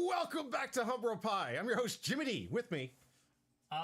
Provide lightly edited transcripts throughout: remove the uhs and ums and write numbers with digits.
Welcome back to Humble Pie. I'm your host, Jimmy D. With me,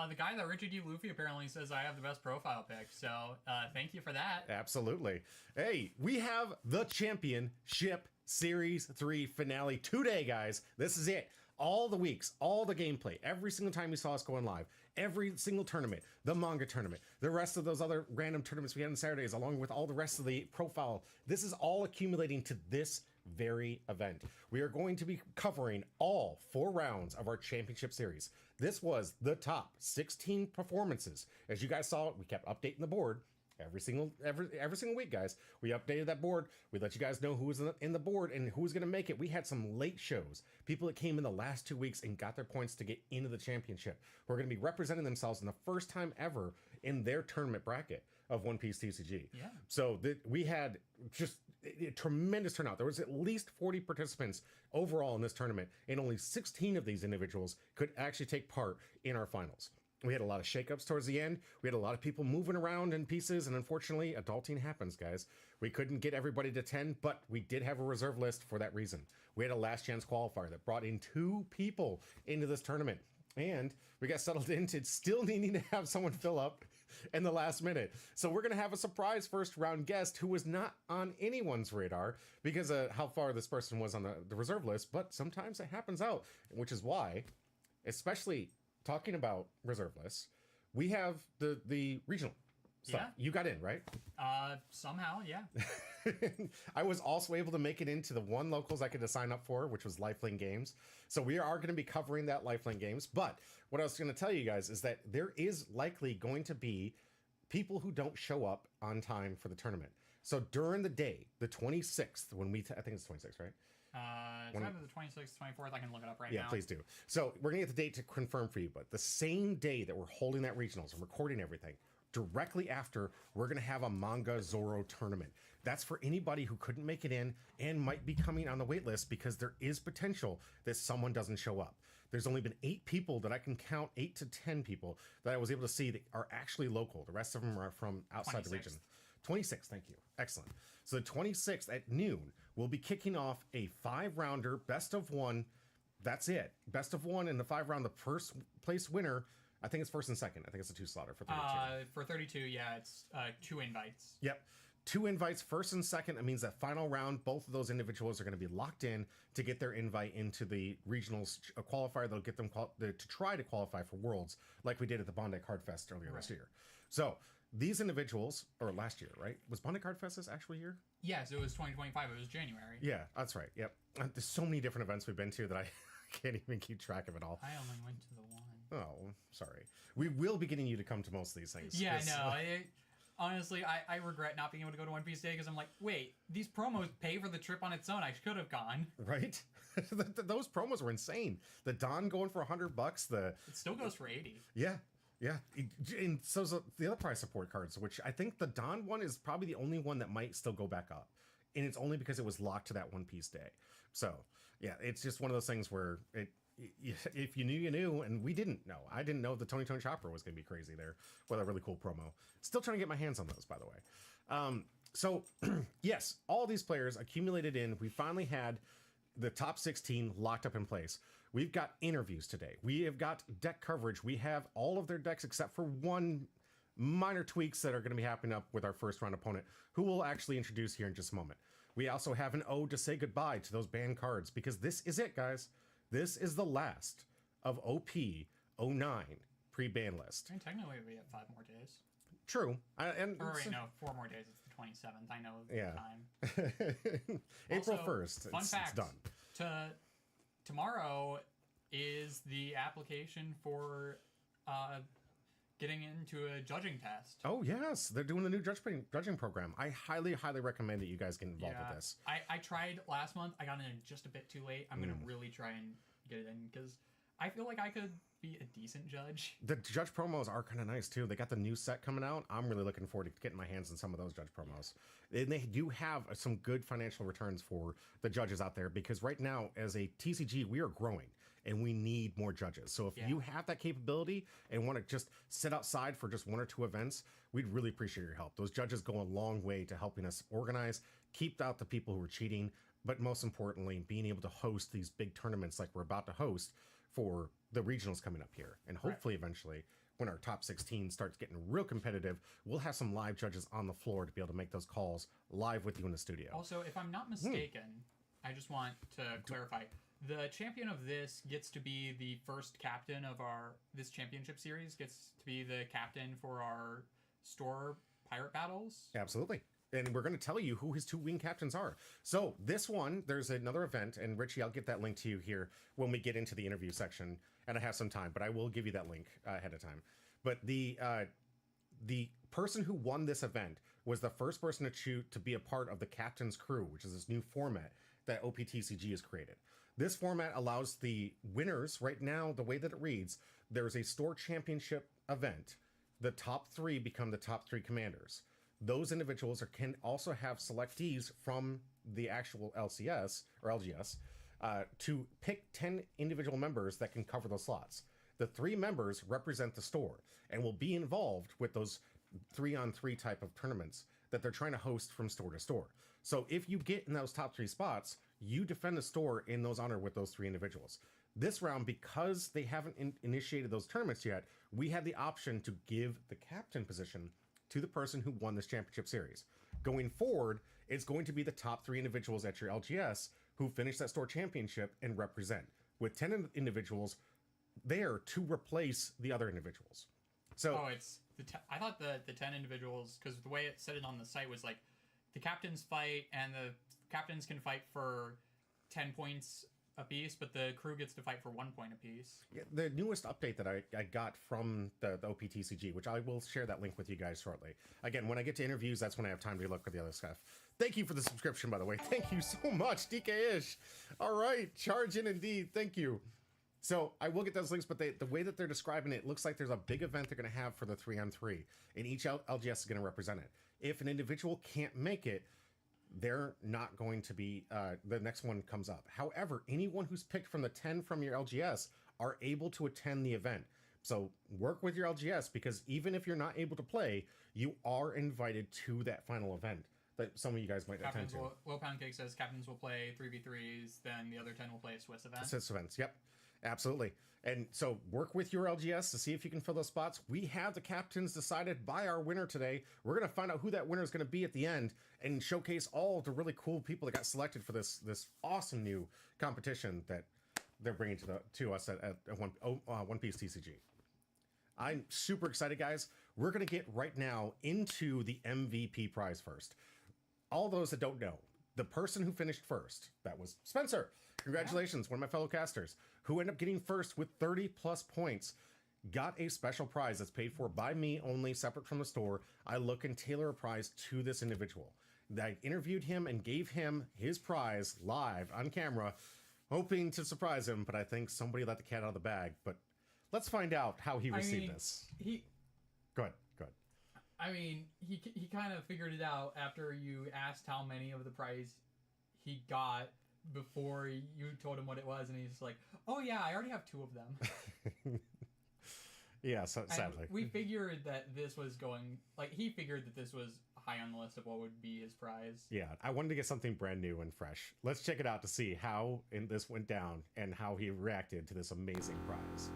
the guy that Richard D. Luffy apparently says I have the best profile pic, so thank you for that. Absolutely. Hey, we have the Championship Series 3 finale today, guys. This is it. All the weeks, all the gameplay, every single time you saw us going live, every single tournament, the manga tournament, the rest of those other random tournaments we had on Saturdays, along with all the rest of the profile. This is all accumulating to this very event. We are going to be covering all 4 rounds of our championship series. This was the top 16 performances. As you guys saw, we kept updating the board every single week, guys. We updated that board. We let you guys know who was in the board and who was going to make it. We had some late shows, people that came in the last 2 weeks and got their points to get into the championship, who are going to be representing themselves in the first time ever in their tournament bracket of One Piece TCG. Yeah. So we had just a tremendous turnout. There was at least 40 participants overall in this tournament, and only 16 of these individuals could actually take part in our finals. We had a lot of shakeups towards the end. We had a lot of people moving around in pieces, and unfortunately, adulting happens, guys. We couldn't get everybody to 10, but we did have a reserve list for that reason. We had a last chance qualifier that brought in 2 people into this tournament, and we got settled into still needing to have someone fill up in the last minute. So we're going to have a surprise first round guest who was not on anyone's radar because of how far this person was on the reserve list, but sometimes it happens out, which is why, especially talking about reserve lists, we have the regional stuff. Yeah. You got in, right? Somehow, yeah. I was also able to make it into the one locals I could sign up for, which was Lifelink Games. So we are going to be covering that Lifelink Games. But what I was going to tell you guys is that there is likely going to be people who don't show up on time for the tournament. So during the day, the 26th, when I think it's 26th, right? It's either the 26th, 24th. I can look it up right now. Yeah, please do. So we're going to get the date to confirm for you. But the same day that we're holding that regionals and recording everything, directly after, we're going to have a Manga Zoro tournament. That's for anybody who couldn't make it in and might be coming on the wait list, because there is potential that someone doesn't show up. There's only been 8 people that I can count, 8 to 10 people that I was able to see that are actually local. The rest of them are from outside the region. 26, thank you. Excellent. So the 26th at noon, we'll be kicking off a 5-rounder, best of 1. That's it. Best of 1 in the 5-round. The first place winner, I think it's first and second. I think it's a 2-slotter for 32. For 32, yeah, it's 2 invites. Yep. 2 invites, first and second. That means that final round, both of those individuals are going to be locked in to get their invite into the regionals qualifier. They'll get them to try to qualify for Worlds, like we did at the Bondi Card Fest earlier this year. So these individuals, or last year, right? Was Bondi Card Fest this actual year? Yes, it was 2025. It was January. Yeah, that's right. Yep. There's so many different events we've been to that I can't even keep track of it all. I only went to the one. Oh, sorry. We will be getting you to come to most of these things. Yeah, no. Honestly, I regret not being able to go to One Piece Day, because I'm like, wait, these promos pay for the trip on its own. I could have gone. Right? Those promos were insane. The Don going for $100. It still goes for 80. Yeah. Yeah. And so's the other prize support cards, which I think the Don one is probably the only one that might still go back up. And it's only because it was locked to that One Piece Day. So, yeah, it's just one of those things where if you knew, you knew, and we didn't know. I didn't know the Tony Chopper was going to be crazy there with a really cool promo. Still trying to get my hands on those, by the way. So, yes, all these players accumulated in. We finally had the top 16 locked up in place. We've got interviews today. We have got deck coverage. We have all of their decks except for one minor tweaks that are going to be happening up with our first round opponent, who we'll actually introduce here in just a moment. We also have an ode to say goodbye to those banned cards, because this is it, guys. This is the last of OP09 pre-ban list. I mean, technically, we have 5 more days. True. 4 more days. It's the 27th. I know the time. April Also, 1st. Fun fact, it's done. Tomorrow is the application for getting into a judging test. Oh, yes. They're doing the new judging program. I highly, highly recommend that you guys get involved with this. I tried last month. I got in just a bit too late. I'm going to really try and get it in, because I feel like I could be a decent judge. The judge promos are kind of nice, too. They got the new set coming out. I'm really looking forward to getting my hands on some of those judge promos. And they do have some good financial returns for the judges out there, because right now, as a TCG, we are growing. And we need more judges. So if you have that capability and want to just sit outside for just 1 or 2 events, we'd really appreciate your help. Those judges go a long way to helping us organize, keep out the people who are cheating, but most importantly, being able to host these big tournaments like we're about to host for the regionals coming up here. And hopefully eventually, when our top 16 starts getting real competitive, we'll have some live judges on the floor to be able to make those calls live with you in the studio. Also, if I'm not mistaken, I just want to clarify. The champion of this gets to be the first captain of this championship series, gets to be the captain for our store pirate battles. Absolutely. And we're going to tell you who his 2 wing captains are. So this one, there's another event, and Richie, I'll get that link to you here when we get into the interview section, and I have some time, but I will give you that link ahead of time. But the person who won this event was the first person to be a part of the captain's crew, which is this new format that OPTCG has created. This format allows the winners, right now, the way that it reads, there's a store championship event. The top 3 become the top 3 commanders. Those individuals can also have selectees from the actual LCS or LGS to pick 10 individual members that can cover those slots. The 3 members represent the store and will be involved with those 3-on-3 type of tournaments that they're trying to host from store to store. So if you get in those top 3 spots, you defend the store in those honor with those 3 individuals. This round, because they haven't initiated those tournaments yet, we had the option to give the captain position to the person who won this championship series. Going forward, it's going to be the top 3 individuals at your LGS who finish that store championship and represent, with 10 individuals there to replace the other individuals. So, it's I thought the 10 individuals, because the way it said it on the site was like the captains fight, and the captains can fight for 10 points apiece, but the crew gets to fight for 1 point apiece. Yeah, the newest update that I got from the OPTCG, which I will share that link with you guys shortly. Again, when I get to interviews, that's when I have time to look at the other stuff. Thank you for the subscription, by the way. Thank you so much, DK-ish. All right, charge in indeed. Thank you. So I will get those links, but the way that they're describing it looks like there's a big event they're going to have for the 3-on-3, and each LGS is going to represent it. If an individual can't make it, they're not going to be, the next one comes up. However, anyone who's picked from the 10 from your LGS are able to attend the event. So work with your LGS, because even if you're not able to play, you are invited to that final event that some of you guys might attend to. Low Pound Cake says captains will play 3v3s, then the other 10 will play a Swiss event. Swiss events, yep. Absolutely. And so work with your LGS to see if you can fill those spots. We have the captains decided by our winner today. We're going to find out who that winner is going to be at the end and showcase all the really cool people that got selected for this awesome new competition that they're bringing to us at One Piece TCG. I'm super excited, guys. We're going to get right now into the MVP prize first. All those that don't know, the person who finished first, that was Spencer. Congratulations, one of my fellow casters, who ended up getting first with 30 plus points, got a special prize that's paid for by me only, separate from the store. I look and tailor a prize to this individual. I interviewed him and gave him his prize live on camera, hoping to surprise him, but I think somebody let the cat out of the bag. But let's find out how he received this. Go ahead. I mean, he kind of figured it out after you asked how many of the prize he got before you told him what it was, and he's like, "Oh yeah, I already have 2 of them." Yeah, so sadly. We figured that this was going, like, he figured that this was high on the list of what would be his prize. Yeah, I wanted to get something brand new and fresh. Let's check it out to see how this went down and how he reacted to this amazing prize.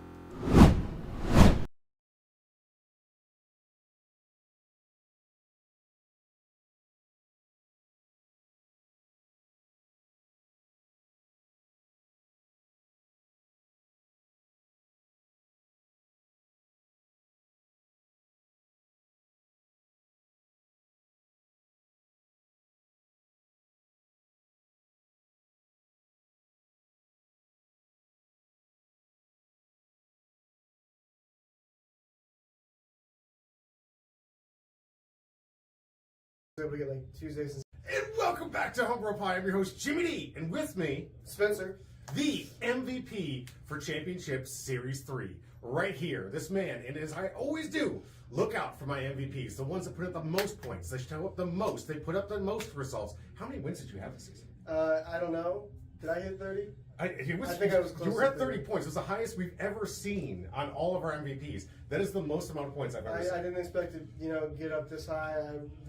Able to get like Tuesdays And welcome back to Homebrew Pie. I'm your host, Jimmy D. And with me, Spencer, the MVP for Championship Series 3. Right here, this man, and as I always do, look out for my MVPs. The ones that put up the most points. They show up the most. They put up the most results. How many wins did you have this season? I don't know. Did I hit 30? I think I was close. You were at 30 points. It was the highest we've ever seen on all of our MVPs. That is the most amount of points I've ever seen. I didn't expect to, get up this high.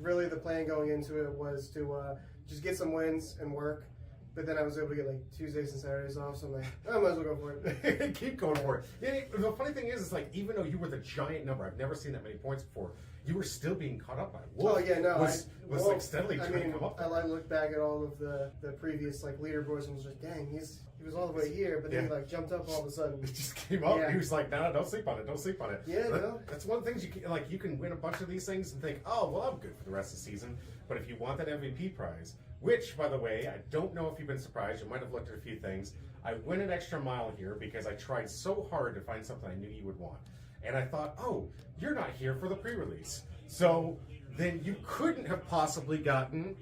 Really, the plan going into it was to just get some wins and work. But then I was able to get like Tuesdays and Saturdays off, so I'm like, I might as well go for it. Keep going for it. Yeah, the funny thing is like, even though you were the giant number, I've never seen that many points before, you were still being caught up by Wolf. Oh yeah, no, was like steadily trying to come up. I looked back at all of the previous like leaderboards and was like, dang, he was all the way here, but then he like jumped up all of a sudden. It just came up. Yeah. He was like, no, don't sleep on it. Don't sleep on it. Yeah, no. That's one of the things you can win a bunch of these things and think, oh, well, I'm good for the rest of the season. But if you want that MVP prize, which, by the way, I don't know if you've been surprised. You might have looked at a few things. I went an extra mile here because I tried so hard to find something I knew you would want. And I thought, oh, you're not here for the pre-release. So then you couldn't have possibly gotten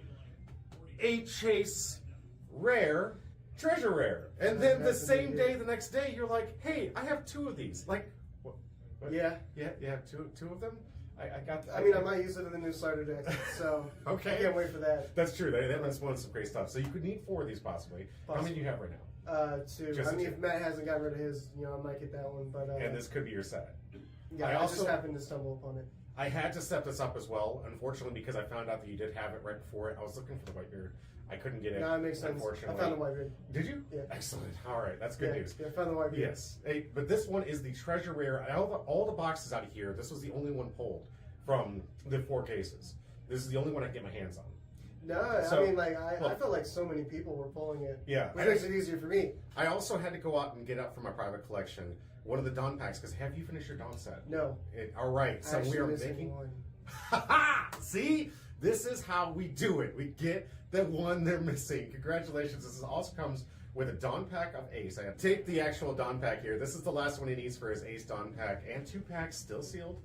a Chase Rare Treasure Rare. And then the same day, the next day, you're like, hey, I have 2 of these. Like, what? Yeah. Yeah, you have two of them? I might use it in the new starter deck, so okay. I can't wait for that. That's true. That runs some great stuff. So you could need 4 of these possibly. How many do you have right now? 2. Just I mean, 2. if Matt hasn't gotten rid of his, I might get that one. But and this could be your set. Yeah, I just happened to stumble upon it. I had to step this up as well, unfortunately, because I found out that you did have it right before it. I was looking for the Whitebeard. I couldn't get it. No, it makes sense. Unfortunately. I found the Whitebeard. Did you? Yeah. Excellent. All right, that's good news. Yeah, I found the Whitebeard. Yes. Hey, but this one is the Treasure Rare. All the boxes out of here, this was the only one pulled from the 4 cases. This is the only one I can get my hands on. No, So, I mean, like, I felt like so many people were pulling it. Yeah. Which makes it easier for me. I also had to go out and get up for my private collection one of the Dawn packs, because have you finished your Dawn set? No. All right, so we are making one. See, this is how we do it. We get the one they're missing. Congratulations. This also comes with a Dawn pack of Ace. I have taped the actual Dawn pack here. This is the last one he needs for his Ace Dawn pack, and 2 packs still sealed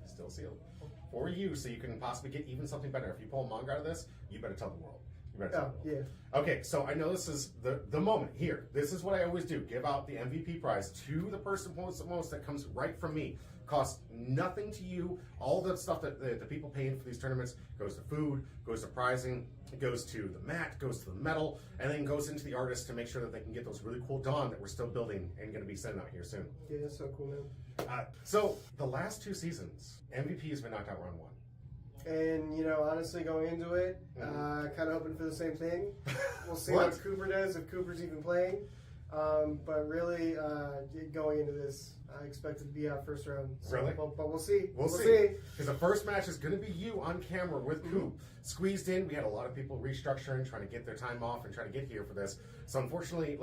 for you, so you can possibly get even something better. If you pull a manga out of this, you better tell the world. You better Oh, tell me. yeah. Okay, so I know this is the moment here. This is what I always do. Give out the MVP prize to the person who wants the most that comes right from me. Costs nothing to you. All the stuff that the people paying for these tournaments goes to food, goes to prizing, it goes to the mat, goes to the medal, and then goes into the artists to make sure that they can get those really cool Dawn that we're still building and going to be sending out here soon. Yeah, that's so cool, man. So the last 2 seasons, MVP has been knocked out round 1. And, you know, honestly, going into it, kind of hoping for the same thing. We'll see What? what Cooper does, if Cooper's even playing. But really, going into this, I expect it to be out first round. So, Really? But we'll see. We'll see. Because the first match is going to be you on camera with Coop. Squeezed in. We had a lot of people restructuring, trying to get their time off and trying to get here for this. So unfortunately,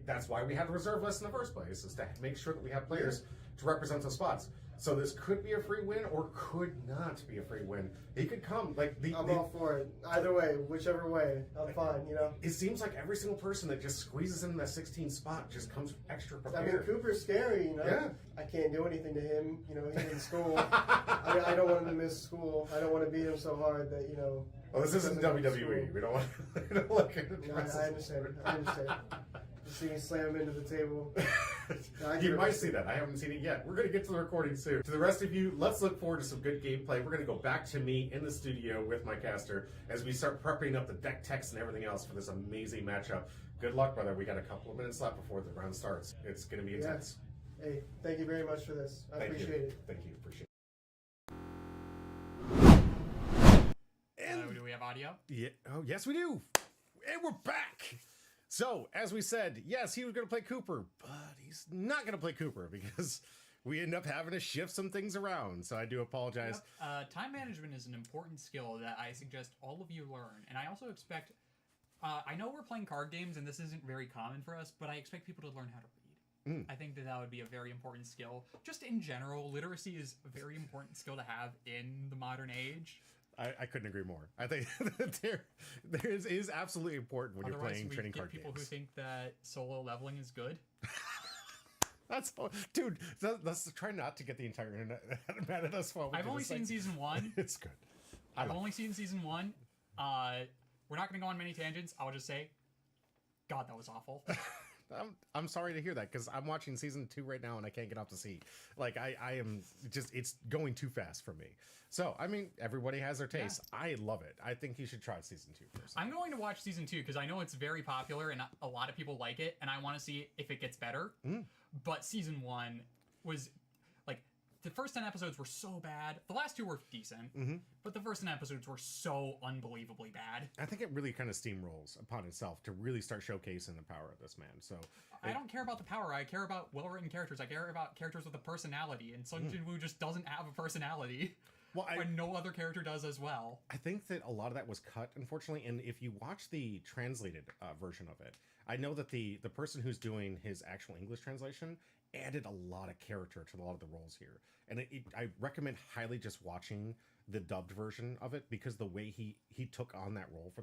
that's why we had the reserve list in the first place, is to make sure that we have players to represent those spots. So this could be a free win or could not be a free win. He could come. I'm all for it. Either way, whichever way, I'm fine, you know? It seems like every single person that just squeezes in that 16 spot just comes extra prepared. I mean, Cooper's scary, you know? Yeah. I can't do anything to him, you know, he's in school. I don't want him to miss school. I don't want to beat him so hard that, you know... Well, this isn't WWE. We don't want to look at it. No, I understand. You see me slam him into the table. You might see that. I haven't seen it yet. We're going to get to the recording soon. To the rest of you, let's look forward to some good gameplay. We're going to go back to me in the studio with my caster as we start prepping up the deck text and everything else for this amazing matchup. Good luck, brother. We got a couple of minutes left before the round starts. It's going to be intense. Hey, thank you very much for this. I appreciate it. Thank you. Appreciate it. Do we have audio? Yeah. Oh, yes, we do. And we're back. So, as we said, yes, he was going to play Cooper, but he's not going to play Cooper because we end up having to shift some things around. So I do apologize. Yep. Time management is an important skill that I suggest all of you learn. And I also expect, I know we're playing card games and this isn't very common for us, but I expect people to learn how to read. I think that would be a very important skill. Just in general, literacy is a very important skill to have in the modern age. I couldn't agree more. I think there is absolutely important when Otherwise, you're playing trading card people games. who think that solo leveling is good. That's dude. Let's try not to get the entire internet mad at us while we I've only seen season 1. It's good. I've only seen season 1. We're not going to go on many tangents. I'll just say, God, that was awful. I'm sorry to hear that because I'm watching season 2 right now and I can't get off the seat. Like I am just, it's going too fast for me. So I mean, everybody has their taste. Yeah. I love it. I think you should try season 2 first. I'm going to watch season 2 because I know it's very popular and a lot of people like it, and I want to see if it gets better. But season 1 was like, the first 10 episodes were so bad. The last 2 were decent, but the first 10 episodes were so unbelievably bad. I think it really kind of steamrolls upon itself to really start showcasing the power of this man. So I don't care about the power. I care about well-written characters. I care about characters with a personality, and Sung Jin-woo just doesn't have a personality. Well, and no other character does as well. I think that a lot of that was cut, unfortunately, and if you watch the translated version of it, I know that the person who's doing his actual English translation added a lot of character to a lot of the roles here. And I recommend highly just watching the dubbed version of it because the way he took on that role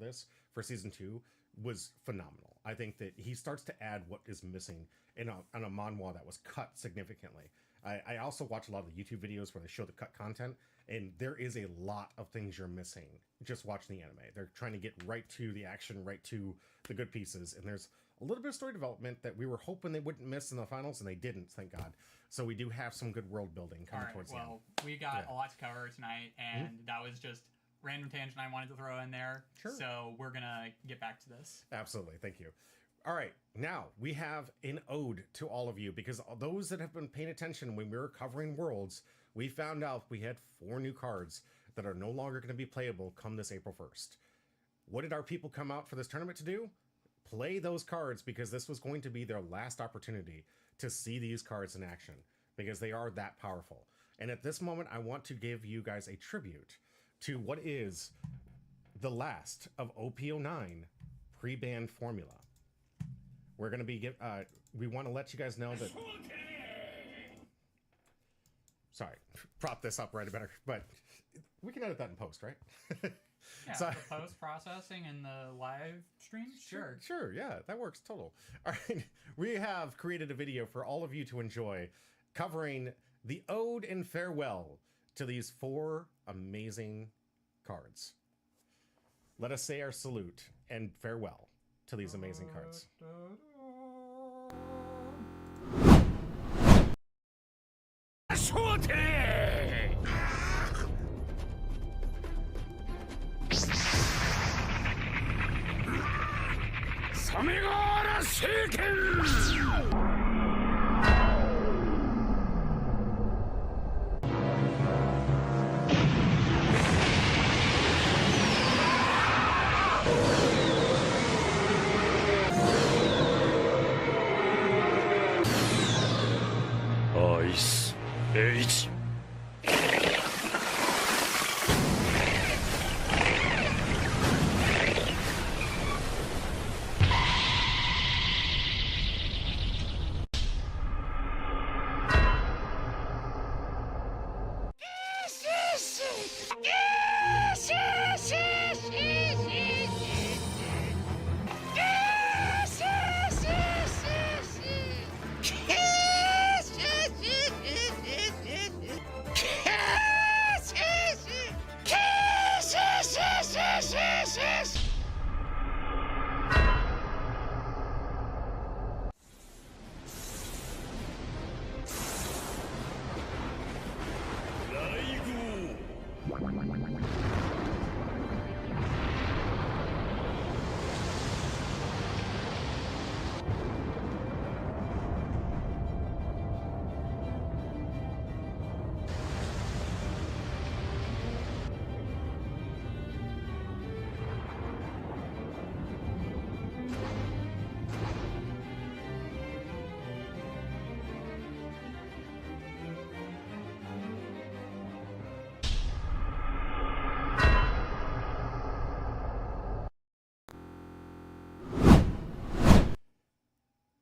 for season 2 was phenomenal. I think that he starts to add what is missing on a manhwa that was cut significantly. I also watch a lot of the YouTube videos where they show the cut content, and there is a lot of things you're missing just watching the anime. They're trying to get right to the action, right to the good pieces, and there's a little bit of story development that we were hoping they wouldn't miss in the finals, and they didn't, thank God. So we do have some good world building coming towards the end. Well, we got a lot to cover tonight, and that was just random tangent I wanted to throw in there. Sure. So we're going to get back to this. Absolutely. Thank you. All right, now we have an ode to all of you because those that have been paying attention when we were covering Worlds, we found out we had 4 new cards that are no longer going to be playable come this April 1st. What did our people come out for this tournament to do? Play those cards because this was going to be their last opportunity to see these cards in action because they are that powerful. And at this moment, I want to give you guys a tribute to what is the last of OP09 pre-banned formula. We're going to be we want to let you guys know that. Sorry, prop this up right better, but we can edit that in post, right? Yeah, so, the post processing and the live stream. Sure, yeah, that works total. All right, we have created a video for all of you to enjoy, covering the ode and farewell to these 4 amazing cards. let us say our salute and farewell to these amazing cards. Ice Age.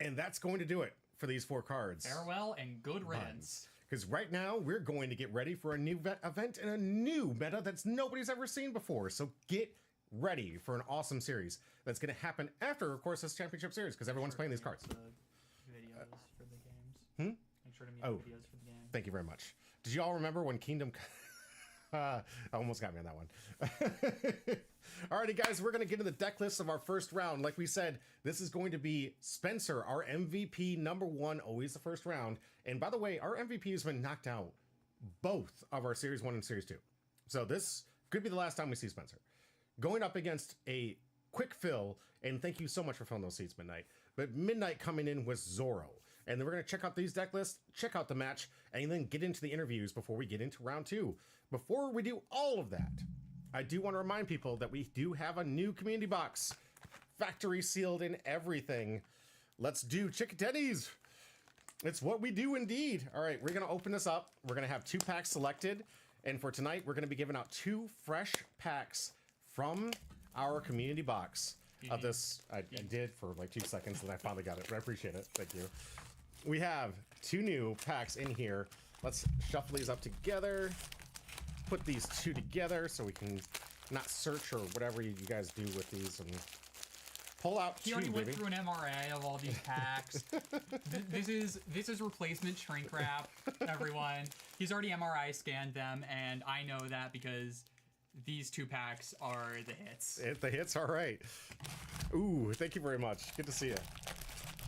And that's going to do it for these 4 cards. Farewell and good riddance. Because right now, we're going to get ready for a new event and a new meta that's nobody's ever seen before. So get ready for an awesome series that's going to happen after, of course, this championship series, because everyone's playing these cards. Videos for the games. Make sure to mute videos for the game. Thank you very much. Did you all remember when Kingdom... almost got me on that one. Alrighty, guys, we're going to get into the deck list of our first round. Like we said, this is going to be Spencer, our MVP #1, always the first round. And by the way, our MVP has been knocked out both of our Series 1 and Series 2. So this could be the last time we see Spencer. Going up against a quick fill, and thank you so much for filling those seats, Midnight. But Midnight coming in with Zoro. And then we're going to check out these deck lists, check out the match, and then get into the interviews before we get into round 2. Before we do all of that, I do want to remind people that we do have a new community box. Factory sealed and everything. Let's do Chicken Tendies. It's what we do indeed. All right, we're going to open this up. We're going to have 2 packs selected. And for tonight, we're going to be giving out 2 fresh packs from our community box of this. I did for like 2 seconds, and I finally got it. I appreciate it. Thank you. We have 2 new packs in here. Let's shuffle these up together. Put these 2 together so we can not search or whatever you guys do with these and pull out 2, He already baby. went through an MRA of all these packs. This is replacement shrink wrap, everyone. He's already MRI scanned them, and I know that because these 2 packs are the hits. The hits, all right. Ooh, thank you very much. Good to see you.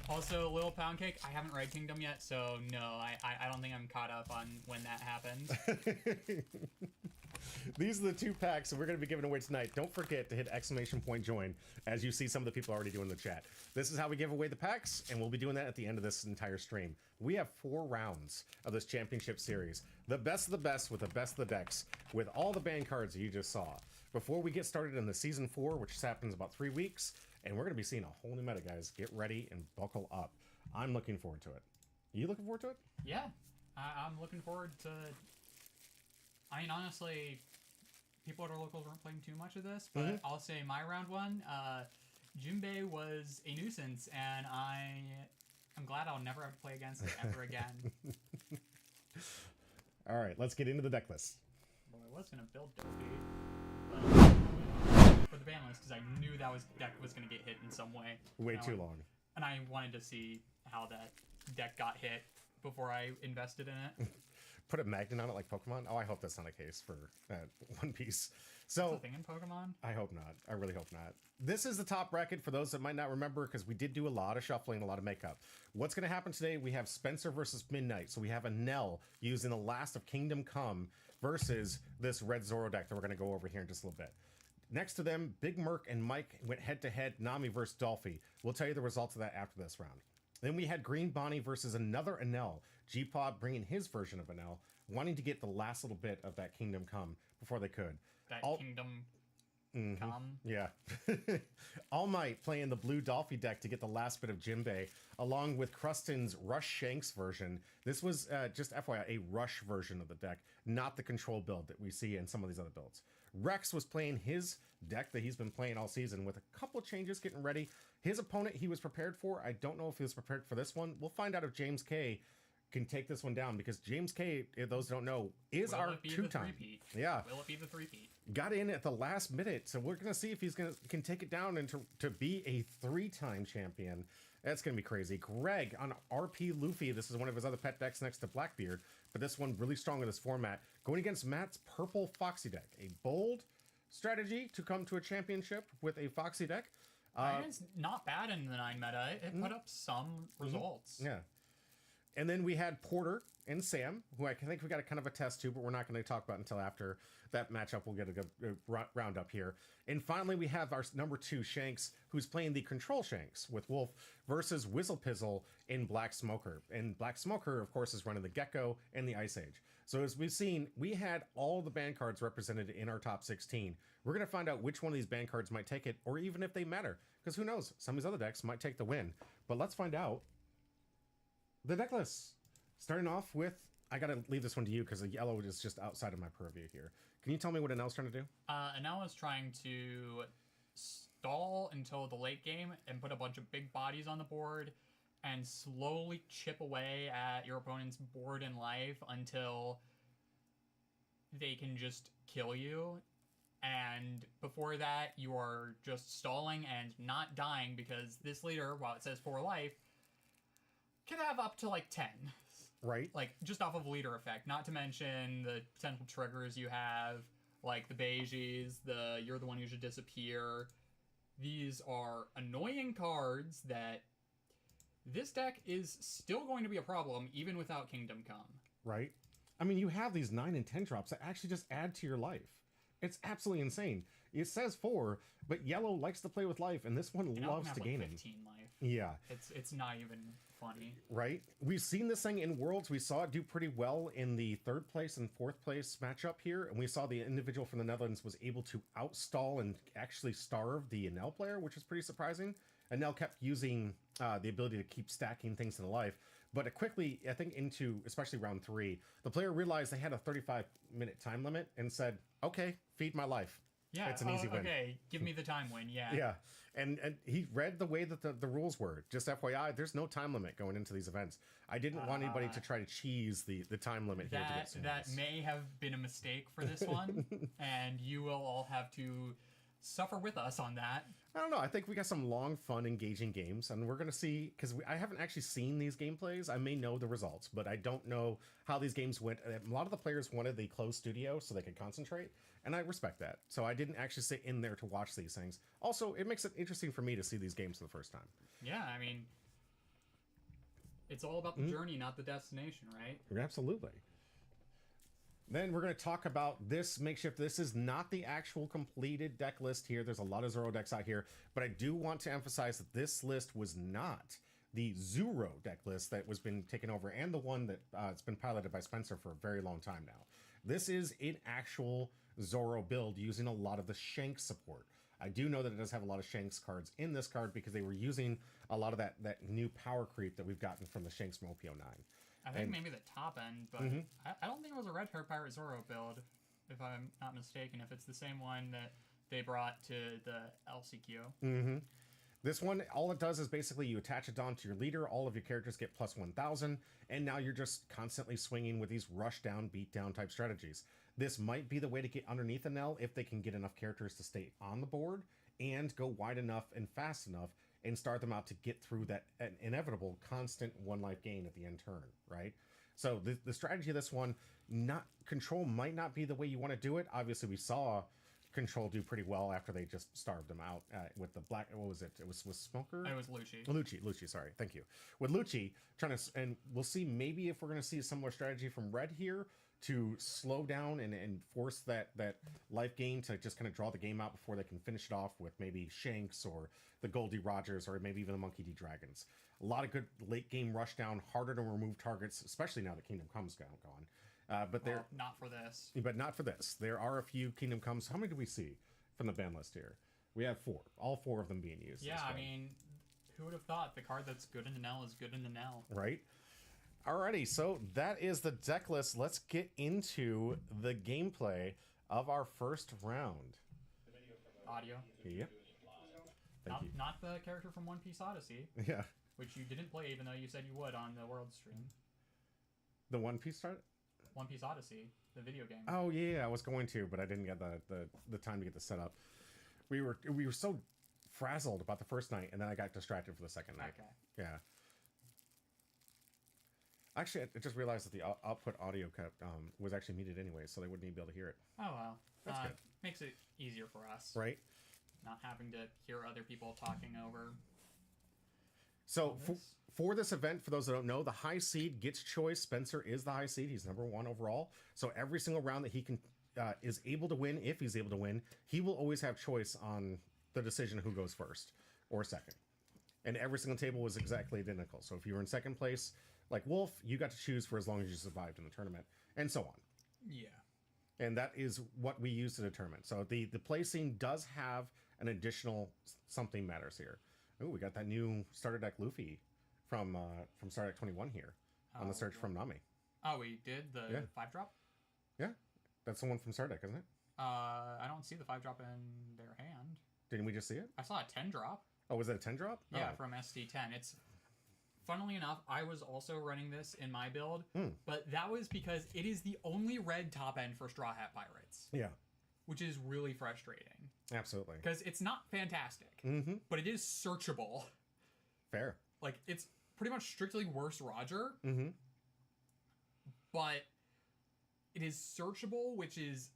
Also, Little Pound Cake, I haven't read Kingdom yet, so no, I don't think I'm caught up on when that happens. These are the 2 packs that we're going to be giving away tonight. Don't forget to hit !join as you see some of the people already doing the chat. This is how we give away the packs, and we'll be doing that at the end of this entire stream. We have 4 rounds of this championship series. The best of the best with the best of the decks, with all the ban cards you just saw. Before we get started in the Season 4, which happens about 3 weeks, and we're going to be seeing a whole new meta, guys. Get ready and buckle up. I'm looking forward to it. You looking forward to it? Yeah, I'm looking forward to... I mean, honestly, people at our locals weren't playing too much of this, but I'll say my round 1, Jinbei was a nuisance, and I'm glad I'll never have to play against it ever again. All right, let's get into the deck list. Well, I was going to build Dopey, but for the ban list, because I knew that deck was going to get hit in some way. Way too long. And I wanted to see how that deck got hit before I invested in it. put a magnet on it like Pokemon. Oh, I hope that's not the case for One Piece. So That's a thing in Pokemon? I hope not. I really hope not. This is the top bracket for those that might not remember, because we did do a lot of shuffling, a lot of makeup. What's going to happen today? We have Spencer versus Midnight. So we have Enel using the Last of Kingdom Come versus this Red Zoro deck that we're going to go over here in just a little bit. Next to them, Big Merc and Mike went head-to-head, Nami versus Dolphy. We'll tell you the results of that after this round. Then we had Green Bonnie versus another Enel. G-Pod bringing his version of Enel, wanting to get the last little bit of that Kingdom Come before they could. That Kingdom Come? Yeah. All Might playing the blue Dolphy deck to get the last bit of Jinbei, along with Krustin's Rush Shanks version. This was, just FYI, a Rush version of the deck, not the control build that we see in some of these other builds. Rex was playing his deck that he's been playing all season with a couple of changes getting ready. His opponent he was prepared for. I don't know if he was prepared for this one. We'll find out if James K can take this one down, because James K, if those don't know, is our two-time. Yeah. Will it be the three-peat? Got in at the last minute, so we're gonna see if he's can take it down and to be a three-time champion. That's gonna be crazy. Greg on RP Luffy. This is one of his other pet decks next to Blackbeard, but this one really strong in this format. Going against Matt's purple Foxy deck, a bold strategy to come to a championship with a Foxy deck. It's not bad in the 9 meta. It put up some results. Yeah. And then we had Porter and Sam, who I think we got a kind of a test to, but we're not going to talk about until after that matchup. We'll get a good round up here. And finally, we have our number 2, Shanks, who's playing the Control Shanks with Wolf versus Whizzlepizzle in Black Smoker. And Black Smoker, of course, is running the Gecko and the Ice Age. So as we've seen, we had all the band cards represented in our top 16. We're going to find out which one of these band cards might take it, or even if they matter. Because who knows? Some of these other decks might take the win. But let's find out the deck list. Starting off with, I gotta leave this one to you because the yellow is just outside of my purview here. Can you tell me what Anel's trying to do? Anel is trying to stall until the late game and put a bunch of big bodies on the board and slowly chip away at your opponent's board and life until they can just kill you. And before that, you are just stalling and not dying, because this leader, while it says 4 life, can have up to like 10. Right. Like, just off of leader effect. Not to mention the potential triggers you have, like the Beiges, the you're the one who should disappear. These are annoying cards that this deck is still going to be a problem even without Kingdom Come. Right. I mean, you have these 9 and 10 drops that actually just add to your life. It's absolutely insane. It says 4, but yellow likes to play with life, and this one loves to gain 15 life. Yeah. It's not even funny. Right? We've seen this thing in Worlds. We saw it do pretty well in the 3rd place and 4th place matchup here, and we saw the individual from the Netherlands was able to outstall and actually starve the Enel player, which is pretty surprising. Enel kept using the ability to keep stacking things to the life, but it quickly, I think into especially round 3, the player realized they had a 35-minute time limit and said, okay, feed my life. Yeah, it's an easy win. Okay, give me the time win, yeah. Yeah, and he read the way that the rules were. Just FYI, there's no time limit going into these events. I didn't want anybody to try to cheese the time limit here to get some That wins. may have been a mistake for this one, and you will all have to suffer with us on that. I don't know. I think we got some long, fun, engaging games, and we're going to see, because I haven't actually seen these gameplays. I may know the results, but I don't know how these games went. A lot of the players wanted the closed studio so they could concentrate, and I respect that. So I didn't actually sit in there to watch these things. Also, it makes it interesting for me to see these games for the first time. Yeah, I mean, it's all about the journey, not the destination, right? Absolutely. Then we're going to talk about this makeshift. This is not the actual completed deck list here. There's a lot of Zoro decks out here, but I do want to emphasize that this list was not the Zoro deck list that was been taken over, and the one that it's been piloted by Spencer for a very long time now. This is an actual Zoro build using a lot of the Shanks support. I do know that it does have a lot of Shanks cards in this card because they were using a lot of that new power creep that we've gotten from the Shanks from OPO9. I think maybe the top end, but I don't think it was a Red Hair Pirate Zoro build, if I'm not mistaken, if it's the same one that they brought to the LCQ. This one, all it does is basically you attach it on to your leader, all of your characters get plus 1,000, and now you're just constantly swinging with these rush down, beat down type strategies. This might be the way to get underneath Enel if they can get enough characters to stay on the board and go wide enough and fast enough and start them out to get through that inevitable constant 1 life gain at the end turn, right? So the strategy of this one, not control might not be the way you want to do it. Obviously, we saw control do pretty well after they just starved him out with the black. What was it? It was Smoker. It was Lucci. Lucci. Sorry, thank you. With Lucci trying to, and we'll see maybe if we're going to see a similar strategy from Red here to slow down and force that life gain to just kind of draw the game out before they can finish it off with maybe Shanks or the Goldie Rogers or maybe even the Monkey D Dragons. A lot of good late game rush down, harder to remove targets, especially now that Kingdom Come's gone. But they're not for this. But not for this. There are a few Kingdom Comes. How many do we see from the ban list here? We have 4. All 4 of them being used. Yeah, I mean, who would have thought the card that's good in the Nell is good in the Nell? Right. Alrighty, so that is the deck list. Let's get into the gameplay of our first round. Audio. Yep. Thank you. Not the character from One Piece Odyssey. Yeah. Which you didn't play, even though you said you would on the World stream. The One Piece start? One Piece Odyssey, the video game. Oh yeah, I was going to, but I didn't get the time to get the setup. We were so frazzled about the first night, and then I got distracted for the second night. Okay. Yeah. Actually, I just realized that the output audio was actually muted anyway, so they wouldn't even be able to hear it. Oh well. That's good. Makes it easier for us. Right. Not having to hear other people talking over. So for this event, for those that don't know, the high seed gets choice. Spencer is the high seed. He's number 1 overall. So every single round that he can is able to win, if he's able to win, he will always have choice on the decision of who goes first or second. And every single table was exactly identical. So if you were in second place, like Wolf, you got to choose for as long as you survived in the tournament, and so on. Yeah. And that is what we use to determine. So the placing does have an additional something matters here. Oh, we got that new starter deck Luffy from Starter Deck 21 here on the search from Nami. Oh, we did the 5-drop? Yeah, that's the one from Starter Deck, isn't it? I don't see the 5-drop in their hand. Didn't we just see it? I saw a 10-drop. Oh, was it a 10-drop? Yeah, Oh. from SD10. It's funnily enough, I was also running this in my build, but that was because it is the only red top end for Straw Hat Pirates. Yeah, which is really frustrating. absolutely. Because it's not fantastic, but it is searchable. Fair. Like, it's pretty much strictly worse Roger, but it is searchable, which is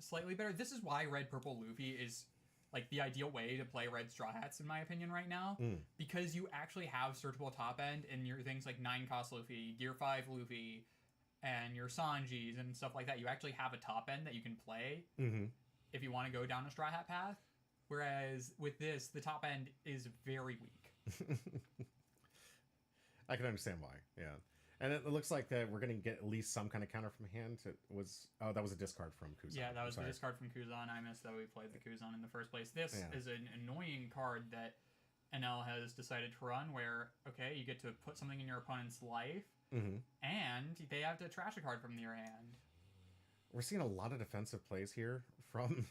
slightly better. This is why Red Purple Luffy is like the ideal way to play Red Straw Hats, in my opinion, right now, because you actually have searchable top end in your things like 9-cost Luffy, Gear 5 Luffy, and your Sanjis and stuff like that. You actually have a top end that you can play if you want to go down a Straw Hat path. Whereas with this, the top end is very weak. I can understand why. Yeah, and it looks like that we're going to get at least some kind of counter from hand. That was a discard from Kuzan. Yeah, that was the discard from Kuzan. I missed that we played the Kuzan in the first place. This is an annoying card that NL has decided to run, where you get to put something in your opponent's life, and they have to trash a card from your hand. We're seeing a lot of defensive plays here from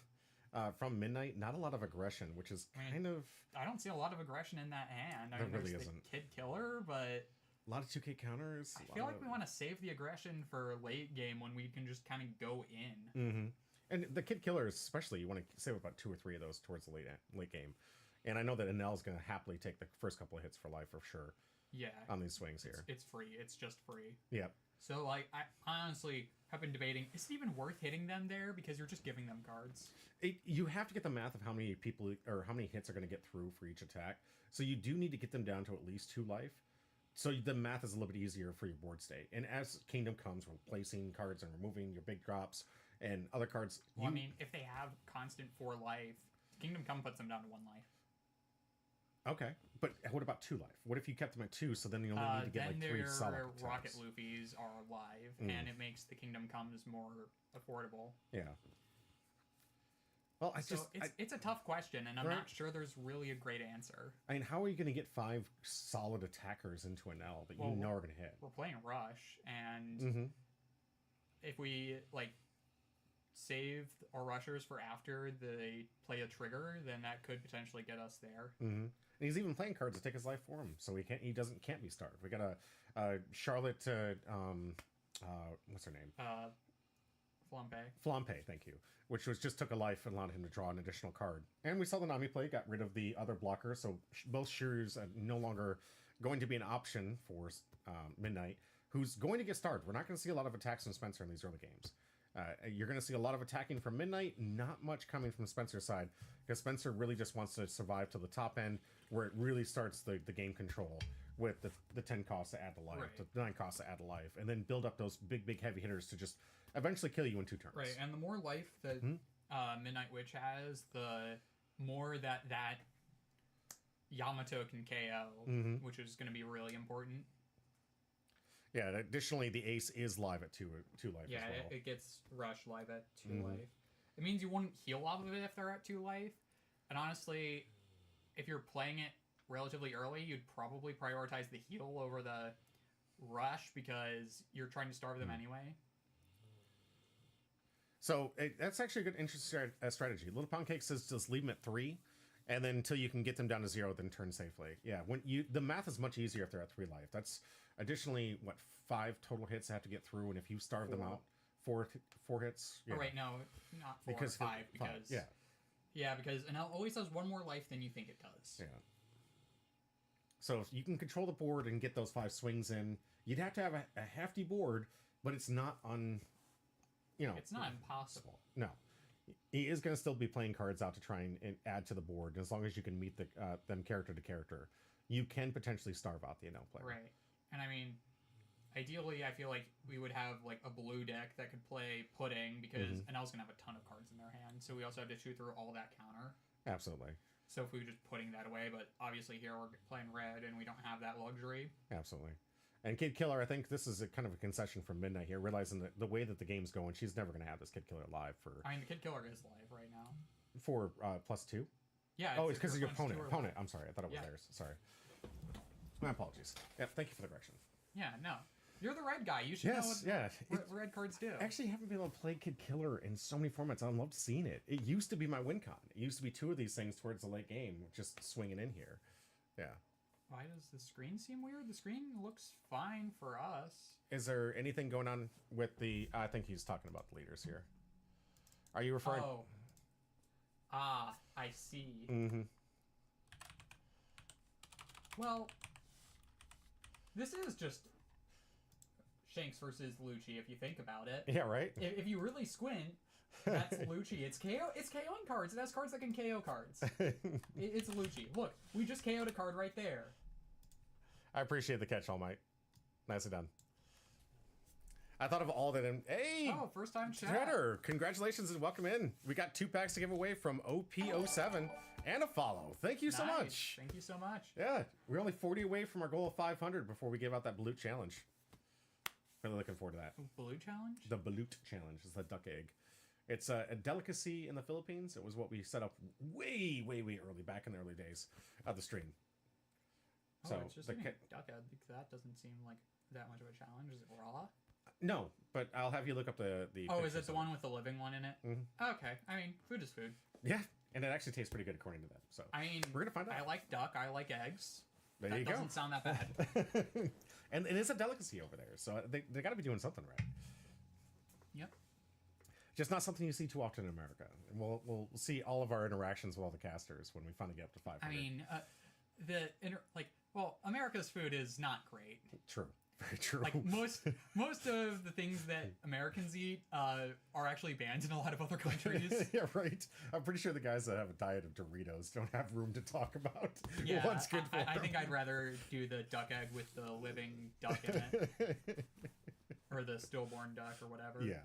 Midnight. Not a lot of aggression, which is kind of... I don't see a lot of aggression in that hand. There really there's isn't. The Kid Killer, but... A lot of 2K counters. I feel like we want to save the aggression for late game when we can just kind of go in. And the Kid Killers, especially, you want to save about 2 or 3 of those towards the late game. And I know that Enel is going to happily take the first couple of hits for life for sure. Yeah. On these swings here. It's free. It's just free. Yep. So, like, I honestly have been debating, is it even worth hitting them there? Because you're just giving them cards. You have to get the math of how many people or how many hits are going to get through for each attack. So you do need to get them down to at least 2 life. So the math is a little bit easier for your board state. And as Kingdom comes, we're placing cards and removing your big drops and other cards. Well, I mean, if they have constant 4 life, Kingdom Come puts them down to 1 life. Okay, but what about 2 life? What if you kept them at 2, so then you only need to get like 3 solid attacks? Rocket Luffy's are live, and it makes the Kingdom Comes more affordable. Yeah. Well, it's a tough question, and I'm not sure there's really a great answer. I mean, how are you going to get 5 solid attackers into an L that you know are going to hit? We're playing Rush, and if we save our rushers for after they play a trigger, then that could potentially get us there. And he's even playing cards to take his life for him, so he can't be starved. We got a Charlotte. What's her name? Flampe, thank you. Which just took a life and allowed him to draw an additional card. And we saw the Nami play, got rid of the other blocker, so both Shrews are no longer going to be an option for Midnight, who's going to get starved. We're not going to see a lot of attacks from Spencer in these early games. You're going to see a lot of attacking from Midnight, not much coming from Spencer's side, because Spencer really just wants to survive to the top end, where it really starts the game control with the 10 costs to add to life, Right. the 9 costs to add to life, and then build up those big heavy hitters to just eventually kill you in 2 turns. Right, and the more life that Midnight Witch has, the more that Yamato can KO, which is going to be really important. Yeah, and additionally, the ace is live at 2 life Yeah, as well. it gets Rush live at 2 life. It means you wouldn't heal off of it if they're at 2 life. And honestly, if you're playing it relatively early, you'd probably prioritize the heal over the Rush because you're trying to starve them anyway. So that's actually a good, interesting strategy. Little Pound Cake says just leave them at 3, and then until you can get them down to 0, then turn safely. Yeah, the math is much easier if they're at 3 life. That's additionally 5 total hits I have to get through, and if you starve them out, 4 hits. Yeah. Oh, right, no, not 4, Because 5, 5, because... yeah. Yeah, because Enel always has 1 more life than you think it does. Yeah. So if you can control the board and get those 5 swings in, you'd have to have a hefty board, but it's not It's not impossible. No. He is going to still be playing cards out to try and add to the board. As long as you can meet them character to character, you can potentially starve out the Enel player. Right. And I mean, ideally, I feel like we would have like a blue deck that could play Pudding because Enel's going to have a ton of cards in their hand. So we also have to chew through all that counter. Absolutely. So if we were just putting that away, but obviously here we're playing red and we don't have that luxury. Absolutely. And Kid Killer, I think this is a kind of a concession from Midnight here, realizing that the way that the game's going, she's never going to have this Kid Killer live for... I mean, the Kid Killer is live right now. For +2? Yeah. Oh, it's because of your opponent. live. Opponent. I'm sorry. I thought it was Yeah. theirs. Sorry. My apologies. Yeah, thank you for the correction. Yeah, no. You're the red guy. You should know what red cards do. I actually haven't been able to play Kid Killer in so many formats. I love seeing it. It used to be my win con. It used to be 2 of these things towards the late game, just swinging in here. Yeah. Why does the screen seem weird? The screen looks fine for us. Is there anything going on with the... I think he's talking about the leaders here. Are you referring... Oh. Ah, I see. Mm-hmm. Well, this is just Shanks versus Lucci, if you think about it. Yeah, right? If you really squint, that's Lucci. It's KOing cards. It has cards that can KO cards. It's Lucci. Look, we just KO'd a card right there. I appreciate the catch, All Might. Nicely done. I thought of all that in... Hey! Oh, first time chat. Shredder, congratulations and welcome in. We got 2 packs to give away from OP07 and a follow. Thank you so Nice. much. Thank you so much. Yeah, we're only 40 away from our goal of 500 before we give out that Balut challenge. Really looking forward to that. Blue challenge? The Balut challenge is the duck egg. It's a delicacy in the Philippines. It was what we set up way early, back in the early days of the stream. Oh, it's just eating duck egg. That doesn't seem like that much of a challenge. Is it raw? No, but I'll have you look up the Oh, is pictures it the of one with the living one in it? Okay. I mean, food is food. Yeah, and it actually tastes pretty good according to them. So I mean, we're gonna find out. I like duck. I like eggs. There That you go. doesn't sound that bad. And it is a delicacy over there, so they got to be doing something right. Yep. Just not something you see too often in America. And we'll see all of our interactions with all the casters when we finally get up to 500. I mean, America's food is not great. True. Very true. Like most of the things that Americans eat are actually banned in a lot of other countries. Yeah, right. I'm pretty sure the guys that have a diet of Doritos don't have room to talk about Yeah, what's good for I them. think I'd rather do the duck egg with the living duck in it, or the stillborn duck, or whatever. Yeah.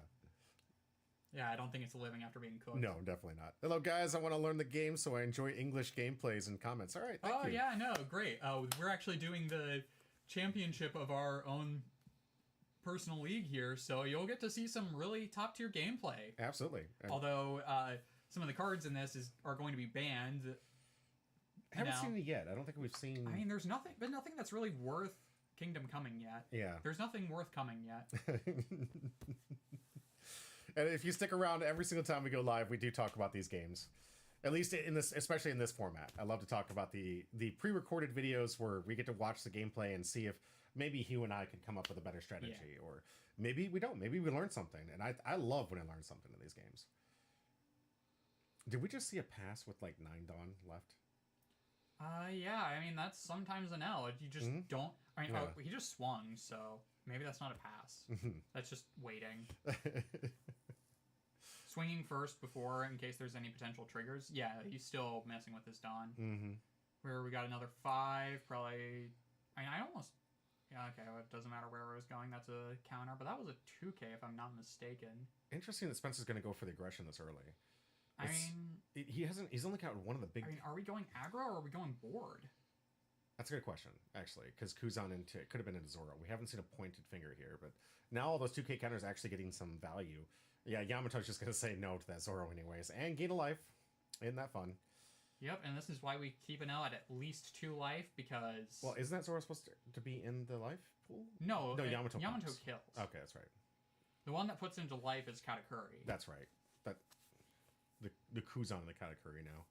Yeah, I don't think it's living after being cooked. No, definitely not. Hello, guys. I want to learn the game, so I enjoy English gameplays and comments. All right, thank you. Yeah, no, great. We're actually doing the championship of our own personal league here, so you'll get to see some really top tier gameplay. Absolutely. Although some of the cards in this are going to be banned. I haven't seen it yet. I don't think we've seen... I mean, there's nothing that's really worth Kingdom Coming yet. Yeah. There's nothing worth coming yet. And if you stick around every single time we go live, we do talk about these games. At least in this, especially in this format. I love to talk about the pre-recorded videos where we get to watch the gameplay and see if maybe Hugh and I can come up with a better strategy, or maybe we don't. Maybe we learn something, and I love when I learn something in these games. Did we just see a pass with like 9 Dawn left? Yeah, I mean, that's sometimes an L. You just don't... I mean, he just swung, so maybe that's not a pass. That's just waiting. Swinging first before, in case there's any potential triggers. Yeah, he's still messing with his Dawn. Where we got another 5, probably... I mean, I almost... Yeah, okay, well, it doesn't matter where I was going. That's a counter, but that was a 2K if I'm not mistaken. Interesting that Spencer's going to go for the aggression this early. I mean... He's only got one of the big... I mean, are we going aggro or are we going board? That's a good question, actually, because Kuzan could have been into Zoro. We haven't seen a pointed finger here, but now all those 2K counters are actually getting some value. Yeah, Yamato's just going to say no to that Zoro anyways, and gain a life. Isn't that fun? Yep, and this is why we keep an L at least 2 life, because... Well, isn't that Zoro supposed to be in the life pool? No, Yamato kills. Okay, that's right. The one that puts into life is Katakuri. That's right. The Kuzan and the Katakuri now.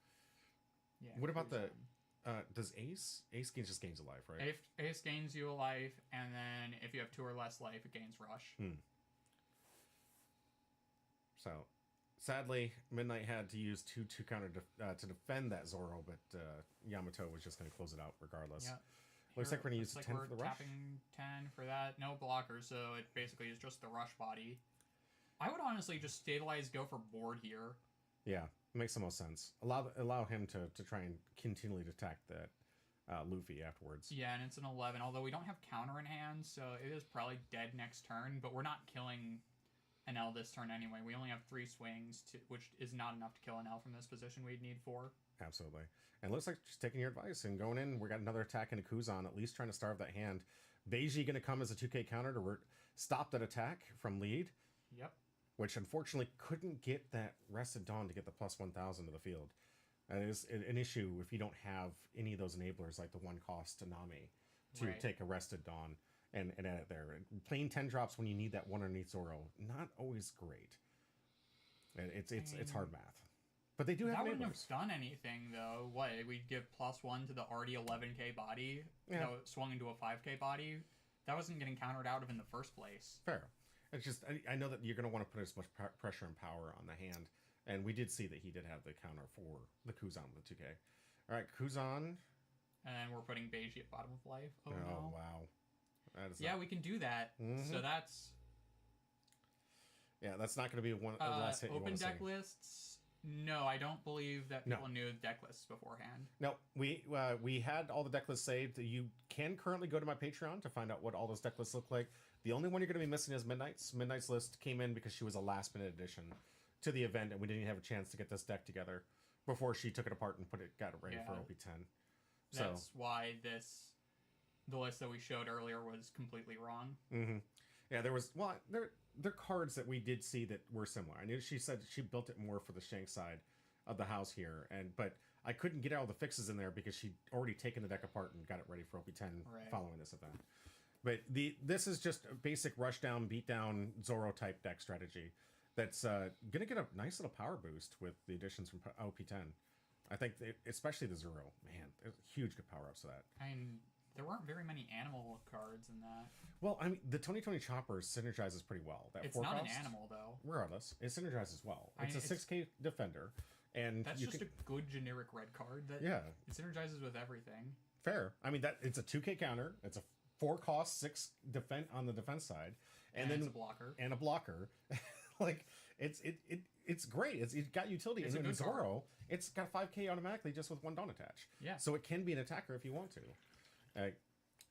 Yeah. What about the... does Ace? Ace just gains a life, right? Ace gains you a life, and then if you have 2 or less life, it gains Rush. So, sadly, Midnight had to use 2 counter to defend that Zoro, but Yamato was just going to close it out regardless. Yep. Looks like we're going to use a 10 for the rush. Tapping 10 for that. No blocker, so it basically is just the rush body. I would honestly just stabilize, go for board here. Yeah, makes the most sense. Allow him to try and continually attack that Luffy afterwards. Yeah, and it's an 11, although we don't have counter in hand, so it is probably dead next turn, but we're not killing an L this turn anyway. We only have 3 swings, which is not enough to kill an L from this position. We'd need 4. Absolutely. And looks like just taking your advice and going in. We got another attack into Kuzan, at least trying to starve that hand. Beiji going to come as a 2K counter to stop that attack from lead. Yep. Which unfortunately couldn't get that Rested Dawn to get the plus 1,000 to the field. That is an issue if you don't have any of those enablers like the 1-cost Tanami to take a Rested Dawn and add it there. Playing 10 drops when you need that one underneath Zoro, not always great. It's hard math. But they do have that enablers. Wouldn't have done anything, though. What, we'd give +1 to the already 11k body that swung into a 5k body? That wasn't getting countered out of in the first place. Fair. It's just, I know that you're going to want to put as much pressure and power on the hand. And we did see that he did have the counter for the Kuzan with the 2K. All right, Kuzan. And we're putting Beiji at bottom of life. Oh, no. Wow. We can do that. So that's... Yeah, that's not going to be the last hit you open want to deck see. lists? No, I don't believe that people knew deck lists beforehand. No, we had all the deck lists saved. You can currently go to my Patreon to find out what all those deck lists look like. The only one you're going to be missing is Midnight's. Midnight's list came in because she was a last-minute addition to the event, and we didn't have a chance to get this deck together before she took it apart and got it ready for OP10. That's why the list that we showed earlier was completely wrong. Yeah, there are cards that we did see that were similar. I knew she said she built it more for the Shank side of the house here, but I couldn't get all the fixes in there because she'd already taken the deck apart and got it ready for OP10 following this event. But this is just a basic rush down, beat down Zoro type deck strategy that's gonna get a nice little power boost with the additions from OP10. I think especially the Zoro, man, there's huge good power ups to that. I mean, there weren't very many animal cards in that. Well, I mean, the 2020 Chopper synergizes pretty well. It's not an animal though. Regardless, it synergizes well. It's a 6K defender, and that's just a good generic red card that it synergizes with everything. Fair. I mean, it's a 2K counter. It's a 4-cost 6 defense on the defense side, and then it's a blocker and a blocker. Like it's great. It's got utility. It's and a in good Zoro, card. It's got 5K automatically just with 1 Dawn attach. Yeah. So it can be an attacker if you want to.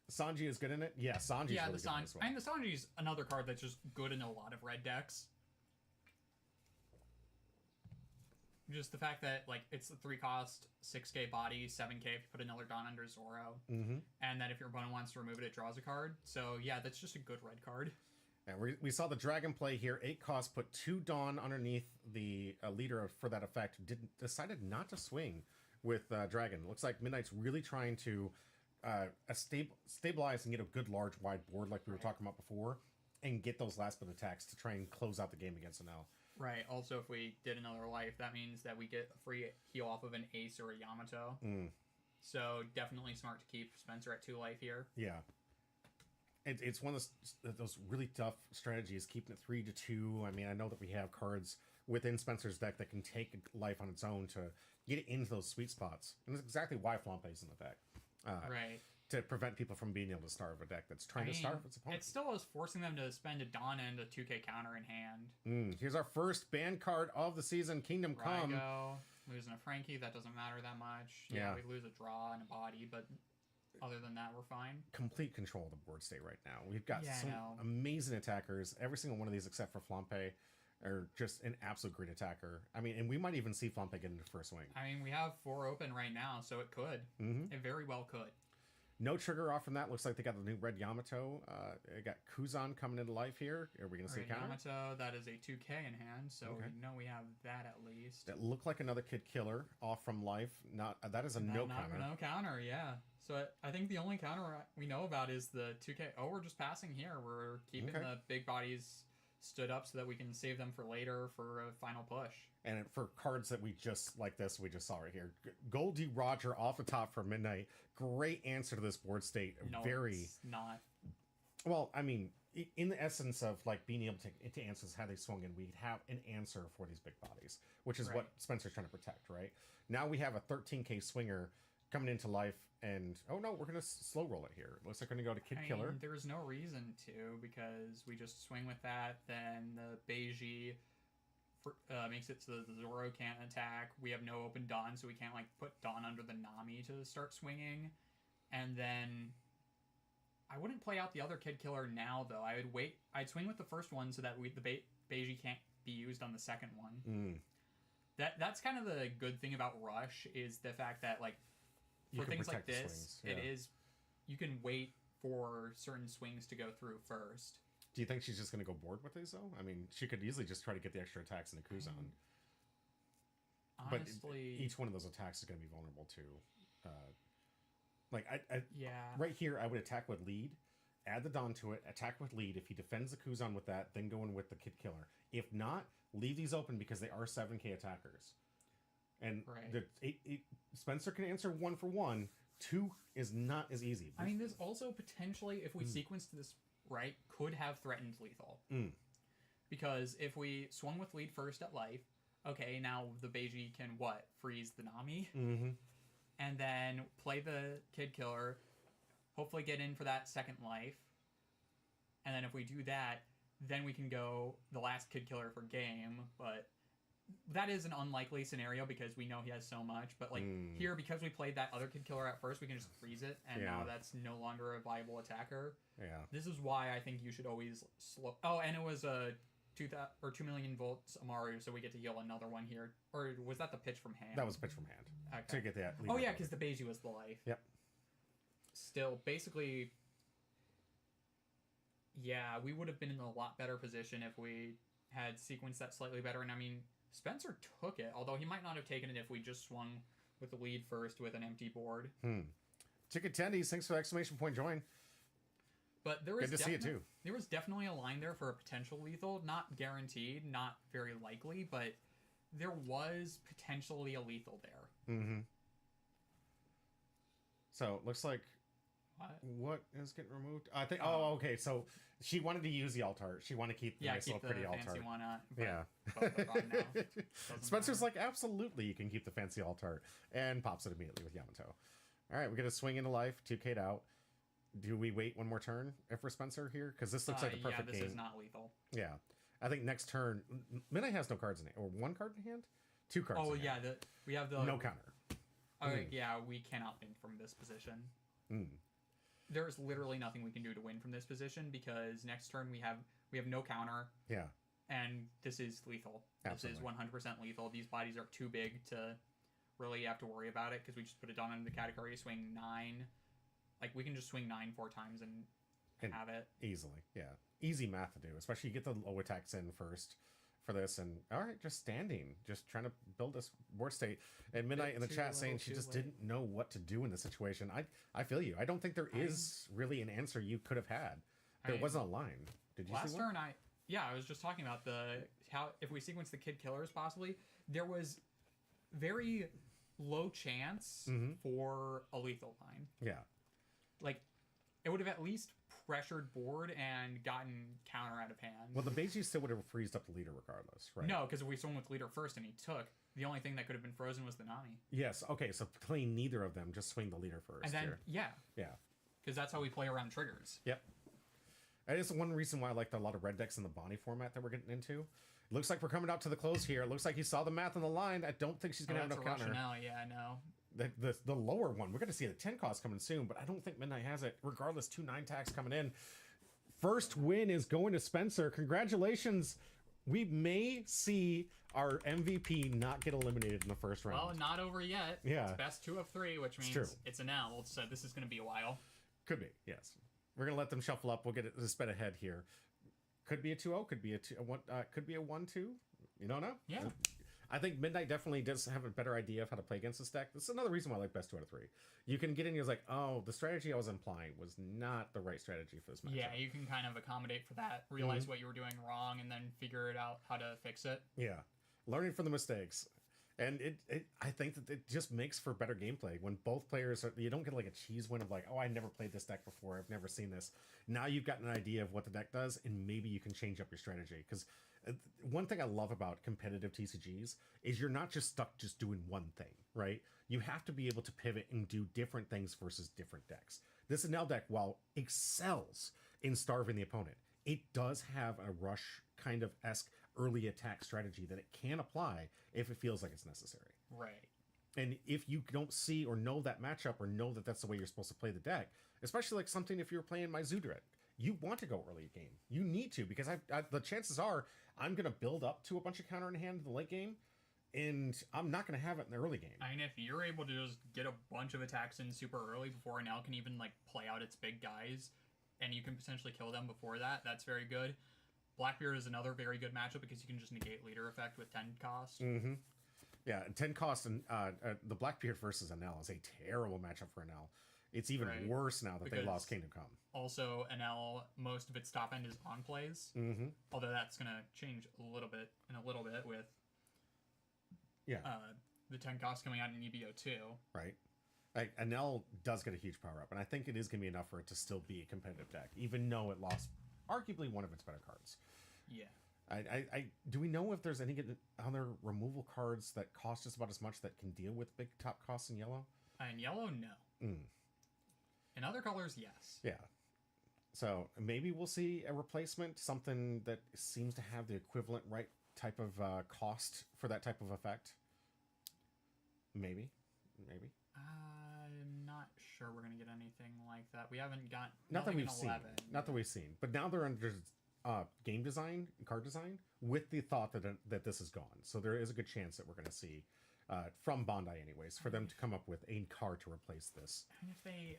Sanji is good in it. Yeah, Sanji's really good in this one. And the Sanji's another card that's just good in a lot of red decks. Just the fact that it's a 3-cost 6K body, 7K if you put another Dawn under Zoro, and that if your opponent wants to remove it, it draws a card. So yeah, that's just a good red card. And we saw the Dragon play here. 8 cost, put 2 Dawn underneath the leader for that effect. Decided not to swing with Dragon. Looks like Midnight's really trying to stabilize and get a good large wide board like we were talking about before, and get those last bit attacks to try and close out the game against an L. Right. Also, if we did another life, that means that we get a free heal off of an Ace or a Yamato. So definitely smart to keep Spencer at 2 life here. Yeah. It's one of those really tough strategies, keeping it 3-2. I mean, I know that we have cards within Spencer's deck that can take life on its own to get it into those sweet spots. And that's exactly why Flampe is in the deck. Right. to prevent people from being able to starve a deck that's trying to starve its opponent. It still is forcing them to spend a Dawn and a 2K counter in hand. Here's our first ban card of the season, Kingdom Come. Rygo, losing a Frankie, that doesn't matter that much. Yeah, we lose a draw and a body, but other than that, we're fine. Complete control of the board state right now. We've got some amazing attackers. Every single one of these, except for Flampe, are just an absolute great attacker. I mean, and we might even see Flampe get into first swing. I mean, we have 4 open right now, so it could. It very well could. No trigger off from that. Looks like they got the new red Yamato. They got Kuzan coming into life here. Are we going to see a counter? Yamato, that is a 2K in hand, so we know we have that at least. That looked like another Kid Killer off from life. Not that is a no counter. No counter, yeah. So I think the only counter we know about is the 2K. Oh, we're just passing here. We're keeping the big bodies stood up so that we can save them for later for a final push. And for cards that we just, like this, we just saw right here. Goldie Roger off the top for Midnight. Great answer to this board state. No, Very. It's not. Well, I mean, in the essence of like being able to answer how they swung in, we'd have an answer for these big bodies, which is what Spencer's trying to protect, right? Now we have a 13K swinger coming into life, and oh no, we're going to slow roll it here. Looks like we're going to go to Kid Killer. There's no reason to, because we just swing with that, then the Beiji makes it so the Zoro can't attack. We have no open Dawn, so we can't like put Dawn under the Nami to start swinging. And then I wouldn't play out the other Kid Killer now, though. I would wait. I'd swing with the first one so that the Beiji can't be used on the second one. That's kind of the good thing about Rush, is the fact that like for things like this, it is you can wait for certain swings to go through first. Do you think she's just going to go board with these, though? I mean, she could easily just try to get the extra attacks in the Kuzan. Honestly, but each one of those attacks is going to be vulnerable to... right here, I would attack with lead, add the Dawn to it, attack with lead. If he defends the Kuzan with that, then go in with the Kid Killer. If not, leave these open because they are 7K attackers. And Spencer can answer 1 for 1. 2 is not as easy. I mean, this also potentially, if we sequenced this right, could have threatened lethal. Because if we swung with lead first at life, okay, now the Beiji can freeze the Nami, and then play the Kid Killer, hopefully get in for that second life, and then if we do that, then we can go the last Kid Killer for game. But that is an unlikely scenario because we know he has so much. But like here, because we played that other Kid Killer at first, we can just freeze it, and now that's no longer a viable attacker. This is why I think you should always slow. Oh, and it was a 2 million volts Amaru, so we get to heal another one here. Or was that the pitch from hand? That was a pitch from hand. Okay. To get that. Oh yeah, because the Beiji was the life. Yep. Still, basically, yeah, we would have been in a lot better position if we had sequenced that slightly better. And I mean, Spencer took it, although he might not have taken it if we just swung with the lead first with an empty board. Ticket attendees, thanks for the exclamation point join. But there was good to see it too. There was definitely a line there for a potential lethal, not guaranteed, not very likely, but there was potentially a lethal there. So looks like what is getting removed? I think. Oh, okay. So she wanted to use the altar. She wanted to keep the nice little pretty altar. Spencer's like, absolutely, you can keep the fancy altar, and pops it immediately with Yamato. All right, we're gonna swing into life, 2K'd out. Do we wait one more turn for Spencer here? Because this looks like the perfect game. Yeah, this is not lethal. Yeah, I think next turn, Midnight has no cards in hand, or 1 card in hand, 2 cards. Oh in yeah, hand. we have the no counter. Yeah, we cannot win from this position. There's literally nothing we can do to win from this position because next turn we have no counter. Yeah. And this is lethal. Absolutely. This is 100% lethal. These bodies are too big to really have to worry about it because we just put it down in the category, swing 9. Like, we can just swing 9 4 times and have it. Easily, yeah. Easy math to do, especially you get the low attacks in first for this. And, all right, just standing, just trying to build this board state. And Midnight in the chat saying she just didn't know what to do in this situation. I feel you. I don't think there is really an answer you could have had. There wasn't a line. Did you last see one? turn, I was just talking about how if we sequence the Kid Killers possibly, there was very low chance for a lethal line. Yeah. Like, it would have at least pressured board and gotten counter out of hand. Well, the Beiji still would have freezed up the leader regardless, right? No, because we swung with leader first and he took. The only thing that could have been frozen was the Nami. Yes. Okay. So playing neither of them, just swing the leader first. And then here. Yeah. because that's how we play around triggers. Yep. That is one reason why I liked a lot of red decks in the Bonnie format that we're getting into. It looks like we're coming out to the close here. It looks like you saw the math on the line. I don't think she's going to have enough counter. Now, yeah, I know. The lower one, we're going to see the 10 cost coming soon, but I don't think Midnight has it. Regardless, 2 9 tax coming in. First win is going to Spencer. Congratulations. We may see our MVP not get eliminated in the first round. Well, not over yet. Yeah. It's best 2 of 3, which means it's an L, so this is going to be a while. Could be, yes. We're going to let them shuffle up. We'll get it a sped ahead here. Could be a 2-0, could be a 1, could be a 1-2. You don't know? Yeah. I think Midnight definitely does have a better idea of how to play against this deck. This is another reason why I like best 2 out of 3. You can get in, you're like, oh, the strategy I was implying was not the right strategy for this matchup. Yeah, you can kind of accommodate for that, realize what you were doing wrong, and then figure it out how to fix it. Yeah. Learning from the mistakes. And I think that it just makes for better gameplay when both players are, you don't get like a cheese win of like, oh, I never played this deck before, I've never seen this. Now you've got an idea of what the deck does, and maybe you can change up your strategy. Because one thing I love about competitive TCGs is you're not just stuck just doing one thing, right? You have to be able to pivot and do different things versus different decks. This Enel deck, while excels in starving the opponent, it does have a rush kind of esque early attack strategy that it can apply if it feels like it's necessary. Right. And if you don't see or know that matchup or know that that's the way you're supposed to play the deck, especially like something if you're playing my Zoodred, you want to go early game. You need to, because the chances are I'm going to build up to a bunch of counter in hand in the late game, and I'm not going to have it in the early game. I mean, if you're able to just get a bunch of attacks in super early before Enel can even like play out its big guys, and you can potentially kill them before that, that's very good. Blackbeard is another very good matchup because you can just negate leader effect with 10 cost. Mm-hmm. Yeah, 10 cost, and the Blackbeard versus Enel is a terrible matchup for Enel. It's even worse now that they lost Kingdom Come. Also, Enel, most of its top end is on plays. Mm-hmm. Although that's going to change a little bit with the 10 cost coming out in EBO 2. Right. Enel does get a huge power up, and I think it is going to be enough for it to still be a competitive deck, even though it lost arguably one of its better cards. Yeah. Do we know if there's any other removal cards that cost just about as much that can deal with big top costs in yellow? In yellow, no. In other colors, yes. Yeah. So maybe we'll see a replacement, something that seems to have the equivalent right type of cost for that type of effect. Maybe. I'm not sure we're going to get anything like that. We haven't got not that we've 11. seen. Not that we've seen. But now they're under game design, card design, with the thought that this is gone. So there is a good chance that we're going to see from Bondi, anyways, for them to come up with a card to replace this. And if they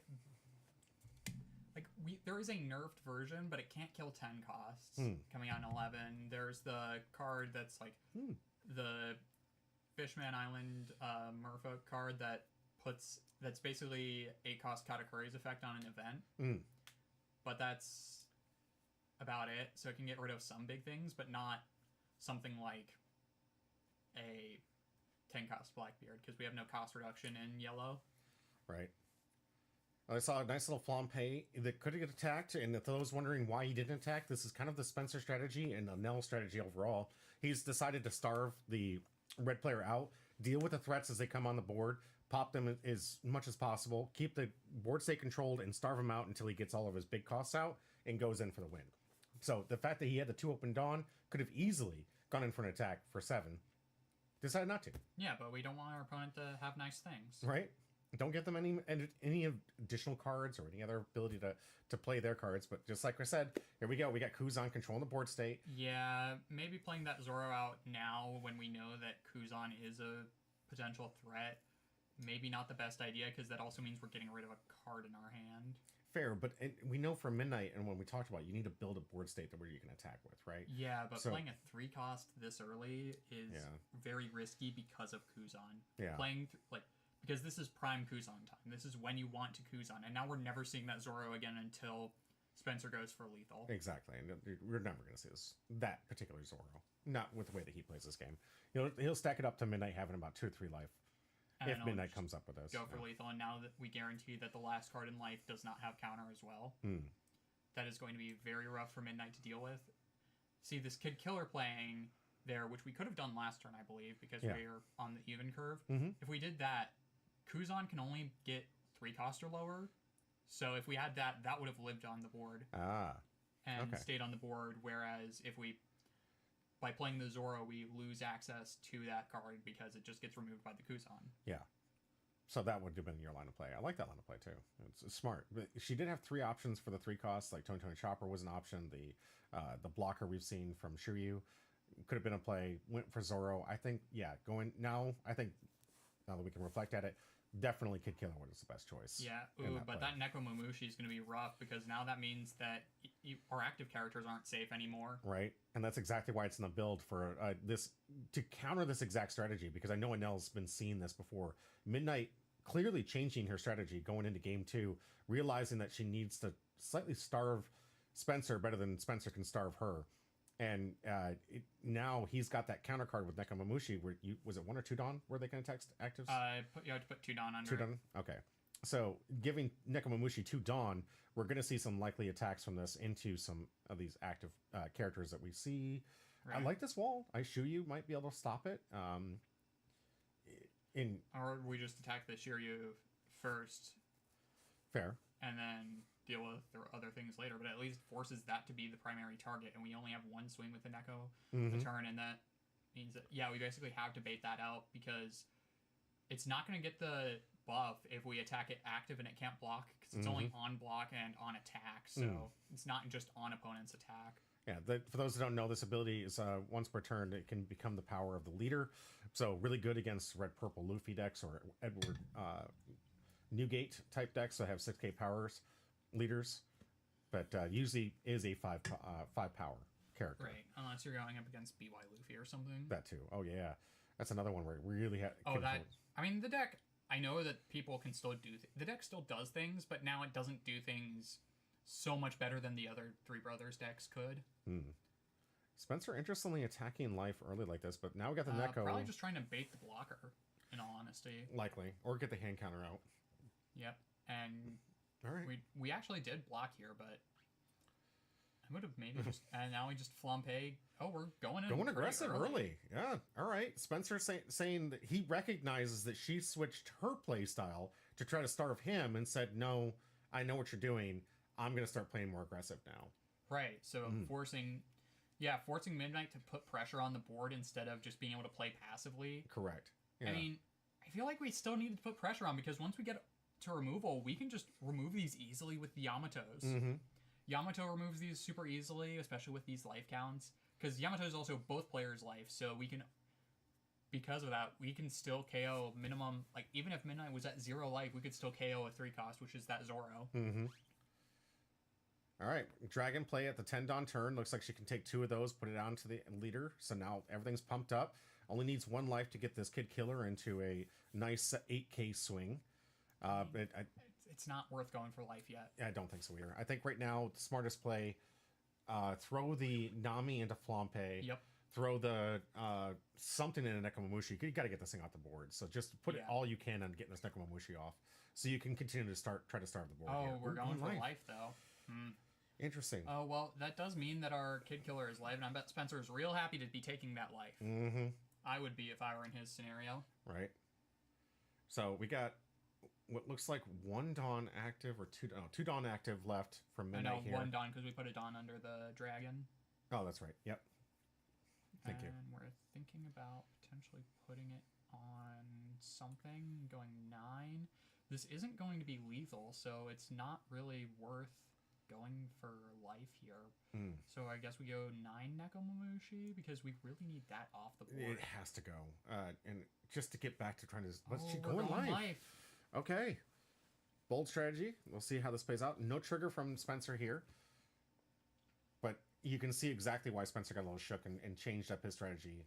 there is a nerfed version, but it can't kill 10 costs coming out in 11. There's the card that's like the Fishman Island Merfolk card that's basically 8 cost Katakuri's effect on an event. But that's about it. So it can get rid of some big things, but not something like a 10 cost Blackbeard, because we have no cost reduction in yellow. Right. I saw a nice little Flampe that could have get attacked, and if those wondering why he didn't attack, this is kind of the Spencer strategy and the Nell strategy overall. He's decided to starve the red player out, deal with the threats as they come on the board, pop them as much as possible, keep the board state controlled, and starve him out until he gets all of his big costs out and goes in for the win. So the fact that he had the 2 open Dawn could have easily gone in for an attack for 7. Decided not to. Yeah, but we don't want our opponent to have nice things. Right? Don't get them any additional cards or any other ability to play their cards. But just like I said, here we go. We got Kuzan controlling the board state. Yeah, maybe playing that Zoro out now when we know that Kuzan is a potential threat. Maybe not the best idea, because that also means we're getting rid of a card in our hand. Fair, but we know from Midnight and when we talked about, you need to build a board state that where you can attack with, right? Yeah, but playing a 3 cost this early is very risky because of Kuzan. Yeah. Because this is prime Kuzan time. This is when you want to Kuzan, and now we're never seeing that Zoro again until Spencer goes for lethal. Exactly, and we're never going to see that particular Zoro. Not with the way that he plays this game. He'll stack it up to Midnight having about 2 or 3 life. If Midnight comes up with us. Go for lethal, and now that we guarantee that the last card in life does not have counter as well. That is going to be very rough for Midnight to deal with. See, this Kid Killer playing there, which we could have done last turn, I believe, because we're on the even curve. If we did that, Kuzan can only get 3 cost or lower, So if we had that, that would have lived on the board and okay. stayed on the board. Whereas if we, by playing the Zoro, we lose access to that card because it just gets removed by the Kuzan. Yeah. So that would have been your line of play. I like that line of play too. It's smart. But she did have 3 options for the 3 costs. Like Tony Chopper was an option. The blocker we've seen from Shiryu could have been a play. Went for Zoro. I think going now. I think now that we can reflect at it, definitely Kid Killer was the best choice. Yeah, but play. that Nekomamushi is going to be rough because now that means that our active characters aren't safe anymore. Right, and that's exactly why it's in the build for this to counter this exact strategy. Because I know Anel's been seeing this before. Midnight clearly changing her strategy going into game 2, realizing that she needs to slightly starve Spencer better than Spencer can starve her. And now he's got that counter card with Nekomamushi. Where was it 1 or 2 Dawn? Were they going to text actives? You have to put 2 Dawn under. 2 Dawn. Okay. So giving Nekomamushi 2 Dawn, we're going to see some likely attacks from this into some of these active characters that we see. Right. I like this wall. Shiryu might be able to stop it. Or we just attack the Shiryu first. Fair. And then deal with the other things later, but at least forces that to be the primary target, and we only have 1 swing with the Neko a turn, and that means that, yeah, we basically have to bait that out because it's not going to get the buff if we attack it active and it can't block, because it's only on block and on attack, so it's not just on opponent's attack. Yeah, for those who don't know, this ability is once per turn, it can become the power of the leader. So really good against red-purple Luffy decks or Edward Newgate type decks that have 6k powers leaders, but usually is a 5 power character. Right, unless you're going up against BY Luffy or something. That too. Oh yeah, that's another one where we really have. I mean, the deck. I know that people can still do the deck still does things, but now it doesn't do things so much better than the other Three Brothers decks could. Spencer interestingly attacking life early like this, but now we got the Neko. Probably just trying to bait the blocker, in all honesty. Likely, or get the hand counter out. Yep, and all right, we actually did block here, but I would have maybe just and now we just flampe. Oh, we're going aggressive early. Yeah, all right. Spencer saying that he recognizes that she switched her play style to try to starve him and said, "No, I know what you're doing. I'm going to start playing more aggressive now." Right. So forcing Midnight to put pressure on the board instead of just being able to play passively. Correct. Yeah. I mean, I feel like we still needed to put pressure on because once we get to removal, we can just remove these easily with the Yamatos. Yamato removes these super easily, especially with these life counts. Because Yamato is also both players' life, so we can, because of that, we can still KO minimum, like, even if Midnight was at 0 life, we could still KO a 3 cost, which is that Zoro. All right, Dragon play at the 10 Dawn turn. Looks like she can take 2 of those, put it onto the leader. So now everything's pumped up. Only needs 1 life to get this Kid Killer into a nice 8k swing. But it's not worth going for life yet. I don't think so either. I think right now, the smartest play, throw the Nami into Flampe. Yep. Throw the something in a Nekomamushi. You got to get this thing off the board. So just put it all you can on getting this Nekomamushi off, so you can continue to try to starve the board. Oh, we're going for life though. Interesting. Oh well, that does mean that our Kid Killer is life, and I bet Spencer's real happy to be taking that life. I would be if I were in his scenario. Right. So we got what looks like 1 Dawn active or 2 Dawn active left from Midnight here. 1 Dawn because we put a Dawn under the dragon. Oh, that's right. Yep. Thank you. And we're thinking about potentially putting it on something, going 9. This isn't going to be lethal, so it's not really worth going for life here. So I guess we go 9 Nekomamushi because we really need that off the board. It has to go. And just to get back to trying to... Let's go life. Okay. Bold strategy. We'll see how this plays out. No trigger from Spencer here. But you can see exactly why Spencer got a little shook and changed up his strategy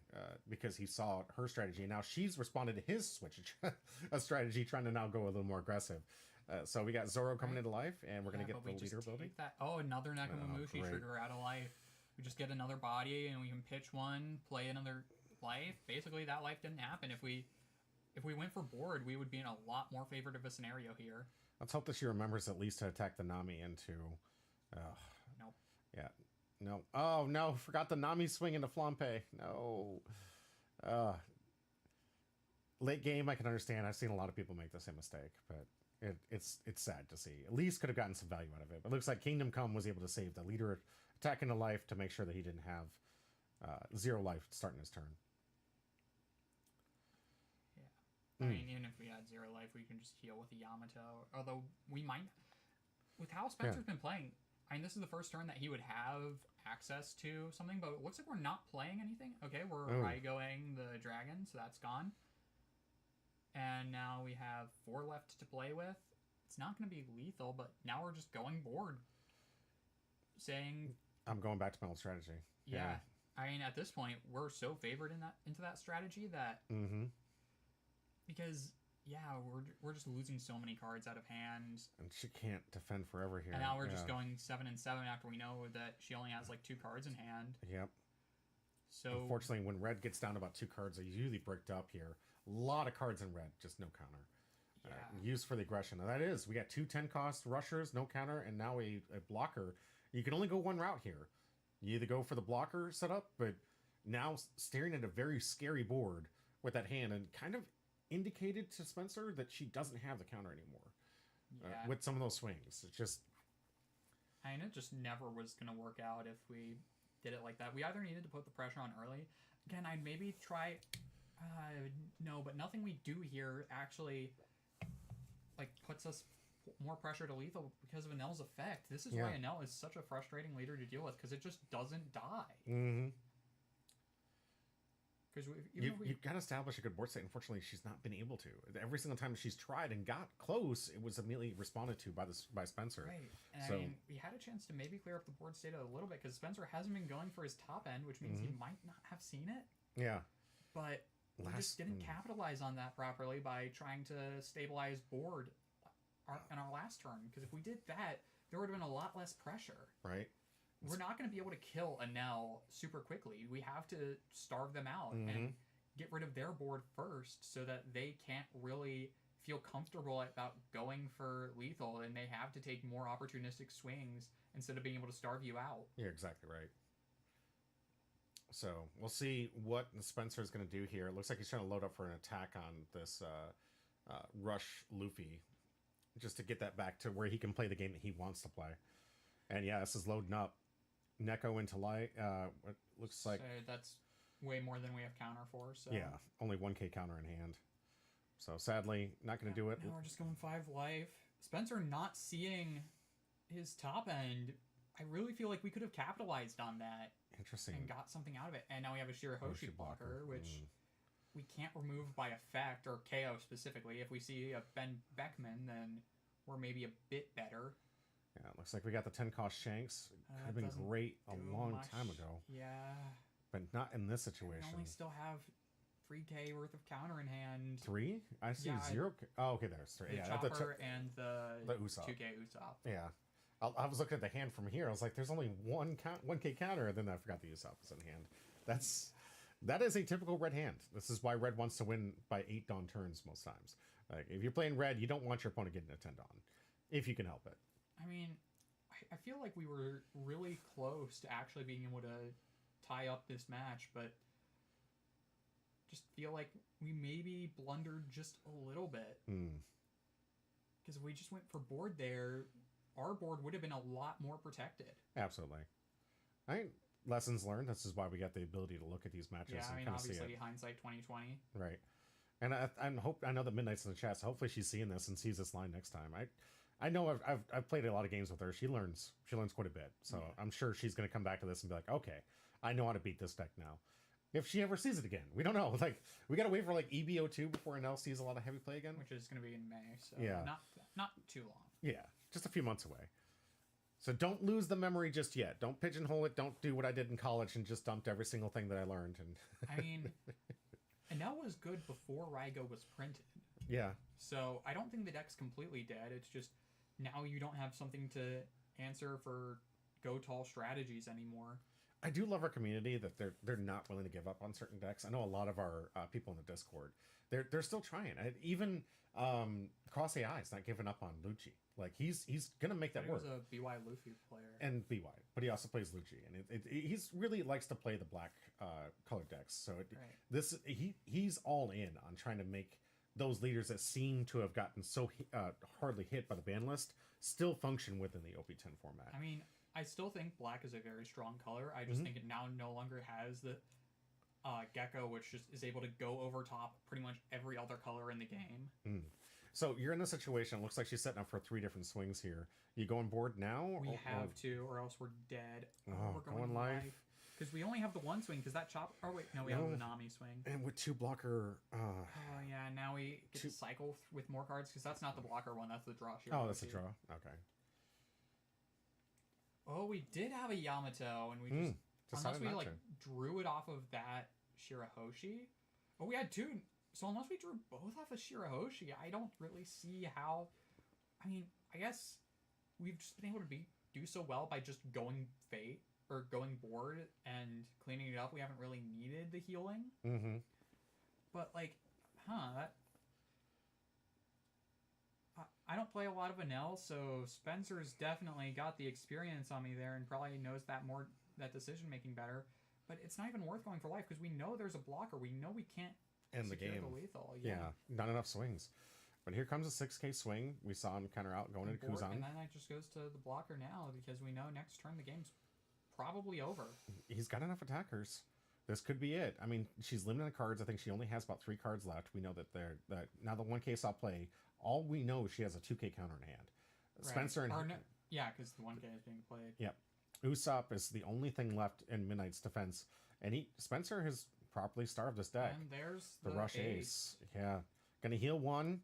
because he saw her strategy. And now she's responded to his switch a strategy, trying to now go a little more aggressive. So we got Zoro coming into life, and we're going to get the leader building. Another Nekomamushi trigger out of life. We just get another body, and we can pitch 1, play another life. Basically, that life didn't happen. If we went for board, we would be in a lot more favored of a scenario here. Let's hope that she remembers at least to attack the Nami into... Nope. Yeah. No. Oh, no. Forgot the Nami swing into Flampe. No. Late game, I can understand. I've seen a lot of people make the same mistake, but It's sad to see. At least could have gotten some value out of it. But it looks like Kingdom Come was able to save the leader attack into life to make sure that he didn't have 0 life starting his turn. I mean, even if we had 0 life, we can just heal with the Yamato. Although we might, with how Spencer's been playing, I mean, this is the first turn that he would have access to something, but it looks like we're not playing anything. Okay, we're Raigoing the dragon, so that's gone. And now we have 4 left to play with. It's not going to be lethal, but now we're just going board. Saying... I'm going back to my old strategy. Yeah. I mean, at this point, we're so favored into that strategy that... Because, yeah, we're just losing so many cards out of hand. And she can't defend forever here. And now we're just going 7 and 7 after we know that she only has like 2 cards in hand. Yep. So unfortunately, when red gets down to about 2 cards, they usually bricked up here. A lot of cards in red, just no counter. Used for the aggression. Now that is, we got 2 10-cost rushers, no counter, and now a blocker. You can only go one route here. You either go for the blocker setup, but now staring at a very scary board with that hand, and kind of indicated to Spencer that she doesn't have the counter anymore with some of those swings. It's just... I mean, it just never was going to work out if we did it like that. We either needed to put the pressure on early. Again, I'd maybe try... no, but nothing we do here actually like puts us more pressure to lethal because of Anel's effect. This is why Anel is such a frustrating leader to deal with, because it just doesn't die. Because you've got to establish a good board state. Unfortunately, she's not been able to. Every single time she's tried and got close, it was immediately responded to by Spencer. Right. And I mean, we had a chance to maybe clear up the board state a little bit, because Spencer hasn't been going for his top end, which means he might not have seen it. Yeah. But we just didn't capitalize on that properly by trying to stabilize board in our last turn. Because if we did that, there would have been a lot less pressure. Right. We're not going to be able to kill Anel super quickly. We have to starve them out and get rid of their board first, so that they can't really feel comfortable about going for lethal, and they have to take more opportunistic swings instead of being able to starve you out. You're exactly right. So we'll see what Spencer's going to do here. It looks like he's trying to load up for an attack on this Rush Luffy, just to get that back to where he can play the game that he wants to play. And yeah, this is loading up. Neko into light. It looks like... So that's way more than we have counter for. So yeah, only 1k counter in hand. So sadly, not going to do it. Now we're just going 5 life. Spencer not seeing his top end, I really feel like we could have capitalized on that. Interesting. And got something out of it. And now we have a Shirahoshi blocker, which we can't remove by effect, or KO specifically. If we see a Ben Beckman, then we're maybe a bit better. Yeah, it looks like we got the 10-cost Shanks. Could have been great a long time ago. Yeah. But not in this situation. We only still have 3k worth of counter in hand. 3? I see 0. Oh, okay, there's 3. The Chopper and the Usopp. 2k Usopp. Yeah. I was looking at the hand from here. I was like, there's only 1k counter, and then I forgot the Usopp was in hand. That is a typical red hand. This is why red wants to win by 8 Dawn turns most times. Like, if you're playing red, you don't want your opponent getting a 10 Dawn, if you can help it. I mean, I feel like we were really close to actually being able to tie up this match, but just feel like we maybe blundered just a little bit. Because if we just went for board there, our board would have been a lot more protected. Absolutely. Lessons learned. This is why we got the ability to look at these matches and kind of see it. Obviously, hindsight 2020. Right. And I know that Midnight's in the chat, so hopefully she's seeing this and sees this line next time. I know I've played a lot of games with her. She learns quite a bit. So I'm sure she's going to come back to this and be like, okay, I know how to beat this deck now. If she ever sees it again, we don't know. Like, we got to wait for like EBO2 before Anel sees a lot of heavy play again, which is going to be in May. So yeah, not too long. Yeah, just a few months away. So don't lose the memory just yet. Don't pigeonhole it. Don't do what I did in college and just dumped every single thing that I learned. And I mean, Anel was good before Raigo was printed. Yeah. So I don't think the deck's completely dead. It's just now you don't have something to answer for go tall strategies anymore. I do love our community that they're not willing to give up on certain decks. I know a lot of our people in the Discord, they're still trying. Even Cross AI is not giving up on Lucci. Like he's gonna make that work. He was a BY Luffy player and BY, but he also plays Lucci, and he's really likes to play the black colored decks. So he's all in on trying to make those leaders that seem to have gotten so hardly hit by the ban list still function within the OP10 format. I mean, I still think black is a very strong color. I just think it now no longer has the gecko, which just is able to go over top pretty much every other color in the game. So you're in this situation. It looks like she's setting up for 3 different swings here. You going board now? We have to, or else we're dead. Oh, we're going live. Because we only have the one swing, because that chop... Oh, wait, no, we have the Nami swing. And with 2 blocker... Oh, yeah, now we get to cycle with more cards, because that's not the blocker one, that's the draw. Oh, that's the draw. Okay. Oh, we did have a Yamato, and we just... Unless we, like, drew it off of that Shirahoshi. Oh, we had 2... So unless we drew both off of Shirahoshi, I don't really see how... I mean, I guess we've just been able to do so well by just going Fate, or going board, and cleaning it up. We haven't really needed the healing. But, like, that... I don't play a lot of Vanel, so Spencer's definitely got the experience on me there, and probably knows that decision-making better. But it's not even worth going for life, because we know there's a blocker. We know we can't end the game. The lethal. Yeah, not enough swings. But here comes a 6K swing. We saw him counter out going into Kuzan. And then it just goes to the blocker now, because we know next turn the game's probably over. He's got enough attackers. This could be it. I mean, she's limited on cards. I think she only has about 3 cards left. We know that now the 1K saw play. All we know is she has a 2K counter in hand. Right. Spencer and yeah, because the 1K is being played. Yep. Usopp is the only thing left in Midnight's defense, and Spencer has properly starved this deck. And there's the Rush Ace. Yeah, gonna heal 1.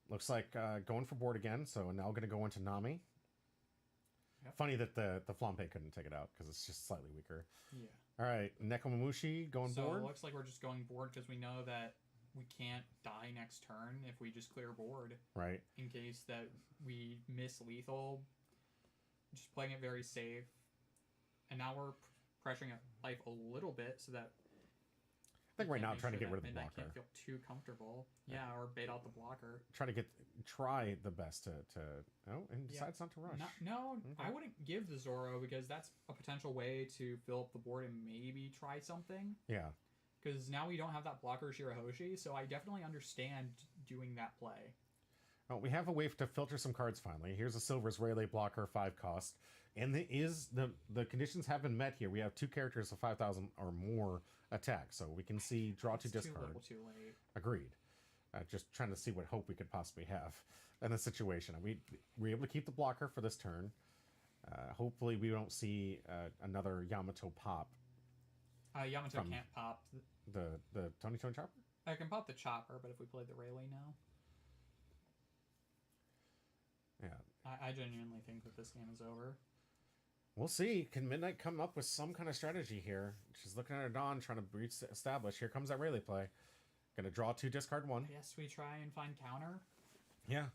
Looks like going for board again. So now gonna go into Nami. Yep. Funny that the Flampe couldn't take it out because it's just slightly weaker. Yeah. All right, Nekomamushi going board. So it looks like we're just going board because we know that we can't die next turn if we just clear board. Right. In case that we miss lethal, just playing it very safe. And now we're pressuring life a little bit so that I think right now trying to get rid of the blocker. Can't feel too comfortable. Yeah, or bait out the blocker. Try the best to and decides not to rush. I wouldn't give the Zoro because that's a potential way to fill up the board and maybe try something. Yeah. Because now we don't have that blocker Shirahoshi, so I definitely understand doing that play. Well, we have a way to filter some cards finally. Here's a Silver's Rayleigh blocker, 5 cost. And the conditions have been met here. We have 2 characters of 5,000 or more attack, so we can see draw to discard. Too late. Agreed. Just trying to see what hope we could possibly have in this situation. We're able to keep the blocker for this turn. Hopefully we don't see another Yamato pop. Yamato can't pop the Tony Chopper? I can pop the Chopper, but if we play the Rayleigh now... Yeah. I genuinely think that this game is over. We'll see. Can Midnight come up with some kind of strategy here? She's looking at her Dawn, trying to establish. Here comes that Rayleigh play. Gonna draw 2, discard 1. Yes, we try and find counter. Yeah.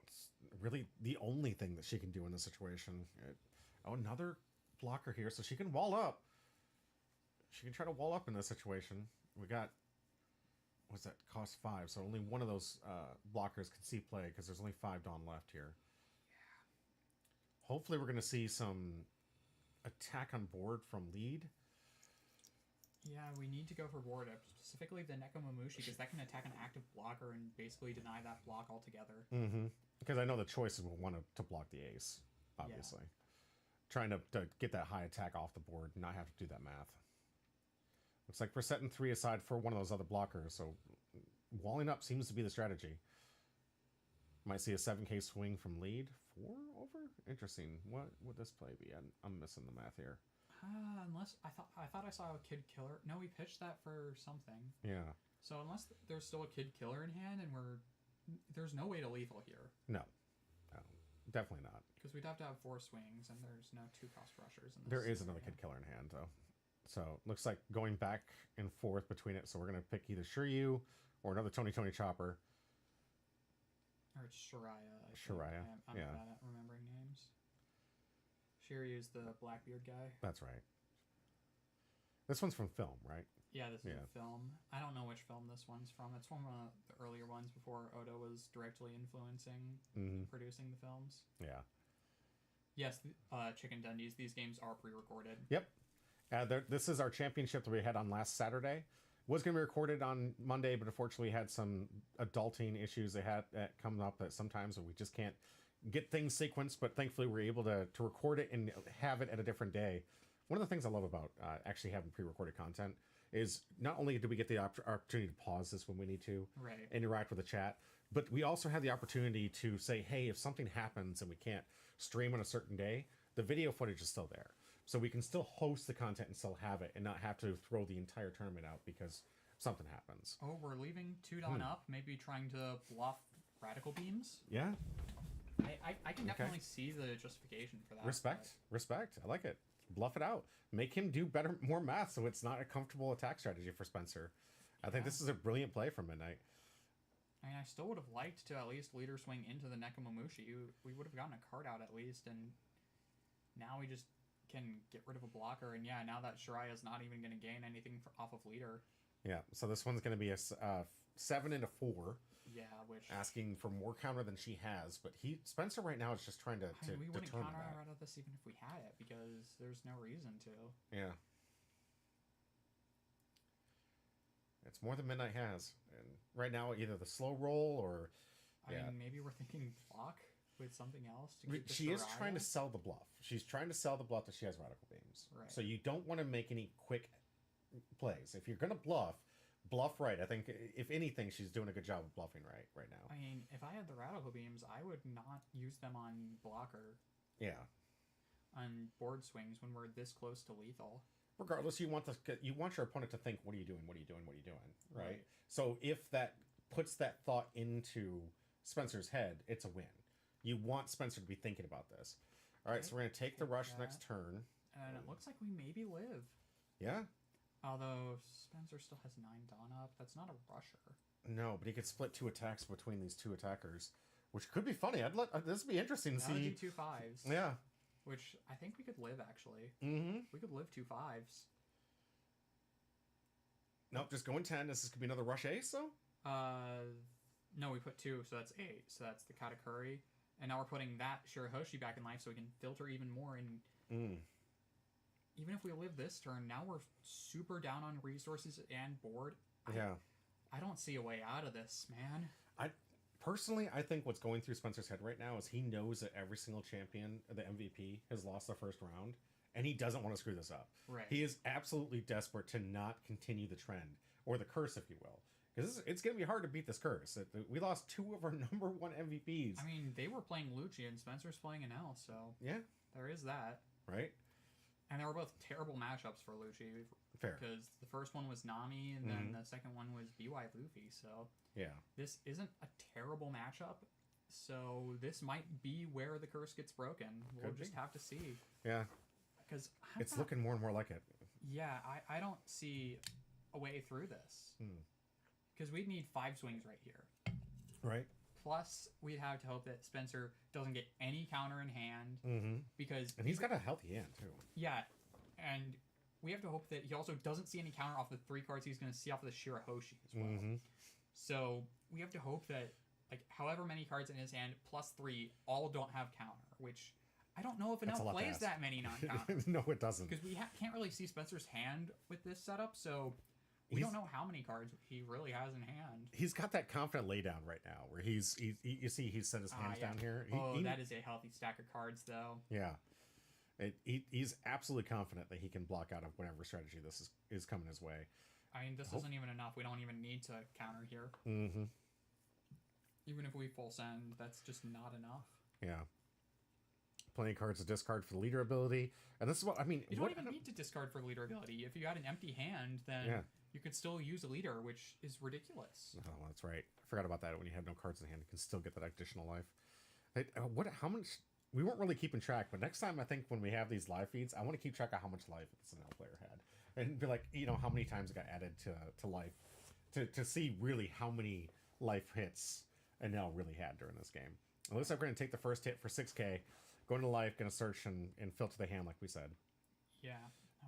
It's really the only thing that she can do in this situation. Another blocker here, so she can wall up. She can try to wall up in this situation. We got... What's that? Cost 5, so only one of those blockers can see play because there's only 5 Dawn left here. Yeah. Hopefully we're going to see some attack on board from lead. Yeah, we need to go for board up, specifically the Nekomamushi, because that can attack an active blocker and basically deny that block altogether. Because I know the choices will want to block the ace, obviously. Yeah. Trying to get that high attack off the board and not have to do that math. Looks like we're setting 3 aside for one of those other blockers, so walling up seems to be the strategy. Might see a 7K swing from lead. 4 over? Interesting. What would this play be? I'm missing the math here. Unless I thought I saw a Kid Killer. No, we pitched that for something. Yeah. So unless there's still a Kid Killer in hand, and there's no way to lethal here. No, definitely not. Because we'd have to have 4 swings, and there's no 2-cost rushers. There is another Kid Killer in hand, though. So looks like going back and forth between it. So we're gonna pick either Shiryu or another Tony Chopper. Or it's Shiraya. Shiraya. I'm bad at remembering names. Shiryu's the Blackbeard guy. That's right. This one's from film, right? Yeah, this is a film. I don't know which film this one's from. It's from the earlier ones before Oda was directly influencing producing the films. Yeah. Yes, Chicken Dundies. These games are pre-recorded. Yep. This is our championship that we had on last Saturday. Was going to be recorded on Monday, but unfortunately we had some adulting issues that had come up that sometimes we just can't get things sequenced, but thankfully we're able to record it and have it at a different day. One of the things I love about actually having pre-recorded content is not only do we get the opportunity to pause this when we need to interact with the chat, but we also have the opportunity to say, hey, if something happens and we can't stream on a certain day, the video footage is still there. So we can still host the content and still have it and not have to throw the entire tournament out because something happens. Oh, we're leaving 2-down up, maybe trying to bluff radical beams? Yeah. I can definitely see the justification for that. Respect. I like it. Bluff it out. Make him do better, more math so it's not a comfortable attack strategy for Spencer. I think this is a brilliant play from Midnight. I mean, I still would have liked to at least leader swing into the Nekomamushi. We would have gotten a card out at least, and now we just can get rid of a blocker. And yeah, now that Shiraya's not even going to gain anything off of leader. Yeah, so this one's going to be a 7 and a 4. Yeah, which asking for more counter than she has, but Spencer right now is just trying to we wouldn't determine counter that. out of this even if we had it because there's no reason to. Yeah, it's more than Midnight has, and right now either the slow roll or I mean, maybe we're thinking block with something else to keep the she is Shiraya. trying to sell the bluff. She's trying to sell the bluff that she has radical beams. Right. So you don't want to make any quick plays. If you're gonna bluff right. I think if anything, she's doing a good job of bluffing right now. I mean, if I had the radical beams, I would not use them on blocker. Yeah. On board swings when we're this close to lethal. Regardless, you want your opponent to think, what are you doing? What are you doing? What are you doing? Right? So if that puts that thought into Spencer's head, it's a win. You want Spencer to be thinking about this. All right, so we're going to take the rush next turn. And it looks like we maybe live. Yeah. Although Spencer still has 9 Dawn up. That's not a rusher. No, but he could split 2 attacks between these 2 attackers, which could be funny. This would be interesting to That would see. be 2 5s. Yeah. Which I think we could live, actually. Mm-hmm. We could live 2 5s. Nope, just going 10. This could be another rush ace, though? No, we put 2, so that's 8. So that's the Katakuri. And now we're putting that Shirahoshi back in life so we can filter even more. And even if we live this turn, now we're super down on resources and board. I don't see a way out of this, man. Personally, I think what's going through Spencer's head right now is he knows that every single champion, the MVP, has lost the first round, and he doesn't want to screw this up. Right. He is absolutely desperate to not continue the trend, or the curse, if you will. Because it's going to be hard to beat this curse. We lost 2 of our number 1 MVPs. I mean, they were playing Lucci, and Spencer's playing an L, so... Yeah. There is that. Right. And they were both terrible matchups for Lucci. Fair. Because the first one was Nami, and then the second one was BY Luffy, so... Yeah. This isn't a terrible matchup, so this might be where the curse gets broken. We'll just have to see. Yeah. Because it's looking more and more like it. Yeah, I don't see a way through this. Because we'd need 5 swings right here. Right. Plus, we'd have to hope that Spencer doesn't get any counter in hand. Because... And he's got a healthy hand, too. Yeah, and we have to hope that he also doesn't see any counter off the 3 cards he's going to see off of the Shirahoshi as well. So we have to hope that, like, however many cards in his hand, plus 3, all don't have counter, which I don't know if enough plays that many non-counter. No, it doesn't. Because we can't really see Spencer's hand with this setup, so we don't know how many cards he really has in hand. He's got that confident laydown right now, where you see he's set his hands down here. That is a healthy stack of cards, though. Yeah. He's absolutely confident that he can block out of whatever strategy this is coming his way. I mean, this isn't even enough. We don't even need to counter here. Even if we full send, that's just not enough. Yeah. Plenty of cards to discard for the leader ability. And this is what, I mean... You don't even need to discard for leader ability. If you had an empty hand, then you could still use a leader, which is ridiculous. Oh, that's right. I forgot about that. When you have no cards in hand, you can still get that additional life. How much... We weren't really keeping track, but next time I think when we have these live feeds, I want to keep track of how much life the SNL player had. And be like, how many times it got added to life. To see really how many life hits Anel really had during this game. It looks like we're going to take the first hit for 6k, go into life, going to search and filter the hand like we said. Yeah.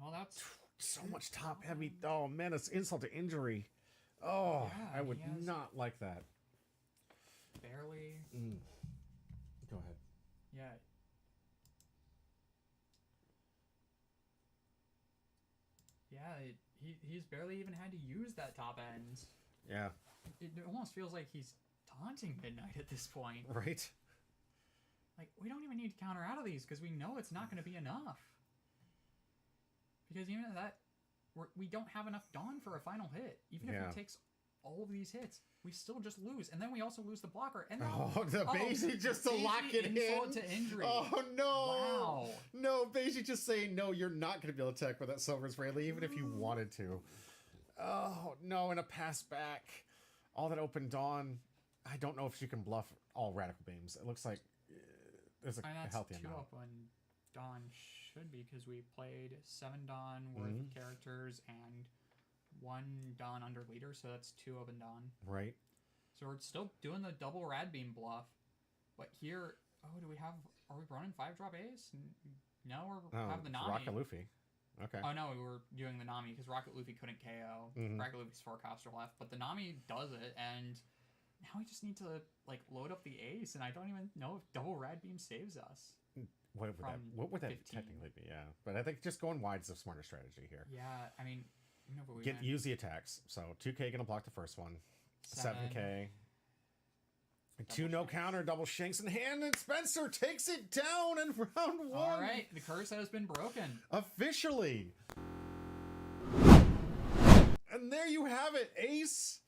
Well, that's... So much top heavy. Oh, man, it's insult to injury. Oh, yeah, I would not like that. Barely. Go ahead. Yeah. Yeah, he's barely even had to use that top end. Yeah. It almost feels like he's taunting Midnight at this point. Right. Like, we don't even need to counter out of these because we know it's not going to be enough. Because even at that, we don't have enough Dawn for a final hit. Even if he takes all of these hits, we still just lose. And then we also lose the blocker. And then, Beiji just to lock it insult in. To injury. Oh, no. Wow. No, Beiji just saying, no, you're not going to be able to attack with that Silver Spray, even if you wanted to. Oh, no, and a pass back. All that open Dawn. I don't know if she can bluff all Radical Beams. It looks like there's a healthy amount. Up when Dawn should be, because we played 7 Dawn worth of characters and 1 Dawn under leader, so that's 2 open Dawn. Right. So we're still doing the double Rad Beam bluff. But here, are we running 5-drop Ace? No, we have the Nami. Rocket Luffy. Okay. Oh no, we were doing the Nami because Rocket Luffy couldn't KO. Rocket Luffy's forecaster left, but the Nami does it, and now we just need to load up the Ace, and I don't even know if double Rad Beam saves us. What would that technically be? Yeah, but I think just going wide is a smarter strategy here. Yeah, I mean, use the attacks. So 2K gonna block the first one. 7K. 2 no counter, double Shanks in hand, and Spencer takes it down in round 1. All right, the curse has been broken. Officially. And there you have it, Ace.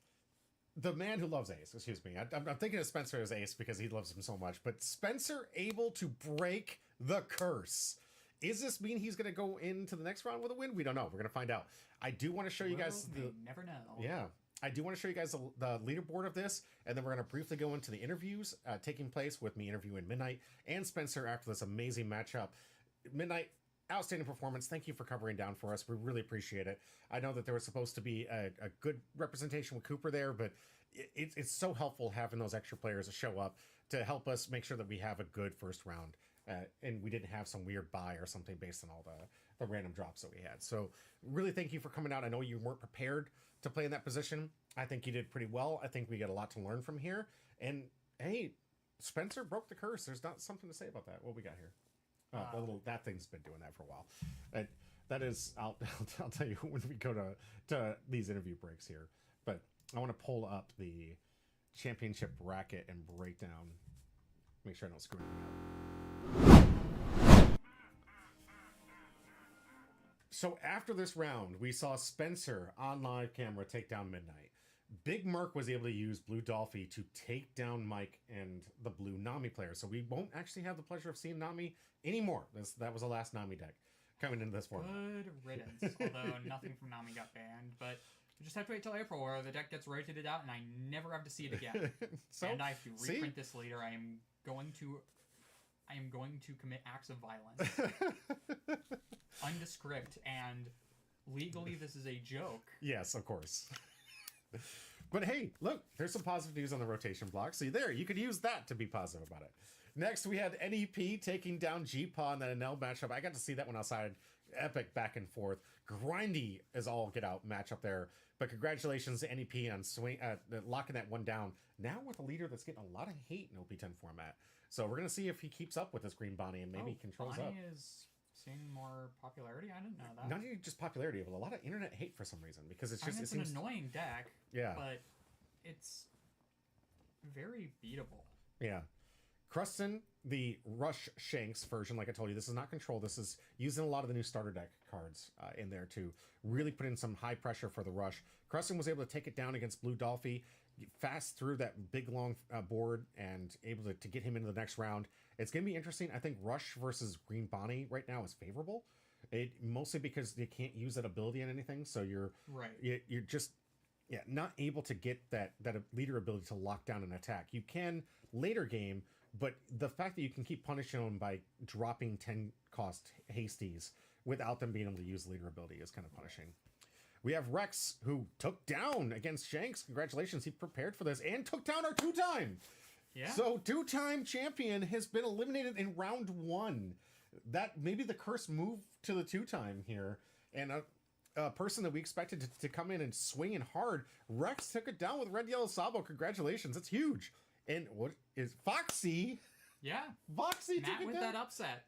The man who loves Ace, excuse me. I'm thinking of Spencer as Ace because he loves him so much, but Spencer able to break the curse. Does this mean he's going to go into the next round with a win? We don't know. We're going to find out. I do want to show you guys never know. Yeah. I do want to show you guys the leaderboard of this, and then we're going to briefly go into the interviews taking place with me interviewing Midnight and Spencer after this amazing matchup. Midnight, outstanding performance. Thank you for covering down for us. We really appreciate it. I know that there was supposed to be a good representation with Cooper there, but it's so helpful having those extra players to show up to help us make sure that we have a good first round. And we didn't have some weird buy or something based on all the random drops that we had. So really thank you for coming out. I know you weren't prepared to play in that position. I think you did pretty well. I think we got a lot to learn from here. And hey, Spencer broke the curse. There's not something to say about that. What we got here? That thing's been doing that for a while. That is, I'll tell you when we go to these interview breaks here. But I want to pull up the championship bracket and break down. Make sure I don't screw anything up. So after this round, we saw Spencer on live camera take down Midnight. Big Merc was able to use Blue Dolphy to take down Mike and the blue Nami player. So we won't actually have the pleasure of seeing Nami anymore. That was the last Nami deck coming into this format. Good riddance. Although nothing from Nami got banned, but we just have to wait till April where the deck gets rotated out and I never have to see it again. And I have to reprint this later. I am going to commit acts of violence. Undescript, and legally this is a joke. Yes, of course. But hey, look, there's some positive news on the rotation block. See there, you could use that to be positive about it. Next, we had NEP taking down G-Paw in that Enel matchup. I got to see that one outside. Epic back and forth. Grindy as all get out matchup there. But congratulations to NEP on locking that one down. Now with a leader that's getting a lot of hate in OP10 format. So we're going to see if he keeps up with this green Bonnie and maybe controls Bonnie up. is seeing more popularity? I didn't know that. Not even just popularity, but a lot of internet hate for some reason. Because it's just... it's an annoying deck. Yeah. But it's very beatable. Yeah. Krustin, the Rush Shanks version, like I told you, this is not control. This is using a lot of the new starter deck cards in there to really put in some high pressure for the Rush. Krustin was able to take it down against Blue Dolphy, fast through that big, long board, and able to get him into the next round. It's going to be interesting. I think Rush versus Green Bonnie right now is favorable. Mostly because they can't use that ability on anything, so you're just not able to get that leader ability to lock down an attack. You can later game, but the fact that you can keep punishing them by dropping 10 cost hasties without them being able to use the leader ability is kind of punishing. We have Rex, who took down against Shanks. Congratulations, he prepared for this and took down our 2-time. Yeah. So 2-time champion has been eliminated in round 1. That maybe the curse moved to the 2-time here, and a person that we expected to come in and swing in hard, Rex took it down with Red Yellow Sabo. Congratulations, that's huge. And what is Foxy? Yeah. Foxy Matt took it with down. that upset.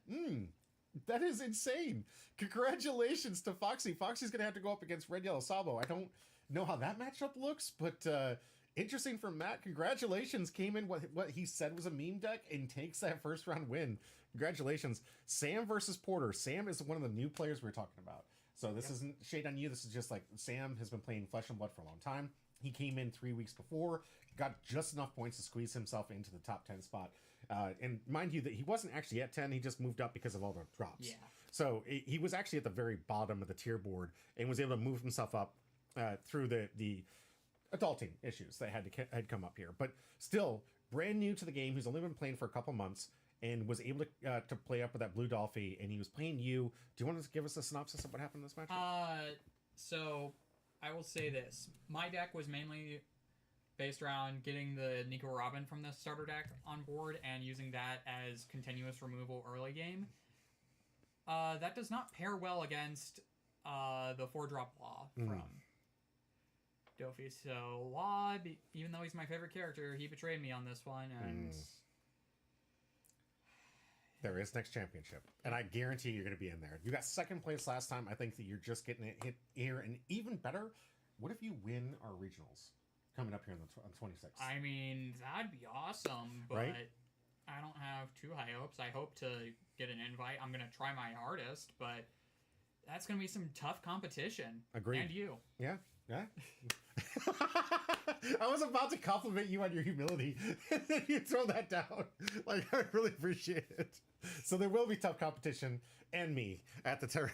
That is insane. Congratulations to Foxy. Foxy's going to have to go up against Red Yellow Sabo. I don't know how that matchup looks, but interesting for Matt. Congratulations. Came in what he said was a meme deck and takes that first round win. Congratulations. Sam versus Porter. Sam is one of the new players we're talking about. So this isn't shade on you. This is just like Sam has been playing Flesh and Blood for a long time. He came in 3 weeks before, got just enough points to squeeze himself into the top 10 spot. And mind you that he wasn't actually at 10. He just moved up because of all the drops. Yeah. So he was actually at the very bottom of the tier board and was able to move himself up through the adulting issues that had come up here. But still, brand new to the game. He's only been playing for a couple months and was able to play up with that Blue Dolphy. And he was playing you. Do you want to give us a synopsis of what happened in this match? So I will say this. My deck was mainly based around getting the Nico Robin from the starter deck on board and using that as continuous removal early game. That does not pair well against the 4-drop Law from Dofi. So Law, even though he's my favorite character, he betrayed me on this one. And there is next championship, and I guarantee you're going to be in there. You got second place last time. I think that you're just getting it hit here, and even better, what if you win our regionals coming up here on the 26th? I mean, that'd be awesome, but right? I don't have too high hopes. I hope to get an invite. I'm going to try my hardest, but that's going to be some tough competition. Agreed. And you. Yeah. I was about to compliment you on your humility, and then you throw that down. Like, I really appreciate it. So there will be tough competition and me at the tournament.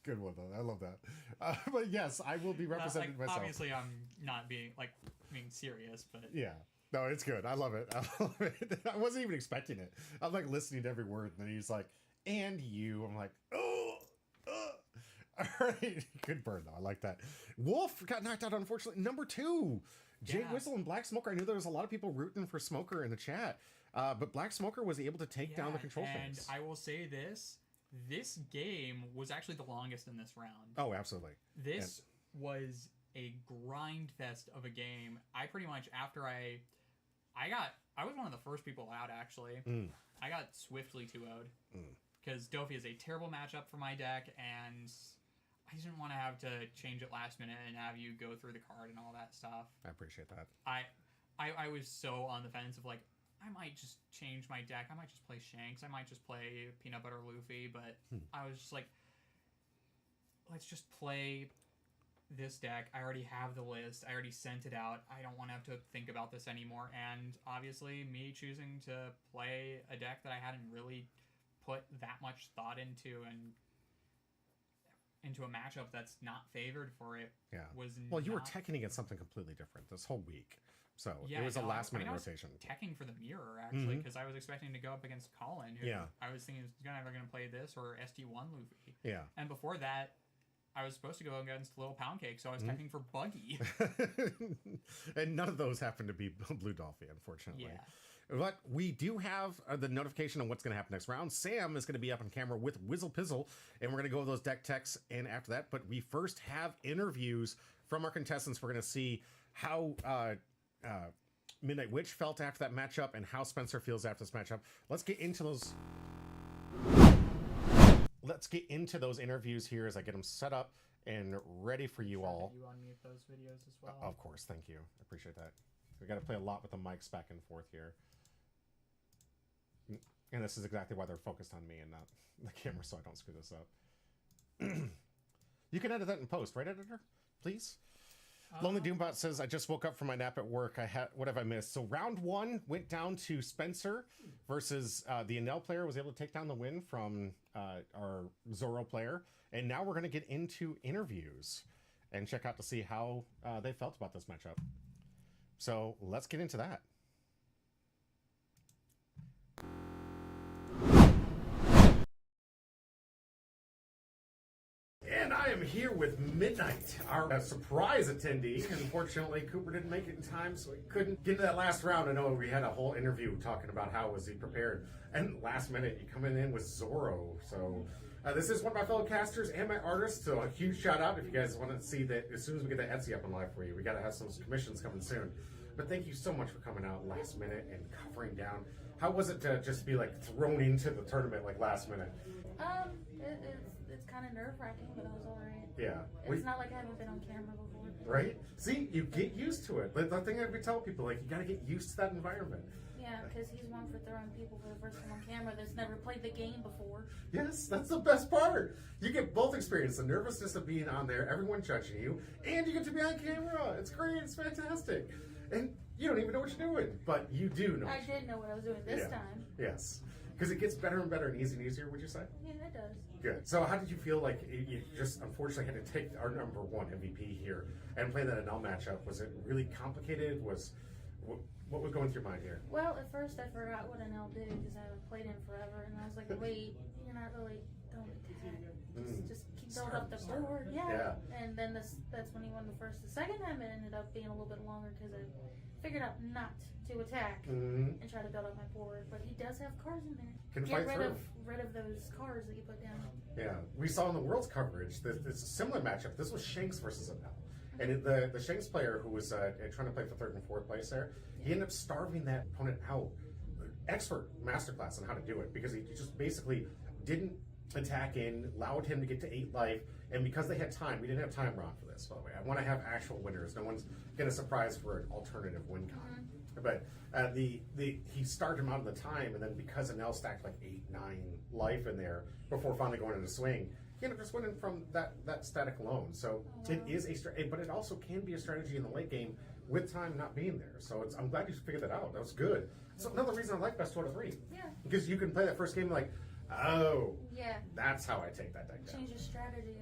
Good one, though. I love that. But yes, I will be representing myself. Obviously, I'm not being serious, but yeah. No, it's good. I love it. I wasn't even expecting it. I'm like listening to every word, and then he's like, "And you." I'm like, "Oh." All right. Good burn, though. I like that. Wolf got knocked out, unfortunately. Number 2. Jay Whistle and Black Smoker. I knew there was a lot of people rooting for Smoker in the chat. But Black Smoker was able to take down the control phase. And I will say this game was actually the longest in this round. Oh, absolutely. This was a grind fest of a game. I pretty much, after I was one of the first people out, actually. I got swiftly 2-0'd. Because Dofi is a terrible matchup for my deck, and I didn't want to have to change it last minute and have you go through the card and all that stuff. I appreciate that. I was so on the fence of like, I might just change my deck. I might just play Shanks. I might just play Peanut Butter Luffy. But I was just like, let's just play this deck. I already have the list. I already sent it out. I don't want to have to think about this anymore. And obviously, me choosing to play a deck that I hadn't really put that much thought into and into a matchup that's not favored for it was you were teching against something completely different this whole week. So yeah, it was a last minute rotation. I was teching for the mirror actually because I was expecting to go up against Colin, who I was thinking was either going to play this or ST1 Luffy. Yeah. And before that, I was supposed to go against Little Pound Cake, so I was teching for Buggy. And none of those happened to be Blue Dolphy, unfortunately. Yeah. But we do have the notification on what's going to happen next round. Sam is going to be up on camera with Whizzle Pizzle, and we're going to go over those deck techs and after that. But we first have interviews from our contestants. We're going to see how Midnight Witch felt after that matchup and how Spencer feels after this matchup. Let's get into those. Let's get into those interviews here as I get them set up and ready for you all. You unmute those videos as well? Of course, thank you. I appreciate that. We got to play a lot with the mics back and forth here. And this is exactly why they're focused on me and not the camera, so I don't screw this up. You can edit that in post, right, editor? Please? Lonely Doombot says, I just woke up from my nap at work. What have I missed? So round 1 went down to Spencer versus the Enel player was able to take down the win from our Zoro player. And now we're going to get into interviews and check out to see how they felt about this matchup. So let's get into that. And I am here with Midnight, our surprise attendee. Unfortunately, Cooper didn't make it in time, so he couldn't get to that last round. I know we had a whole interview talking about how was he prepared. And last minute, you coming in with Zoro. So this is one of my fellow casters and my artists, so a huge shout out if you guys want to see that as soon as we get the Etsy up and live for you. We got to have some commissions coming soon. But thank you so much for coming out last minute and covering down How was it to just be like thrown into the tournament like last minute? It's kind of nerve wracking, but I was alright. Yeah. It's not like I haven't been on camera before. Right? See, you get used to it. But the thing I would tell people, like, you got to get used to that environment. Yeah, because he's one for throwing people for the first time on camera that's never played the game before. Yes, that's the best part. You get both experience, the nervousness of being on there, everyone judging you, and you get to be on camera. It's great. It's fantastic. And you don't even know what you're doing, but you do know. I did know what I was doing this Yeah. time. Yes. Because it gets better and better and easier and easier, would you say? Yeah, it does. Good. So how did you feel like you just unfortunately had to take our number one MVP here and play that NL matchup? Was it really complicated? What was going through your mind here? Well, at first I forgot what an L did because I haven't played him forever, and I was like, wait, you're not really don't attack. Just keep building up the board. Yeah. And then that's when he won the first. The second time it ended up being a little bit longer because I figured out not to attack and try to build up my board. But he does have cards in there. Can Get fight rid of those cards that you put down. Yeah, we saw in the World's coverage that it's a similar matchup. This was Shanks versus Adele. And the Shanks player who was trying to play for third and fourth place there, he ended up starving that opponent out. Expert masterclass on how to do it because he just basically didn't attack in, allowed him to get to 8 life, and because they had time, we didn't have time Ron for this, by the way. I want to have actual winners. No one's getting a surprise for an alternative win con. But he started him out of the time, and then because Anel stacked like 8, 9 life in there before finally going into swing, he ended up just winning from that static alone. So it is but it also can be a strategy in the late game with time not being there. So I'm glad you figured that out. That was good. So another reason I like best 2 out of 3. Yeah. Because you can play that first game like, oh, Yeah. that's how I take that deck down. Change your strategy.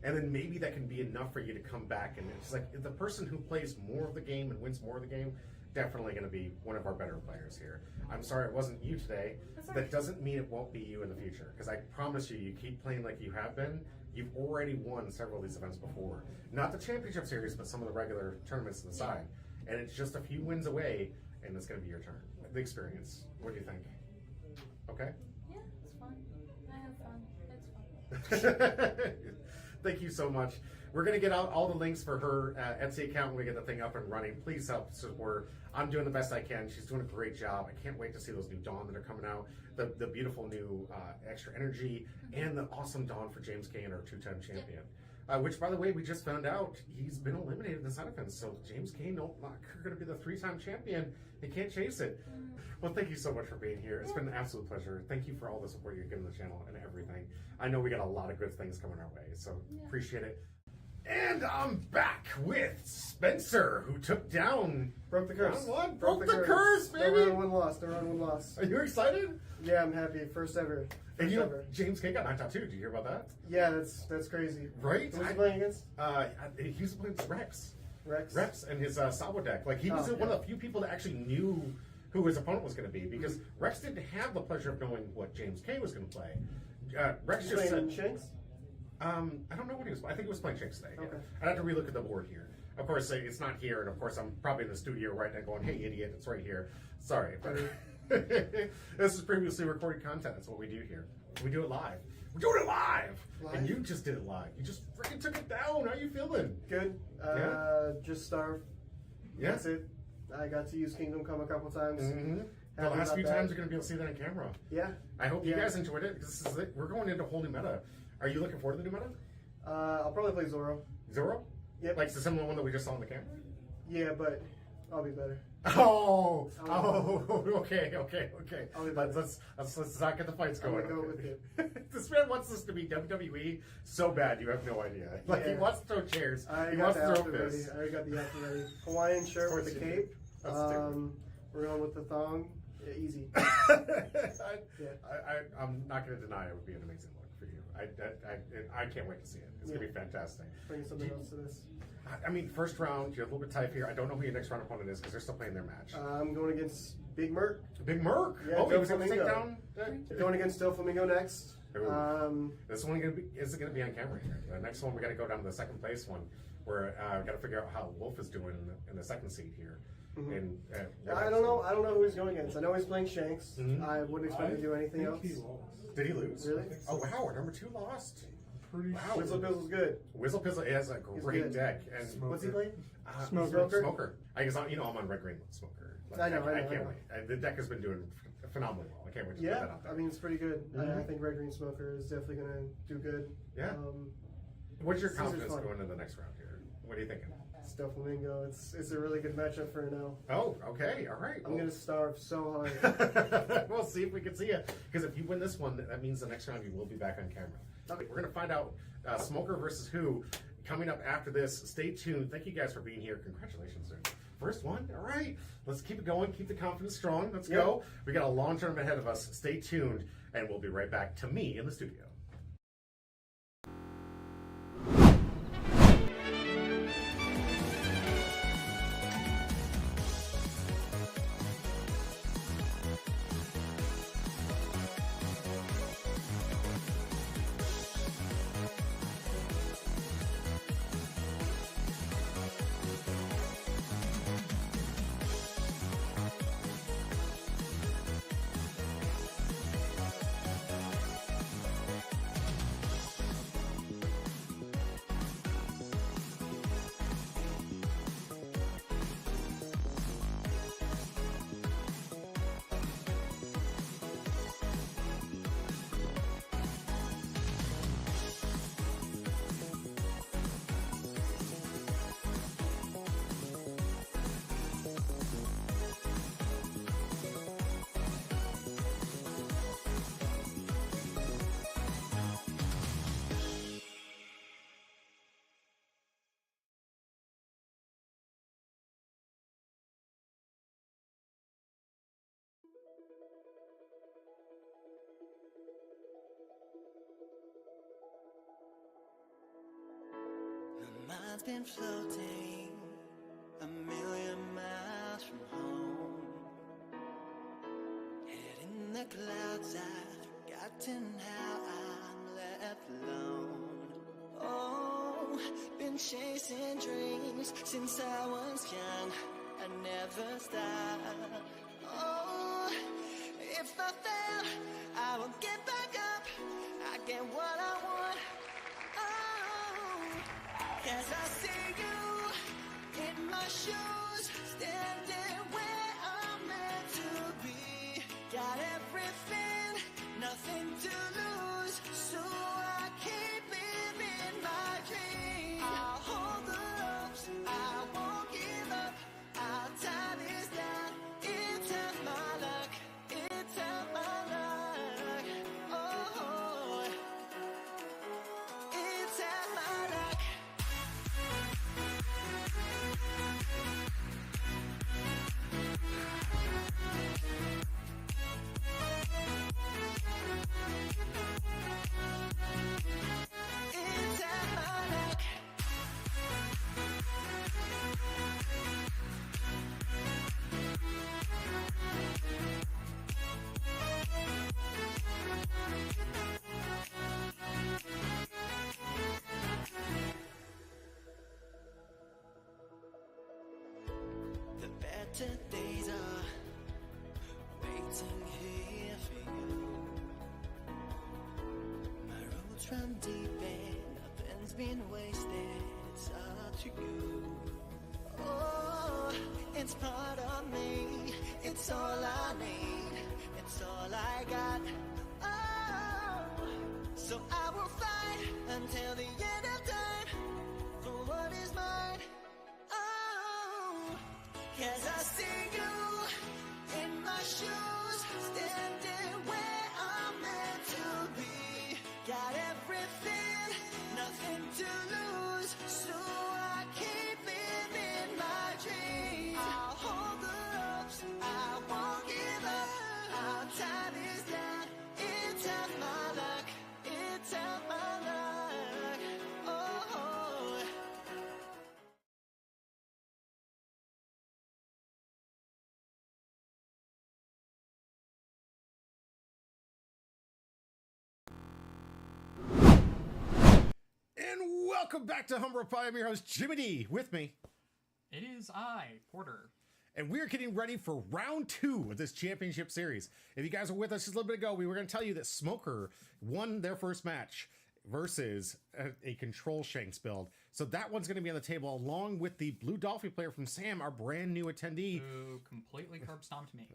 And then maybe that can be enough for you to come back. And it's like the person who plays more of the game and wins more of the game, definitely going to be one of our better players here. I'm sorry it wasn't you today. That doesn't mean it won't be you in the future. Because I promise you keep playing like you have been. You've already won several of these events before. Not the championship series, but some of the regular tournaments on the side. And it's just a few wins away, and it's going to be your turn. The experience. What do you think? Okay? Yeah, it's fun. I have fun. It's fun. Thank you so much. We're going to get out all the links for her Etsy account when we get the thing up and running. Please help support her. I'm doing the best I can. She's doing a great job. I can't wait to see those new Dawn that are coming out. The beautiful new Extra Energy and the awesome Dawn for James Kane, our 2-time champion. Which, by the way, we just found out he's been eliminated in the side events. So James Kane not going to be the 3-time champion. He can't chase it. Well, thank you so much for being here. It's been an absolute pleasure. Thank you for all the support you've given the channel and everything. I know we got a lot of good things coming our way, so appreciate it. And I'm back with Spencer, who took down... Broke the curse. Broke the curse, baby! No round 1 loss. No round 1 loss. Are you excited? Yeah, I'm happy. First ever. And First you know, ever. James Kane got knocked out too. Did you hear about that? Yeah, that's crazy. Right? Who was he playing against? He was playing Rex. Rex and his Sabo deck. Like, he was one of the few people that actually knew who his opponent was going to be, because Rex didn't have the pleasure of knowing what James Kane was going to play. Rex just said... Shanks? I don't know what he was. I think he was playing Shanks today. Okay. Yeah. I'd have to relook at the board here. Of course, it's not here, and of course, I'm probably in the studio right now going, "Hey, idiot! It's right here." Sorry, but this is previously recorded content. That's what we do here. We do it live. We're doing it live, and you just did it live. You just freaking took it down. How you feeling? Good. Just starved. Yeah. That's it. I got to use Kingdom Come a couple times. The last few times you're going to be able to see that on camera. Yeah. I hope you guys enjoyed it. This is it. We're going into a whole new meta. Are you looking forward to the new meta? I'll probably play Zoro. Zoro? Yep. Like the similar one that we just saw on the camera? Yeah, but I'll be better. Oh, okay. I'll be Let's better. let's not get the fights I'm going. gonna go with it. This man wants this to be WWE so bad, you have no idea. Like, he wants to throw chairs. He wants to throw fists. I already got the outfit ready. Hawaiian shirt with the cape. That's different. We're going with the thong. Yeah, easy. I'm not going to deny it would be an amazing look for you. I can't wait to see it. It's going to be fantastic. Bring something else to this. I mean, first round, you're a little bit tight here. I don't know who your next round opponent is because they're still playing their match. I'm going against Big Merc. Big Merc? Yeah, oh, he Joe was going to take Flamingo. down? Going against Still Flamingo next. This one is it going to be on camera here? The next one, we got to go down to the second place one, where we got to figure out how Wolf is doing in the second seat here. And I don't know. I don't know who he's going against. I know he's playing Shanks. I wouldn't expect him to do anything else. Did he lose? Really? Oh wow, our number 2 lost. pretty Wow. sure. Whistle Pizzle's good. Whistle Pizzle has a great good. deck. And What's he play? Smoker. Smoker. I guess I'm on Red Green Smoker. Like, I know. I can't wait. The deck has been doing phenomenally well. I can't wait to put that Yeah, out there. I mean it's pretty good. Mhm. I think Red Green Smoker is definitely gonna do good. Yeah. What's your Caesar's confidence fun. going into the next round here? What are you thinking? Still Flamingo. It's a really good matchup for now. Oh, okay, all right. I'm gonna starve so hard. We'll see if we can see you. Because if you win this one, that means the next round you will be back on camera. Okay, we're gonna find out Smoker versus who coming up after this. Stay tuned. Thank you guys for being here. Congratulations, sir. First one. All right. Let's keep it going. Keep the confidence strong. Let's go. We got a long term ahead of us. Stay tuned, and we'll be right back to me in the studio. My mind's been floating a million miles from home. Head in the clouds, I've forgotten how I'm left alone. Oh, been chasing dreams since I was young. I never stop. Oh, if I fail, I will get back up. I get what I want. Oh, 'cause I see you in my shoes, standing where I'm meant to be. Got everything, nothing to lose, so I keep living my dream. I'll hold the ropes, I won't give up. I'll tie this down. It's half my luck, it's half my luck. Oh, it's half my luck. It's half my luck. The better days are waiting here for you. My roots run deep and nothing's been wasted. It's up to you. Oh, it's part of me. It's all I need. It's all I got. Oh, so I will fight until the end of time for what is mine. Oh, 'cause I see you in my shoes, standing where I'm meant to be. Got everything, nothing to lose, so I keep living my dream. I'll hold the ropes, I won't give up. I'll tie this down. It's half my luck, it's half my luck. Oh. And welcome back to Humble Pie. I'm your host, Jimmy D. With me. It is I, Porter. And we're getting ready for round 2 of this championship series. If you guys were with us just a little bit ago, we were going to tell you that Smoker won their first match versus a control Shanks build. So that one's going to be on the table along with the Blue Dolphin player from Sam, our brand new attendee. Who completely curb stomped me.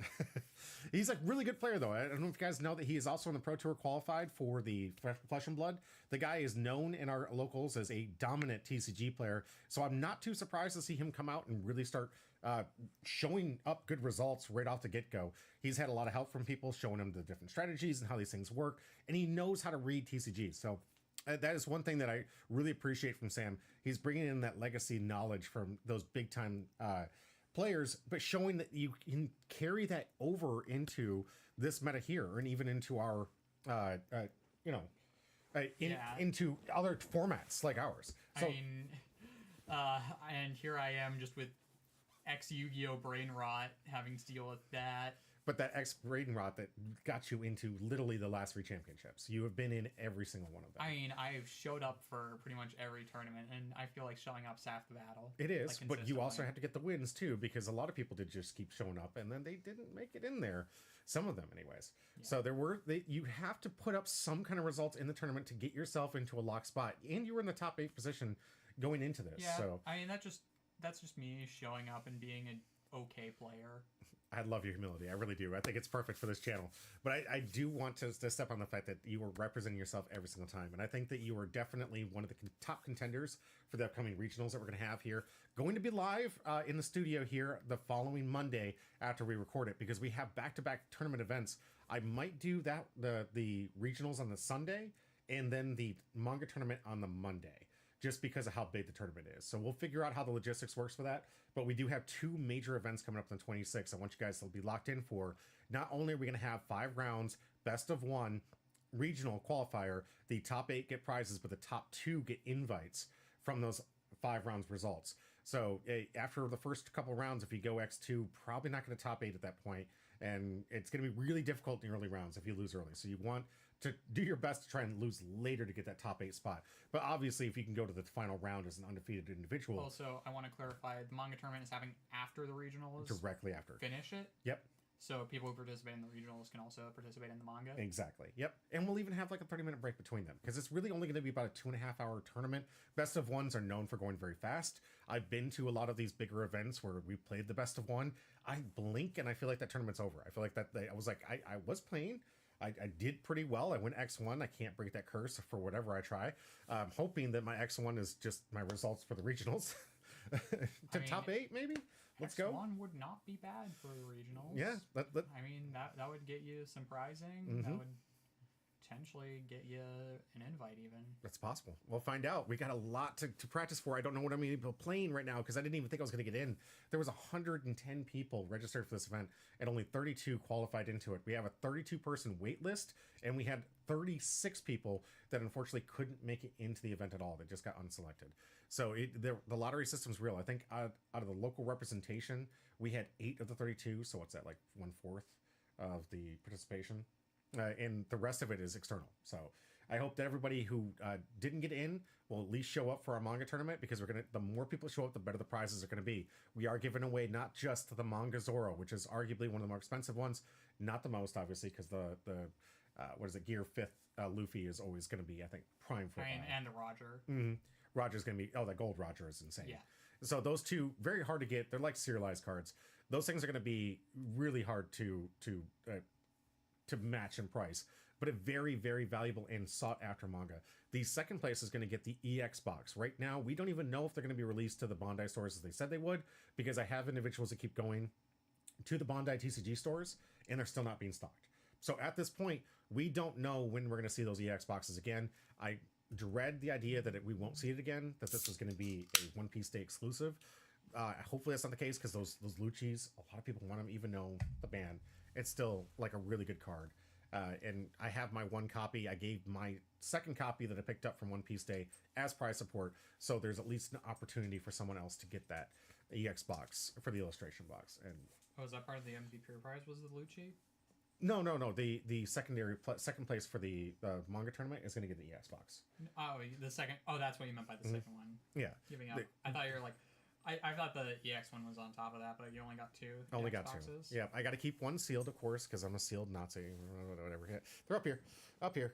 He's a really good player, though. I don't know if you guys know that he is also on the Pro Tour qualified for the Flesh and Blood. The guy is known in our locals as a dominant TCG player, so I'm not too surprised to see him come out and really start showing up good results right off the get-go. He's had a lot of help from people showing him the different strategies and how these things work, and he knows how to read TCGs. So that is one thing that I really appreciate from Sam. He's bringing in that legacy knowledge from those big-time players, but showing that you can carry that over into this meta here, and even into our, into other formats like ours. So, I mean, and here I am just with ex-Yu-Gi-Oh! Brain rot, having to deal with that. But that Brain rot that got you into literally the last 3 championships. You have been in every single one of them. I mean, I've showed up for pretty much every tournament, and I feel like showing up's half the battle. It is, like, but you also have to get the wins too, because a lot of people did just keep showing up, and then they didn't make it in there. Some of them, anyways. Yeah. So you have to put up some kind of results in the tournament to get yourself into a lock spot, and you were in the top 8 position going into this. Yeah, so I mean, that's just me showing up and being an okay player. I love your humility. I really do. I think it's perfect for this channel. But I do want to step on the fact that you are representing yourself every single time. And I think that you are definitely one of the top contenders for the upcoming regionals that we're going to have here. Going to be live in the studio here the following Monday after we record it, because we have back-to-back tournament events. I might do that the regionals on the Sunday and then the manga tournament on the Monday, just because of how big the tournament is. So we'll figure out how the logistics works for that. But we do have 2 major events coming up on the 26th. I want you guys to be locked in for. Not only are we going to have 5 rounds, best of 1, regional qualifier, the top 8 get prizes, but the top 2 get invites from those 5 rounds results. So after the first couple rounds, if you go X2, probably not going to top 8 at that point. And it's going to be really difficult in the early rounds if you lose early. So you want to do your best to try and lose later to get that top 8 spot. But obviously, if you can go to the final round as an undefeated individual. Also, I want to clarify, the manga tournament is happening after the regionals. Directly after. Finish it? Yep. So people who participate in the regionals can also participate in the manga? Exactly. Yep. And we'll even have like a 30-minute break between them, because it's really only going to be about a 2.5-hour tournament. Best of 1s are known for going very fast. I've been to a lot of these bigger events where we played the best of 1. I blink and I feel like that tournament's over. I feel like I was playing. I did pretty well. I went X1. I can't break that curse for whatever I try. I'm hoping that my X1 is just my results for the regionals. Top 8, maybe? Let's X1 go. X1 would not be bad for the regionals. Yeah. I mean, that would get you some prizing. Mm-hmm. That would potentially get you an invite even. That's possible. We'll find out. We got a lot to practice for. I don't know what I'm even playing right now, because I didn't even think I was going to get in. There was 110 people registered for this event, and only 32 qualified into it. We have a 32-person wait list, and we had 36 people that unfortunately couldn't make it into the event at all. They just got unselected. So the lottery system's real. I think out of the local representation, we had 8 of the 32. So what's that, like 1/4 of the participation? And the rest of it is external. So I hope that everybody who didn't get in will at least show up for our manga tournament, because the more people show up, the better the prizes are going to be. We are giving away not just the manga Zoro, which is arguably one of the more expensive ones, not the most obviously, because the Gear 5th Luffy is always going to be, I think, prime for. And the Roger. Mm-hmm. Roger's going to be, that gold Roger is insane. Yeah. So those 2, very hard to get. They're like serialized cards. Those things are going to be really hard to match in price, but a very, very valuable and sought after manga. The second place is going to get the EX box. Right now, we don't even know if they're going to be released to the Bandai stores as they said they would, because I have individuals that keep going to the Bandai TCG stores and they're still not being stocked. So at this point, we don't know when we're going to see those EX boxes again. I dread the idea that we won't see it again, that this is going to be a One Piece Day exclusive. Hopefully that's not the case, because those Lucchis, a lot of people want them, even though the ban. It's still like a really good card. And I have my 1 copy. I gave my 2nd copy that I picked up from One Piece Day as prize support. So there's at least an opportunity for someone else to get that EX box for the illustration box. And was that part of the MD Pure Prize? Was the Lucci? No. The second place for the manga tournament is going to get the EX box. Oh, the second. Oh, that's what you meant by the second one. Yeah. Giving up. I thought you were like. I thought the EX one was on top of that, but you only got 2. Only EX got boxes. 2. Yeah, I got to keep 1 sealed, of course, because I'm a sealed Nazi. Whatever. They're up here.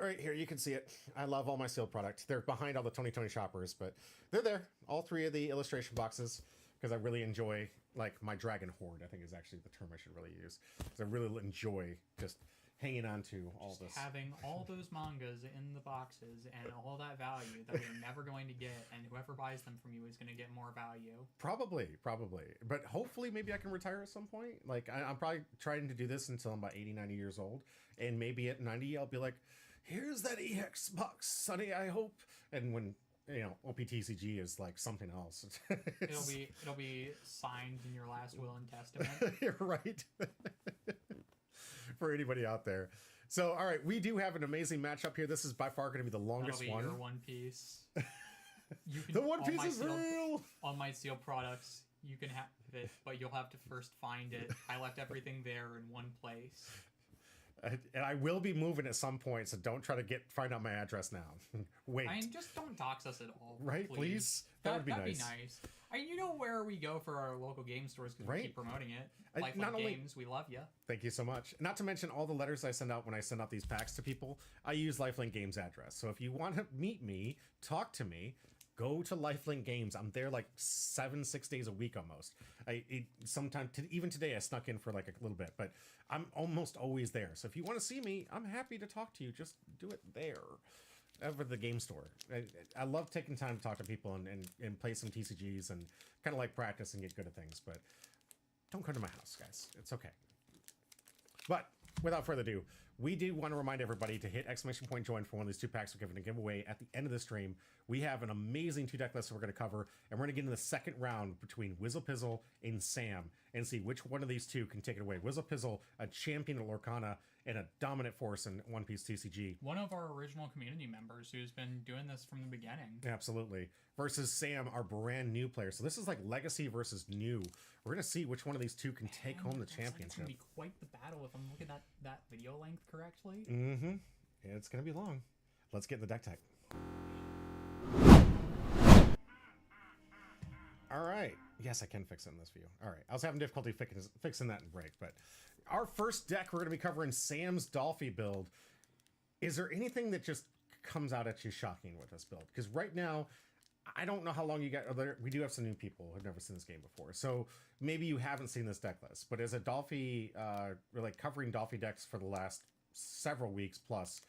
right here, you can see it. I love all my sealed product. They're behind all the 2020 shoppers, but they're there. All 3 of the illustration boxes, because I really enjoy, like, my Dragon Horde, I think is actually the term I should really use. Because I really enjoy just hanging on to all Just this. having all those mangas in the boxes and all that value that you're never going to get, and whoever buys them from you is going to get more value. Probably. But hopefully maybe I can retire at some point. Like, I'm probably trying to do this until I'm about 80, 90 years old. And maybe at 90, I'll be like, here's that EX box, Sonny, I hope. And when, OPTCG is like something else. It'll be signed in your last will and testament. You're right. For anybody out there. So, all right, we do have an amazing matchup here. This is by far going to be the longest That'll be one. your One Piece. You can, The One Piece is real. On my sealed products, you can have it, but you'll have to first find it. I left everything there in one place. And I will be moving at some point, so don't try to find out my address now. Wait. I mean, just don't dox us at all. Right, please? That'd be nice. I mean, you know where we go for our local game stores because we keep promoting it. Lifelink Games, we love you. Thank you so much. Not to mention all the letters I send out when I send out these packs to people, I use Lifelink Games address. So if you want to meet me, talk to me, go to Lifelink Games. I'm there like 6 days a week almost. Sometimes, even today, I snuck in for like a little bit, but I'm almost always there. So if you want to see me, I'm happy to talk to you. Just do it there. Over the game store. I love taking time to talk to people and play some TCGs and kind of like practice and get good at things, but don't come to my house, guys. It's okay. But without further ado, we do want to remind everybody to hit ! join for one of these 2 packs we're giving a giveaway at the end of the stream. We have an amazing 2 deck list that we're going to cover, and we're going to get into the second round between Whizzlepizzle and Sam and see which one of these 2 can take it away. Whizzlepizzle, a champion of Lorcana and a dominant force in One Piece TCG. One of our original community members who's been doing this from the beginning. Absolutely. Versus Sam, our brand new player. So this is like legacy versus new. We're going to see which one of these 2 can take home the championship. It's going to be quite the battle if I'm looking at that video length correctly. Mm-hmm. Yeah, it's going to be long. Let's get in the deck tech. All right. Yes, I can fix it in this view. All right. I was having difficulty fixing that in break, but our first deck, we're going to be covering Sam's Dolphy build. Is there anything that just comes out at you shocking with this build? Because right now, I don't know how long you got. We do have some new people who've never seen this game before, so maybe you haven't seen this deck list. But as a Dolphy, we're like covering Dolphy decks for the last several weeks plus.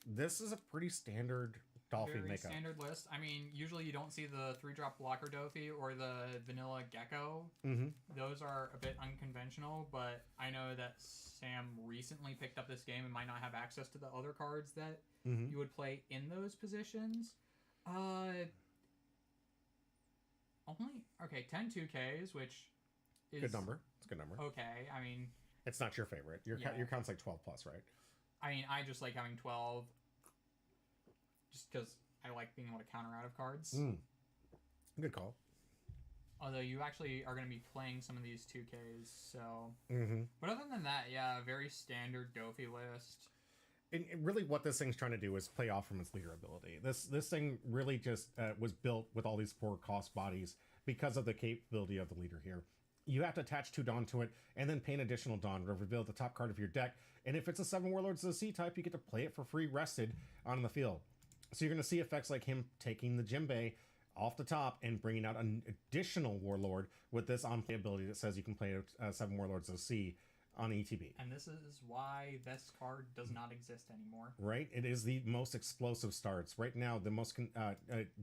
This is a pretty standard Dolphy makeup. Standard list. I mean, usually you don't see the 3-drop blocker Dolphy or the vanilla Gecko. Mm-hmm. Those are a bit unconventional, but I know that Sam recently picked up this game and might not have access to the other cards that you would play in those positions. Only 10 2Ks, which is good number. It's a good number. Okay, I mean, it's not your favorite. Your count's like 12 plus, right? I mean, I just like having 12, just because I like being able to counter out of cards. Good call. Although you actually are going to be playing some of these 2Ks, so. But other than that, yeah, very standard Dolphy list. And really what this thing's trying to do is play off from its leader ability. This thing really just was built with all these 4 cost bodies because of the capability of the leader here. You have to attach 2 Dawn to it and then pay an additional Dawn to reveal the top card of your deck. And if it's a 7 Warlords of the Sea type, you get to play it for free rested on the field. So you're going to see effects like him taking the Jinbei off the top and bringing out an additional Warlord with this on-play ability that says you can play 7 Warlords of the Sea on ETB. And this is why this card does not exist anymore. Right? It is the most explosive starts. Right now, the most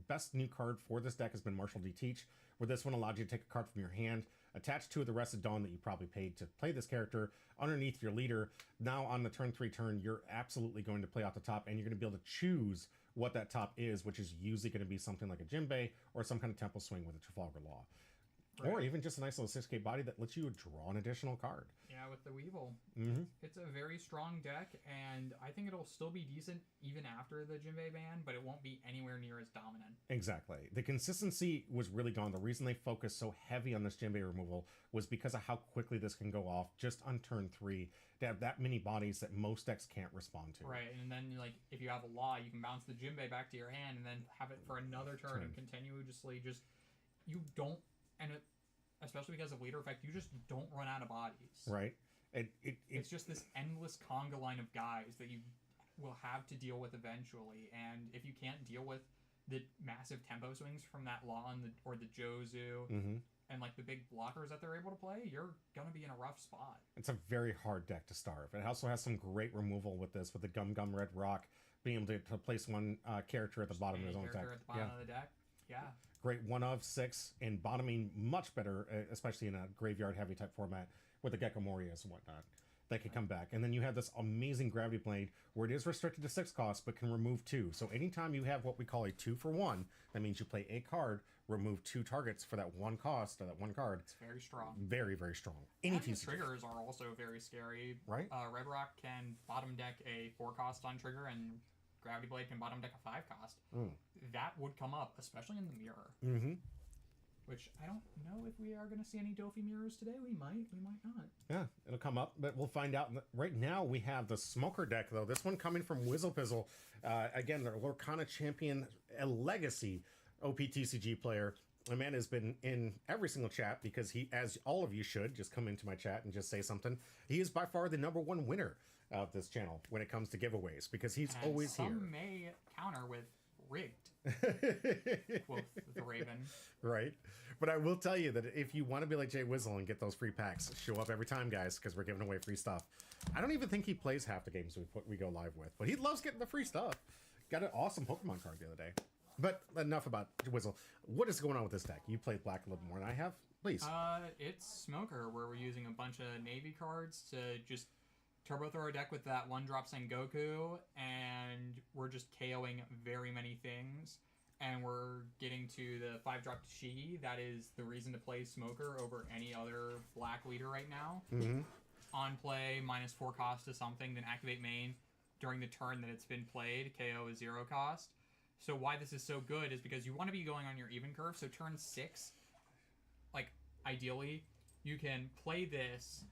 best new card for this deck has been Martial Deteach, where this one allows you to take a card from your hand, attach 2 of the Rested Dawn that you probably paid to play this character underneath your leader. Now on the turn 3 turn, you're absolutely going to play off the top, and you're going to be able to choose what that top is, which is usually going to be something like a Jinbei or some kind of Temple Swing with a Trafalgar Law. Right. Or even just a nice little 6K body that lets you draw an additional card. Yeah, with the Weevil. Mm-hmm. It's a very strong deck, and I think it'll still be decent even after the Jinbei ban, but it won't be anywhere near as dominant. Exactly. The consistency was really gone. The reason they focused so heavy on this Jinbei removal was because of how quickly this can go off just on turn 3 to have that many bodies that most decks can't respond to. Right, and then like if you have a Law, you can bounce the Jinbei back to your hand and then have it for another turn. And continuously you don't, and especially because of leader effect, you just don't run out of bodies. Right. It's just this endless conga line of guys that you will have to deal with eventually. And if you can't deal with the massive tempo swings from that Lawn or the Jozu and like the big blockers that they're able to play, you're gonna be in a rough spot. It's a very hard deck to starve. It also has some great removal with this, with the Gum Red Rock being able to place one character at the bottom of his own deck. At the bottom of the deck. Yeah. Great 1 of 6 and bottoming much better, especially in a graveyard heavy type format with the Gecko Morias and whatnot. That can come back. And then you have this amazing Gravity Blade where it is restricted to 6 costs but can remove 2. So anytime you have what we call a 2-for-1, that means you play a card, remove 2 targets for that 1 cost or that 1 card. It's very strong. Very, very strong. Any TCG triggers are also very scary. Right? Red Rock can bottom deck a 4 cost on trigger, and Gravity Blade can bottom deck a 5 cost. That would come up, especially in the mirror. Which I don't know if we are going to see any Dofi mirrors today. We might not. Yeah, it'll come up, but we'll find out. Right now, we have the Smoker deck, though. This one coming from Whizzlepizzle. Again, the Lorcana champion, a legacy OPTCG player. The man has been in every single chat because he, as all of you should, just come into my chat and just say something. He is by far the #1 winner of this channel when it comes to giveaways because he's and always here. Some may counter with rigged. Quoth the Raven. Right. But I will tell you that if you want to be like Jay Wizzle and get those free packs, show up every time, guys, because we're giving away free stuff. I don't even think he plays half the games we go live with, but he loves getting the free stuff. Got an awesome Pokemon card the other day. But enough about Wizzle. What is going on with this deck? You played Black a little more than I have. Please. It's Smoker, where we're using a bunch of Navy cards to just turbo throw our deck with that 1-drop Sengoku, and we're just KOing very many things. And we're getting to the 5-drop Shigi. That is the reason to play Smoker over any other black leader right now. On play, -4 cost to something, then activate main during the turn that it's been played. KO is 0 cost. So why this is so good is because you want to be going on your even curve. So turn 6, like ideally, you can play this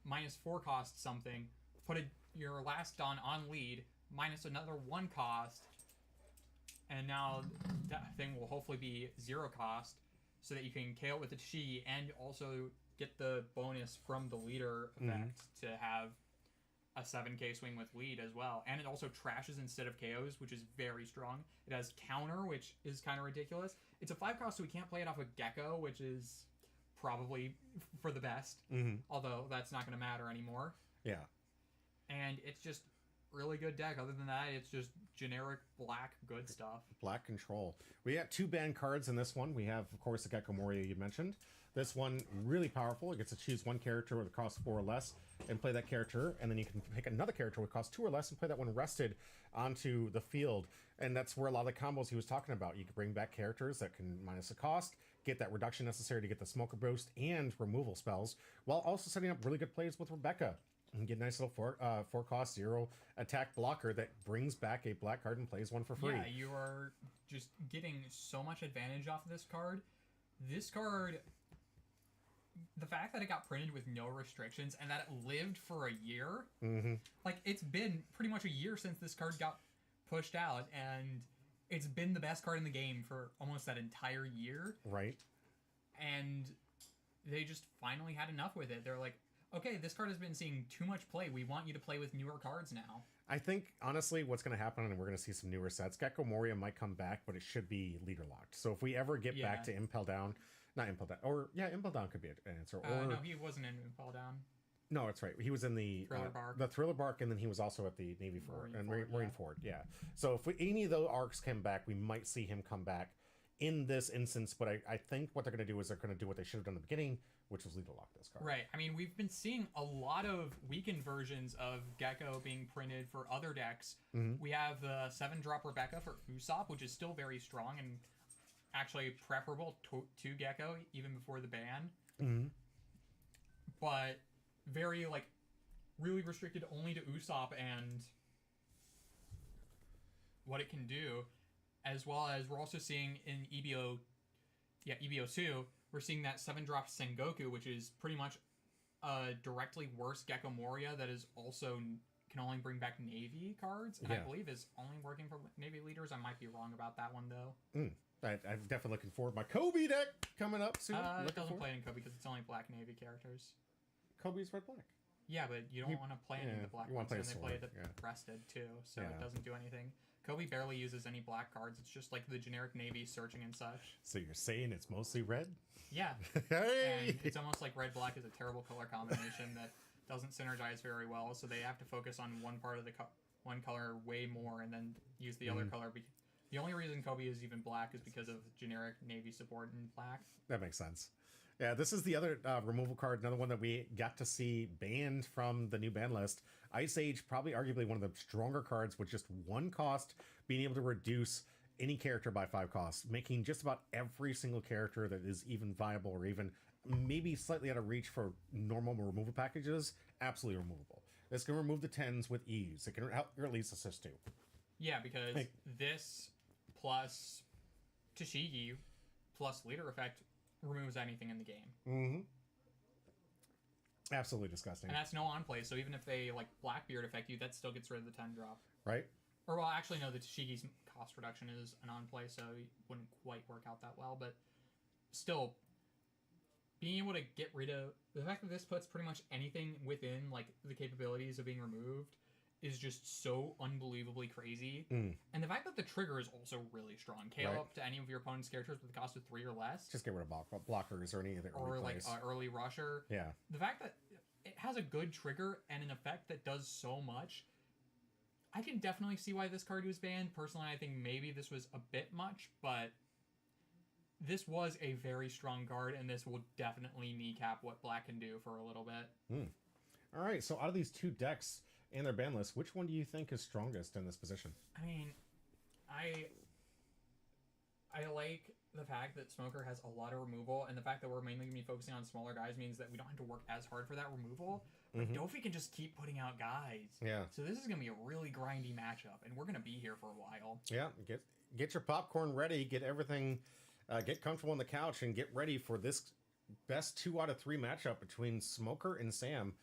-4 cost something, put your last Dawn on lead, minus another 1 cost, and now that thing will hopefully be 0 cost, so that you can KO with the Chi and also get the bonus from the leader effect to have a 7k swing with lead as well. And it also trashes instead of KOs, which is very strong. It has counter, which is kind of ridiculous. It's a 5 cost, so we can't play it off of Gecko, which is probably for the best. Although that's not going to matter anymore. Yeah. And it's just really good deck. Other than that, it's just generic black good stuff. Black control. We got 2 banned cards in this one. We have, of course, the Gecko Moria you mentioned. This one, really powerful. It gets to choose 1 character with a cost 4 or less and play that character. And then you can pick another character with cost 2 or less and play that one rested onto the field. And that's where a lot of the combos he was talking about. You can bring back characters that can minus a cost, get that reduction necessary to get the Smoker boost and removal spells, while also setting up really good plays with Rebecca. And get a nice little 4 cost 0 attack blocker that brings back a black card and plays one for free. Yeah, you are just getting so much advantage off of this card. This card, the fact that it got printed with no restrictions and that it lived for a year, like it's been pretty much a year since this card got pushed out, and it's been the best card in the game for almost that entire year. Right. And they just finally had enough with it. They're like, okay, this card has been seeing too much play. We want you to play with newer cards now. I think, honestly, what's going to happen, and we're going to see some newer sets, Gecko Moria might come back, but it should be leader locked. So if we ever get back to Impel Down, not Impel Down, or yeah, Impel Down could be an answer. Or no, he wasn't in Impel Down. No, that's right. He was in the Thriller Bark, and then he was also at the Navy Ford and Marine Ford. Yeah. So if any of those arcs come back, we might see him come back in this instance. But I think what they're going to do is they're going to do what they should have done in the beginning, which was leader lock this card. Right. I mean, we've been seeing a lot of weakened versions of Gecko being printed for other decks. We have the 7-drop Rebecca for Usopp, which is still very strong and actually preferable to Gecko even before the ban. But very, like, really restricted only to Usopp and what it can do, as well as we're also seeing in EBO2, we're seeing that 7-drop Sengoku, which is pretty much a directly worse Gecko Moria that is also can only bring back Navy cards, and I believe is only working for Navy leaders. I might be wrong about that one, though. I'm definitely looking forward. My Kobe deck coming up soon. It doesn't play in Kobe because it's only black Navy characters. Kobe's red black. Yeah, but you don't want to play any of the black you wanna ones, play and a they play sword, the yeah. rested too, so Yeah. it doesn't do anything. Kobe barely uses any black cards. It's just like the generic navy searching and such. So you're saying it's mostly red? Yeah, Hey! and it's almost like red black is a terrible color combination that doesn't synergize very well. So they have to focus on one part of the one color way more, and then use the other color. The only reason Kobe is even black is because of generic navy support in black. That makes sense. Yeah, this is the other removal card, another one that we got to see banned from the new ban list. Ice Age, probably arguably one of the stronger cards with just one cost, being able to reduce any character by 5 costs, making just about every single character that is even viable or even maybe slightly out of reach for normal removal packages, absolutely removable. This can remove the 10s with ease. It can help, or at least assist too. Yeah, because this plus Tashigi plus leader effect removes anything in the game. Mm-hmm. Absolutely disgusting. And that's no on play, so even if they like Blackbeard affect you, that still gets rid of the 10 drop. Right? Or well, actually no, the Tashigi's cost reduction is an on play, so it wouldn't quite work out that well, but still being able to get rid of the fact that this puts pretty much anything within like the capabilities of being removed is just so unbelievably crazy. And the fact that the trigger is also really strong. KO up to any of your opponent's characters with a cost of 3 or less. Just get rid of blockers or any of the early Or like plays. early rusher. Yeah. The fact that it has a good trigger and an effect that does so much, I can definitely see why this card was banned. Personally, I think maybe this was a bit much, but this was a very strong card, and this will definitely kneecap what Black can do for a little bit. All right, so out of these 2 decks in their ban list, which one do you think is strongest in this position? I mean, I like the fact that Smoker has a lot of removal, and the fact that we're mainly going to be focusing on smaller guys means that we don't have to work as hard for that removal. But Dofi can just keep putting out guys. Yeah. So this is going to be a really grindy matchup, and we're going to be here for a while. Yeah, get your popcorn ready, get everything, get comfortable on the couch, and get ready for this best 2 out of 3 matchup between Smoker and Sam.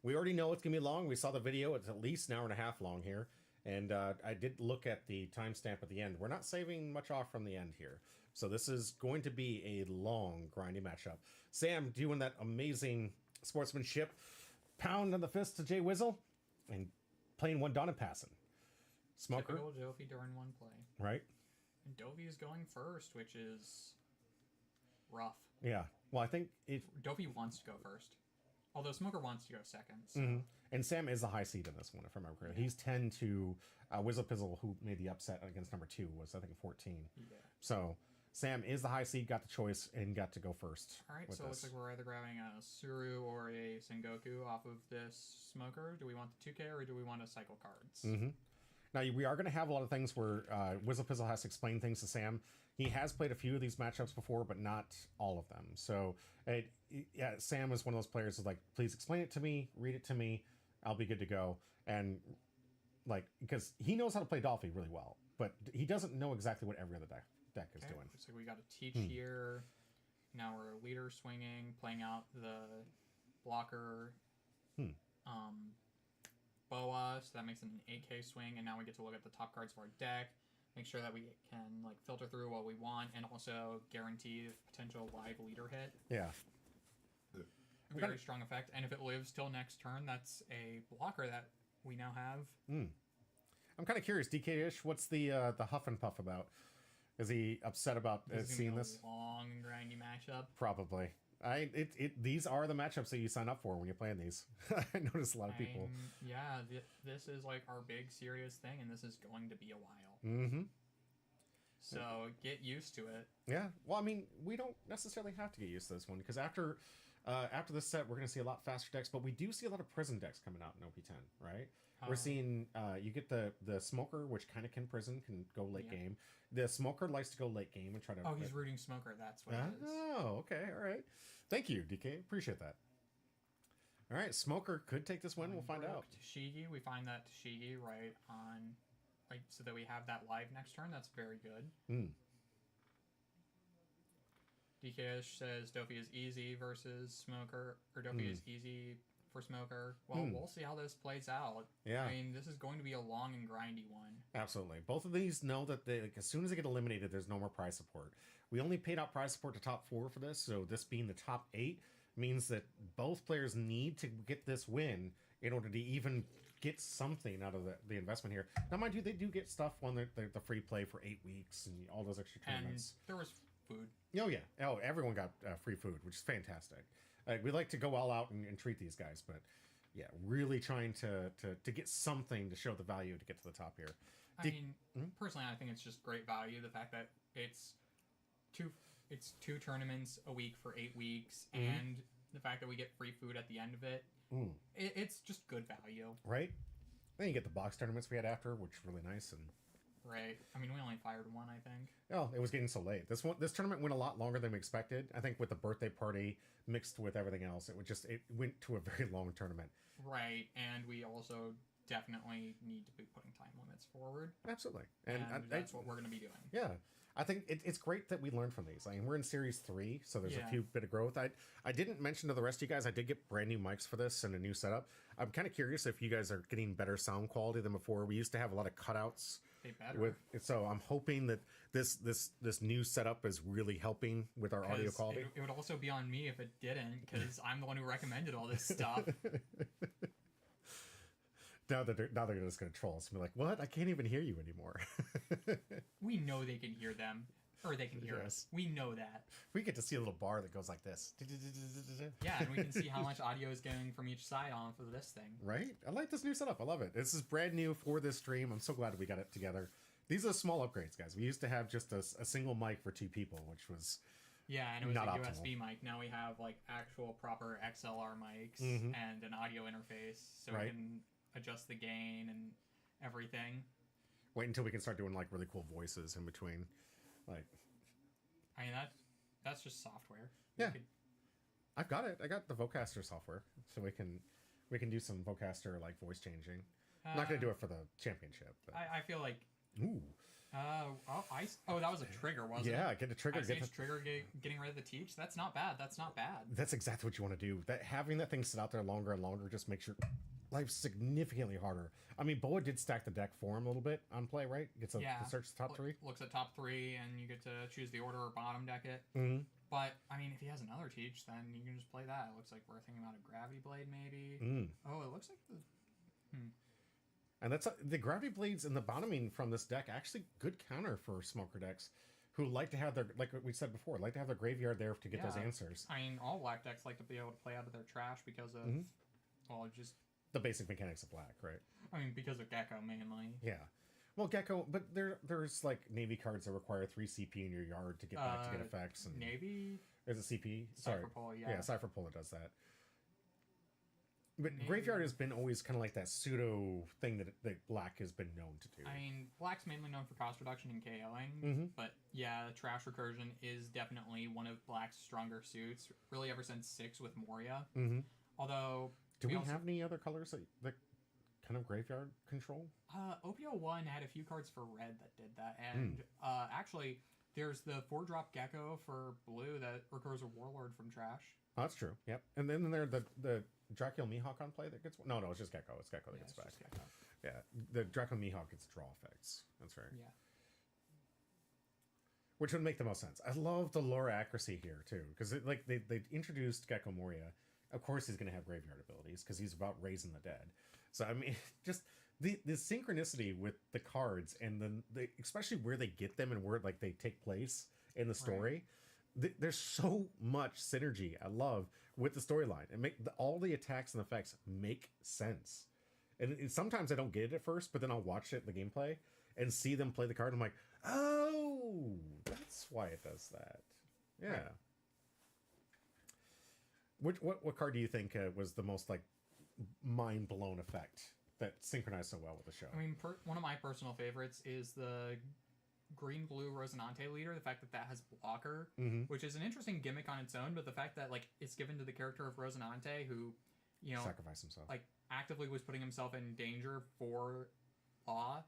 We already know it's going to be long. We saw the video. It's at least an hour and a half long here. And I did look at the timestamp at the end. We're not saving much off from the end here. So this is going to be a long, grindy matchup. Sam doing that amazing sportsmanship, pound on the fist to Jay Wizzle, and playing one Don and passing. Smoker. Typical Dofi during one play. Right? And Dofi is going first, which is rough. Yeah. Well, I think it... Dofi wants to go first. Although Smoker wants to go second. So. And Sam is the high seed in this one, if I remember correctly. He's 10 to Wizzle Pizzle, who made the upset against number 2, was, I think, 14. Yeah. So Sam is the high seed, got the choice, and got to go first. All right, so it looks like we're either grabbing a Suru or a Sengoku off of this Smoker. Do we want the 2K or do we want to cycle cards? Now, we are going to have a lot of things where Wizzle Pizzle has to explain things to Sam. He has played a few of these matchups before, but not all of them. So, yeah, Sam is one of those players who's like, please explain it to me, read it to me, I'll be good to go. And, like, because he knows how to play Dolphy really well, but he doesn't know exactly what every other deck is doing. Looks like we got a teach here. Now we're leader swinging, playing out the blocker Boa, so that makes it an 8K swing, and now we get to look at the top cards of our deck. Make sure that we can like filter through what we want, and also guarantee potential live leader hit. Yeah. Very strong effect, and if it lives till next turn, that's a blocker that we now have. I'm kind of curious, DK-ish, what's the huff and puff about? Is he upset about seeing this? Long and grindy matchup. Probably. These are the matchups that you sign up for when you're playing these. I notice a lot of people. Yeah, this is like our big serious thing, and this is going to be a while. Mm-hmm. So get used to it. Yeah. Well, I mean, we don't necessarily have to get used to this one because after this set, we're going to see a lot faster decks, but we do see a lot of prison decks coming out in OP10, right? We're seeing you get the Smoker, which kind of can prison, can go late game. The Smoker likes to go late game and try to. Oh, he's rooting Smoker. That's what it is. Oh, okay, all right. Thank you, DK. Appreciate that. All right, Smoker could take this win. We'll find out. Tashigi, we find that Tashigi right on, like, so that we have that live next turn. That's very good. DK says Dofi is easy versus Smoker, or Dofi is easy for Smoker. Well, we'll see how this plays out. Yeah. I mean, this is going to be a long and grindy one. Absolutely. Both of these know that they, like, as soon as they get eliminated, there's no more prize support. We only paid out prize support to top 4 for this, so this being the top 8, means that both players need to get this win in order to even get something out of the investment here. Now, mind you, they do get stuff on the free play for 8 weeks and all those extra tournaments. And there was food. Oh, yeah. Oh, everyone got free food, which is fantastic. We like to go all out and treat these guys, but yeah, really trying to get something to show the value to get to the top here. Personally, I think it's just great value. The fact that it's two tournaments a week for 8 weeks, and the fact that we get free food at the end of it. It's just good value. Right? Then you get the box tournaments we had after, which were really nice. And right. I mean, we only fired one, I think. Oh, it was getting so late. This tournament went a lot longer than we expected. I think with the birthday party mixed with everything else, it went to a very long tournament. Right, and we also definitely need to be putting time limits forward. Absolutely. And that's what we're going to be doing. Yeah. I think it's great that we learned from these. I mean, we're in Series 3, so there's a few bit of growth. I didn't mention to the rest of you guys, I did get brand new mics for this and a new setup. I'm kind of curious if you guys are getting better sound quality than before. We used to have a lot of cutouts. They better. So I'm hoping that this new setup is really helping with our audio quality. It would also be on me if it didn't, because I'm the one who recommended all this stuff. Now they're just going to troll us and be like, what? I can't even hear you anymore. We know they can hear them. Or they can hear us. We know that. We get to see a little bar that goes like this. Yeah, and we can see how much audio is going from each side on for this thing. Right? I like this new setup. I love it. This is brand new for this stream. I'm so glad we got it together. These are small upgrades, guys. We used to have just a single mic for 2 people, which was and it was not a optimal. USB mic. Now we have like actual proper XLR mics and an audio interface, so we can adjust the gain and everything. Wait until we can start doing like really cool voices in between. Like, I mean that's just software. Yeah, I've got it. I got the Vocaster software, so we can do some Vocaster like voice changing. I'm not gonna do it for the championship. But. I feel like. Ooh. That was a trigger, wasn't it? Yeah, get a trigger. Getting rid of the teach. That's not bad. That's not bad. That's exactly what you want to do. That having that thing sit out there longer and longer just makes your life significantly harder. I mean, Boa did stack the deck for him a little bit on play, right? Gets to search the top 3. Looks at top 3, and you get to choose the order or bottom deck it. But I mean, if he has another teach, then you can just play that. It looks like we're thinking about a gravity blade, maybe. Oh, it looks like the. And that's the gravity blades and the bottoming from this deck actually good counter for smoker decks who like to have their, like we said before, like to have their graveyard there to get those answers. I mean, all black decks like to be able to play out of their trash because of just the basic mechanics of black, right? I mean, because of Gecko mainly. Yeah. Well, Gecko, but there's like Navy cards that require 3 CP in your yard to get back to get effects. And Navy? There's a CP. Sorry. Cypher Pull, Yeah, Cypher Pull does that. But Navy. Graveyard has been always kind of like that pseudo thing that Black has been known to do. I mean, Black's mainly known for cost reduction and KOing, but yeah, Trash Recursion is definitely one of Black's stronger suits, really ever since 6 with Moria. Although... Do we have any other colors that kind of graveyard control? OPO1 had a few cards for red that did that, and actually, there's the 4-drop Gecko for blue that recurs a Warlord from Trash. Oh, that's true, yep. And then there's the Dracula Mihawk on play that gets... No, it's just Gecko. It's Gecko that gets back. Yeah, the Dracula Mihawk gets draw effects. That's right. Yeah. Which would make the most sense. I love the lore accuracy here, too, because they introduced Gecko Moria. Of course he's going to have graveyard abilities, because he's about raising the dead. So, I mean, just the synchronicity with the cards, and then especially where they get them and where like they take place in the story... Right. There's so much synergy I love with the storyline, and all the attacks and effects make sense. And sometimes I don't get it at first, but then I'll watch it, the gameplay, and see them play the card. And I'm like, oh, that's why it does that. Yeah. Right. What card do you think was the most like mind blown effect that synchronized so well with the show? I mean, one of my personal favorites is the green-blue Rosinante leader. The fact that has blocker, which is an interesting gimmick on its own, but the fact that like it's given to the character of Rosinante, who, you know, sacrifice himself, like actively was putting himself in danger for law,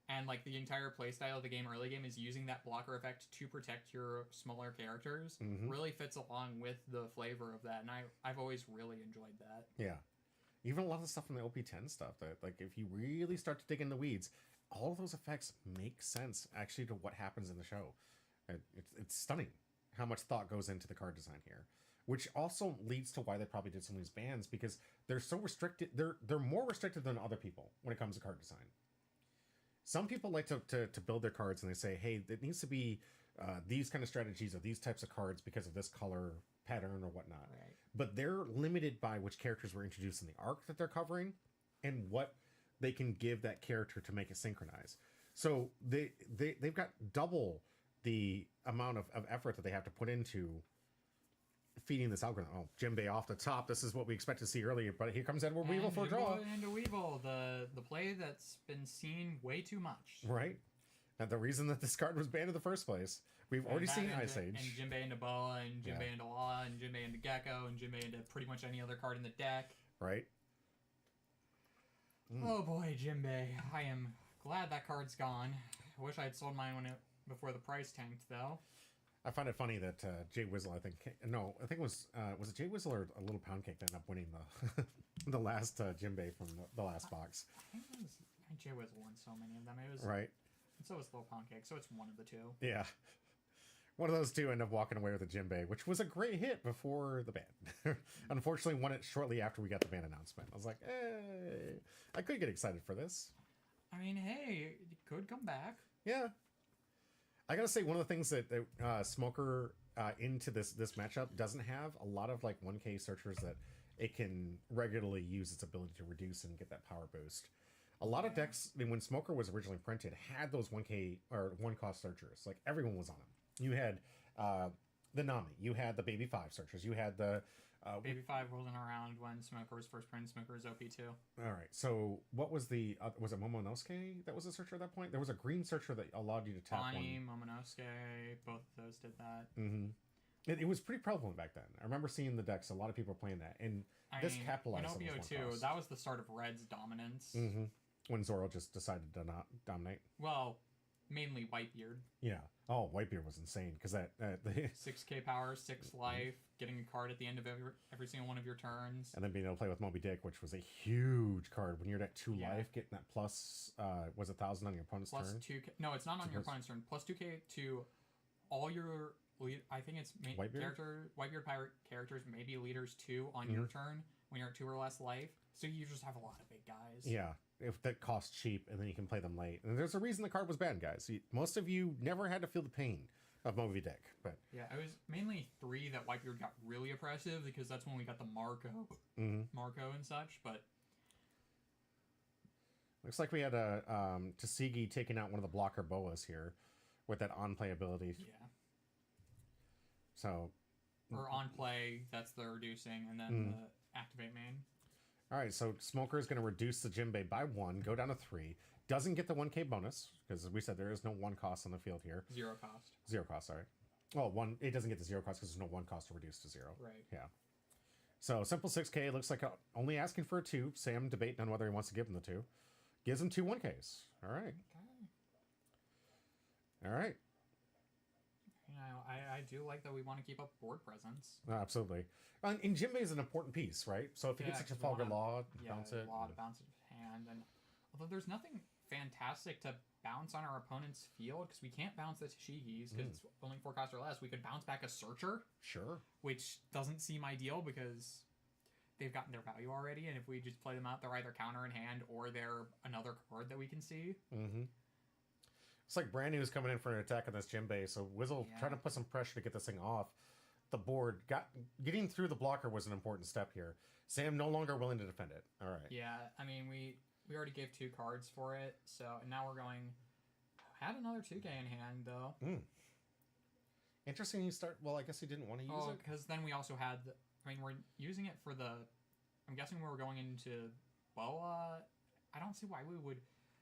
and like the entire playstyle of the game, early game, is using that blocker effect to protect your smaller characters. Really fits along with the flavor of that, and I've always really enjoyed that. Yeah, even a lot of the stuff in the OP10 stuff that, like, if you really start to dig in the weeds, all of those effects make sense actually to what happens in the show. It's stunning how much thought goes into the card design here. which also leads to why they probably did some of these bans, because they're so restricted. They're more restricted than other people when it comes to card design. Some people like to build their cards and they say, hey, it needs to be these kind of strategies or these types of cards because of this color pattern or whatnot. Right. But they're limited by which characters were introduced in the arc that they're covering and what they can give that character to make it synchronize. So they've got double the amount of effort that they have to put into feeding this algorithm. Oh, Jinbei off the top. This is what we expect to see earlier, but here comes Edward Weevil for a draw. And Weevil, the play that's been seen way too much. Right. And the reason that this card was banned in the first place. We've already seen Ice Age. And Jinbei into Boa, and Jinbei into Law, and Jinbei into Gecko, and Jinbei into pretty much any other card in the deck. Right. Oh boy, Jinbei. I am glad that card's gone. I wish I had sold mine before the price tanked, though. I find it funny that Jay Wizzle, I think it was it Jay Wizzle or a Little Pound Cake that ended up winning the the last Jinbei from the last box. I think Jay Wizzle won so many of them. It was right. And so was Little Pound Cake, so it's one of the two. Yeah. One of those two ended up walking away with a Jinbei, which was a great hit before the ban. Unfortunately, won it shortly after we got the ban announcement. I was like, I could get excited for this. I mean, hey, it could come back. Yeah. I gotta say, one of the things that Smoker into this matchup doesn't have a lot of like 1K searchers that it can regularly use its ability to reduce and get that power boost. A lot of decks, I mean, when Smoker was originally printed, had those 1K or 1-cost searchers. Like everyone was on them. You had the Nami, you had the Baby 5 searchers, you had the Baby 5 wasn't around when Smoker was first printed. Smoker was OP2. All right. So what was the was it Momonosuke that was a searcher at that point? There was a green searcher that allowed you to tap Bonnie, one. Momonosuke, both of those did that. Mm-hmm. It was pretty prevalent back then. I remember seeing the decks. A lot of people were playing that, and this capitalized on in this OPO2, 1 that was the start of Red's dominance. Mm-hmm. When Zoro just decided to not dominate. Well, mainly Whitebeard. Yeah. Oh, Whitebeard was insane because the 6k power, 6 life, getting a card at the end of every single one of your turns, and then being able to play with Moby Dick, which was a huge card. When you're at 2 life, getting that plus was 1,000 on your opponent's plus turn. 2k. No, it's not on your opponent's turn. Plus 2k to all your lead. I think it's Whitebeard pirate characters, maybe leaders 2 on your turn when you're at 2 or less life. So you just have a lot of big guys. Yeah. If that costs cheap, and then you can play them late. And there's a reason the card was banned, guys. Most of you never had to feel the pain of Moby Dick, but yeah, it was mainly 3 that Whitebeard got really oppressive because that's when we got the Marco and such. But looks like we had a Tsigi taking out one of the blocker boas here with that on play ability. Yeah. So. Or on play, that's the reducing, and then the activate main. All right, so Smoker is going to reduce the Jinbei by 1, go down to 3. Doesn't get the 1K bonus, because as we said, there is no 1 cost on the field here. 0 cost. 0 cost, sorry. Oh, 1. It doesn't get the 0 cost because there's no 1 cost to reduce to 0. Right. Yeah. So, simple 6K, looks like only asking for a 2. Sam debating on whether he wants to give him the 2. Gives him 2 1Ks. All right. Okay. All right. You know, I do like that we want to keep up board presence. Oh, absolutely. And Jinbei is an important piece, right? So if you get such a Trafalgar Law, bounce it. Law to bounce it hand. And although there's nothing fantastic to bounce on our opponent's field, because we can't bounce the Tashigis, because it's only 4 cost or less, we could bounce back a Searcher. Sure. Which doesn't seem ideal, because they've gotten their value already, and if we just play them out, they're either counter in hand, or they're another card that we can see. Mm-hmm. It's like Brand New's coming in for an attack on this Jinbei, so Wizzle trying to put some pressure to get this thing off the board. Getting through the blocker was an important step here. Sam no longer willing to defend it. All right. Yeah, I mean, we already gave 2 cards for it, so now we're going... Had another 2K in hand, though. Interesting you start... Well, I guess he didn't want to use it. Because then we also had... I mean, we're using it for the... I'm guessing we were going into Boa. I don't see why we would...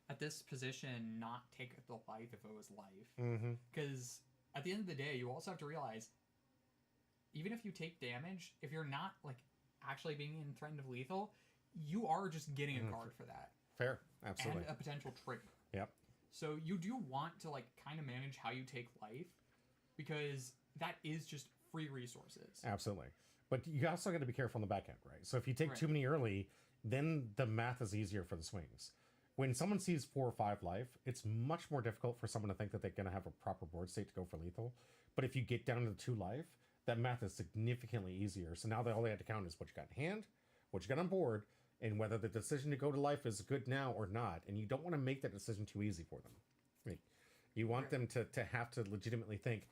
At this position, not take the life if it was life. Because at the end of the day, you also have to realize, even if you take damage, if you're not like actually being threatened of lethal, you are just getting a card for that. Fair, absolutely. And a potential trigger. Yep. So you do want to like kind of manage how you take life, because that is just free resources. Absolutely. But you also got to be careful on the back end, right? So if you take too many early, then the math is easier for the swings. When someone sees 4 or 5 life, it's much more difficult for someone to think that they're going to have a proper board state to go for lethal. But if you get down to 2 life, that math is significantly easier. So now all they have to count is what you got in hand, what you got on board, and whether the decision to go to life is good now or not. And you don't want to make that decision too easy for them. Like, you want them to have to legitimately think,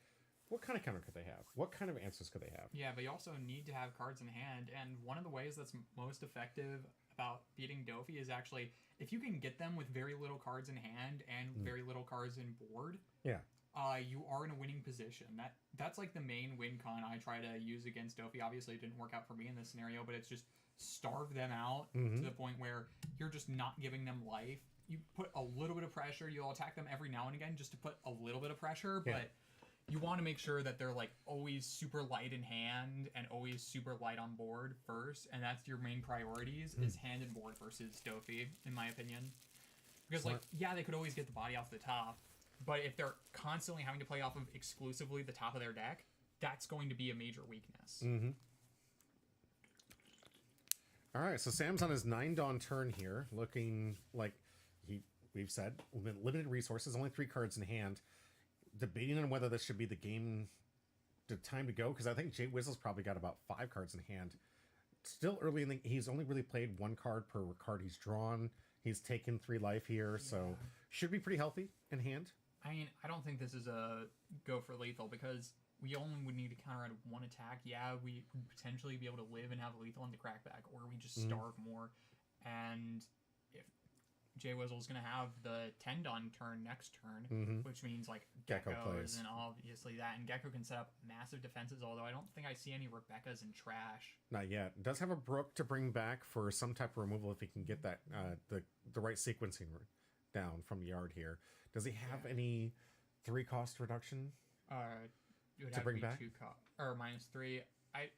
what kind of counter could they have? What kind of answers could they have? Yeah, but you also need to have cards in hand, and one of the ways that's most effective about beating Dofi is actually if you can get them with very little cards in hand and very little cards in board. Yeah. You are in a winning position. That's like the main win con I try to use against Dofi. Obviously, it didn't work out for me in this scenario, but it's just starve them out to the point where you're just not giving them life. You put a little bit of pressure. You'll attack them every now and again just to put a little bit of pressure, but you want to make sure that they're like always super light in hand and always super light on board first, and that's your main priorities is hand and board versus Dofi, in my opinion. Because like, yeah, they could always get the body off the top, but if they're constantly having to play off of exclusively the top of their deck, that's going to be a major weakness. All right, so Sam's on his 9 Dawn turn here, looking like we've said limited resources, only 3 cards in hand. Debating on whether this should be the time to go, because I think Jay Whistle's probably got about 5 cards in hand. Still early in the, he's only really played 1 card per card he's drawn. He's taken 3 life here, so should be pretty healthy in hand. I mean, I don't think this is a go for lethal because we only would need to counter at 1 attack. Yeah, we would potentially be able to live and have lethal in the crackback, or we just starve more. And if Jay Whistle's going to have the 10 Dawn turn next turn, which means like Gecko Geckos plays. and obviously that. And Gecko can set up massive defenses, although I don't think I see any Rebecca's in trash. Not yet. Does have a Brook to bring back for some type of removal if he can get that the right sequencing down from Yard here. Does he have any 3 cost reduction? It would To have bring to be back? 2 or -3. I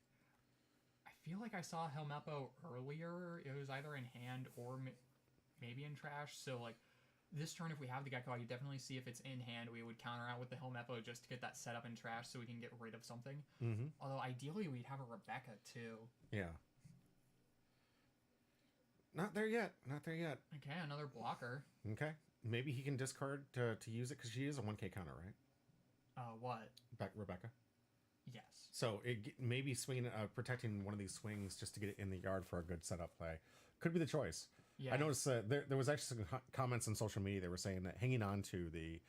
feel like I saw Helmeppo earlier. It was either in hand or maybe in trash. So like this turn, if we have the Gecko, I could definitely see if it's in hand. We would counter out with the Helmeppo just to get that set up in trash so we can get rid of something. Although ideally we'd have a Rebecca too. Yeah. Not there yet. Not there yet. Okay, another blocker. Okay. Maybe he can discard to use it because she is a 1K counter, right? What? Rebecca. Yes. So maybe swinging, protecting one of these swings just to get it in the yard for a good setup play could be the choice. Yeah. I noticed there was actually some comments on social media that were saying that hanging on to the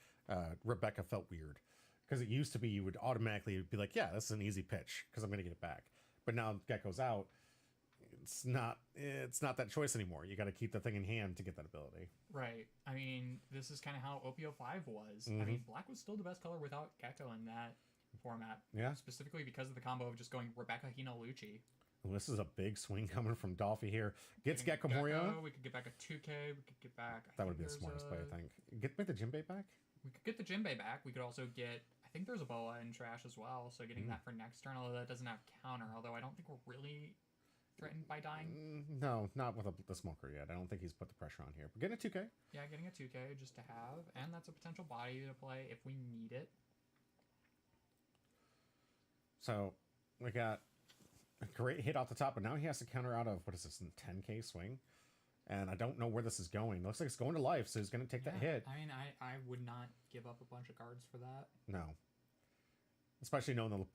Rebecca felt weird because it used to be you would automatically be like, yeah, this is an easy pitch because I'm going to get it back. But now Gecko's out. It's not that choice anymore. You got to keep the thing in hand to get that ability. Right. I mean, this is kind of how OPO5 was. I mean, black was still the best color without Gecko in that format. Yeah. Specifically because of the combo of just going Rebecca, Hina, Lucci. Well, this is a big swing coming from Dolphy here. Gets Gecko Moria. We could get back a 2K. We could get back. That would be the smartest play, I think. Get the Jinbei back? We could get the Jinbei back. We could also get. I think there's a Boa in trash as well. So getting that for next turn, although that doesn't have counter. Although I don't think we're really threatened by dying. No, not with the smoker yet. I don't think he's put the pressure on here. But getting a 2K. Yeah, getting a 2K just to have. And that's a potential body to play if we need it. So we got a great hit off the top, but now he has to counter out of, what is this, a 10K swing? And I don't know where this is going. Looks like it's going to life, so he's going to take that hit. I mean, I would not give up a bunch of cards for that. No. Especially knowing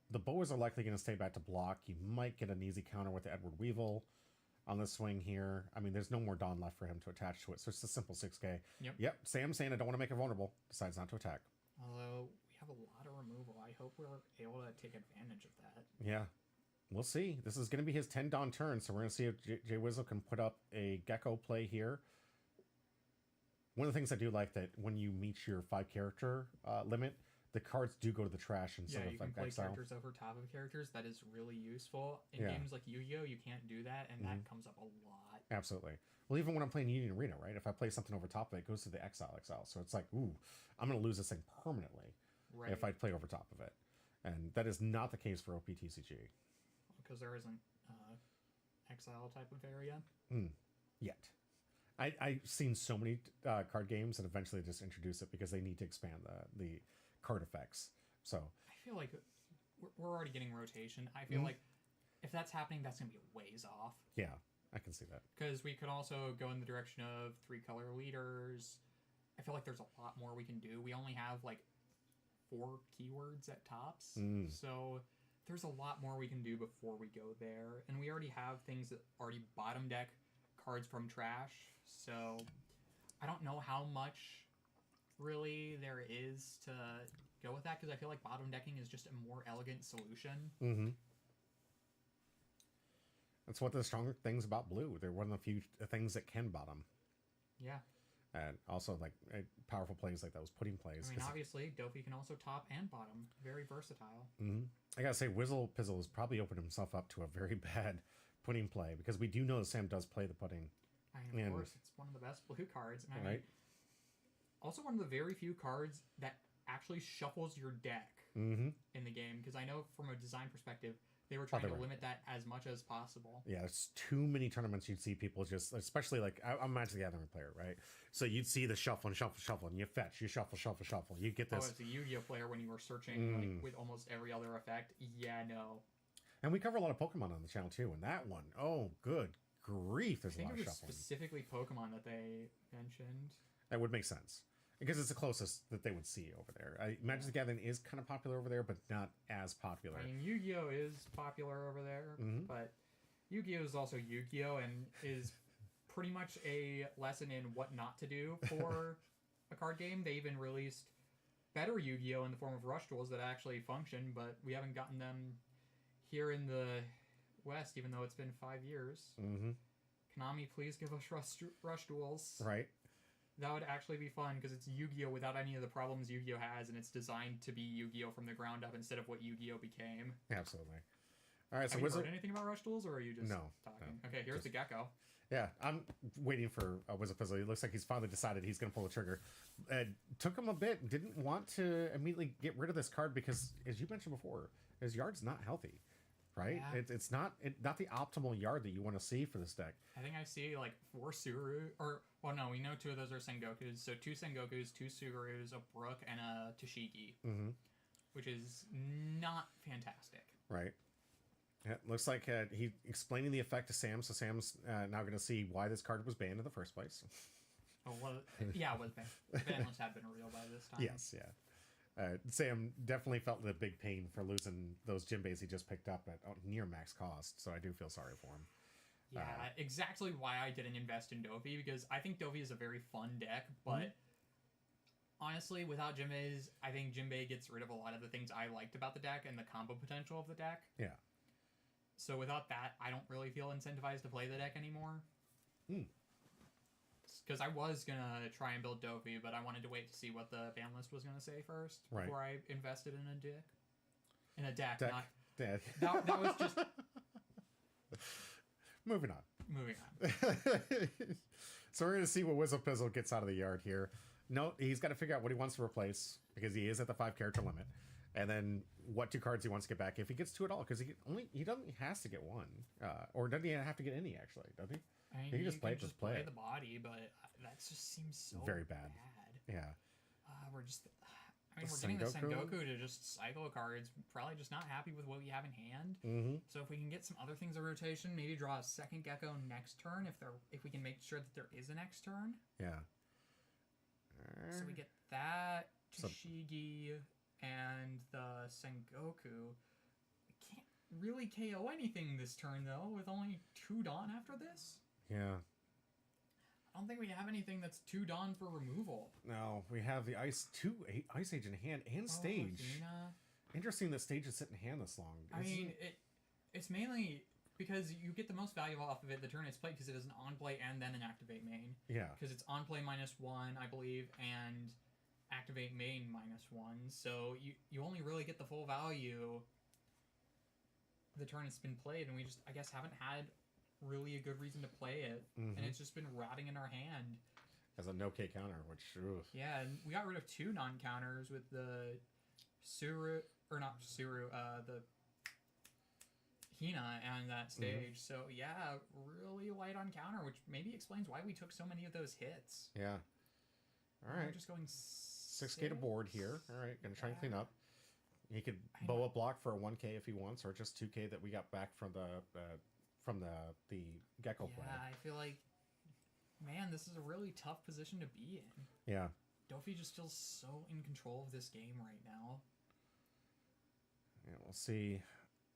the boas are likely going to stay back to block. You might get an easy counter with the Edward Weevil on the swing here. I mean, there's no more Dawn left for him to attach to it, so it's a simple 6K. Yep, Sam saying I don't want to make it vulnerable. Decides not to attack. Although, we have a lot of removal. I hope we're able to take advantage of that. Yeah. We'll see. This is going to be his 10 Dawn turn, so we're going to see if Jay Wizzle can put up a Gecko play here. One of the things I do like that when you meet your 5 character limit, the cards do go to the trash instead of you can like play exile. characters over top of characters. That is really useful. In games like Yu-Gi-Oh, you can't do that, and that comes up a lot. Absolutely. Well, even when I'm playing Union Arena, right? If I play something over top of it, it goes to the exile. So it's like, ooh, I'm going to lose this thing permanently if I play over top of it. And that is not the case for OPTCG. Because there isn't exile type of area. Yet. I've seen so many card games that eventually just introduce it because they need to expand the card effects. So I feel like we're already getting rotation. I feel like if that's happening, that's going to be ways off. yeah, I can see that. Because we could also go in the direction of 3 color leaders. I feel like there's a lot more we can do. We only have like 4 keywords at tops. So there's a lot more we can do before we go there, and we already have things that already bottom deck cards from trash, so I don't know how much really there is to go with that, because I feel like bottom decking is just a more elegant solution. Mm-hmm. That's one of the stronger things about blue. They're one of the few things that can bottom. Yeah. And also, like, powerful plays like those pudding plays. I mean, obviously, Dofi can also top and bottom. Very versatile. Mm-hmm. I gotta say, Whizzle Pizzle has probably opened himself up to a very bad pudding play, because we do know Sam does play the pudding. I mean, of course, it's one of the best blue cards. And I mean, Right? also one of the very few cards that actually shuffles your deck Mm-hmm. in the game, because I know from a design perspective, they were trying to limit that as much as possible. Yeah, there's too many tournaments you'd see people just, especially like, I'm a Magic the Gathering player, right? So you'd see the shuffle and shuffle, shuffle, and you fetch, you shuffle, shuffle, shuffle. You get Oh, this. as a Yu-Gi-Oh player, when you were searching like, with almost every other effect, yeah, no. And we cover a lot of Pokemon on the channel too, and that one, oh, good grief, there's I a think lot it of was shuffling. specifically Pokemon that they mentioned. That would make sense. Because it's the closest that they would see over there. Magic the Gathering is kind of popular over there, but not as popular. I mean, Yu-Gi-Oh is popular over there, but Yu-Gi-Oh is also Yu-Gi-Oh and is pretty much a lesson in what not to do for a card game. They even released better Yu-Gi-Oh in the form of Rush Duels that actually function, but we haven't gotten them here in the West, even though it's been 5 years. Konami, please give us Rush Duels. Right. That would actually be fun, because it's Yu-Gi-Oh without any of the problems Yu-Gi-Oh has, and it's designed to be Yu-Gi-Oh from the ground up instead of what Yu-Gi-Oh became. Absolutely. All right, so Have you heard anything about Rush Duels, or are you just talking? No, Okay, here's the Gecko. Yeah, I'm waiting for Wizard Pizzle. It looks like he's finally decided he's going to pull the trigger. Took him a bit. Didn't want to immediately get rid of this card because, as you mentioned before, his yard's not healthy, right? Yeah. It's not the optimal yard that you want to see for this deck. I think I see like 4 Suru, or, well, no, we know 2 of those are Sengokus. So 2 Sengokus, 2 Sugurus, a Brook, and a Toshigi, which is not fantastic. Right. It looks like he explaining the effect to Sam, so Sam's now going to see why this card was banned in the first place. Oh, well, yeah, it was banned. Ban must have been real by this time. Yes, yeah. Sam definitely felt the big pain for losing those Jinbeis he just picked up at near max cost, so I do feel sorry for him. Yeah, exactly why I didn't invest in Dovi, because I think Dovi is a very fun deck, but honestly, without Jinbeis, I think Jinbei gets rid of a lot of the things I liked about the deck and the combo potential of the deck. Yeah. So without that, I don't really feel incentivized to play the deck anymore. Because I was going to try and build Dovi, but I wanted to wait to see what the ban list was going to say first before I invested in a deck. In a deck, not... Deck. That was just... Moving on. Moving on. So we're going to see what Wizard Pizzle gets out of the yard here. No, he's got to figure out what he wants to replace, because he is at the 5 character limit. And then what 2 cards he wants to get back, if he gets 2 at all, because he has to get 1, or doesn't he have to get any actually? Doesn't he? I mean, he can just play it. The body, but that just seems so very bad. Yeah. We're just. I mean, we're getting the Sengoku to just cycle cards. Probably just not happy with what we have in hand. So if we can get some other things in rotation, maybe draw a second Gecko next turn. If we can make sure that there is a next turn. Yeah. So we get that Toshigi and the Sengoku. We can't really KO anything this turn though, with only 2 Dawn after this. Yeah. I don't think we have anything that's 2 Dawn for removal. No, we have the Ice Age in hand and Stage. Interesting that Stage is sitting in hand this long. I mean, it's mainly because you get the most value off of it the turn it's played, because it is an on-play and then an activate main. Yeah. Because it's on-play -1, I believe, and activate main -1. So you only really get the full value the turn it's been played, and we just, I guess, haven't had really a good reason to play it, and it's just been rotting in our hand. As a no-K counter, which, oof. Yeah, and we got rid of 2 non-counters with the Suru, or not Suru, the Hina and that Stage. So yeah, really light on counter, which maybe explains why we took so many of those hits. Yeah. All right. We're just going 6K to board here. All right, gonna try and clean up. He could bow a block for a 1K if he wants, or just 2K that we got back from the Gecko play. Yeah, I feel like, man, this is a really tough position to be in. Yeah. Dofi just feels so in control of this game right now. Yeah, we'll see.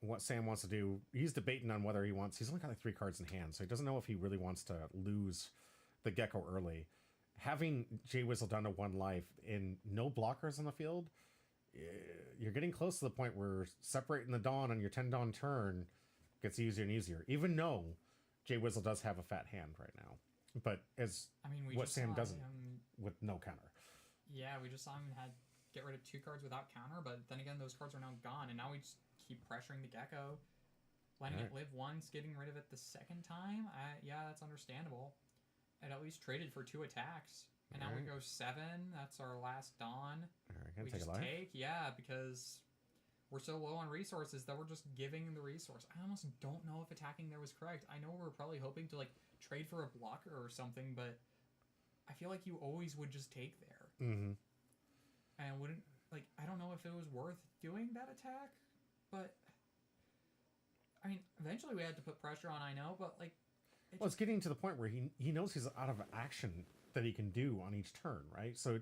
what Sam wants to do. He's debating on whether he's only got like 3 cards in hand, so he doesn't know if he really wants to lose the Gecko early. Having Jay Whistle down to 1 life and no blockers on the field, you're getting close to the point where separating the Dawn on your 10 Dawn turn gets easier and easier, even though Jay Whistle does have a fat hand right now. But what Sam doesn't with no counter. Yeah, we just saw him get rid of 2 cards without counter, but then again, those cards are now gone, and now we just keep pressuring the Gecko, letting it live once, getting rid of it the second time. Yeah, that's understandable. It at least traded for 2 attacks, and now we go 7. That's our last Dawn. We just take, yeah, because we're so low on resources that we're just giving the resource. I almost don't know if attacking there was correct. I know we're probably hoping to like trade for a blocker or something, but I feel like you always would just take there. Mm-hmm. And wouldn't, like, I don't know if it was worth doing that attack, but I mean, eventually we had to put pressure on, I know, but like, it's getting to the point where he knows he's out of action that he can do on each turn, right? So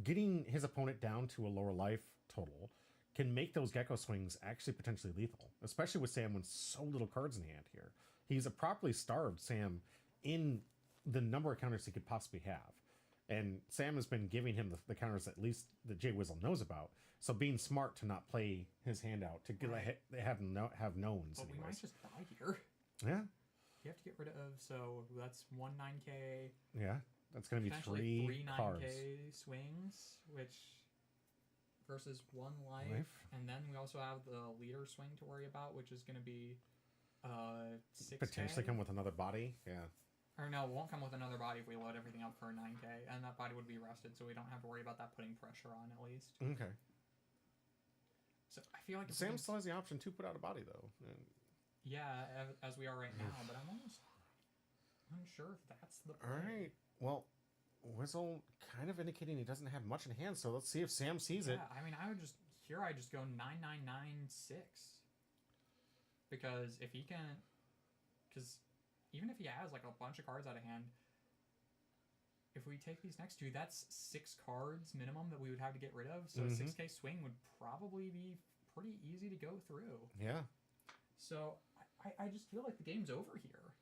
getting his opponent down to a lower life total can make those Gecko swings actually potentially lethal, especially with Sam with so little cards in hand here. He's a properly starved Sam in the number of counters he could possibly have. And Sam has been giving him the counters at least that Jay Whistle knows about. So being smart to not play his hand out, to have knowns. But we might just die here. Yeah. You have to get rid of, so that's 1 9K. Yeah, that's going to be 3 cards. 9K swings, which versus 1 life. And then we also have the leader swing to worry about, which is going to be 6K. Potentially come with another body, yeah. Or no, it won't come with another body if we load everything up for a 9K, and that body would be rested, so we don't have to worry about that putting pressure on, at least. Okay. So I feel like Sam still has the option to put out a body, though. Yeah, as we are right now, but I'm almost unsure if that's the play. All right. Well, Whistle kind of indicating he doesn't have much in hand, so let's see if Sam sees it. I mean, I just go 9996. Because if he can, because even if he has like a bunch of cards out of hand, if we take these next 2, that's 6 cards minimum that we would have to get rid of. So a 6K swing would probably be pretty easy to go through. Yeah. So I just feel like the game's over here.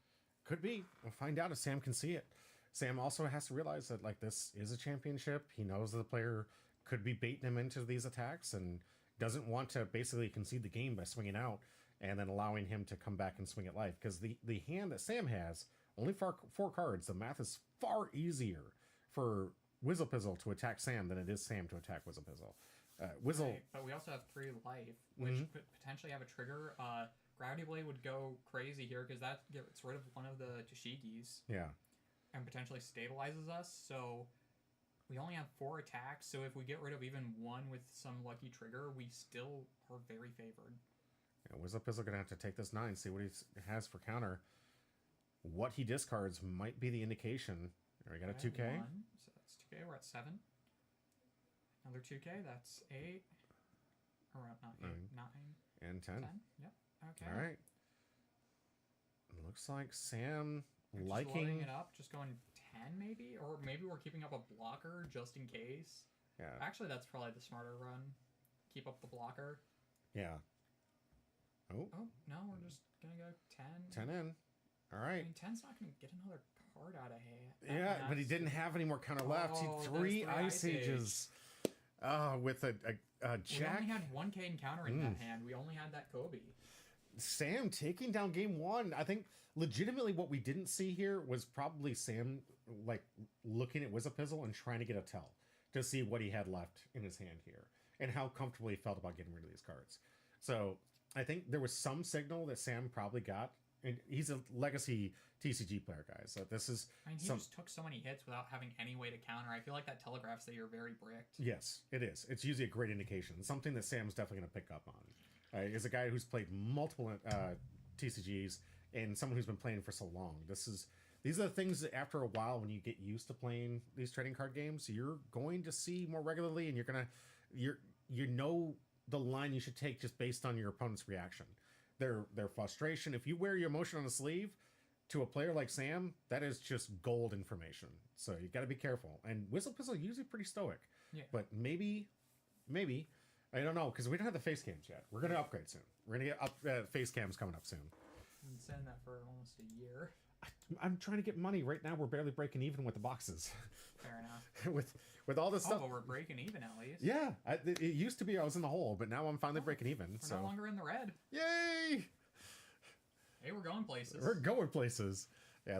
Could be. We'll find out if Sam can see it. Sam also has to realize that like this is a championship. He knows that the player could be baiting him into these attacks and doesn't want to basically concede the game by swinging out and then allowing him to come back and swing at life. Because the hand that Sam has, only 4 cards, the math is far easier for Whizzlepizzle to attack Sam than it is Sam to attack Whizzlepizzle. Whizzle... Right, but we also have 3 life, which could potentially have a trigger. Gravity Blade would go crazy here because that gets rid of one of the Toshigis. Yeah. And potentially stabilizes us, so we only have 4 attacks, so if we get rid of even 1 with some lucky trigger, we still are very favored. Yeah, Whizzlepizzle going to have to take this 9, see what he has for counter. What he discards might be the indication. We got a 2K. 1, so that's 2K, we're at 7. Another 2K, that's 8. Or not 8, 9. And 10. 10, yep. Okay. All right. Looks like Sam Just liking loading it up, just going 10 maybe, or maybe we're keeping up a blocker just in case. Yeah. Actually, that's probably the smarter run. Keep up the blocker. Yeah. Oh. Oh no, we're just gonna go 10. 10 in. All I right. mean, 10's not gonna get another card out of hand. Yeah, but he didn't have any more counter left. He Oh, had there's 3 Ice Ages. With a We jack. only had 1K encounter in that hand. We only had that Kobe. Sam taking down game 1. I think legitimately what we didn't see here was probably Sam like looking at Whizzlepizzle and trying to get a tell to see what he had left in his hand here and how comfortable he felt about getting rid of these cards. So I think there was some signal that Sam probably got, and he's a legacy TCG player, guys. So this is I mean, he just took so many hits without having any way to counter. I feel like that telegraphs that you're very bricked. Yes, it is. It's usually a great indication. Something that Sam's definitely going to pick up on. Is a guy who's played multiple TCGs and someone who's been playing for so long. These are the things that after a while, when you get used to playing these trading card games, you're going to see more regularly, and you know the line you should take just based on your opponent's reaction, their frustration. If you wear your emotion on a sleeve to a player like Sam, that is just gold information. So you got to be careful. And Whizzlepizzle usually pretty stoic, Yeah. but maybe I don't know, because we don't have the face cams yet. We're going to upgrade soon. We're going to get face cams coming up soon. I've been saying that for almost a year. I'm trying to get money right now. We're barely breaking even with the boxes. Fair enough. with all this stuff. But we're breaking even at least. Yeah, it used to be I was in the hole, but now I'm finally breaking even. We're no longer in the red. Yay! Hey, we're going places. We're going places. Yeah,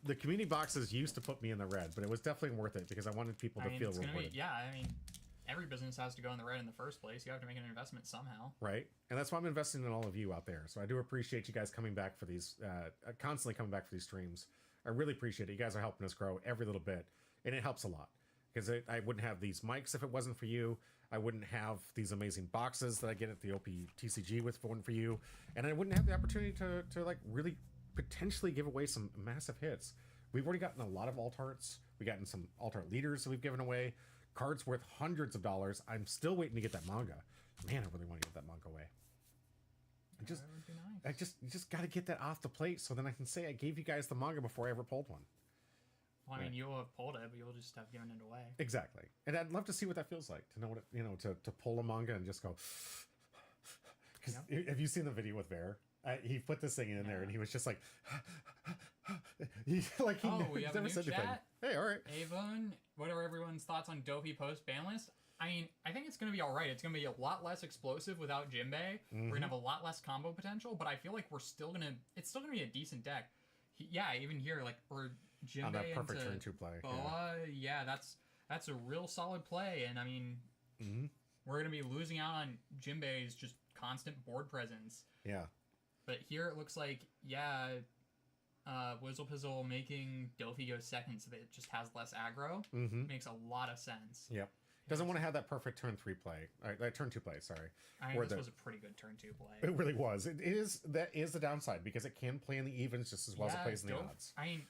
the community boxes used to put me in the red, but it was definitely worth it because I wanted people to feel rewarded. I mean, every business has to go in the red in the first place. You have to make an investment somehow. Right, and that's why I'm investing in all of you out there. So I do appreciate you guys coming back for these, constantly coming back for these streams. I really appreciate it. You guys are helping us grow every little bit, and it helps a lot. Because I wouldn't have these mics if it wasn't for you. I wouldn't have these amazing boxes that I get at the OPTG with if it wasn't for you. And I wouldn't have the opportunity to like really potentially give away some massive hits. We've already gotten a lot of alt arts. We've gotten some alt art leaders that we've given away. Cards worth hundreds of dollars. I'm still waiting to get that manga. Man, I really want to get that manga away. That would be nice. You just got to get that off the plate so then I can say I gave you guys the manga before I ever pulled one. Well, I mean, you'll have pulled it, but you'll just have given it away. Exactly. And I'd love to see what that feels like, to know what it, to pull a manga and just go. Because have you seen the video with Bear? He put this thing in there and he was just like, we have a new said chat. anything. Hey, all right. Avon, what are everyone's thoughts on Dopey post ban list? I mean, I think it's going to be all right. It's going to be a lot less explosive without Jinbei. We're going to have a lot less combo potential, but I feel like it's still going to be a decent deck. Even here, like, we're Jinbei on that perfect into turn 2 play. Boa, that's a real solid play, and I mean, we're gonna be losing out on Jinbei's just constant board presence. Yeah. But here it looks like Whizzle Pizzle making Dofi go second, so that it just has less aggro. Makes a lot of sense. Yep. Doesn't want to have that perfect turn 3 play, turn 2 play. Sorry. I mean, this was a pretty good turn 2 play. It really was. That is the downside because it can play in the evens just as well as it plays in the odds. I mean,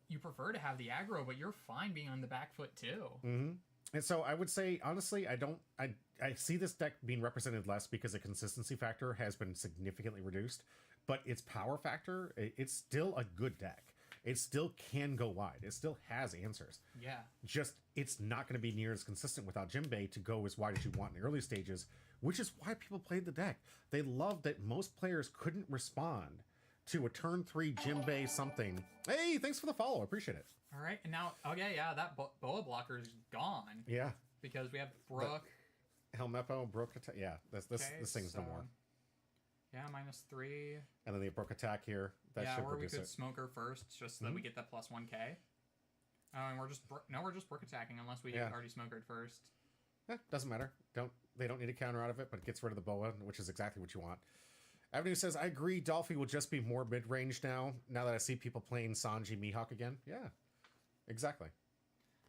you prefer to have the aggro, but you're fine being on the back foot too. And so I would say honestly, I see this deck being represented less because the consistency factor has been significantly reduced, but its power factor, it's still a good deck. It still can go wide. It still has answers. Yeah. Just, it's not going to be near as consistent without Jinbei to go as wide as you want in the early stages, which is why people played the deck. They loved that most players couldn't respond to a turn 3 Jinbei something. Hey, thanks for the follow. I appreciate it. All right. And now, that Boa blocker is gone. Yeah. Because we have Brook. Helmeppo, Brook attack. Yeah, this thing's no more. Yeah, -3. And then the Brook attack here. That should or we produce could it. Smoker first, just so that we get that +1k. And we're just Brook attacking unless we already Smokered first. Doesn't matter. They don't need a counter out of it, but it gets rid of the Boa, which is exactly what you want. Avenue says, I agree, Dolphy will just be more mid-range now that I see people playing Sanji Mihawk again. Yeah, exactly.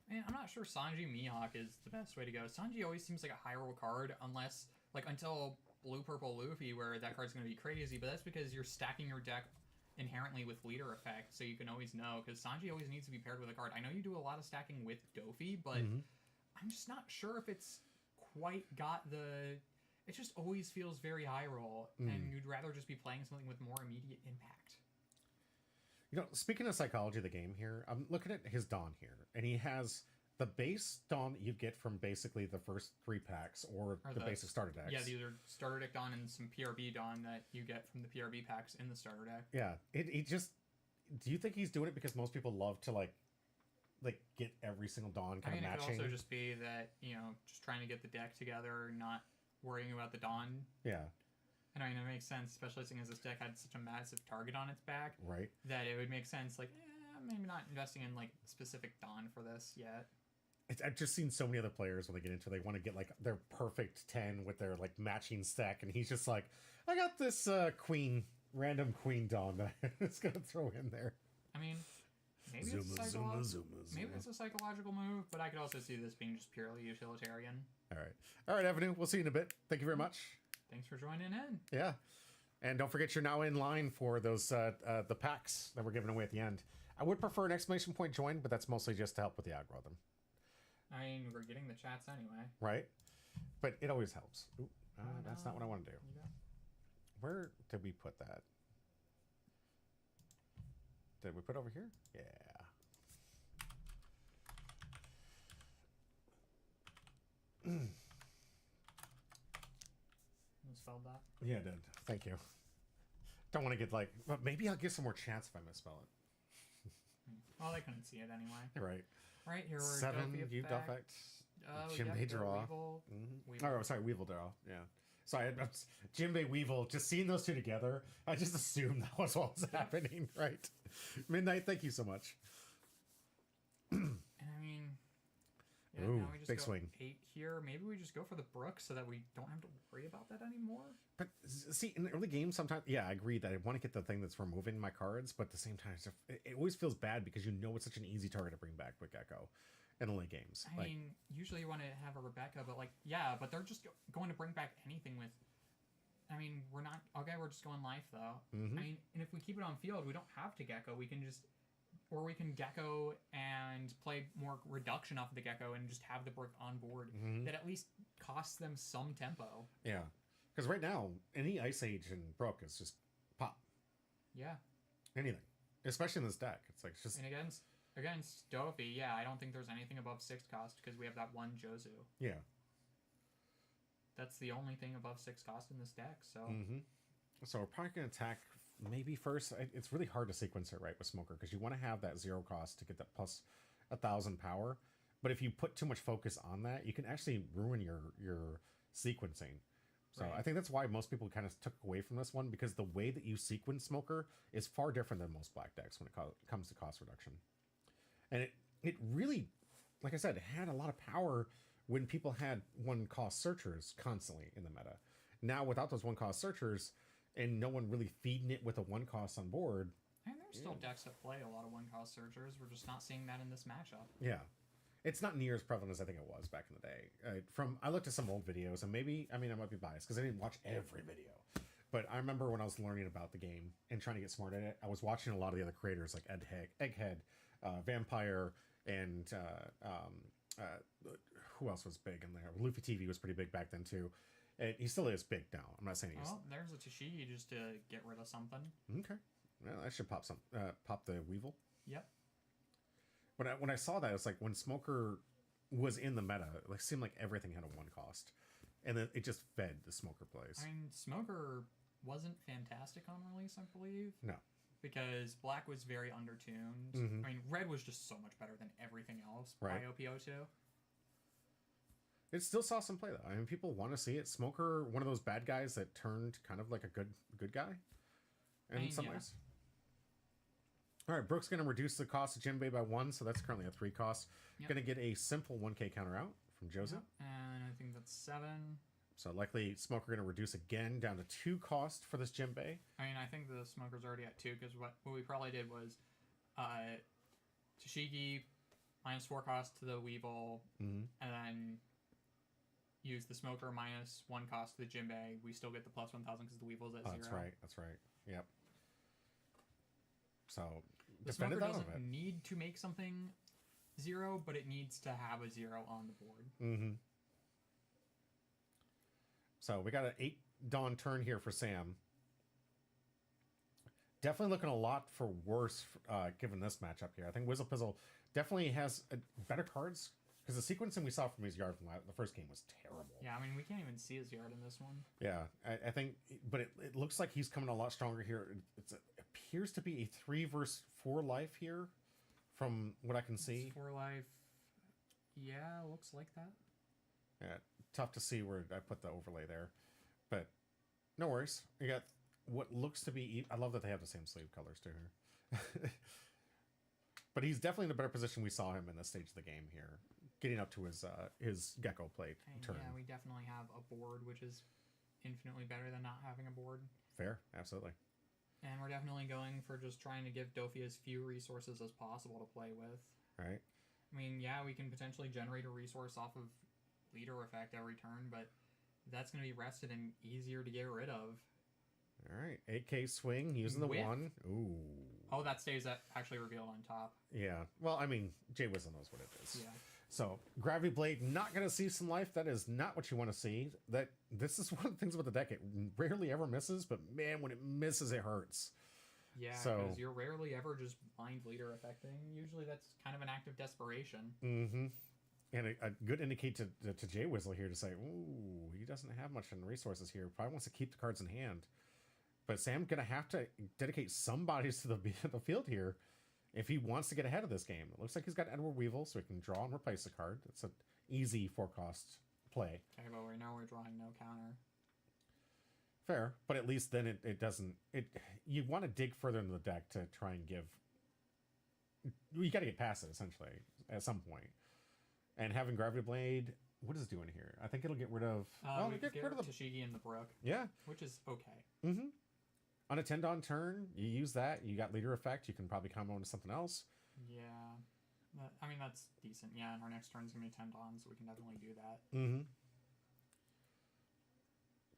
Man, I'm not sure Sanji Mihawk is the best way to go. Sanji always seems like a high roll card until Blue-Purple Luffy, where that card's going to be crazy, but that's because you're stacking your deck inherently with leader effect, so you can always know, because Sanji always needs to be paired with a card. I know you do a lot of stacking with Dofi, but I'm just not sure if it's quite got the... It just always feels very high roll, and you'd rather just be playing something with more immediate impact. Speaking of psychology of the game here, I'm looking at his Dawn here, and he has the base Dawn that you get from basically the first 3 packs, or the basic starter decks. Yeah, these are starter deck Dawn and some PRB Dawn that you get from the PRB packs in the starter deck. Yeah, it just... Do you think he's doing it because most people love to, like get every single Dawn kind of matching? It could also just be that, just trying to get the deck together, not worrying about the Dawn. Yeah. And I mean, it makes sense, especially seeing as this deck had such a massive target on its back. Right. That it would make sense, maybe not investing in, specific Dawn for this yet. I've just seen so many other players when they get into it, they want to get, their perfect 10 with their, matching stack, and he's just like, I got this random Queen Dawn that I'm just going to throw in there. I mean, maybe it's a psychological move, but I could also see this being just purely utilitarian. All right, Avenue. We'll see you in a bit. Thank you very much. Thanks for joining in. Yeah. And don't forget, you're now in line for those the packs that we're giving away at the end. I would prefer an exclamation point join, but that's mostly just to help with the algorithm. I mean, we're getting the chats anyway. Right? But it always helps. Ooh, that's not what I want to do. Where did we put that? Did we put it over here? Yeah. misspelled that. Yeah, I did. Thank you. Don't want to get like, but maybe I'll get some more chance if I misspell it. Well, they couldn't see it anyway. Right. Right here, we're 7 Dopey you effect. effect. Yep, Jimbei the draw. Weevil. Oh, sorry, Weevil draw. Yeah. Sorry, Jimbei Weevil. Just seeing those two together, I just assumed that was what was happening. Right. Midnight. Thank you so much. And I mean, yeah, Ooh, now we just big go swing. 8 here. Maybe we just go for the Brook so that we don't have to worry about that anymore. But see, in the early games, sometimes, yeah, I agree that I want to get the thing that's removing my cards, but at the same time, it always feels bad because you know it's such an easy target to bring back with Gecko in the late games. I mean, usually you want to have a Rebecca, but like, yeah, but they're just going to bring back anything with. I mean, we're not okay. We're just going life though. I mean, and if we keep it on field, we don't have to Gecko. We can just, or we can Gecko and play more reduction off of the Gecko and just have the Brook on board. That at least costs them some tempo. Yeah, because right now any Ice Age and Brook is just pop. Yeah. Anything, especially in this deck, it's like it's just And against Dopey, yeah, I don't think there's anything above 6 cost because we have that one Jozu. yeah. That's the only thing above 6 cost in this deck. So So we're probably gonna attack maybe first. It's really hard to sequence it right with Smoker because you want to have that 0 cost to get that plus 1,000 power. But if you put too much focus on that, you can actually ruin your sequencing. So Right. I think that's why most people kind of took away from this one because the way that you sequence Smoker is far different than most black decks when it comes to cost reduction. And it really, like I said, it had a lot of power when people had 1 cost searchers constantly in the meta. Now without those 1 cost searchers and no one really feeding it with a 1 cost on board. and there's still decks that play a lot of 1 cost searchers. We're just not seeing that in this matchup. Yeah. It's not near as prevalent as I think it was back in the day. I looked at some old videos, and maybe, I mean, I might be biased because I didn't watch every video. But I remember when I was learning about the game and trying to get smart at it, I was watching a lot of the other creators like Egghead, Vampire, and who else was big in there? Luffy TV was pretty big back then too. And he still is big now. I'm not saying he's... Oh, there's a Tashigi just to get rid of something. Okay. Well, I should pop the Weevil. Yep. When I saw that, it's like when Smoker was in the meta, it seemed like everything had a 1 cost. And then it just fed the Smoker plays. I mean, Smoker wasn't fantastic on release, I believe. No. Because Black was very undertuned. I mean, Red was just so much better than everything else by Right. OPO2. It still saw some play though. I mean, people want to see it. Smoker, one of those bad guys that turned kind of like a good guy in some ways. All right, Brooke's going to reduce the cost of Jinbei by 1, so that's currently a 3 cost. Yep. Going to get a simple 1k counter out from Jozu. And I think that's 7. So likely Smoker going to reduce again down to 2 cost for this Jinbei. I mean, I think the Smoker's already at 2 because what we probably did was Tashigi minus 4 cost to the Weevil, and then use the Smoker minus 1 cost to the Jinbei. We still get the plus 1,000 because the Weevil's at 0. That's right. Yep. So The Smoker defended that doesn't on it. need to make something 0, but it needs to have a 0 on the board. So we got an 8 Dawn turn here for Sam. Definitely looking a lot for worse given this matchup here. I think Whizzlepizzle definitely has better cards because the sequencing we saw from his yard from the first game was terrible. Yeah, I mean, we can't even see his yard in this one. Yeah, I think, but it looks like he's coming a lot stronger here. It appears to be a 3 versus 4 life here from what I can see. 4 life. Yeah, looks like that. Yeah, tough to see where I put the overlay there, but no worries. We got what looks to be. I love that they have the same sleeve colors too here. But he's definitely in a better position. We saw him in this stage of the game here, getting up to his Gecko play And turn. yeah, we definitely have a board, which is infinitely better than not having a board. Fair, absolutely. And we're definitely going for just trying to give Dofi as few resources as possible to play with. All right. I mean, yeah, we can potentially generate a resource off of leader effect every turn, but that's going to be rested and easier to get rid of. All right, 8k swing using the With- 1. Ooh. Oh, that stays actually revealed on top. Yeah. Well, I mean, Jay Whistle knows what it is. Yeah. So Gravity Blade not going to see some life. That is not what you want to see. This is one of the things about the deck. It rarely ever misses, but man, when it misses, it hurts. Yeah, So- because you're rarely ever just blind leader affecting. Usually that's kind of an act of desperation. Mm-hmm. And a good indicate to Jay Whistle here to say, ooh, he doesn't have much in resources here. Probably wants to keep the cards in hand. But Sam's going to have to dedicate some bodies to the field here if he wants to get ahead of this game. It looks like he's got Edward Weevil, so he can draw and replace the card. It's an easy 4-cost play. Okay, but right now we're drawing no counter. Fair, but at least then it doesn't... You want to dig further into the deck to try and give... You got to get past it, essentially, at some point. And having Gravity Blade, what is it doing here? I think it'll get rid of... We get rid of the Tashigi and the Brook. Yeah. Which is okay. Mm-hmm. On a 10-Don turn, you use that. You got Leader Effect. You can probably combo into something else. Yeah. I mean, that's decent. Yeah, and our next turn's going to be 10 Dons, so we can definitely do that. Mm-hmm.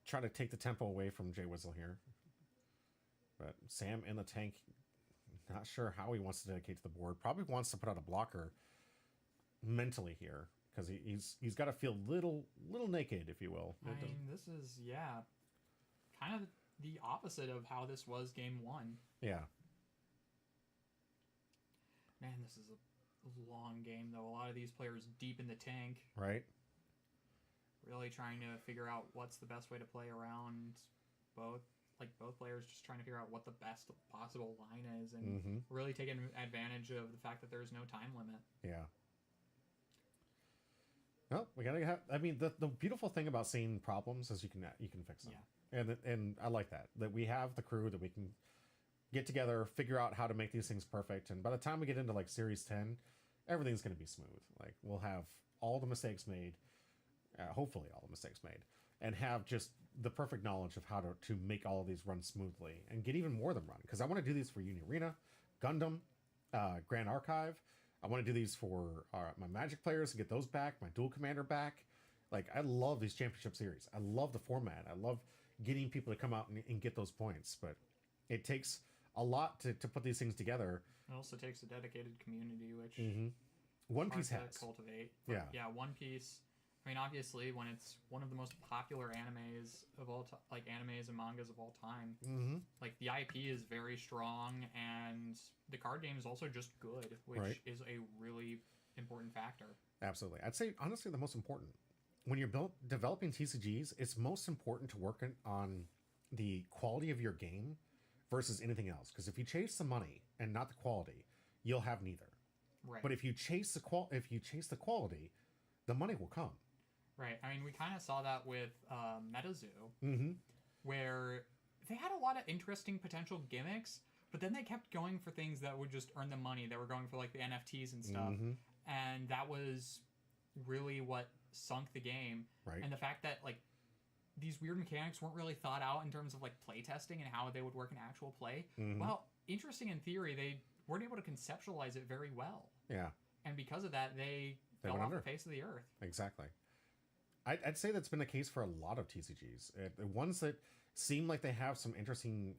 Try to take the tempo away from Jay Whistle here. But Sam in the tank, not sure how he wants to dedicate to the board. Probably wants to put out a blocker mentally here, because he's got to feel little naked, if you will. I mean, this is, yeah, kind of the opposite of how this was game 1. Yeah. Man, this is a long game, though. A lot of these players deep in the tank. Right. Really trying to figure out what's the best way to play around both. Like, both players just trying to figure out what the best possible line is, and really taking advantage of the fact that there's no time limit. Yeah. Well, we gotta have... I mean, the beautiful thing about seeing problems is you can fix them. Yeah. And I like that we have the crew that we can get together, figure out how to make these things perfect, and by the time we get into like Series 10, everything's going to be smooth. Like, we'll have all the mistakes made, hopefully all the mistakes made, and have just the perfect knowledge of how to make all of these run smoothly and get even more than run. Because I want to do these for Uni Arena, Gundam, Grand Archive. I want to do these for my Magic players to get those back, my Dual Commander back. Like, I love these championship series. I love the format. I love getting people to come out and get those points. But it takes a lot to put these things together. It also takes a dedicated community, which One Piece has cultivate. But yeah, One Piece. I mean, obviously, when it's one of the most popular animes of all time, like animes and mangas of all time, like the IP is very strong, and the card game is also just good, which is a really important factor. Absolutely, I'd say honestly the most important. When you're developing TCGs, it's most important to work on the quality of your game versus anything else. Because if you chase the money and not the quality, you'll have neither. Right. But if you chase the quality, the money will come. Right. I mean, we kind of saw that with MetaZoo, where they had a lot of interesting potential gimmicks, but then they kept going for things that would just earn them money. They were going for like the NFTs and stuff, and that was really what sunk the game. Right. And the fact that like these weird mechanics weren't really thought out in terms of like play testing and how they would work in actual play. Well, interesting in theory, they weren't able to conceptualize it very well. Yeah. And because of that, they fell off the face of the earth. Exactly. I'd say that's been the case for a lot of TCGs. The ones that seem like they have some interesting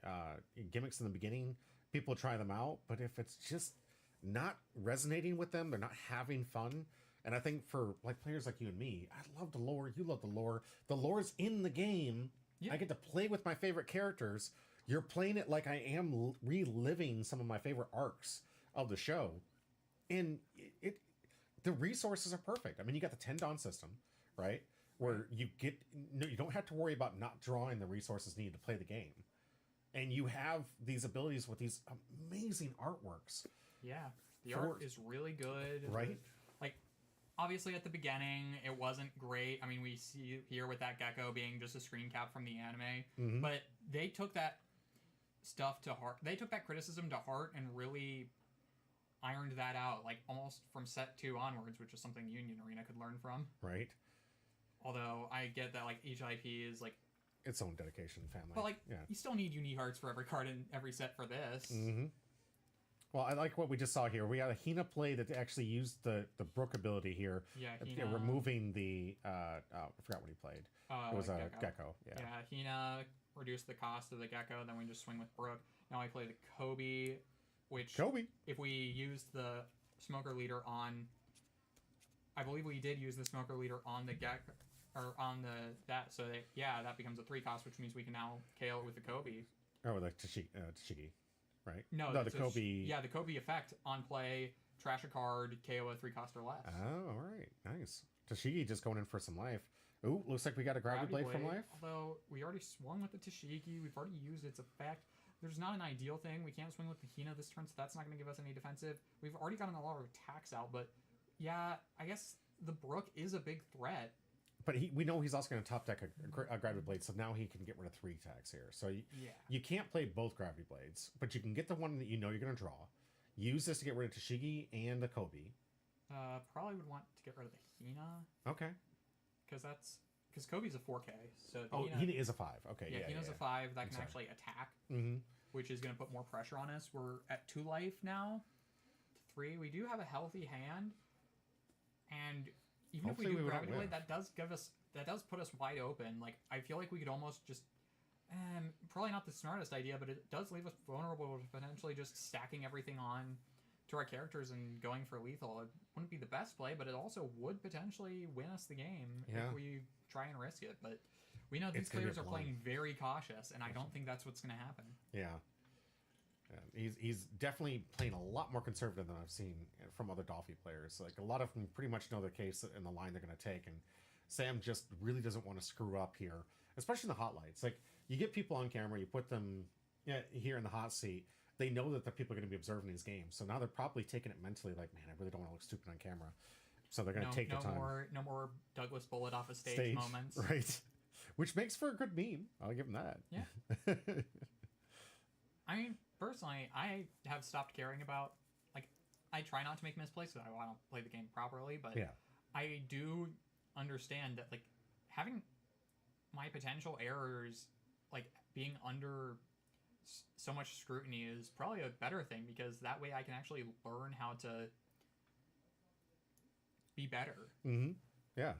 gimmicks in the beginning, people try them out, but if it's just not resonating with them, they're not having fun. And I think for like players like you and me, I love the lore, you love the lore. The lore's in the game. Yeah. I get to play with my favorite characters. You're playing it like I am reliving some of my favorite arcs of the show. And the resources are perfect. I mean, you got the 10-Don system, right? Where you don't have to worry about not drawing the resources needed to play the game. And you have these abilities with these amazing artworks. Yeah, the art is really good. Right. Like, obviously at the beginning, it wasn't great. I mean, we see here with that gecko being just a screen cap from the anime. But they took that stuff to heart. They took that criticism to heart and really ironed that out, like almost from set 2 onwards, which is something Union Arena could learn from. Right. Although I get that like each IP is like its own dedication family. But like you still need Uni Hearts for every card in every set for this. Well, I like what we just saw here. We had a Hina play that actually used the Brook ability here. Yeah, Hina. Removing the I forgot what he played. It was a gecko. Yeah, Hina reduced the cost of the gecko, then we just swing with Brook. Now I play the Kobe, which if we use the Smoker Leader on, I believe we did use the Smoker Leader on the gecko, or on so that becomes a 3 cost, which means we can now KO it with the Kobe. Oh, the Tashigi, right? No, the Kobe. Yeah, the Kobe effect on play trash a card, KO a 3-cost or less. Oh, all right. Nice. Tashigi just going in for some life. Ooh, looks like we got a Gravity Blade from life. Although we already swung with the Tashigi, we've already used its effect. There's not an ideal thing. We can't swing with the Hina this turn, so that's not going to give us any defensive. We've already gotten a lot of attacks out, but yeah, I guess the Brook is a big threat. But we know he's also going to top deck a Gravity Blade, so now he can get rid of 3 attacks here. So you can't play both Gravity Blades, but you can get the one that you know you're going to draw. Use this to get rid of Tashigi and the Kobe. Probably would want to get rid of the Hina. Okay. Because Kobe's a 4K, so Hina is a 5. Okay, yeah, Hina's a 5 that can actually attack, which is going to put more pressure on us. We're at 2 life now, to 3. We do have a healthy hand, and even Hopefully if we do Gravity Blade, that does put us wide open. Like, I feel like we could almost just, probably not the smartest idea, but it does leave us vulnerable to potentially just stacking everything on to our characters and going for lethal. It wouldn't be the best play, but it also would potentially win us the game if we try and risk it. But we know these players are playing very cautious, and I don't think that's what's going to happen. Yeah. He's definitely playing a lot more conservative than I've seen from other Dolphy players. Like, a lot of them pretty much know the case and the line they're going to take, and Sam just really doesn't want to screw up here, especially in the hot lights. Like, you get people on camera, you put them here in the hot seat, they know that the people are going to be observing these games. So now they're probably taking it mentally like, man, I really don't want to look stupid on camera. So they're going to take the time. No more Douglas Bullet off a stage moments. Right. Which makes for a good meme. I'll give him that. Yeah. I mean, personally, I have stopped caring about, like, I try not to make misplays because I want to play the game properly, but I do understand that, like, having my potential errors, like, being under so much scrutiny is probably a better thing, because that way I can actually learn how to be better. Yeah.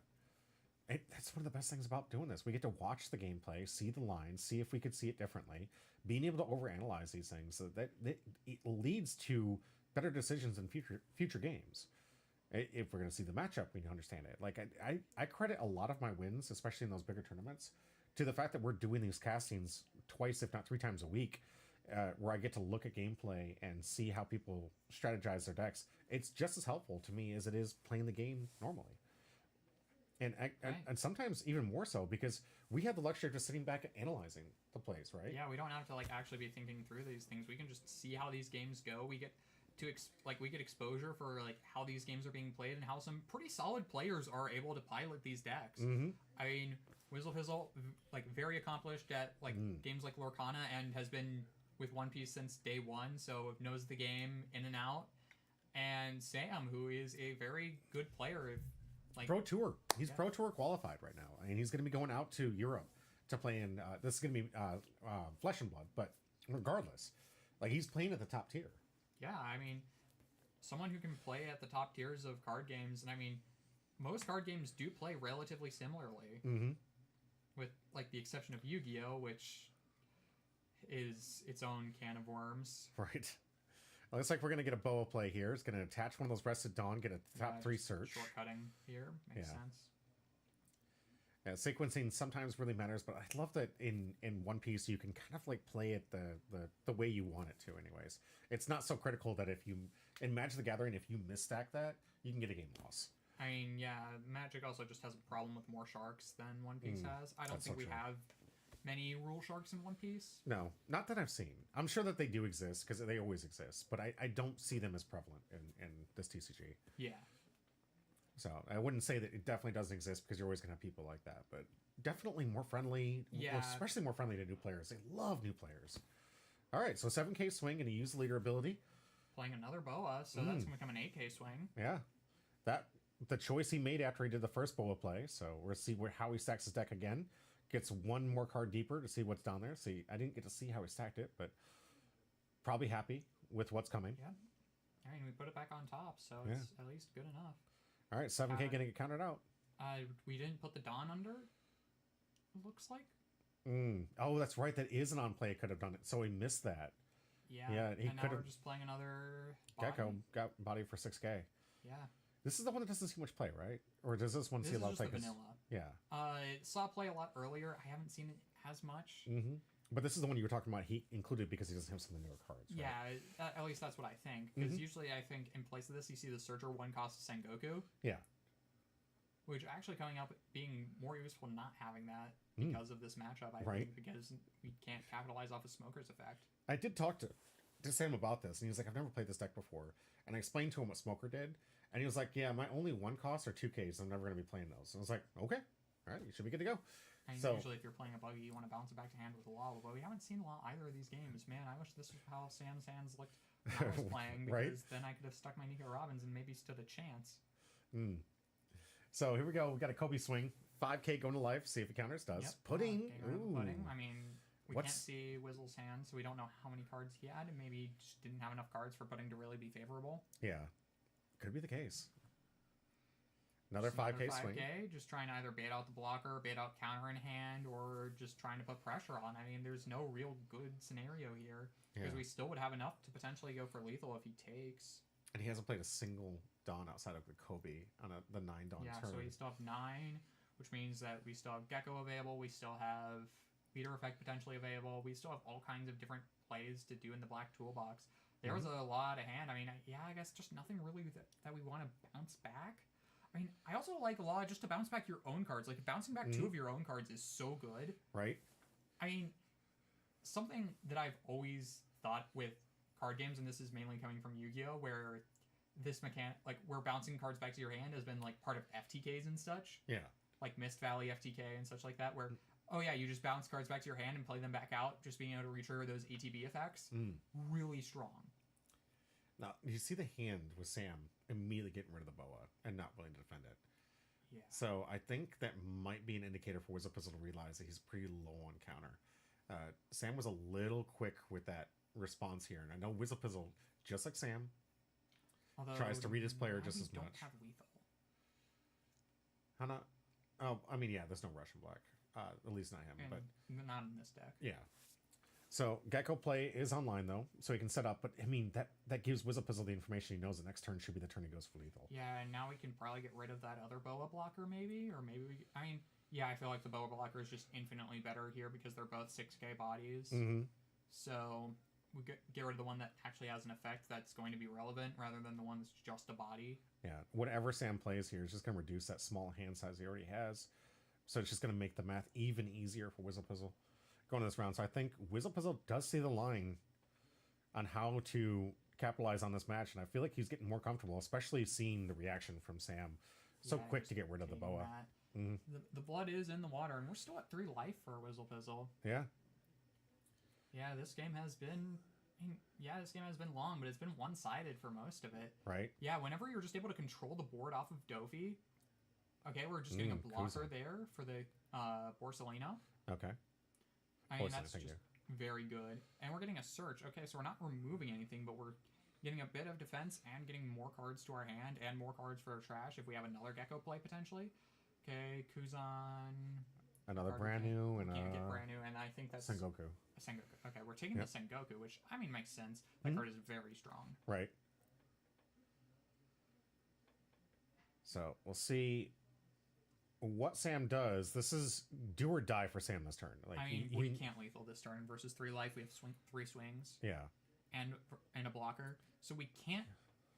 That's one of the best things about doing this. We get to watch the gameplay, see the lines, see if we could see it differently, being able to overanalyze these things, so that it leads to better decisions in future games. If we're going to see the matchup, we understand it. Like, I credit a lot of my wins, especially in those bigger tournaments, to the fact that we're doing these castings twice, if not 3 times a week, where I get to look at gameplay and see how people strategize their decks. It's just as helpful to me as it is playing the game normally. And sometimes even more so, because we have the luxury of just sitting back and analyzing the plays, right? Yeah, we don't have to, like, actually be thinking through these things. We can just see how these games go. We get to we get exposure for, like, how these games are being played and how some pretty solid players are able to pilot these decks. I mean, Whizzlefizzle, like, very accomplished at, like, games like Lorcana, and has been with One Piece since day 1, so knows the game in and out. And Sam, who is a very good player, like, Pro Tour. He's Pro Tour qualified right now. I mean, he's going to be going out to Europe to play in. This is going to be Flesh and Blood, but regardless, like, he's playing at the top tier. Yeah, I mean, someone who can play at the top tiers of card games, and I mean, most card games do play relatively similarly, with, like, the exception of Yu-Gi-Oh, which is its own can of worms. Right. Well, looks like we're going to get a Boa play here. It's going to attach one of those Rested Dawn, get a top 3 search. Shortcutting here makes sense. Yeah, sequencing sometimes really matters, but I love that in One Piece you can kind of, like, play it the way you want it to anyways. It's not so critical that if you, in Magic the Gathering, if you misstack that, you can get a game loss. I mean, yeah, Magic also just has a problem with more sharks than One Piece has. I don't think we have many rule sharks in One Piece. No, not that I've seen. I'm sure that they do exist, because they always exist, but I don't see them as prevalent in this TCG. Yeah. So I wouldn't say that it definitely doesn't exist, because you're always going to have people like that, but definitely more friendly, especially more friendly to new players. They love new players. All right, so 7K swing, and he used the leader ability. Playing another Boa, so that's going to become an 8K swing. Yeah. The choice he made after he did the first Boa play, so we'll see how he stacks his deck again. Gets one more card deeper to see what's down there. See, I didn't get to see how he stacked it, but probably happy with what's coming. Yeah. I mean, we put it back on top, so it's at least good enough. All right, 7K going to get counted out. We didn't put the Dawn under, it looks like. Oh, that's right. That is an on-play. Could have done it. So he missed that. Yeah, he could have. We're just playing another body. Gecko got body for 6K. Yeah. This is the one that doesn't see much play, right? Or does this one see a lot of play? This is just the vanilla. Yeah. It saw play a lot earlier. I haven't seen it as much. But this is the one you were talking about. He included because he doesn't have some of the newer cards. Right? Yeah, at least that's what I think. Because usually I think in place of this, you see the Searcher 1 cost Sengoku. Yeah. Which actually coming up being more useful not having that because of this matchup, I think, because we can't capitalize off of Smoker's effect. I did talk to Sam about this, and he was like, I've never played this deck before. And I explained to him what Smoker did, and he was like, yeah, my only 1 cost are 2Ks. I'm never going to be playing those. And I was like, okay, all right, you should be good to go. And so, usually if you're playing a buggy, you want to bounce it back to hand with a Lava, but we haven't seen either of these games. Man, I wish this was how Sam's hands looked when I was playing, because then I could have stuck my Nico Robbins and maybe stood a chance. So here we go. We got a Kobe swing. 5K going to life. See if it counters. Does. Yep. Pudding. Pudding. I mean, we can't see Wizzle's hand, so we don't know how many cards he had, and maybe he just didn't have enough cards for Pudding to really be favorable. Yeah. Could be the case. Another 5K swing. Just trying to either bait out the blocker, bait out counter in hand, or just trying to put pressure on. I mean, there's no real good scenario here, because we still would have enough to potentially go for lethal if he takes. And he hasn't played a single Dawn outside of the Kobe on the 9 Dawn turn. So we still have 9, which means that we still have Gecko available. We still have Leader Effect potentially available. We still have all kinds of different plays to do in the black toolbox. There was a lot of hand. I mean, I guess just nothing really that we want to bounce back. I mean, I also like a lot just to bounce back your own cards. Like, bouncing back 2 of your own cards is so good. Right. I mean, something that I've always thought with card games, and this is mainly coming from Yu-Gi-Oh!, where this mechanic, like, where bouncing cards back to your hand has been, like, part of FTKs and such. Yeah. Like Mist Valley FTK and such like that, where, oh yeah, you just bounce cards back to your hand and play them back out, just being able to retrigger those ATB effects. Really strong. Now, you see the hand with Sam immediately getting rid of the boa and not willing to defend it. Yeah. So I think that might be an indicator for Wizzapizzle to realize that he's pretty low on counter. Sam was a little quick with that response here, and I know Wizzapizzle, just like Sam, tries to read his player just as much. Don't have lethal. How not? Oh, I mean, yeah, there's no Russian black. At least not him, And but not in this deck. yeah. So Gecko play is online though, so he can set up. But I mean, that gives Wizzapizzle the information he knows the next turn should be the turn he goes for lethal. Yeah, and now we can probably get rid of that other boa blocker, maybe, or maybe I mean, yeah, I feel like the boa blocker is just infinitely better here because they're both 6K bodies. So we get rid of the one that actually has an effect that's going to be relevant rather than the one that's just a body. Yeah, whatever Sam plays here is just going to reduce that small hand size he already has. So it's just going to make the math even easier for Wizzapizzle going this round. So I think Wizzapizzle does see the line on how to capitalize on this match, and I feel like he's getting more comfortable, especially seeing the reaction from Sam. So quick to get rid of the boa. The blood is in the water, and we're still at 3 life for Wizzapizzle. Yeah. Yeah, this game has been... this game has been long, but it's been one-sided for most of it. Right. Yeah, whenever you're just able to control the board off of Dofi, okay, we're just getting a blocker there for the Borsalino. Okay. I mean, that's just very good. And we're getting a search. Okay, so we're not removing anything, but we're getting a bit of defense and getting more cards to our hand and more cards for our trash if we have another Gecko play, potentially. Okay, Kuzan... Another brand new, and can't get brand new, and I think that's Sengoku. Sengoku. Okay, we're taking the Sengoku, which I mean makes sense. That card is very strong. Right. So we'll see what Sam does. This is do or die for Sam this turn. Like, I mean, we can't lethal this turn versus 3 life. We have 3 swings. Yeah. And a blocker, so we can't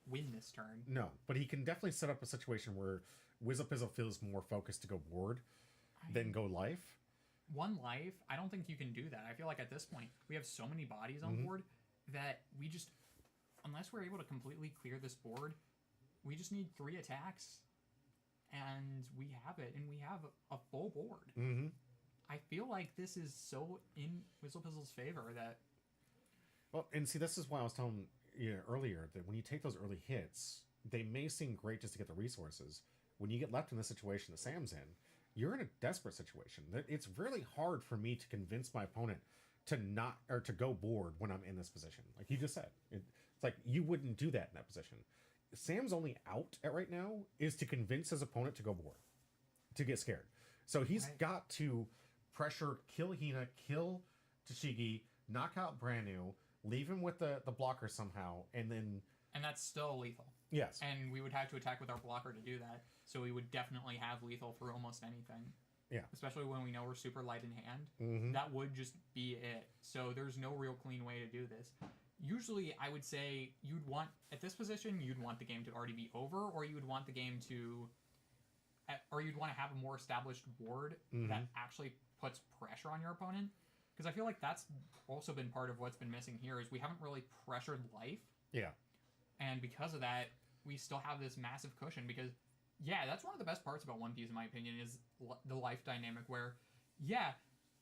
win this turn. No, but he can definitely set up a situation where Wizzapizzle feels more focused to go board than go life. 1 life, I don't think you can do that. I feel like at this point, we have so many bodies on board that we just, unless we're able to completely clear this board, we just need 3 attacks, and we have it, and we have a full board. I feel like this is so in Wizzapizzle's favor that... Well, and see, this is why I was telling you earlier that when you take those early hits, they may seem great just to get the resources. When you get left in the situation that Sam's in, you're in a desperate situation. It's really hard for me to convince my opponent to not, or to go board when I'm in this position. Like you just said, it's like you wouldn't do that in that position. Sam's only out at right now is to convince his opponent to go board, to get scared. So he's got to pressure, kill Hina, kill Tashigi, knock out Brand New, leave him with the blocker somehow, and then... And that's still lethal. Yes. And we would have to attack with our blocker to do that. So we would definitely have lethal through almost anything. Yeah. Especially when we know we're super light in hand. Mm-hmm. That would just be it. So there's no real clean way to do this. Usually, I would say you'd want, at this position, you'd want the game to already be over, or you would want the game to, or you'd want to have a more established board that actually puts pressure on your opponent. Because I feel like that's also been part of what's been missing here is we haven't really pressured life. Yeah. And because of that, we still have this massive cushion because, yeah, that's one of the best parts about One Piece, in my opinion, is the life dynamic where, yeah,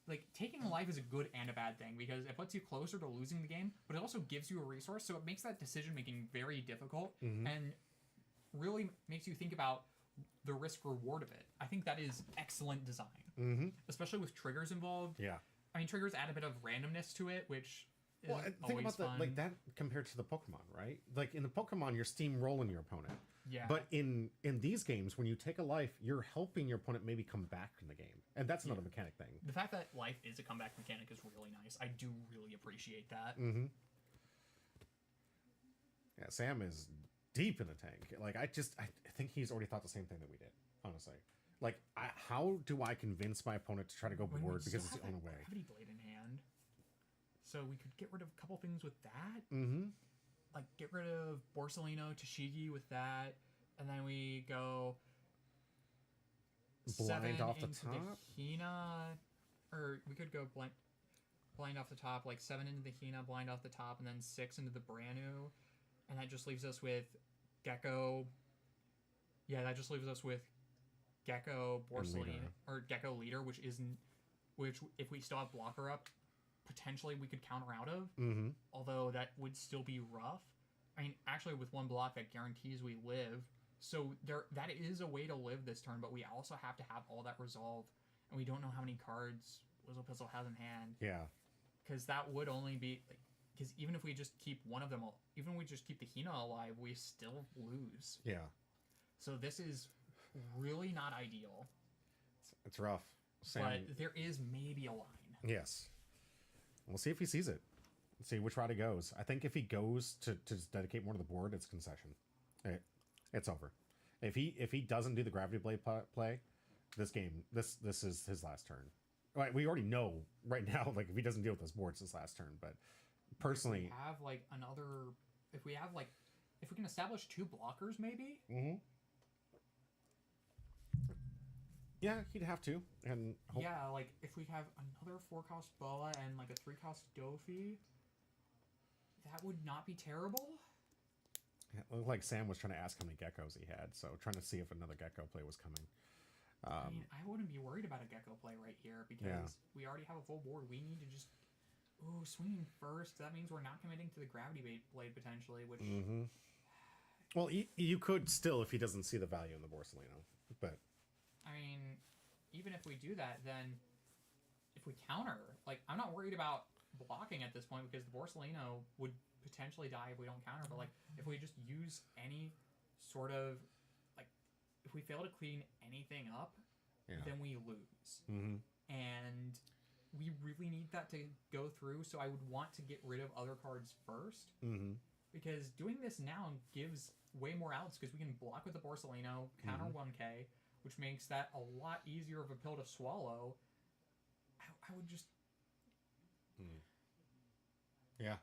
like, taking a life is a good and a bad thing because it puts you closer to losing the game, but it also gives you a resource, so it makes that decision-making very difficult and really makes you think about the risk-reward of it. I think that is excellent design, especially with triggers involved. Yeah. I mean, triggers add a bit of randomness to it, which is Well, think always about fun. like that compared to the Pokemon, right? Like in the Pokemon, you're steamrolling your opponent. Yeah. But in these games, when you take a life, you're helping your opponent maybe come back in the game, and that's another mechanic thing. The fact that life is a comeback mechanic is really nice. I do really appreciate that. Yeah, Sam is deep in the tank. Like I think he's already thought the same thing that we did. Honestly, like how do I convince my opponent to try to go When we board because it's still the have only that way? Gravity blade in hand, so we could get rid of a couple things with that. Like get rid of Borsalino, Tashigi with that, and then we go Blind 7 off the into top? the Hina, or we could go blind off the top, like 7 into the Hina, blind off the top, and then 6 into the Branu, and that just leaves us with Gecko. Yeah, that just leaves us with Gecko, Borsalino, Leader. or Gecko Leader, which if we still have blocker up, potentially we could counter out of. Although that would still be rough. I mean, actually, with one block that guarantees we live, so that is a way to live this turn. But we also have to have all that resolve, and we don't know how many cards Whistle Pistol has in hand. Yeah. Because that would only be because even if we just keep one of them, even if we just keep the Hina alive, we still lose. Yeah. So this is really not ideal. It's rough. Sam. But there is maybe a line. Yes. We'll see if he sees it. See which route he goes. I think if he goes to just dedicate more to the board, it's concession. It's over. If he doesn't do the Gravity Blade play, this is his last turn. Right, we already know right now. Like if he doesn't deal with this board, it's his last turn. But personally, if we can establish 2 blockers, maybe. Yeah, he'd have to. And Yeah, like if we have another 4-cost Boa and like a 3-cost Dofi, that would not be terrible. it looked like Sam was trying to ask how many geckos he had, so trying to see if another gecko play was coming. I mean, I wouldn't be worried about a Gecko play right here because we already have a full board. We need to just swinging first. That means we're not committing to the Gravity Blade potentially, which. Well, you could still if he doesn't see the value in the Borsalino, but. I mean, even if we do that, then if we counter, like, I'm not worried about blocking at this point because the Borsalino would potentially die if we don't counter. But like, if we just use any sort of if we fail to clean anything up, then we lose. And we really need that to go through, so I would want to get rid of other cards first. Because doing this now gives way more outs, because we can block with the Borsalino, counter 1k, which makes that a lot easier of a pill to swallow. I would just... Yeah.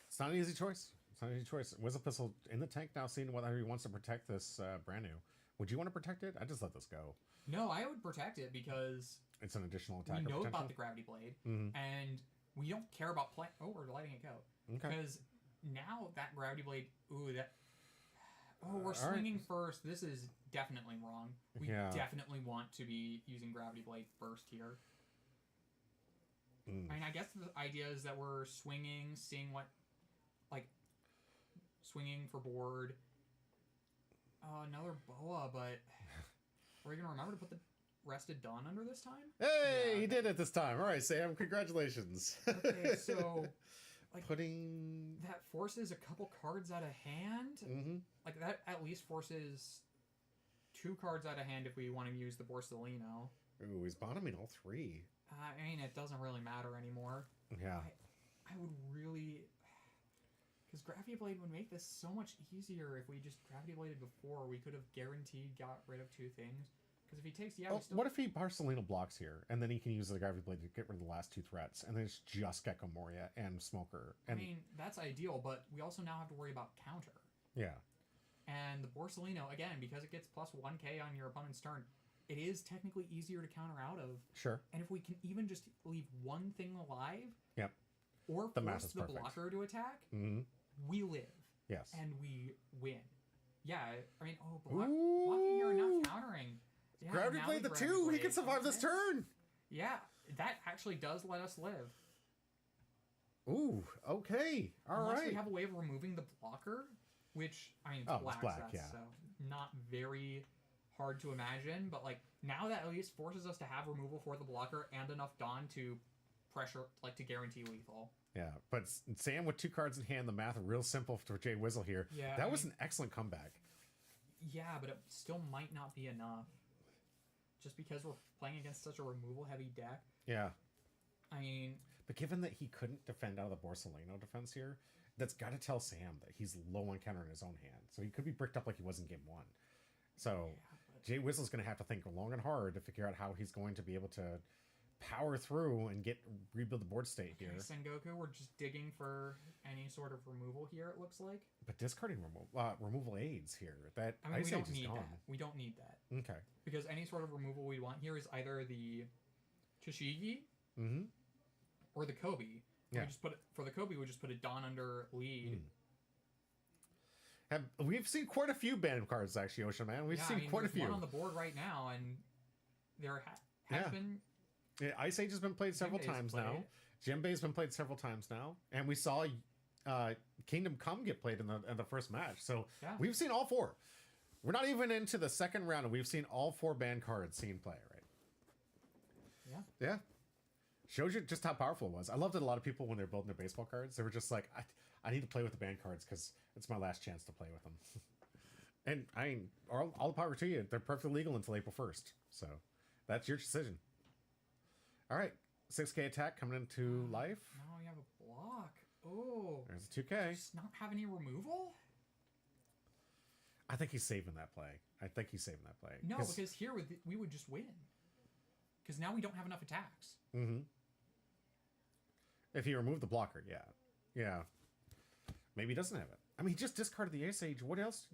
It's not an easy choice. It's not an easy choice. Whistle Pistol in the tank now, seeing whether he wants to protect this brand new. Would you want to protect it? I just let this go. No, I would protect it because it's an additional attack. We know about the Gravity Blade, and we don't care about playing. Oh, we're letting it go. Okay. Because now that Gravity Blade, we're swinging first. This is definitely wrong. We definitely want to be using Gravity Blade first here. I mean, I guess the idea is that we're swinging, seeing what, swinging for board. Another Boa, but are we going to remember to put the Rested Dawn under this time? Hey, he did it this time. All right, Sam, congratulations. Okay, so putting that forces a couple cards out of hand. Like that at least forces 2 cards out of hand if we want to use the Borsalino. Ooh, he's bottoming all 3. I mean, it doesn't really matter anymore. Yeah. I would really... Because Gravity Blade would make this so much easier if we just Gravity Bladed before. We could have guaranteed got rid of 2 things. Because if he takes, yeah, Oh, we still. what if he Barcelona blocks here, and then he can use the Gravity Blade to get rid of the last 2 threats, and then it's just Gecko Moria and Smoker. I And mean, that's ideal, but we also now have to worry about counter. yeah, And the Borsalino, again, because it gets plus 1k on your opponent's turn, it is technically easier to counter out of. sure. And if we can even just leave one thing alive, Yep. or The math force is the perfect. blocker to attack, Mm-hmm. we live. Yes. And we win. Yeah, I mean, blocking here and not countering. Yeah, Gravity now Blade we the Gravity 2. He Blade. can survive this Okay. turn. Yeah, that actually does let us live. Ooh. Okay. All Unless right. we have a way of removing the blocker, which, I mean, it's Oh, it's black, black, so that's yeah. not very hard to imagine, but, like, now that at least forces us to have removal for the blocker and enough Dawn to pressure, like, to guarantee lethal. Yeah, but Sam with 2 cards in hand, the math real simple for Jay Wizzle here. Yeah, that I was mean- an excellent comeback. Yeah, but it still might not be enough. Just because we're playing against such a removal-heavy deck. Yeah, I mean, but given that he couldn't defend out of the Borsalino defense here, that's got to tell Sam that he's low on counter in his own hand. So he could be bricked up like he was in game 1. So yeah, but Jay Whistle's going to have to think long and hard to figure out how he's going to be able to power through and rebuild the board state here. okay, Sengoku, we're just digging for any sort of removal here, it looks like. But discarding removal aids here. That I mean, Ice we Age don't is need gone. that. We don't need that. Okay. Because any sort of removal we want here is either the Toshigi Mm-hmm. or the Kobe. Yeah. We just for the Kobe, we just put a Dawn under lead. We've seen quite a few banned cards actually, Ocean Man. We've Yeah, seen I mean, quite a there's few. one on the board right now, and there has Yeah. been. Yeah, Ice Age has been played several Jinbei's times now. played. Jinbei's been played several times now, and we saw Kingdom Come get played in the first match. So Yeah. we've seen all 4. We're not even into the second round, and we've seen all 4 banned cards seen play. Right? Yeah. Yeah. Shows you just how powerful it was. I loved that a lot of people when they're building their baseball cards, they were just like, I need to play with the banned cards because it's my last chance to play with them. And I mean, all the power to you. They're perfectly legal until April 1st. So that's your decision. All right. 6k attack coming into life. Now we have a block. Oh. There's a 2k. Just not have any removal? I think he's saving that play. No, because here we would just win. Because now we don't have enough attacks. Mm-hmm. If he removed the blocker, yeah. Yeah. Maybe he doesn't have it. I mean, he just discarded the Ice Age. What else?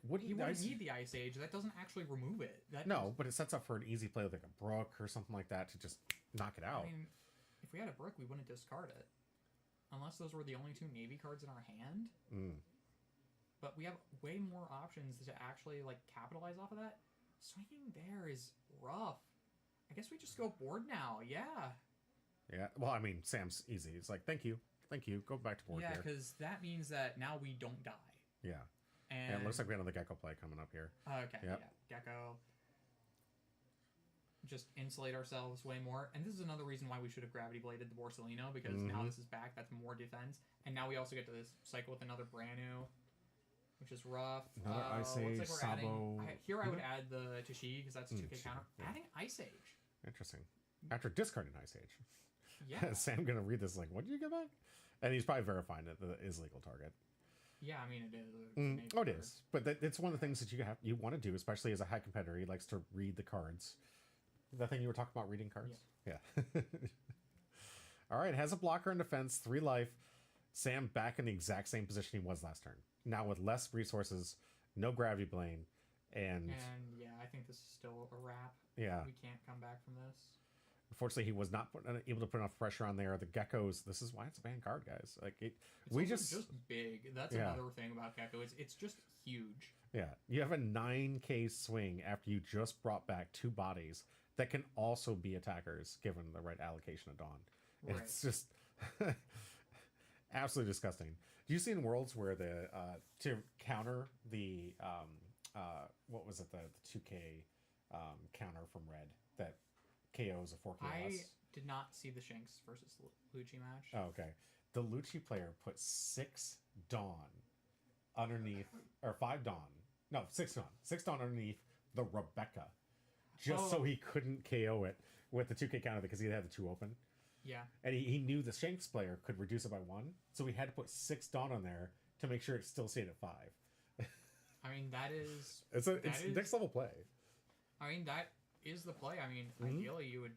What do He you wouldn't guys need the Ice Age. That doesn't actually remove it. That No, but it sets up for an easy play with like a Brook or something like that to just knock it out. I mean, if we had a Brook, we wouldn't discard it. Unless those were the only 2 Navy cards in our hand. Mm. But we have way more options to actually, like, capitalize off of that. Swinging there is rough. I guess we just go board now. Yeah. Yeah. Well, I mean, Sam's easy. It's like, thank you. Go back to board Yeah, here. because that means that now we don't die. Yeah. And And it looks like we have another Gecko play coming up here. Okay, Yep. yeah. Gecko. Just insulate ourselves way more. And this is another reason why we should have Gravity Bladed the Borsalino, because now this is back. That's more defense. And now we also get to this cycle with another Branu, which is rough. Another Ice Age, looks like we're Sabo. adding... Here I would add the Toshi, because that's 2k counter. yeah. Adding Ice Age. Interesting. After discarding Ice Age. Yeah. Sam gonna read this like, what did you get back? And he's probably verifying that it is legal target. Yeah, I mean, it is. Oh, it is. But it's one of the things that you want to do, especially as a high competitor. He likes to read the cards. The thing you were talking about, reading cards? Yeah. All right, has a blocker in defense, 3 life. Sam back in the exact same position he was last turn. Now with less resources, no Gravity Blade, and yeah, I think this is still a wrap. yeah. We can't come back from this. Unfortunately, he was not able to put enough pressure on there. The Geckos, this is why it's a banned card, guys. Like It's we also just big. That's Yeah. another thing about Gecko. It's just huge. yeah. You have a 9k swing after you just brought back 2 bodies that can also be attackers given the right allocation of Dawn. Right. It's just absolutely disgusting. Do you see in Worlds where the to counter the what was it, the 2k counter from Red that KOs a 4k I less? did not see the Shanks versus Lucci match. Oh, okay. The Lucci player put 6 Dawn underneath, or 5 Dawn. No, 6 Dawn. 6 Dawn underneath the Rebecca. Just so Oh. he couldn't KO it with the 2k counter because he had the 2 open. Yeah. And he knew the Shanks player could reduce it by 1. So he had to put 6 Dawn on there to make sure it still stayed at 5. I mean, that is... It's that is- next level play. I mean, that is the play. I mean, ideally you would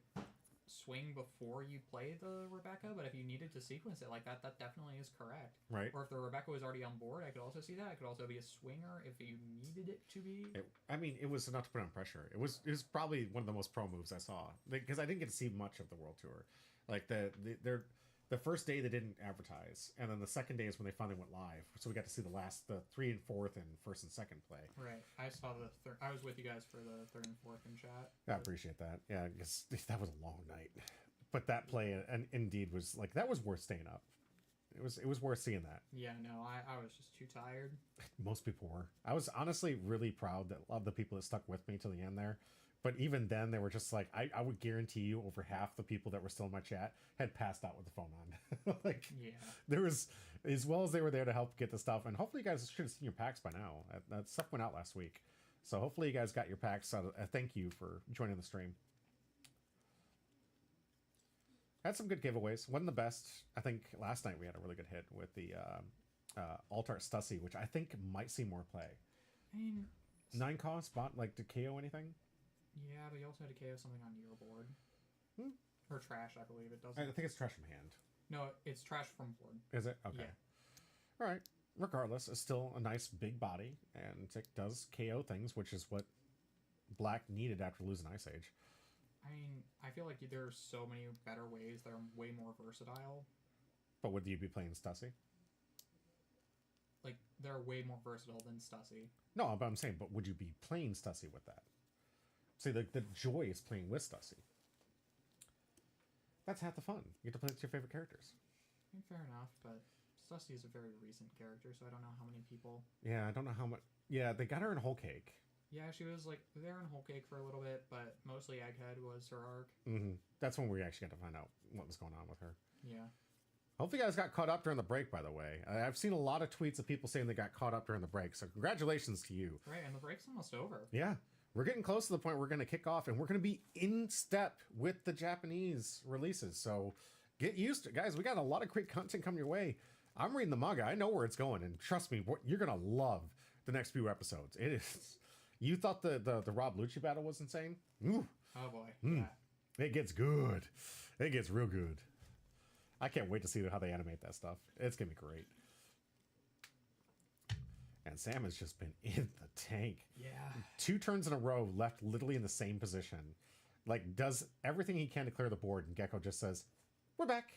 swing before you play the Rebecca, but if you needed to sequence it like that, that definitely is correct. Right. Or if the Rebecca was already on board, I could also see that. It could also be a swinger if you needed it to be. It was enough to put on pressure. It was probably one of the most pro moves I saw because I didn't get to see much of the World Tour. Like the first day they didn't advertise, and then the second day is when they finally went live. So we got to see the 3rd and 4th and 1st and 2nd play. Right. I saw the third. I was with you guys for the 3rd and 4th in chat. I appreciate that. Yeah, because that was a long night, but that play and indeed was like that was worth staying up. It was worth seeing that. Yeah. No, I was just too tired. Most people were. I was honestly really proud of the people that stuck with me till the end there. But even then, they were just like, I would guarantee you over half the people that were still in my chat had passed out with the phone on. Like, yeah. There was, as well as they were there to help get the stuff. And hopefully you guys should have seen your packs by now. That stuff went out last week. So hopefully you guys got your packs. Thank you for joining the stream. Had some good giveaways. Wasn't the best. I think last night we had a really good hit with the Altart Stussy, which I think might see more play. I mean, 9 cost, bot, like, to KO anything? Yeah, but you also had to KO something on your board. Or trash, I believe. It doesn't. I think it's trash from hand. No, it's trash from board. Is it? Okay. Yeah. All right. Regardless, it's still a nice big body, and it does KO things, which is what Black needed after losing Ice Age. I mean, I feel like there are so many better ways that are way more versatile. But would you be playing Stussy? Like, they're way more versatile than Stussy. No, but I'm saying, but would you be playing Stussy with that? See, the joy is playing with Stussy. That's half the fun. You get to play with your favorite characters. I mean, fair enough, but Stussy is a very recent character, so I don't know how many people... Yeah, I don't know how much... Yeah, they got her in Whole Cake. Yeah, she was, like, there in Whole Cake for a little bit, but mostly Egghead was her arc. That's when we actually got to find out what was going on with her. Yeah. Hopefully you guys got caught up during the break, by the way. I've seen a lot of tweets of people saying they got caught up during the break, so congratulations to you. Right, and the break's almost over. Yeah. We're getting close to the point where we're going to kick off, and we're going to be in step with the Japanese releases. So get used to it. Guys, we got a lot of great content coming your way. I'm reading the manga. I know where it's going, and trust me, you're going to love the next few episodes. It is. You thought the Rob Lucci battle was insane? Ooh. Oh, boy. Yeah. It gets good. It gets real good. I can't wait to see how they animate that stuff. It's going to be great. And Sam has just been in the tank. Yeah. 2 turns in a row, left literally in the same position. Like, does everything he can to clear the board, and Gecko just says, "We're back."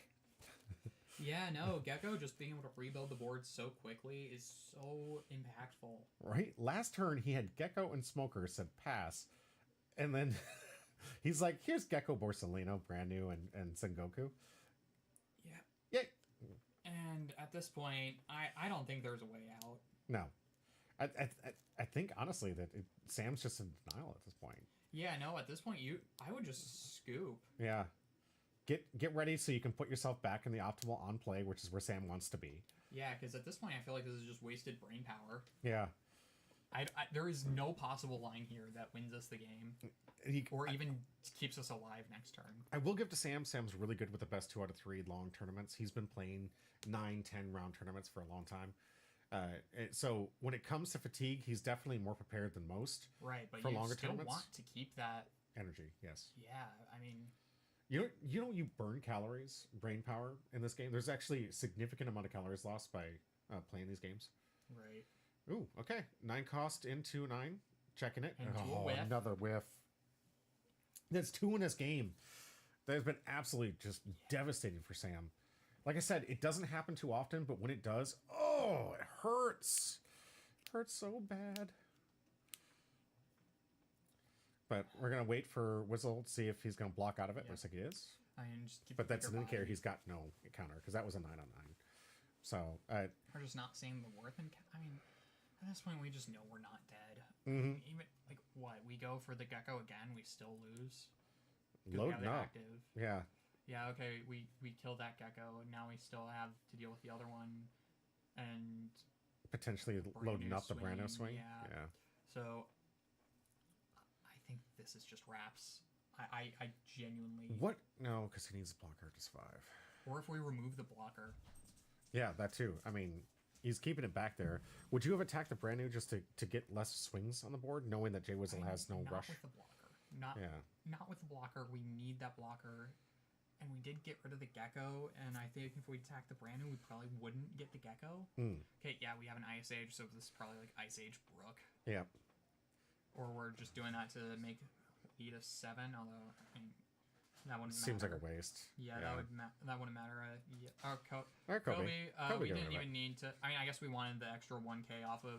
Yeah, no, Gecko just being able to rebuild the board so quickly is so impactful. Right? Last turn, he had Gecko and Smoker said pass. And then he's like, here's Gecko, Borsalino, brand new, and Sengoku. Yeah. Yay. And at this point, I don't think there's a way out. No. I think, honestly, that Sam's just in denial at this point. Yeah, no, at this point, I would just scoop. Yeah. Get ready so you can put yourself back in the optimal on play, which is where Sam wants to be. Yeah, because at this point, I feel like this is just wasted brain power. Yeah. There is no possible line here that wins us the game. Or even keeps us alive next turn. I will give to Sam. Sam's really good with the best 2 out of 3 long tournaments. He's been playing 9, 10 round tournaments for a long time. So when it comes to fatigue, he's definitely more prepared than most. Right, but for you longer still tournaments. Want to keep that Energy, yes. Yeah, I mean, you burn calories, brain power in this game. There's actually a significant amount of calories lost by playing these games. Right. Ooh, okay. 9 cost into 9. Checking it. Into a whiff. Another whiff. That's 2 in this game. That has been absolutely just devastating for Sam. Like I said, it doesn't happen too often, but when it does, oh, it hurts. It hurts so bad. But we're going to wait for Whizzle to see if he's going to block out of it. Looks like he is. I mean, just keep But that's an bigger indicator body. he's got no counter, because that was a 9 on 9. So, We're just not seeing the worth in. I mean, at this point, we just know we're not dead. Even like what we go for the Gecko again, we still lose. 'Cause we have loading it up. active. Yeah. Yeah. Okay. We kill that Gecko, and now we still have to deal with the other one, and Potentially brand loading new up the brand new swing. Yeah. So I think this is just wraps. I genuinely. What? No, because he needs a blocker to survive. Or if we remove the blocker. Yeah, that too. I mean, he's keeping it back there. Would you have attacked the brand new just to get less swings on the board, knowing that Jay Whizzle has no not rush? With the blocker. Not Yeah. not with the blocker. We need that blocker. And we did get rid of the Gecko, and I think if we attacked the Brandon, we probably wouldn't get the Gecko. Okay, yeah, we have an Ice Age, so this is probably like Ice Age Brook. Yeah. Or we're just doing that to make Eat a 7, although, I mean, that wouldn't Seems matter. like a waste. Yeah, that wouldn't matter. Yeah. Oh, Or Kobe. Kobe we got rid didn't of it. even need to. I mean, I guess we wanted the extra 1K off of.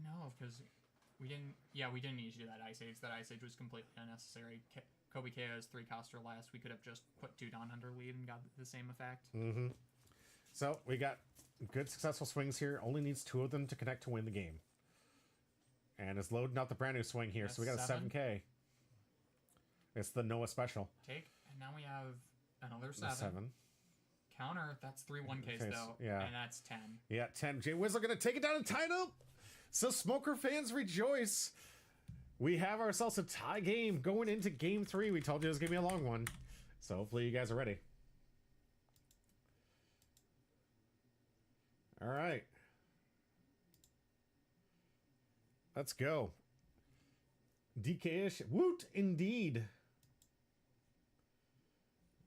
No, because we didn't. Yeah, we didn't need to do that Ice Age. That Ice Age was completely unnecessary. Kobe KO's 3 cost or less. We could have just put 2 Dawn under lead and got the same effect. Mm-hmm. So we got good successful swings here. Only needs 2 of them to connect to win the game. And it's loading up the brand new swing here. That's so we got a 7K. It's the Noah special. Take, and now we have another 7. 7. Counter, that's 3 1Ks though. Yeah. And that's 10. Yeah, 10. Jay Wizzle going to take it down and tie it up. So Smoker fans rejoice. We have ourselves a tie game going into game 3. We told you it was going to be a long one. So hopefully you guys are ready. All right. Let's go. DK-ish. Woot, indeed.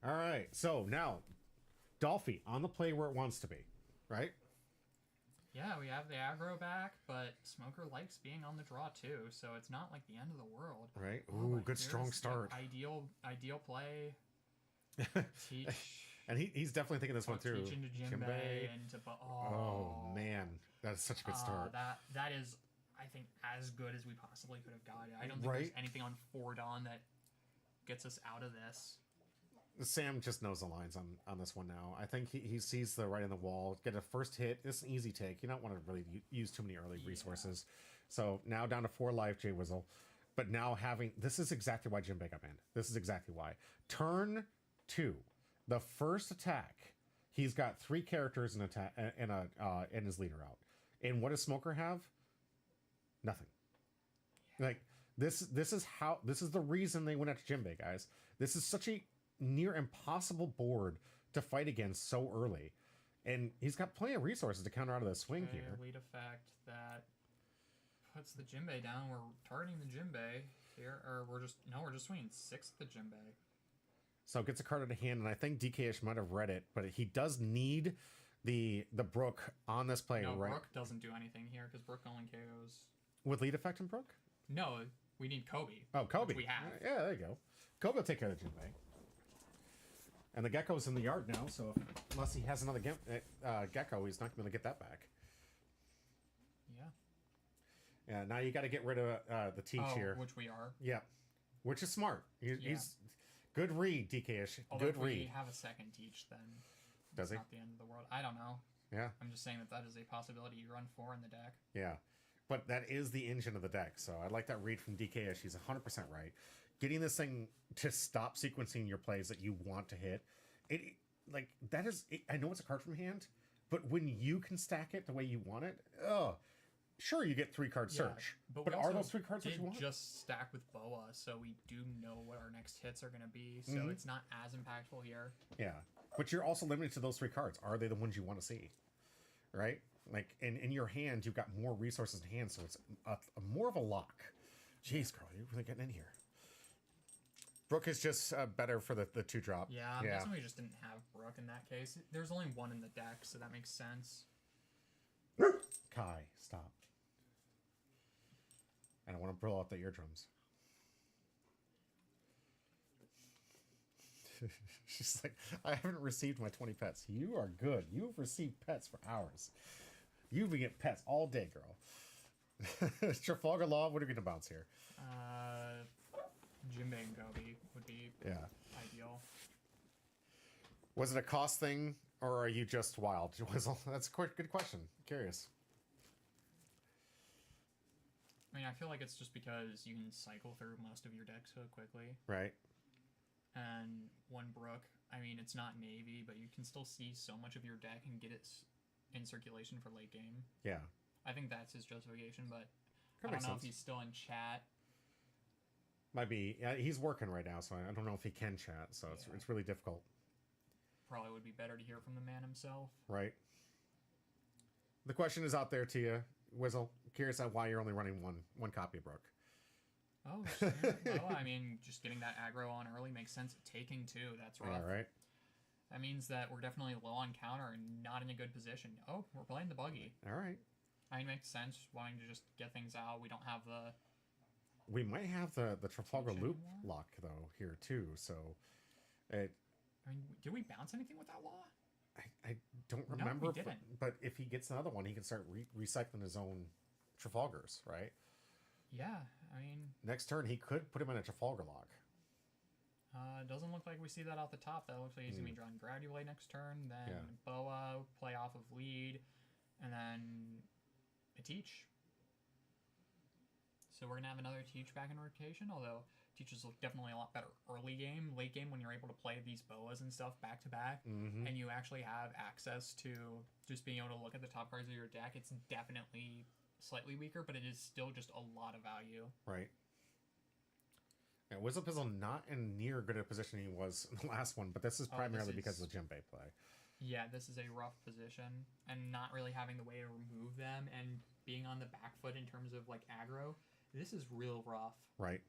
All right. So now, Dolphy on the play where it wants to be, right? Yeah, we have the aggro back, but Smoker likes being on the draw too, so it's not like the end of the world. Right. Oh, Ooh, like, good strong here's the start. Ideal play. Teach. And he's definitely thinking this one through. Teach into Jimbei and to Oh man, that's such a good start. That is, I think, as good as we possibly could have got it. I don't think Right? there's anything on 4 Dawn that gets us out of this. Sam just knows the lines on this one now. I think he sees the right in the wall. Get a first hit. It's an easy take. You don't want to really use too many early resources. So now down to 4 life, Jay Wizzle. But now this is exactly why Jimbei got banned. This is exactly why. Turn 2, the first attack. He's got 3 characters in his leader out. And what does Smoker have? Nothing. Like this is the reason they went after Jimbei, guys. This is such a near impossible board to fight against so early, and he's got plenty of resources to counter out of the swing here. Lead effect that puts the Jimbei down. We're targeting the Jimbei here, or we're just swinging 6th the Jimbei. So gets a card out of hand, and I think DK-ish might have read it, but he does need the Brook on this play. No, right? Brook doesn't do anything here because Brook only KOs. With lead effect in Brook? No, we need Kobe. Oh, Kobe. Which we have. Yeah, there you go. Kobe will take care of the Jimbei. And the Gecko's in the yard now, so unless he has another Gecko, he's not going to get that back. Yeah. Yeah, now you got to get rid of the Teach here. Which we are. Yeah, which is smart. He's good read, DK-ish. Although Good if we read. have a second Teach, then Does it's he? not the end of the world. I don't know. Yeah. I'm just saying that is a possibility. You run 4 in the deck. Yeah. But that is the engine of the deck, so I like that read from DK-ish. He's 100% right. Getting this thing to stop sequencing your plays that you want to hit, I know it's a card from hand, but when you can stack it the way you want it, sure, you get 3-card search. But are those 3 cards that you want? Just stack with Boa, so we do know what our next hits are going to be, so it's not as impactful here. Yeah. But you're also limited to those 3 cards. Are they the ones you want to see? Right? Like, in your hand, you've got more resources in hand, so it's more of a lock. Jeez, girl, you're really getting in here. Brook is just better for the 2-drop. Yeah, I'm guessing we just didn't have Brook in that case. There's only 1 in the deck, so that makes sense. Kai, stop. I don't want to blow out the eardrums. She's like, I haven't received my 20 pets. You are good. You've received pets for hours. You've been getting pets all day, girl. Trafalgar Law, what are we going to bounce here? Jimbei and Gobi would be ideal. Was it a cost thing, or are you just wild? That's a good question. Curious. I mean, I feel like it's just because you can cycle through most of your deck so quickly. Right. And 1 Brook, I mean, it's not Navy, but you can still see so much of your deck and get it in circulation for late game. Yeah. I think that's his justification, but That I makes don't know sense. if he's still in chat. Might be. He's working right now, so I don't know if he can chat, so it's really difficult. Probably would be better to hear from the man himself. Right. The question is out there to you, Wizzle. Curious on why you're only running one copy of Brook. Oh, well, I mean, just getting that aggro on early makes sense. Taking two, that's rough. All right. That means that we're definitely low on counter and not in a good position. Oh, we're playing the buggy. All right. I mean, it makes sense wanting to just get things out. We don't have the... We might have the Trafalgar Teach Loop anymore? lock, though, here, too. So, it, I mean, did we bounce anything with that law? I don't No, we remember. didn't. But if he gets another one, he can start recycling his own Trafalgars, right? Yeah, I mean... Next turn, he could put him in a Trafalgar lock. Doesn't look like we see that off the top. That looks like he's going to be drawing Gravity Blade next turn. Then Boa, play off of lead. And then a Teach. So we're going to have another Teach back in rotation, although Teaches look definitely a lot better early game. Late game, when you're able to play these Boas and stuff back to back, and you actually have access to just being able to look at the top cards of your deck, it's definitely slightly weaker, but it is still just a lot of value. Right. Yeah, Whistlepizzle not in near good a position he was in the last one, but this is primarily because of the Jinbei play. Yeah, this is a rough position, and not really having the way to remove them, and being on the back foot in terms of, like, aggro, this is real rough. Right.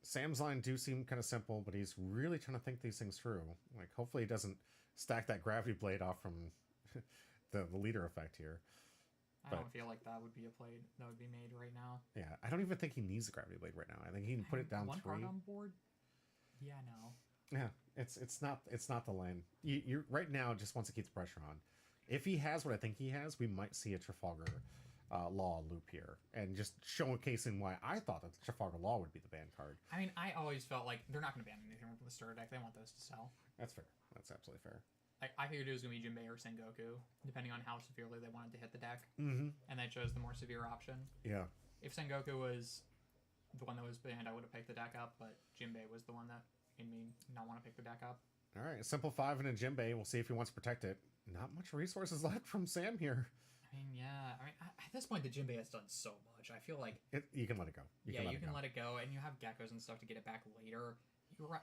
Sam's line do seem kind of simple, but he's really trying to think these things through. Like, hopefully he doesn't stack that Gravity Blade off from the leader effect here. I don't feel like that would be a play that would be made right now. Yeah, I don't even think he needs the Gravity Blade right now. I think he can put it down one 3. card on board. Yeah, no. Yeah, it's not the lane. You right now just wants to keep the pressure on. If he has what I think he has, we might see a Trafalgar Law loop here, and just showcasing why I thought that the Trafalgar Law would be the ban card. I mean, I always felt like they're not going to ban anything from the starter deck. They want those to sell. That's fair. That's absolutely fair. I figured it was going to be Jinbei or Sengoku, depending on how severely they wanted to hit the deck. Mm-hmm. And they chose the more severe option. Yeah. If Sengoku was the one that was banned, I would have picked the deck up, but Jinbei was the one that made me not want to pick the deck up. All right, a simple 5 and a Jinbei. We'll see if he wants to protect it. Not much resources left from Sam here. I mean, yeah. I mean, at this point, the Jinbei has done so much. I feel like... You can let it go. You can let it go, and you have geckos and stuff to get it back later.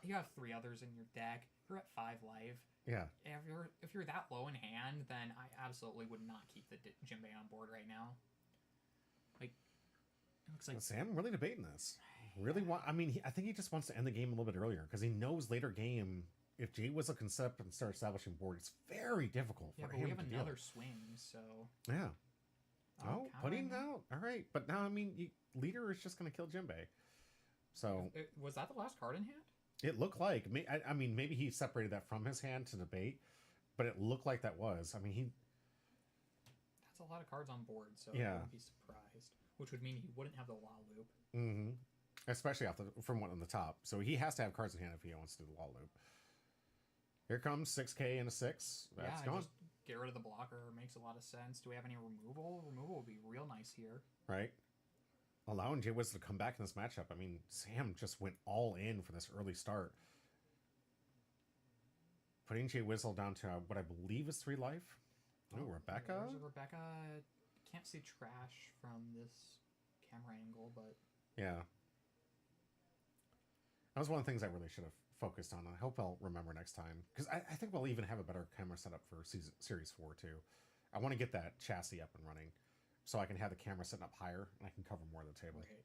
You have 3 others in your deck. You're at 5 life. Yeah. If you're that low in hand, then I absolutely would not keep the Jinbei on board right now. Like, it looks like Sam really debating this. Really want? I mean, I think he just wants to end the game a little bit earlier because he knows later game if Jay Whistle can set up and start establishing board, it's very difficult for but him we have to another deal. swing, so Yeah. Oh, putting countering out. All right, but now I mean, leader is just going to kill Jinbei. So was that the last card in hand? it looked like. I mean, maybe he separated that from his hand to debate, but it looked like that was. I mean, That's a lot of cards on board, so Yeah. I wouldn't be surprised. Which would mean he wouldn't have the law loop. Mm-hmm. Especially from one on the top. So he has to have cards in hand if he wants to do the wall loop. Here comes 6K and a 6. That's gone. Just get rid of the blocker makes a lot of sense. Do we have any removal? Removal would be real nice here. Right. Allowing Jay Whistle to come back in this matchup. I mean, Sam just went all in for this early start. Putting Jay Whistle down to what I believe is 3 life. Oh, Rebecca? There's a Rebecca. Can't see trash from this camera angle, but... Yeah. That was one of the things I really should have focused on. I hope I'll remember next time. Because I think we'll even have a better camera setup for Series 4, too. I want to get that chassis up and running so I can have the camera sitting up higher and I can cover more of the table. Right.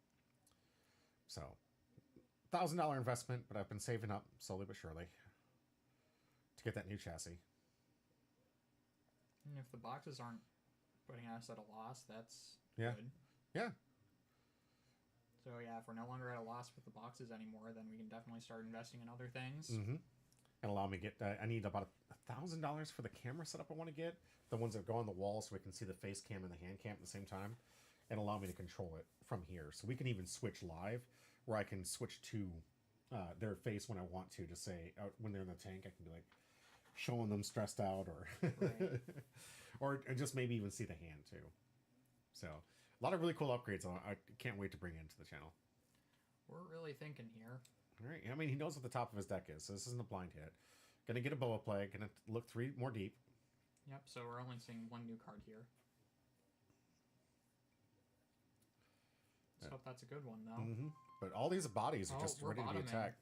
So, $1,000 investment, but I've been saving up slowly but surely to get that new chassis. And if the boxes aren't putting us at a loss, that's Yeah. good. Yeah. So yeah, if we're no longer at a loss with the boxes anymore, then we can definitely start investing in other things. Mm-hmm. And allow me to get, I need about $1,000 for the camera setup I want to get. The ones that go on the wall so we can see the face cam and the hand cam at the same time. And allow me to control it from here. So we can even switch live where I can switch to their face when I want to say, when they're in the tank, I can be like showing them stressed out or, Right. or just maybe even see the hand too. So a lot of really cool upgrades I can't wait to bring into the channel. We're really thinking here. All right. I mean, he knows what the top of his deck is, so this isn't a blind hit. Gonna get a Boa play. Gonna look 3 more deep. Yep, so we're only seeing 1 new card here. Let's hope that's a good one, though. Mm-hmm. But all these bodies are just we're ready to be bottoming. attacked.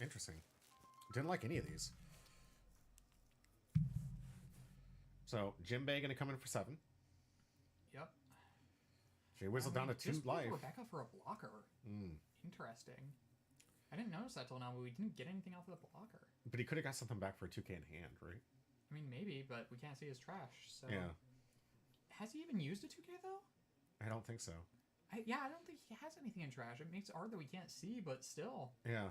Interesting. Didn't like any of these. So, Jinbei gonna come in for 7. Yep. Jay Whistle down to 2 just life. Rebecca for a blocker. Interesting. I didn't notice that till now, but we didn't get anything off of the blocker. But he could have got something back for a 2K in hand, right? I mean, maybe, but we can't see his trash. So Yeah. Has he even used a 2K though? I don't think so. I don't think he has anything in trash. It makes it hard that we can't see, but still. Yeah.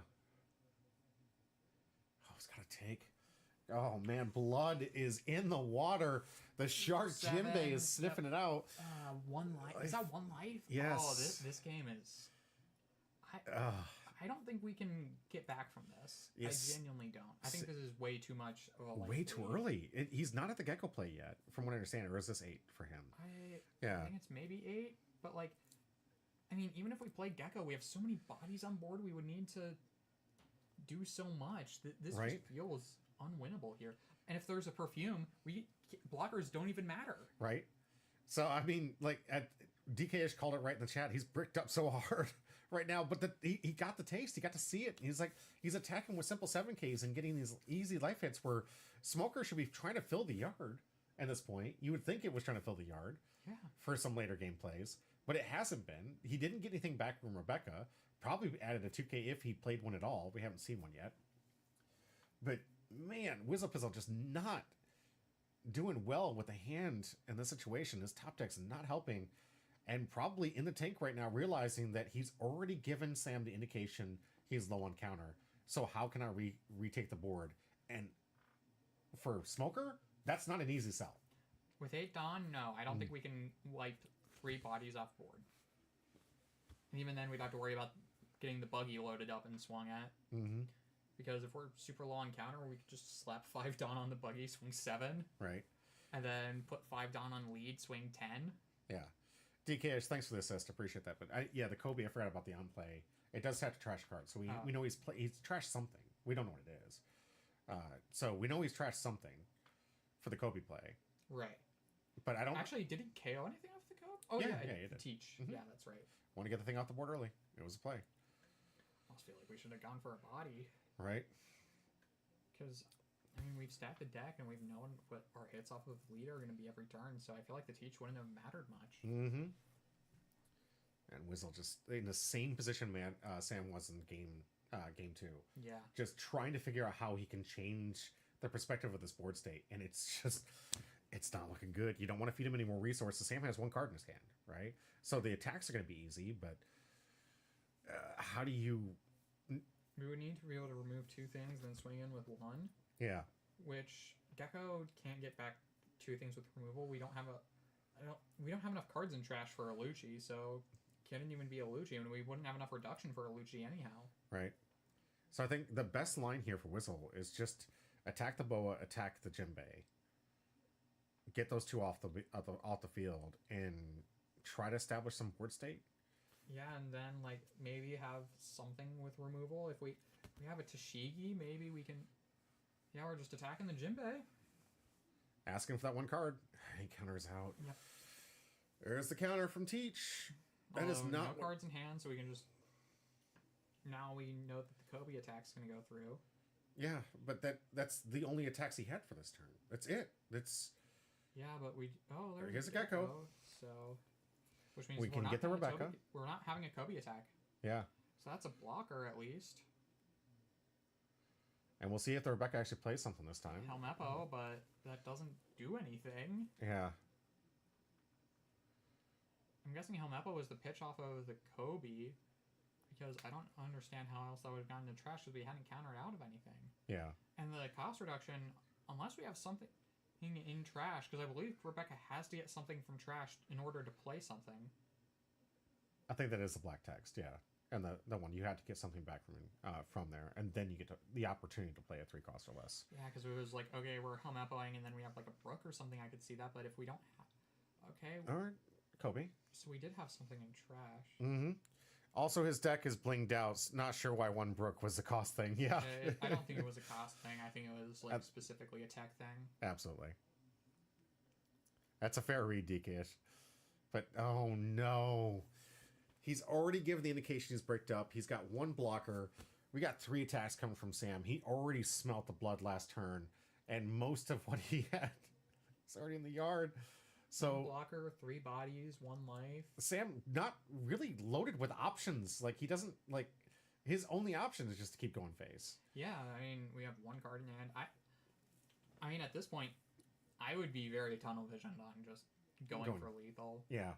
Oh, he's got to take. Oh, man. Blood is in the water. The shark 7, Jinbei is sniffing it out. 1 life. Is that 1 life? Yes. Oh, this game is... I don't think we can get back from this. Yes. I genuinely don't. I think this is way too much of a life Way too lead. early. He's not at the Gecko play yet, from what I understand. Or is this 8 for him? I Yeah. think it's maybe 8, but like, I mean, even if we play Gecko, we have so many bodies on board. We would need to do so much. This Right. just feels unwinnable here. And if there's a perfume, blockers don't even matter. Right? So, I mean, like, DKish called it right in the chat. He's bricked up so hard right now, but he got the taste. He got to see it. He's attacking with simple 7Ks and getting these easy life hits where Smoker should be trying to fill the yard at this point. You would think it was trying to fill the yard for some later game plays, but it hasn't been. He didn't get anything back from Rebecca. Probably added a 2K if he played one at all. We haven't seen one yet. But, man, Whizzlepizzle just not doing well with the hand in this situation. His top deck's not helping. And probably in the tank right now, realizing that he's already given Sam the indication he's low on counter. So how can I retake the board? And for Smoker, that's not an easy sell. With 8 Dawn, no. I don't think we can wipe 3 bodies off board. And even then, we'd have to worry about getting the buggy loaded up and swung at. Mm-hmm. Because if we're super low on counter, we could just slap 5 Dawn on the buggy, swing 7. Right. And then put 5 Dawn on lead, swing 10. Yeah. DKH, thanks for the assist. Appreciate that. But the Kobe, I forgot about the on play. It does have to trash cards. So we know he's trashed something. We don't know what it is. So we know he's trashed something for the Kobe play. Right. But I don't... Actually, did he KO anything off the Kobe? Oh, Yeah, yeah, he did. Teach. Mhm. Yeah, that's right. Want to get the thing off the board early. It was a play. I almost feel like we should have gone for a body. Right? Because, I mean, we've stacked the deck and we've known what our hits off of lead are going to be every turn, so I feel like the teach wouldn't have mattered much. Mm-hmm. And Whizzle just in the same position Sam was in game 2. Yeah. Just trying to figure out how he can change the perspective of this board state. And it's not looking good. You don't want to feed him any more resources. Sam has 1 card in his hand, right? So the attacks are going to be easy, but how do you... We would need to be able to remove 2 things, then swing in with 1. Yeah. Which Gecko can't get back 2 things with removal. We don't have enough cards in trash for a Lucci, so couldn't even be a Lucci, and we wouldn't have enough reduction for a Lucci anyhow. Right. So I think the best line here for Whistle is just attack the Boa, attack the Jinbei, get those 2 off the field, and try to establish some board state. Yeah, and then like maybe have something with removal. If we have a Tashigi, maybe we can. Yeah, we're just attacking the Jinbei. Asking for that 1 card. He counters out. Yep. There's the counter from Teach. That is not no cards in hand, so we can just. Now we know that the Kobe attack's going to go through. Yeah, but that's the only attacks he had for this turn. That's it. That's. Yeah, but Here's a Gecko. So, which means we can get the Rebecca. We're not having a Kobe attack. Yeah. So that's a blocker at least. And we'll see if the Rebecca actually plays something this time. Helmeppo, but that doesn't do anything. Yeah. I'm guessing Helmeppo was the pitch off of the Kobe, because I don't understand how else that would have gotten into trash because we hadn't countered out of anything. Yeah. And the cost reduction, unless we have something in trash, because I believe Rebecca has to get something from trash in order to play something. I think that is the black text, yeah. And the one you had to get something back from there, and then you get the opportunity to play a 3 cost or less. Yeah, because it was like, okay, we're Helmeppoing, and then we have like a Brook or something. I could see that, but if we don't have, okay, All right, Kobe. So we did have something in trash. Mm-hmm. Also, his deck is blinged out. Not sure why 1 Brook was the cost thing. Yeah. I don't think it was a cost thing. I think it was like specifically a tech thing. Absolutely. That's a fair read, DKish. But oh no. He's already given the indication he's bricked up. He's got 1 blocker. We got 3 attacks coming from Sam. He already smelt the blood last turn. And most of what he had is already in the yard. So One blocker, 3 bodies, 1 life. Sam not really loaded with options. Like he doesn't like his only option is just to keep going face. Yeah, I mean we have 1 card in hand. I mean at this point, I would be very tunnel visioned on just going for lethal. Yeah.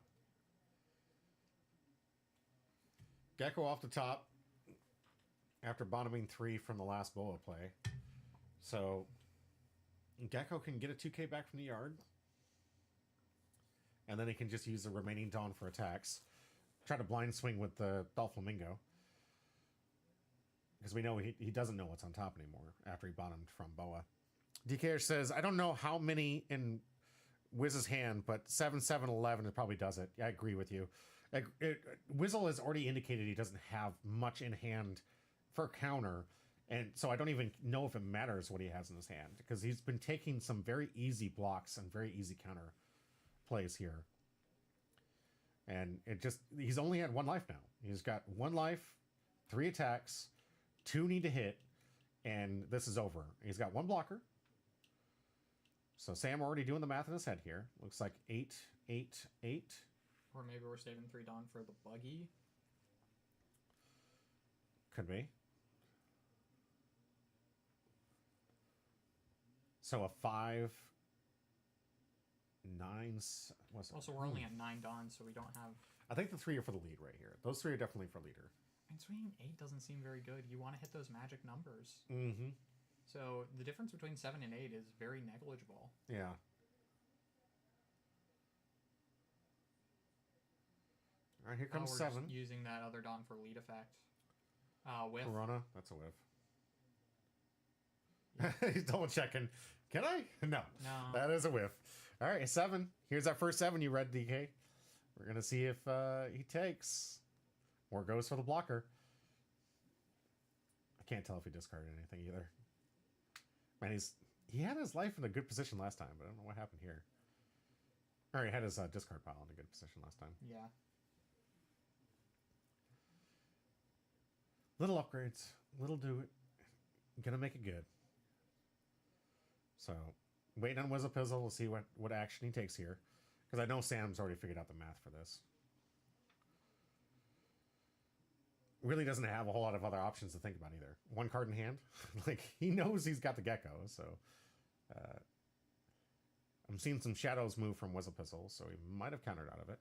Gecko off the top after bottoming 3 from the last Boa play. So Gecko can get a 2k back from the yard. And then he can just use the remaining Dawn for attacks. Try to blind swing with the Doflamingo. Because we know he doesn't know what's on top anymore after he bottomed from Boa. DK says, I don't know how many in Wiz's hand, but 7, 7, 11 it probably does it. I agree with you. Wizzle has already indicated he doesn't have much in hand for counter, and so I don't even know if it matters what he has in his hand, because he's been taking some very easy blocks and very easy counter plays here. And he's only had 1 life now. He's got 1 life, 3 attacks, 2 need to hit, and this is over. He's got 1 blocker. So Sam already doing the math in his head here. Looks like 8, 8, 8. Or maybe we're saving 3 Dawn for the buggy. Could be. So a 5, 9. Also, we're only at 9 Dawn, so we don't have. I think the 3 are for the lead right here. Those 3 are definitely for leader. And swinging 8 doesn't seem very good. You want to hit those magic numbers. Mm-hmm. So the difference between 7 and 8 is very negligible. Yeah. All right, here comes we're 7. Just using that other Dawn for lead effect. Whiff. Corona, that's a whiff. He's double checking. Can I? No. That is a whiff. All right, 7. Here's our first 7 you read, DK. We're going to see if he takes or goes for the blocker. I can't tell if he discarded anything either. Man, he had his life in a good position last time, but I don't know what happened here. All right, he had his discard pile in a good position last time. Yeah. Little upgrades. Little do it. Gonna make it good. So, waiting on Wizzlepizzle. We'll see what action he takes here. Because I know Sam's already figured out the math for this. Really doesn't have a whole lot of other options to think about either. 1 card in hand. Like, he knows he's got the Gecko, so... I'm seeing some shadows move from Wizzlepizzle, so he might have countered out of it.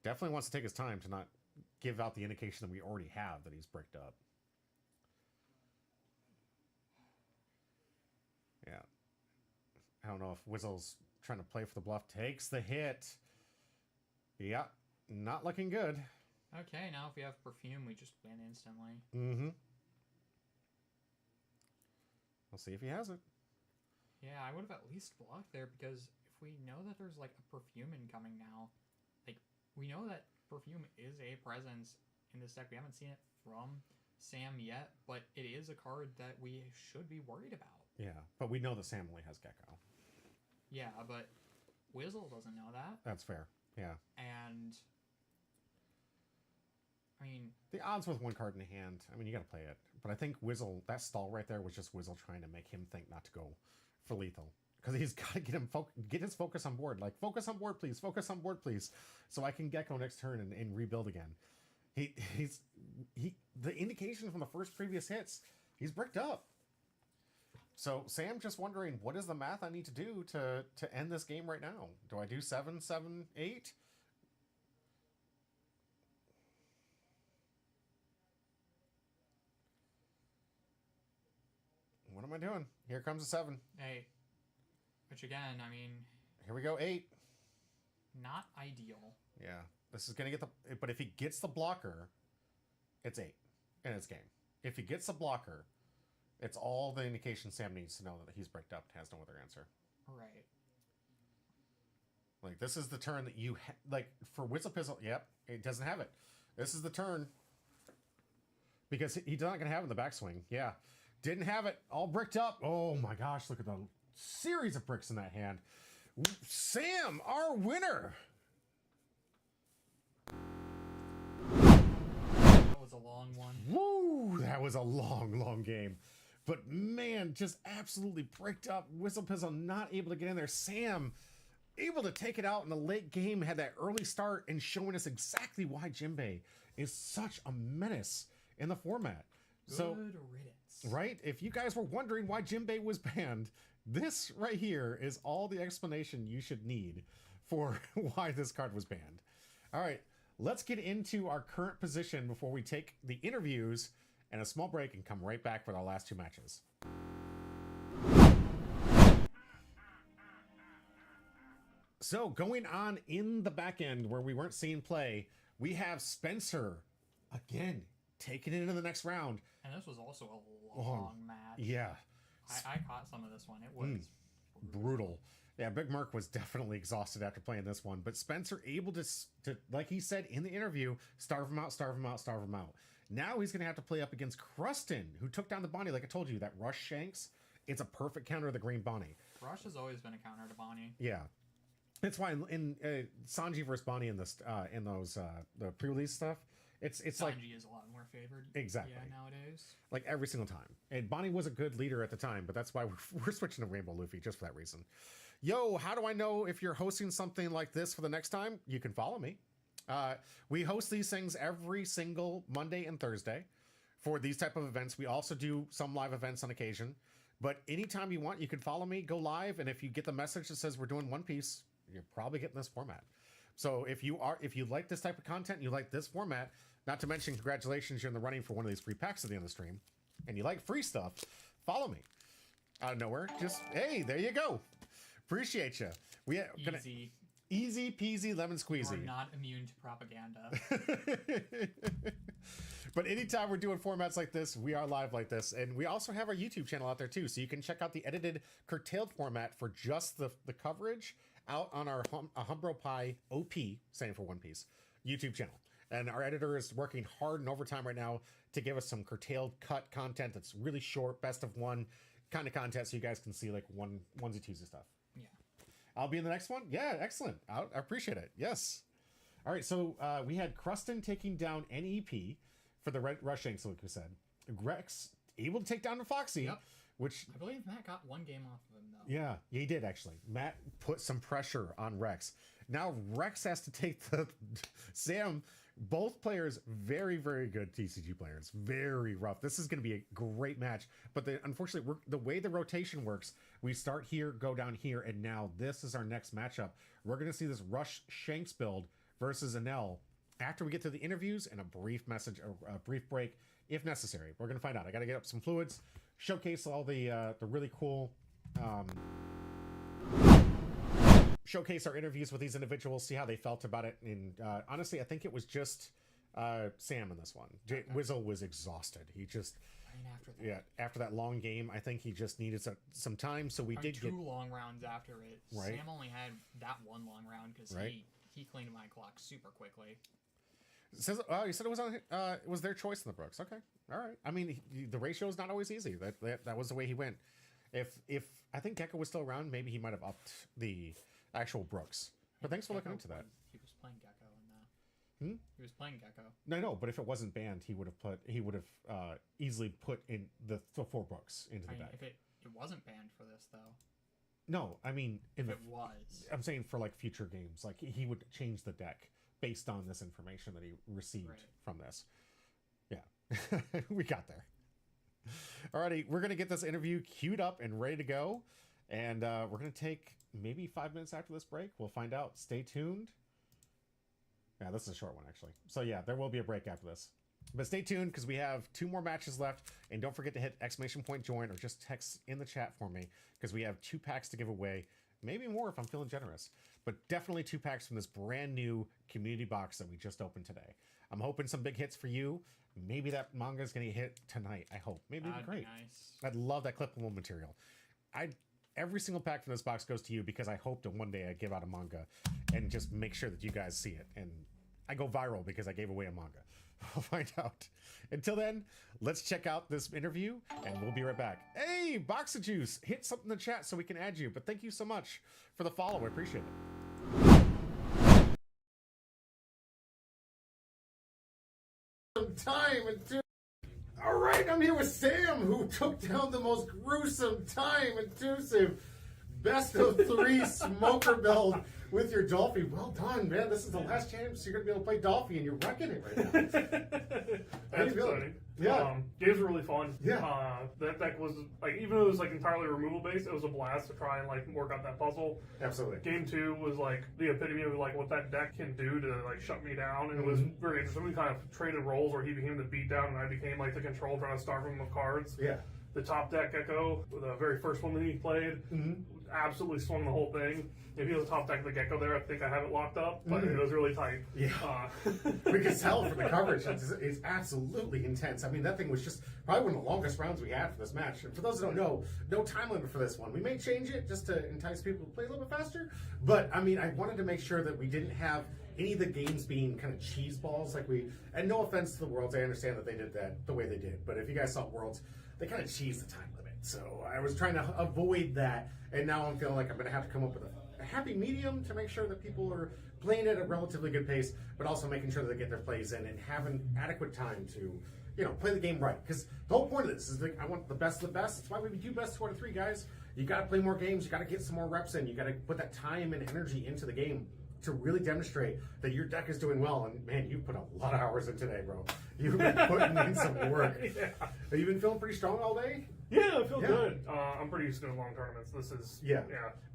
Definitely wants to take his time to not give out the indication that we already have that he's bricked up. Yeah. I don't know if Wizzle's trying to play for the bluff. Takes the hit. Yeah. Not looking good. Okay, now if we have perfume, we just win instantly. Mm-hmm. We'll see if he has it. Yeah, I would have at least blocked there, because if we know that there's like a perfume incoming now, like we know that perfume is a presence in this deck. We haven't seen it from Sam yet, but it is a card that we should be worried about. Yeah, but we know that Sam only has Gecko. Yeah, but Wizzle doesn't know that. That's fair. Yeah. And I mean, the odds with 1 card in hand, I mean, you got to play it. But I think Wizzle, that stall right there was just Wizzle trying to make him think not to go for lethal. Because he's got to get his focus on board. Like, focus on board, please. Focus on board, please. So I can Gecko next turn and rebuild again. The indication from the first previous hits, he's bricked up. So Sam just wondering, what is the math I need to do to end this game right now? Do I do 7, 7, 8? What am I doing? Here comes a 7. 8. Which again, I mean... Here we go, 8. Not ideal. Yeah. This is going to get the... But if he gets the blocker, it's 8. And it's game. If he gets the blocker, it's all the indication Sam needs to know that he's bricked up and has no other answer. Right. Like, this is the turn that you... like, for Wizzlepizzle, yep, it doesn't have it. This is the turn. Because he's not going to have it in the backswing. Yeah. Didn't have it. All bricked up. Oh, my gosh. Look at the series of bricks in that hand. Sam, our winner. That was a long one. Woo! That was a long, long game. But man, just absolutely bricked up. Whistle Pizzle not able to get in there. Sam able to take it out in the late game, had that early start and showing us exactly why Jinbei is such a menace in the format. So, Good riddance. right? If you guys were wondering why Jinbei was banned, this right here is all the explanation you should need for why this card was banned. All right, let's get into our current position before we take the interviews and a small break and come right back for our last two matches. So going on in the back end where we weren't seeing play, we have Spencer again taking it into the next round. And this was also a long match. Yeah, I caught some of this one. It was brutal. Yeah, Big Merc was definitely exhausted after playing this one, but Spencer able to, like he said in the interview, starve him out, starve him out, starve him out. Now he's going to have to play up against Krustin, who took down the Bonnie. Like I told you, that Rush Shanks, it's a perfect counter to the Green Bonnie. Rush has always been a counter to Bonnie. Yeah. That's why in Sanji versus Bonnie in this in those the pre-release stuff, it's Sanji like is a lot more favored. Exactly. Yeah, nowadays. like every single time. And Bonnie was a good leader at the time, but that's why we're switching to Rainbow Luffy just for that reason. Yo, how do I know if you're hosting something like this for the next time? You can follow me. We host these things every single Monday and Thursday for these type of events. We also do some live events on occasion, but anytime you want, you can follow me, go live. And if you get the message that says we're doing One Piece, you're probably getting this format. So if you like this type of content, you like this format, not to mention congratulations, you're in the running for one of these free packs at the end of the stream, and you like free stuff, follow me. Out of nowhere, just, hey, there you go. Appreciate you. Easy peasy lemon squeezy. You're not immune to propaganda. But anytime we're doing formats like this, we are live like this. And we also have our YouTube channel out there too. So you can check out the edited curtailed format for just the coverage out on our Humbro Pie OP, standing for One Piece, YouTube channel. And our editor is working hard and overtime right now to give us some curtailed cut content that's really short, best of one kind of content, so you guys can see like onesie twosie stuff. Yeah. I'll be in the next one. Yeah, excellent. I appreciate it. Yes. All right, so we had Krustin taking down NEP for the Rush Shanks, like we said. Rex able to take down the Foxy, Yep. which... I believe Matt got one game off of him, though. Yeah, he did, actually. Matt put some pressure on Rex. Now Rex has to take the... Sam, both players, very, very good TCG players. Very rough. This is going to be a great match. But unfortunately, the way the rotation works, we start here, go down here, and now this is our next matchup. We're going to see this Rush Shanks build versus Enel after we get to the interviews and a brief message, or a brief break, if necessary. We're going to find out. I got to get up some fluids, showcase all the really cool... showcase our interviews with these individuals, see how they felt about it. And honestly, I think it was just Sam in this one. Wizzle was exhausted. He just... after that long game, I think he just needed some time. So we did two get long rounds after it. Right. Sam only had that one long round because he cleaned my clock super quickly. It says, you said it was on. It was their choice in the Brooks. Okay, all right. I mean, the ratio is not always easy. That was the way he went. If I think Gecko was still around, maybe he might have upped the actual Brooks. But thanks for looking into that. He was playing Gecko in that. He was playing Gecko. No, but if it wasn't banned, he would have easily put in the 4 Brooks into the deck. If it wasn't banned for this though. No, I mean if it was. I'm saying for like future games, like he would change the deck based on this information that he received from this. Yeah, we got there. Alrighty, we're gonna get this interview queued up and ready to go, and we're gonna take maybe 5 minutes after this break. We'll find out. Stay tuned. Yeah, this is a short one actually. So yeah, there will be a break after this. But stay tuned because we have 2 more matches left, and don't forget to hit !join or just text in the chat for me because we have 2 packs to give away, maybe more if I'm feeling generous, but definitely 2 packs from this brand new community box that we just opened today. I'm hoping some big hits for you. Maybe that manga is going to hit tonight. I hope. Maybe it'd be great. Nice. I'd love that clippable material. Every single pack from this box goes to you because I hope that one day I give out a manga and just make sure that you guys see it. And I go viral because I gave away a manga. We'll find out. Until then, let's check out this interview and we'll be right back. Hey, Box of Juice, hit something in the chat so we can add you. But thank you so much for the follow. I appreciate it. Time and all right. right, I'm here with Sam, who took down the most gruesome, time-intensive best of 3 smoker build with your Dolphy. Well done, man. This is the last chance you're going to be able to play Dolphy, and you're wrecking it right now. That's exciting. Yeah. Games were really fun. Yeah. That deck was, like, even though it was, like, entirely removal-based, it was a blast to try and, like, work out that puzzle. Absolutely. Game 2 was, like, the epitome of, like, what that deck can do to, like, shut me down, and it was very interesting. We kind of traded roles where he became the beatdown, and I became, like, the control, trying to starve him of cards. Yeah. The top deck Gecko, the very first one that he played, absolutely swung the whole thing. If he was top deck of the Gecko there, I think I have it locked up, but it was really tight. Yeah. We could tell from the coverage. It's absolutely intense. I mean, that thing was just probably one of the longest rounds we had for this match. And for those who don't know, no time limit for this one. We may change it just to entice people to play a little bit faster. But, I mean, I wanted to make sure that we didn't have any of the games being kind of cheese balls. And no offense to the Worlds, I understand that they did that the way they did. But if you guys saw Worlds, they kind of cheesed the time limit. So I was trying to avoid that. And now I'm feeling like I'm going to have to come up with a happy medium to make sure that people are playing at a relatively good pace, but also making sure that they get their plays in and having adequate time to, play the game right. Because the whole point of this is that I want the best of the best. That's why we do best 2 out of 3, guys. You got to play more games. You got to get some more reps in. You got to put that time and energy into the game to really demonstrate that your deck is doing well. And man, you put a lot of hours in today, bro. You've been putting in some work. Yeah. Have you been feeling pretty strong all day? Yeah, I feel good. I'm pretty used to doing long tournaments. This is... Yeah.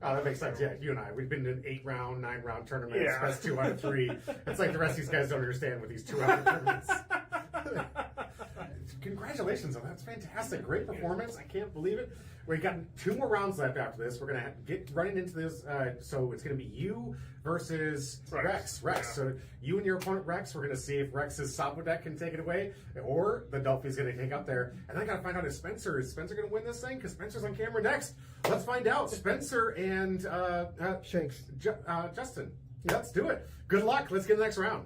Oh, that makes sense. Yeah, you and I, we've been in 8-round, 9-round tournaments. Yeah. Best 2 out of 3. It's like the rest of these guys don't understand with these 2-hour tournaments. Congratulations on that. That's fantastic. Great performance. I can't believe it. We got 2 more rounds left after this. We're going to get running into this. So it's going to be you versus Rex. Yeah. So you and your opponent Rex, we're going to see if Rex's Sapo deck can take it away or the Dolphy's going to take up there. And then I got to find out if Spencer going to win this thing? Because Spencer's on camera next. Let's find out. Spencer and Shanks. Justin. Yeah, let's do it. Good luck. Let's get the next round.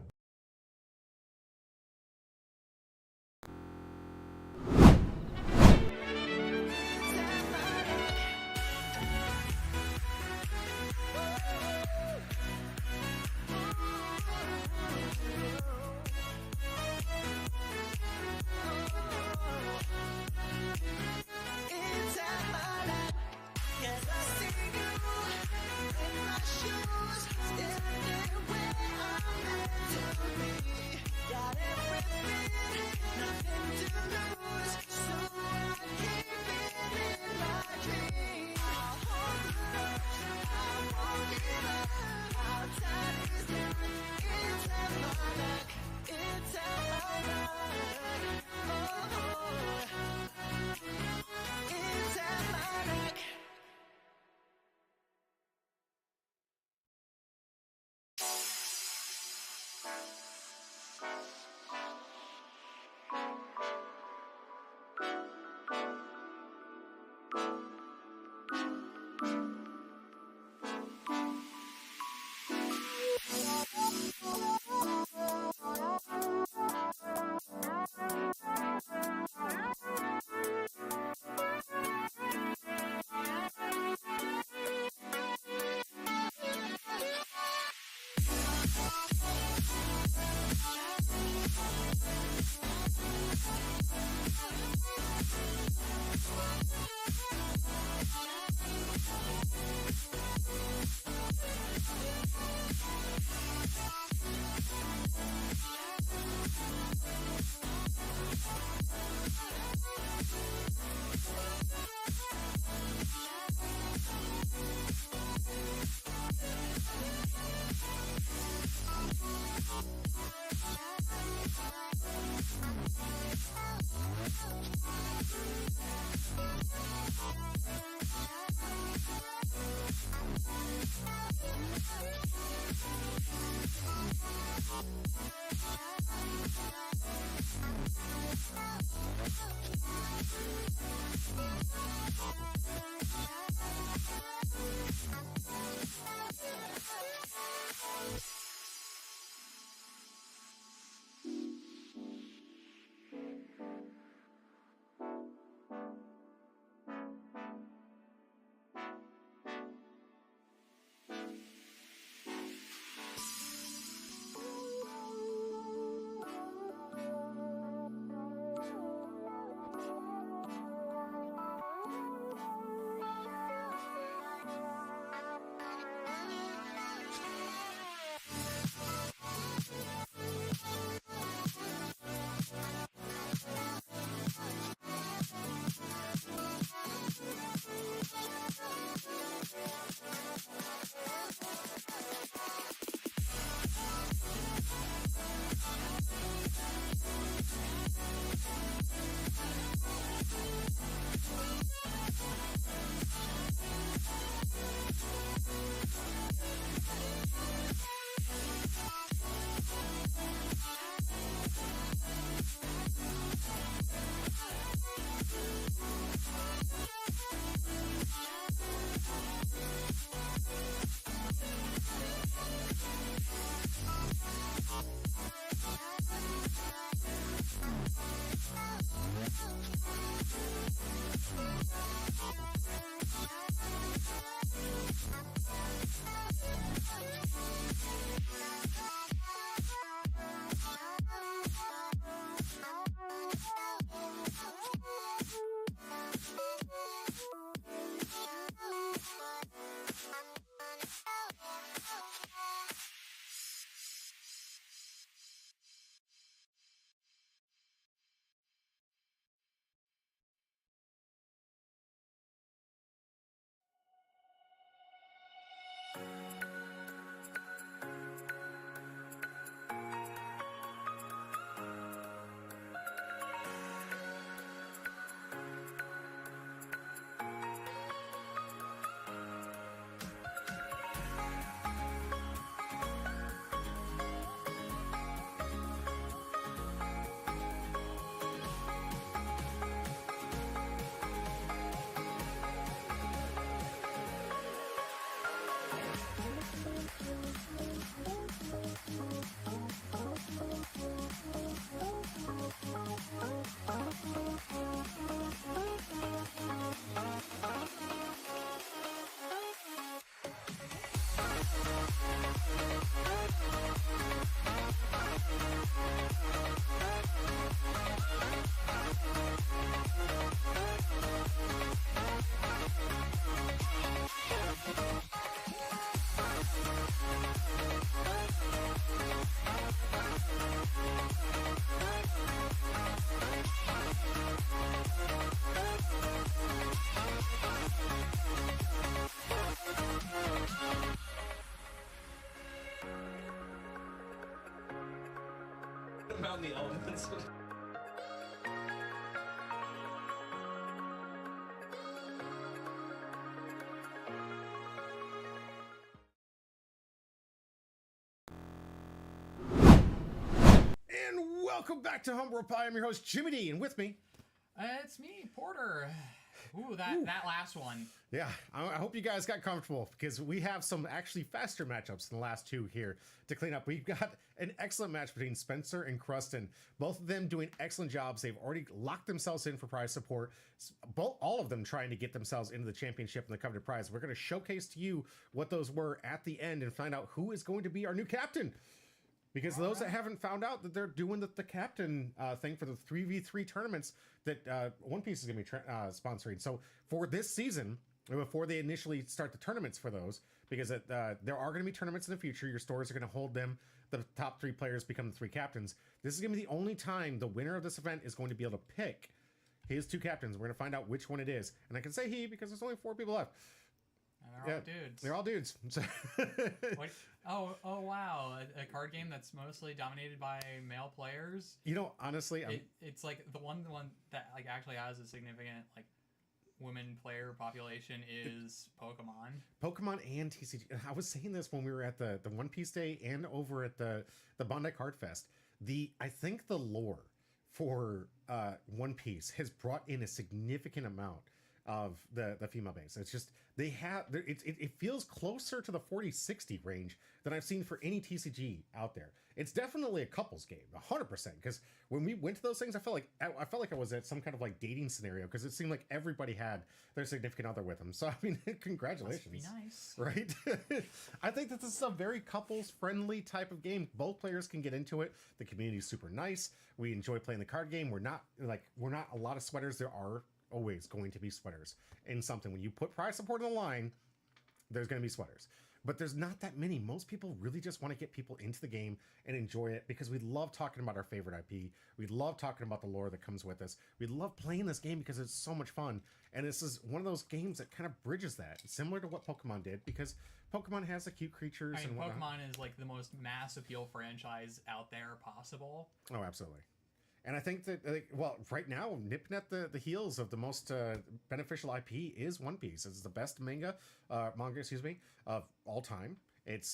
understand the elements. And welcome back to Homeworld Pie. I'm your host, Jimmy D, and with me... It's me, Porter. Ooh, that last one. Yeah, I hope you guys got comfortable because we have some actually faster matchups than the last two here to clean up. We've got an excellent match between Spencer and Krustin. Both of them doing excellent jobs. They've already locked themselves in for prize support. All of them trying to get themselves into the championship and the coveted prize. We're going to showcase to you what those were at the end and find out who is going to be our new captain. Because those that haven't found out that they're doing the captain thing for the 3v3 tournaments that One Piece is going to be sponsoring. So for this season, before they initially start the tournaments for those, because there are going to be tournaments in the future, your stores are going to hold them. The top 3 players become the 3 captains. This is going to be the only time the winner of this event is going to be able to pick his 2 captains. We're going to find out which one it is. And I can say he because there's only 4 people left. And they're all dudes. They're all dudes. What? Oh wow! A card game that's mostly dominated by male players. You know, honestly, it's like the one that like actually has a significant like women player population is Pokemon. Pokemon and TCG. I was saying this when we were at the One Piece Day and over at the Bondi Card Fest. I think the lore for One Piece has brought in a significant amount of the female base. It's just it feels closer to the 40-60 range than I've seen for any TCG out there. It's definitely a couples game, 100%. Because when we went to those things, I felt like I was at some kind of like dating scenario because it seemed like everybody had their significant other with them. So I mean, congratulations. Must be nice, right? I think that this is a very couples friendly type of game. Both players can get into it. The community is super nice. We enjoy playing the card game. We're not a lot of sweaters. There are always going to be sweaters in something. When you put prize support on the line, there's going to be sweaters, but there's not that many. Most people really just want to get people into the game and enjoy it because we love talking about our favorite IP. We love talking about the lore that comes with us. We love playing this game because it's so much fun. And this is one of those games that kind of bridges that, similar to what Pokemon did, because Pokemon has the cute creatures. I mean, and whatnot. Pokemon is like the most mass appeal franchise out there possible. Oh, absolutely. And I think that, right now, nipping at the heels of the most beneficial IP is One Piece. It's the best manga, of all time. It's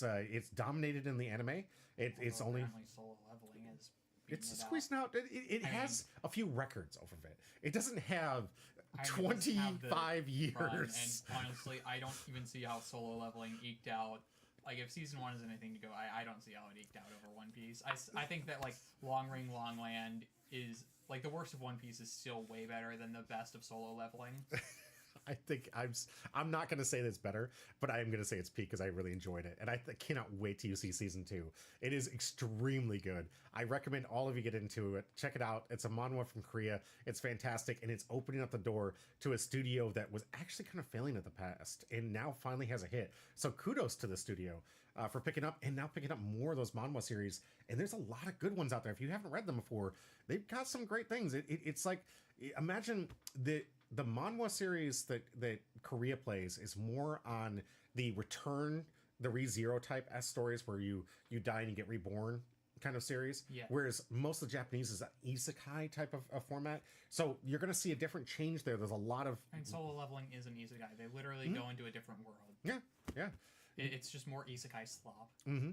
dominated in the anime. It's only Solo Leveling is. It's squeezing out. It has a few records over it. It doesn't have 25 years. And honestly, I don't even see how Solo Leveling eked out. Like, if Season 1 is anything to go, I don't see how it eked out over One Piece. I think that, like, Long Ring, Long Land is, like, the worst of One Piece is still way better than the best of Solo Leveling. I think I'm not going to say that's better, but I am going to say it's peak because I really enjoyed it. And I cannot wait till you see Season 2. It is extremely good. I recommend all of you get into it. Check it out. It's a manhwa from Korea. It's fantastic. And it's opening up the door to a studio that was actually kind of failing in the past and now finally has a hit. So kudos to the studio for picking up more of those manhwa series. And there's a lot of good ones out there. If you haven't read them before, they've got some great things. It's like, imagine the manhwa series that Korea plays is more on the return, the ReZero type S stories where you die and you get reborn kind of series. Yeah. Whereas most of the Japanese is an isekai type of format. So you're going to see a different change there. There's a lot of... And Solo Leveling is an isekai. They literally go into a different world. Yeah. It's just more isekai slop. Mm-hmm.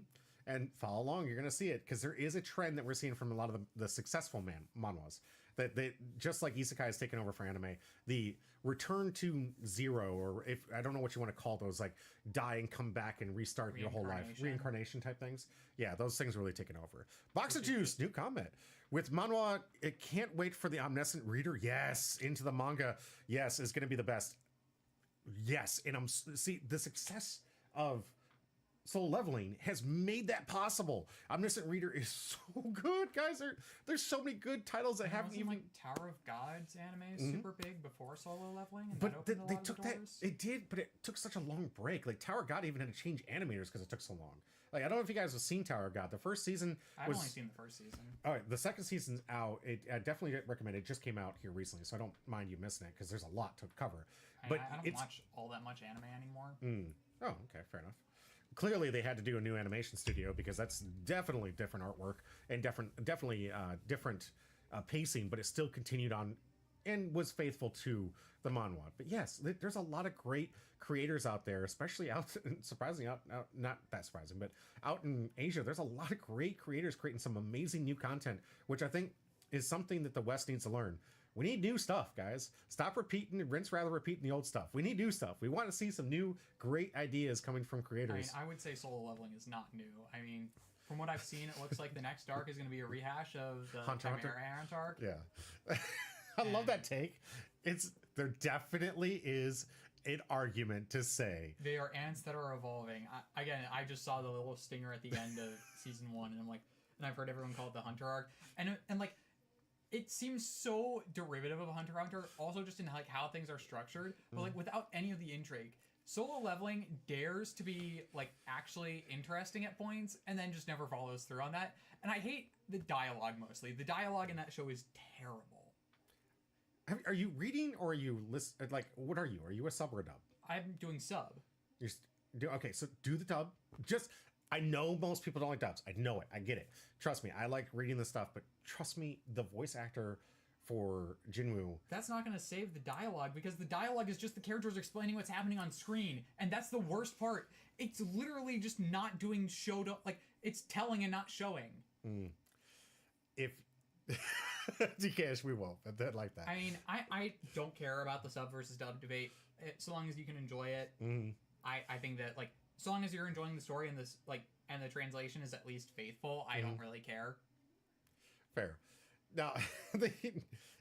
And follow along, you're going to see it because there is a trend that we're seeing from a lot of the successful manhwas. That they, just like isekai has taken over for anime, the return to zero, or if I don't know what you want to call those, like die and come back and restart your whole life, reincarnation type things. Yeah, those things are really taking over. Box of Juice, new comment. With manhwa, it can't wait for the omniscient reader. Yes, into the manga. Yes, is going to be the best. Yes, and see the success of Solo Leveling has made that possible. Omniscient Reader is so good, guys. There's so many good titles that haven't even... Like Tower of Gods anime is super big before Solo Leveling, and but that opened they a lot took of that. doors. It did, but it took such a long break. Like Tower of God even had to change animators because it took so long. Like I don't know if you guys have seen Tower of God. The first season I've only seen the first season. All right, the second season's out. I definitely recommend it. It just came out here recently, so I don't mind you missing it because there's a lot to cover. I don't watch all that much anime anymore. Oh, okay, fair enough. clearly they had to do a new animation studio because that's definitely different artwork and definitely different pacing, but it still continued on and was faithful to the manhwa. But yes, there's a lot of great creators out there, especially surprisingly out not that surprising, but out in Asia, there's a lot of great creators creating some amazing new content, which I think is something that the West needs to learn. We need new stuff, guys. Stop repeating, rather repeating the old stuff. We need new stuff. We want to see some new great ideas coming from creators. I would say solo leveling is not new. I mean, from what I've seen, it looks like the next arc is going to be a rehash of the Chimera Ant arc. Yeah. I love that take. There definitely is an argument to say they are ants that are evolving. I just saw the little stinger at the end of season 1, and I'm like, and I've heard everyone call it the Hunter arc, and like, it seems so derivative of Hunter x Hunter, also just in like how things are structured, but like without any of the intrigue. Solo leveling dares to be like actually interesting at points, and then just never follows through on that. And I hate the dialogue mostly. The dialogue in that show is terrible. Are you reading or are you listening? Like, what are you? Are you a sub or a dub? I'm doing sub. Okay, so do the dub. I know most people don't like dubs. I know it. I get it. Trust me. I like reading this stuff, but trust me, the voice actor for Jinwoo. That's not going to save the dialogue, because the dialogue is just the characters explaining what's happening on screen, and that's the worst part. It's literally just not doing like, it's telling and not showing. If DKS, we won't. That like that. I mean, I don't care about the sub versus dub debate, so long as you can enjoy it. I think that, like, so long as you're enjoying the story and this, like, and the translation is at least faithful, I don't really care. Fair. Now,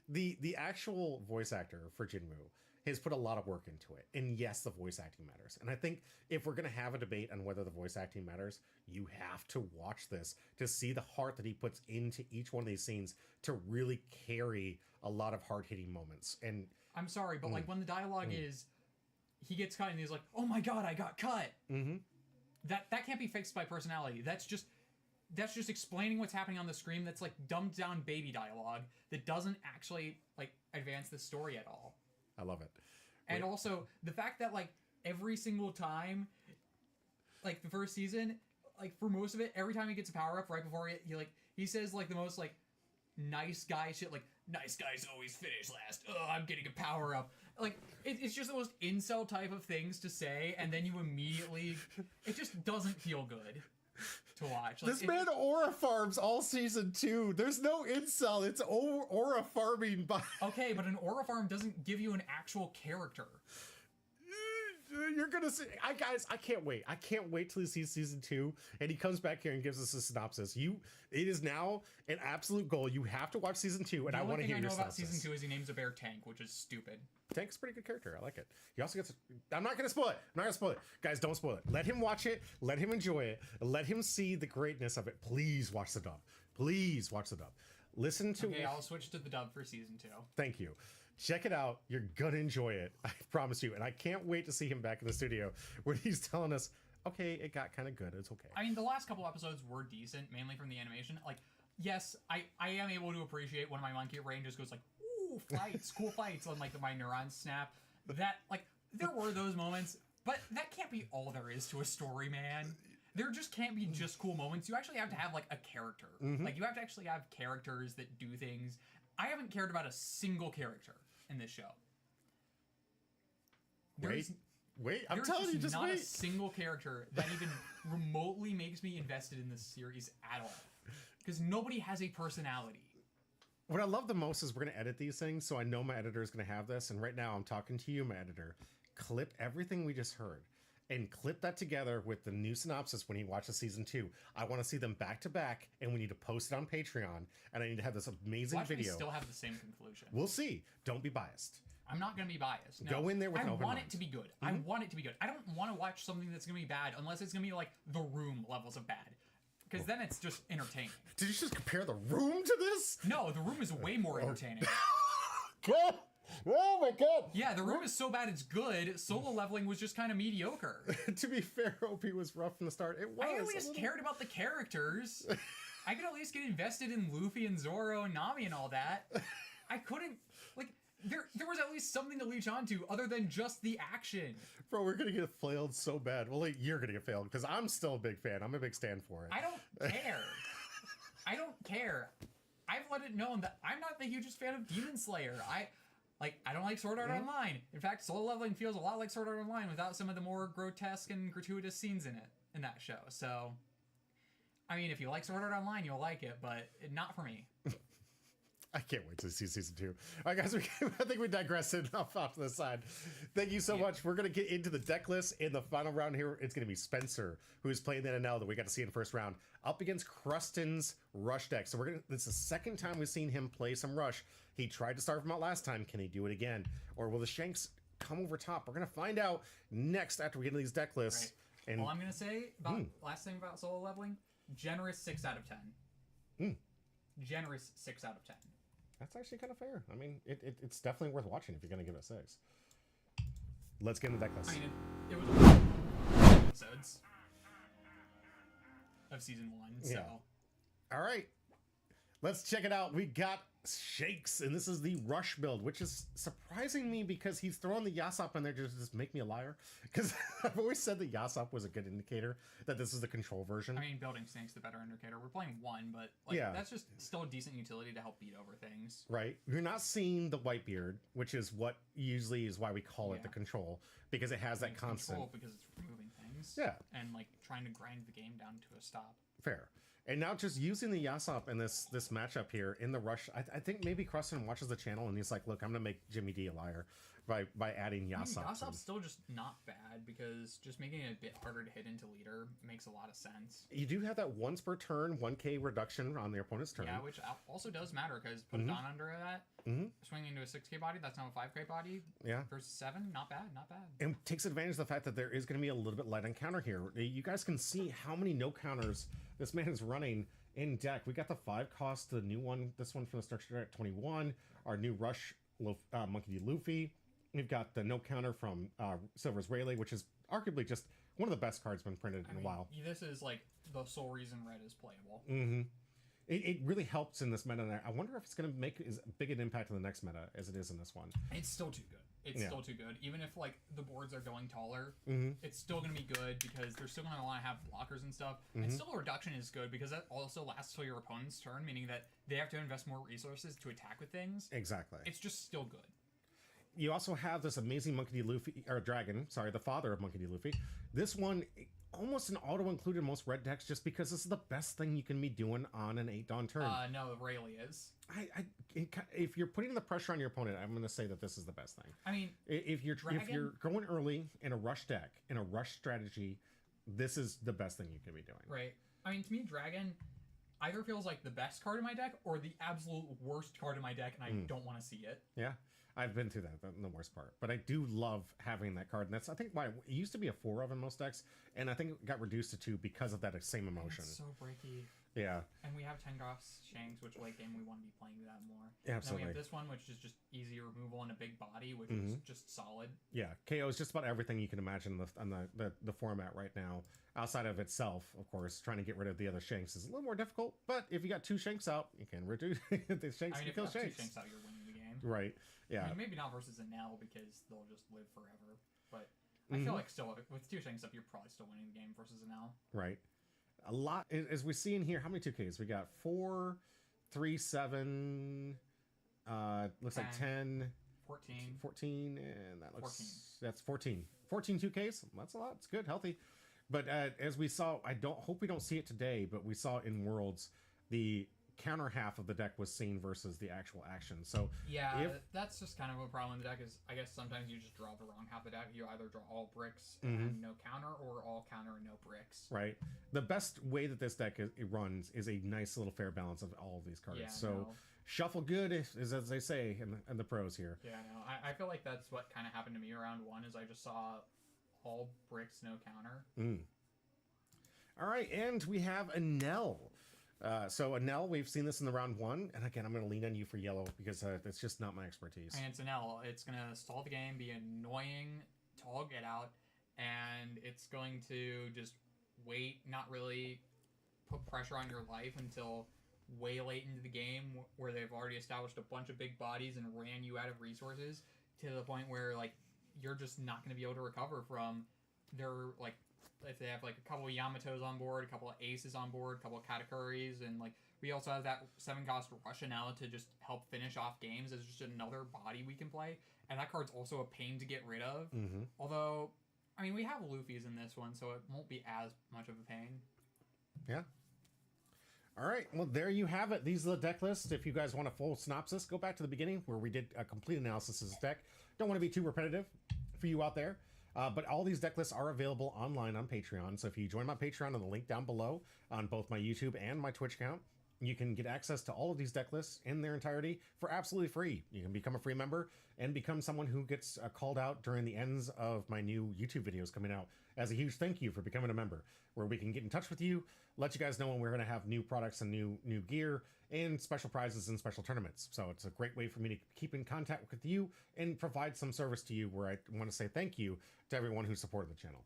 the actual voice actor for Jinwoo has put a lot of work into it, and yes, the voice acting matters. And I think if we're gonna have a debate on whether the voice acting matters, you have to watch this to see the heart that he puts into each one of these scenes to really carry a lot of hard-hitting moments. And I'm sorry, but like when the dialogue is, he gets cut and he's like, "Oh my god, I got cut." That can't be fixed by personality. That's just explaining what's happening on the screen. That's like dumbed down baby dialogue that doesn't actually like advance the story at all. I love it. And also the fact that like every single time, like the first season, like for most of it, every time he gets a power up right before he says like the most like nice guy shit, like nice guys always finish last. Oh, I'm getting a power up. Like it's just the most incel type of things to say, and then you immediately, it just doesn't feel good to watch. Like, this man aura farms all season 2. There's no incel. It's aura farming. Okay, but an aura farm doesn't give you an actual character. You're gonna see, guys. I can't wait. I can't wait till he sees season 2 and he comes back here and gives us a synopsis. It is now an absolute goal. You have to watch season 2, and I want to hear your synopsis. The only thing I know about season 2 is he names a bear Tank, which is stupid. Tank's a pretty good character. I like it. He also gets. I'm not gonna spoil it. Guys, don't spoil it. Let him watch it. Let him enjoy it. Let him see the greatness of it. Please watch the dub. Listen to. Okay, I'll switch to the dub for season 2. Thank you. Check it out. You're gonna enjoy it. I promise you. And I can't wait to see him back in the studio when he's telling us, okay, it got kind of good. It's okay. I mean, the last couple episodes were decent, mainly from the animation. Like, yes, I am able to appreciate when my monkey brain just goes like, ooh, fights, cool fights, and like my neurons snap. That, like, there were those moments, but that can't be all there is to a story, man. There just can't be just cool moments. You actually have to have like a character. Like, you have to actually have characters that do things. I haven't cared about a single character in this show. Wait, I'm telling you, just not wait. a single character that even remotely makes me invested in this series at all. Because nobody has a personality. What I love the most is we're going to edit these things, so I know my editor is going to have this. And right now I'm talking to you, my editor. Clip everything we just heard and clip that together with the new synopsis when he watches season 2. I want to see them back to back, and we need to post it on Patreon, and I need to have this amazing video. Me still have the same conclusion. We'll see. Don't be biased. I'm not going to be biased. No, go in there with an open mind. I want it to be good. I want it to be good. I don't want to watch something that's going to be bad unless it's going to be like The Room levels of bad. Because then it's just entertaining. Did you just compare The Room to this? No, The Room is way more entertaining. God. Oh my god! Yeah, The Room is so bad it's good. Solo leveling was just kind of mediocre. To be fair, OP was rough from the start. It was. I at least cared about the characters. I could at least get invested in Luffy and Zoro and Nami and all that. I couldn't, like, there was at least something to leech onto other than just the action. Bro, we're gonna get flailed so bad. Well, like, you're gonna get failed because I'm still a big fan. I'm a big stand for it. I don't care. I don't care. I've let it known that I'm not the hugest fan of Demon Slayer. I don't like Sword Art Online. In fact, solo leveling feels a lot like Sword Art Online without some of the more grotesque and gratuitous scenes in that show. So, I mean, if you like Sword Art Online, you'll like it, but not for me. I can't wait to see season 2. All right, guys, I think we digressed enough off to the side. Thank you so much. We're going to get into the deck list in the final round here. It's going to be Spencer, who is playing the NL that we got to see in the first round, up against Krustin's Rush deck. So this is the second time we've seen him play some Rush. He tried to start from out last time. Can he do it again? Or will the Shanks come over top? We're going to find out next after we get into these deck lists. Right. And all I'm going to say about last thing about solo leveling, generous 6 out of 10. Generous 6 out of 10. That's actually kind of fair. I mean, it's definitely worth watching if you're going to give it a 6. Let's get into the deck list. I mean, it was episodes of season 1, so. All right. Let's check it out. We got Shakes, and this is the Rush build, which is surprising me because he's throwing the Yasop in there to just make me a liar. Because I've always said that Yasop was a good indicator that this is the control version. I mean, building Snake's the better indicator. We're playing 1, but that's just still a decent utility to help beat over things. Right. You're not seeing the Whitebeard, which is what usually is why we call it the control, because it has that constant. Control because it's removing things. Yeah. And trying to grind the game down to a stop. Fair. And now just using the Yasop in this matchup here in the Rush, I think maybe Krustin watches the channel and he's like, look, I'm going to make Jimmy D a liar by adding Yasop. I mean, Yasop's still just not bad because just making it a bit harder to hit into leader makes a lot of sense. You do have that once per turn 1k reduction on the opponent's turn. Yeah, which also does matter because put a Dawn under that, swinging into a 6k body, that's now a 5k body. Yeah. Versus 7, not bad, not bad. And takes advantage of the fact that there is going to be a little bit light on counter here. You guys can see how many no counters this man is running in deck. We got the 5 cost, the new one, this one from the structure at 21, our new Rush Monkey D. Luffy. We've got the no counter from Silver's Rayleigh, which is arguably just one of the best cards been printed in a while. This is like the sole reason red is playable. It really helps in this meta there. I wonder if it's going to make as big an impact in the next meta as it is in this one. It's still too good. It's still too good. Even if the boards are going taller, it's still going to be good because they're still going to want to have blockers and stuff. And still a reduction is good because that also lasts till your opponent's turn, meaning that they have to invest more resources to attack with things. Exactly. It's just still good. You also have this amazing Monkey D. Luffy, or Dragon, sorry, the father of Monkey D. Luffy. This one, almost an auto-included in most red decks just because this is the best thing you can be doing on an 8 Dawn turn. No, Rayleigh is. If you're putting the pressure on your opponent, I'm going to say that this is the best thing. I mean, if you're going early in a rush deck, in a rush strategy, this is the best thing you can be doing. Right. I mean, to me, Dragon either feels like the best card in my deck or the absolute worst card in my deck, and I don't want to see it. Yeah. I've been through that, the worst part. But I do love having that card. And that's, I think, why it used to be a 4 of in most decks. And I think it got reduced to 2 because of that same emotion. It's so breaky. Yeah. And we have Tengoff's Shanks, which late game we want to be playing that more. Yeah, absolutely. And then we have this one, which is just easy removal and a big body, which is just solid. Yeah, KO is just about everything you can imagine on the format right now. Outside of itself, of course, trying to get rid of the other Shanks is a little more difficult. But if you got 2 Shanks out, you can reduce the Shanks and kill Shanks. 2 Shanks out, you're winning the game. Right. Yeah. I mean, maybe not versus an L because they'll just live forever. But I feel like still, with 2 Shanks up, you're probably still winning the game versus an L. Right. A lot, as we see in here, how many 2Ks? We got 4, 3, 7, looks 10, like 10, 14, and that looks 14. That's 14. 14 2Ks. That's a lot. It's good, healthy. But as we saw, I hope we don't see it today, but we saw in Worlds the counter half of the deck was seen versus the actual action. So yeah, that's just kind of a problem in the deck is I guess sometimes you just draw the wrong half of the deck. You either draw all bricks and no counter or all counter and no bricks. Right. The best way that this deck runs is a nice little fair balance of all of these cards. Yeah, so shuffle good is as they say in the pros here. Yeah, no, I feel like that's what kind of happened to me around 1 is I just saw all bricks, no counter. All right, and we have Anel. So Anel, we've seen this in the round 1, and again, I'm going to lean on you for yellow because it's just not my expertise. And it's Anel. It's going to stall the game, be annoying to all get out, and it's going to just wait, not really put pressure on your life until way late into the game where they've already established a bunch of big bodies and ran you out of resources to the point where like you're just not going to be able to recover from their like if they have like a couple of Yamatos on board, a couple of Aces on board, a couple of Katakuris, and like we also have that 7-cost Rationale to just help finish off games as just another body we can play, and that card's also a pain to get rid of. Although, I mean, we have Luffy's in this one, so it won't be as much of a pain. Yeah. All right. Well, there you have it. These are the deck lists. If you guys want a full synopsis, go back to the beginning where we did a complete analysis of this deck. Don't want to be too repetitive for you out there. But all these deck lists are available online on Patreon. So if you join my Patreon on the link down below on both my YouTube and my Twitch account, you can get access to all of these deck lists in their entirety for absolutely free. You can become a free member and become someone who gets called out during the ends of my new YouTube videos coming out as a huge thank you for becoming a member, where we can get in touch with you, let you guys know when we're going to have new products and new gear and special prizes and special tournaments. So it's a great way for me to keep in contact with you and provide some service to you, where I want to say thank you to everyone who supported the channel.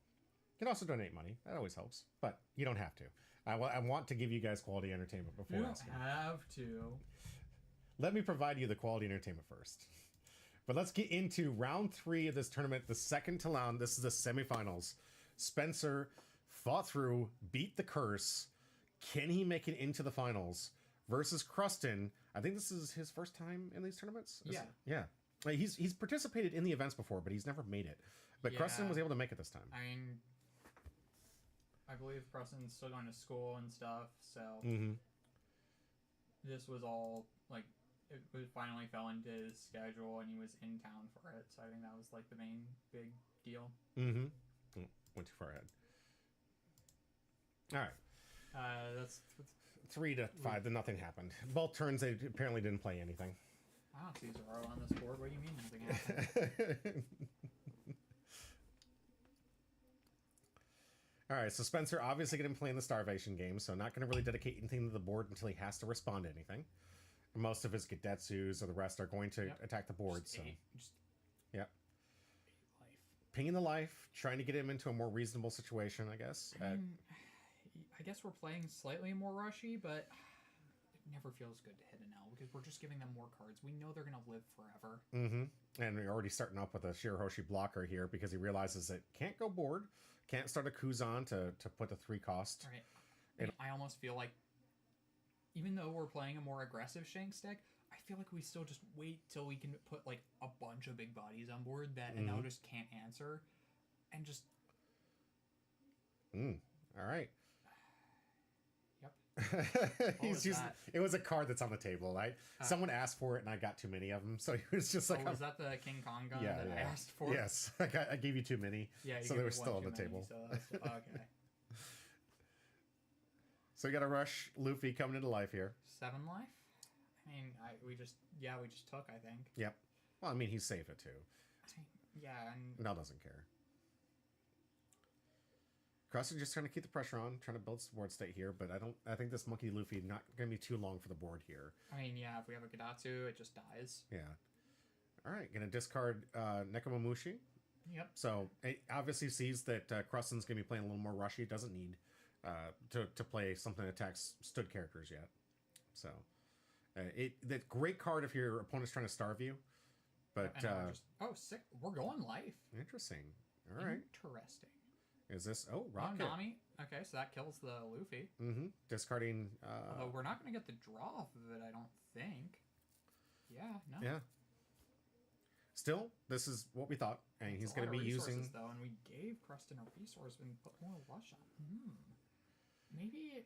You can also donate money. That always helps, but you don't have to. I want to give you guys quality entertainment before You don't asking. have to. Let me provide you the quality entertainment first. But let's get into round 3 of this tournament, the second to round. This is the semifinals. Spencer fought through, beat the curse. Can he make it into the finals? Versus Krustin. I think this is his first time in these tournaments. Yeah. Like, he's participated in the events before, but he's never made it. But Yeah. Krustin was able to make it this time. I mean, I believe Preston's still going to school and stuff, so this was all like it finally fell into his schedule, and he was in town for it. So I think that was like the main big deal. Went too far ahead. All right. That's 3 to 5. Then nothing happened. Both turns they apparently didn't play anything. I don't see Zoro on this board. What do you mean nothing happened? All right, so Spencer obviously going to play in the Starvation game, so not going to really dedicate anything to the board until he has to respond to anything. Most of his Gedetsus or the rest are going to attack the board. Just so, just yep. life. Pinging the life, trying to get him into a more reasonable situation, I guess. I guess we're playing slightly more rushy, but it never feels good to hit an L because we're just giving them more cards. We know they're going to live forever. And we're already starting up with a Shirahoshi blocker here because he realizes it can't go board, can't start a Kuzan to put the 3 cost. Right. And I almost feel like, even though we're playing a more aggressive Shanks deck, I feel like we still just wait till we can put like a bunch of big bodies on board that and now just can't answer, and just. All right. Yep. He's using, it was a card that's on the table, right? Someone asked for it and I got too many of them, so he was just like, was that the King Kong gun that I asked for? Yes, I gave you too many. Yeah, so they were still on the table. So okay. So we got to rush Luffy coming into life here. 7 life. I mean, we just took. I think. Yep. Well, I mean, he's safe at 2. Yeah, and Nell doesn't care. Cross is just trying to keep the pressure on, trying to build some board state here, but I think this Monkey Luffy not going to be too long for the board here. I mean, yeah, if we have a Gadatsu, it just dies. Yeah. All right, going to discard Nekomamushi. Yep. So it obviously sees that Krustin's going to be playing a little more rushy. Doesn't need to play something that attacks stood characters yet. So that great card if your opponent's trying to starve you. But sick. We're going life. Interesting. All right. Interesting. Is this Rocket? Nami. Okay, so that kills the Luffy. Discarding. Although we're not going to get the draw off of it, I don't think. Yeah. No. Yeah. Still, this is what we thought, and he's going to be using. Though, and we gave Krustin a resource and put more rush on. Maybe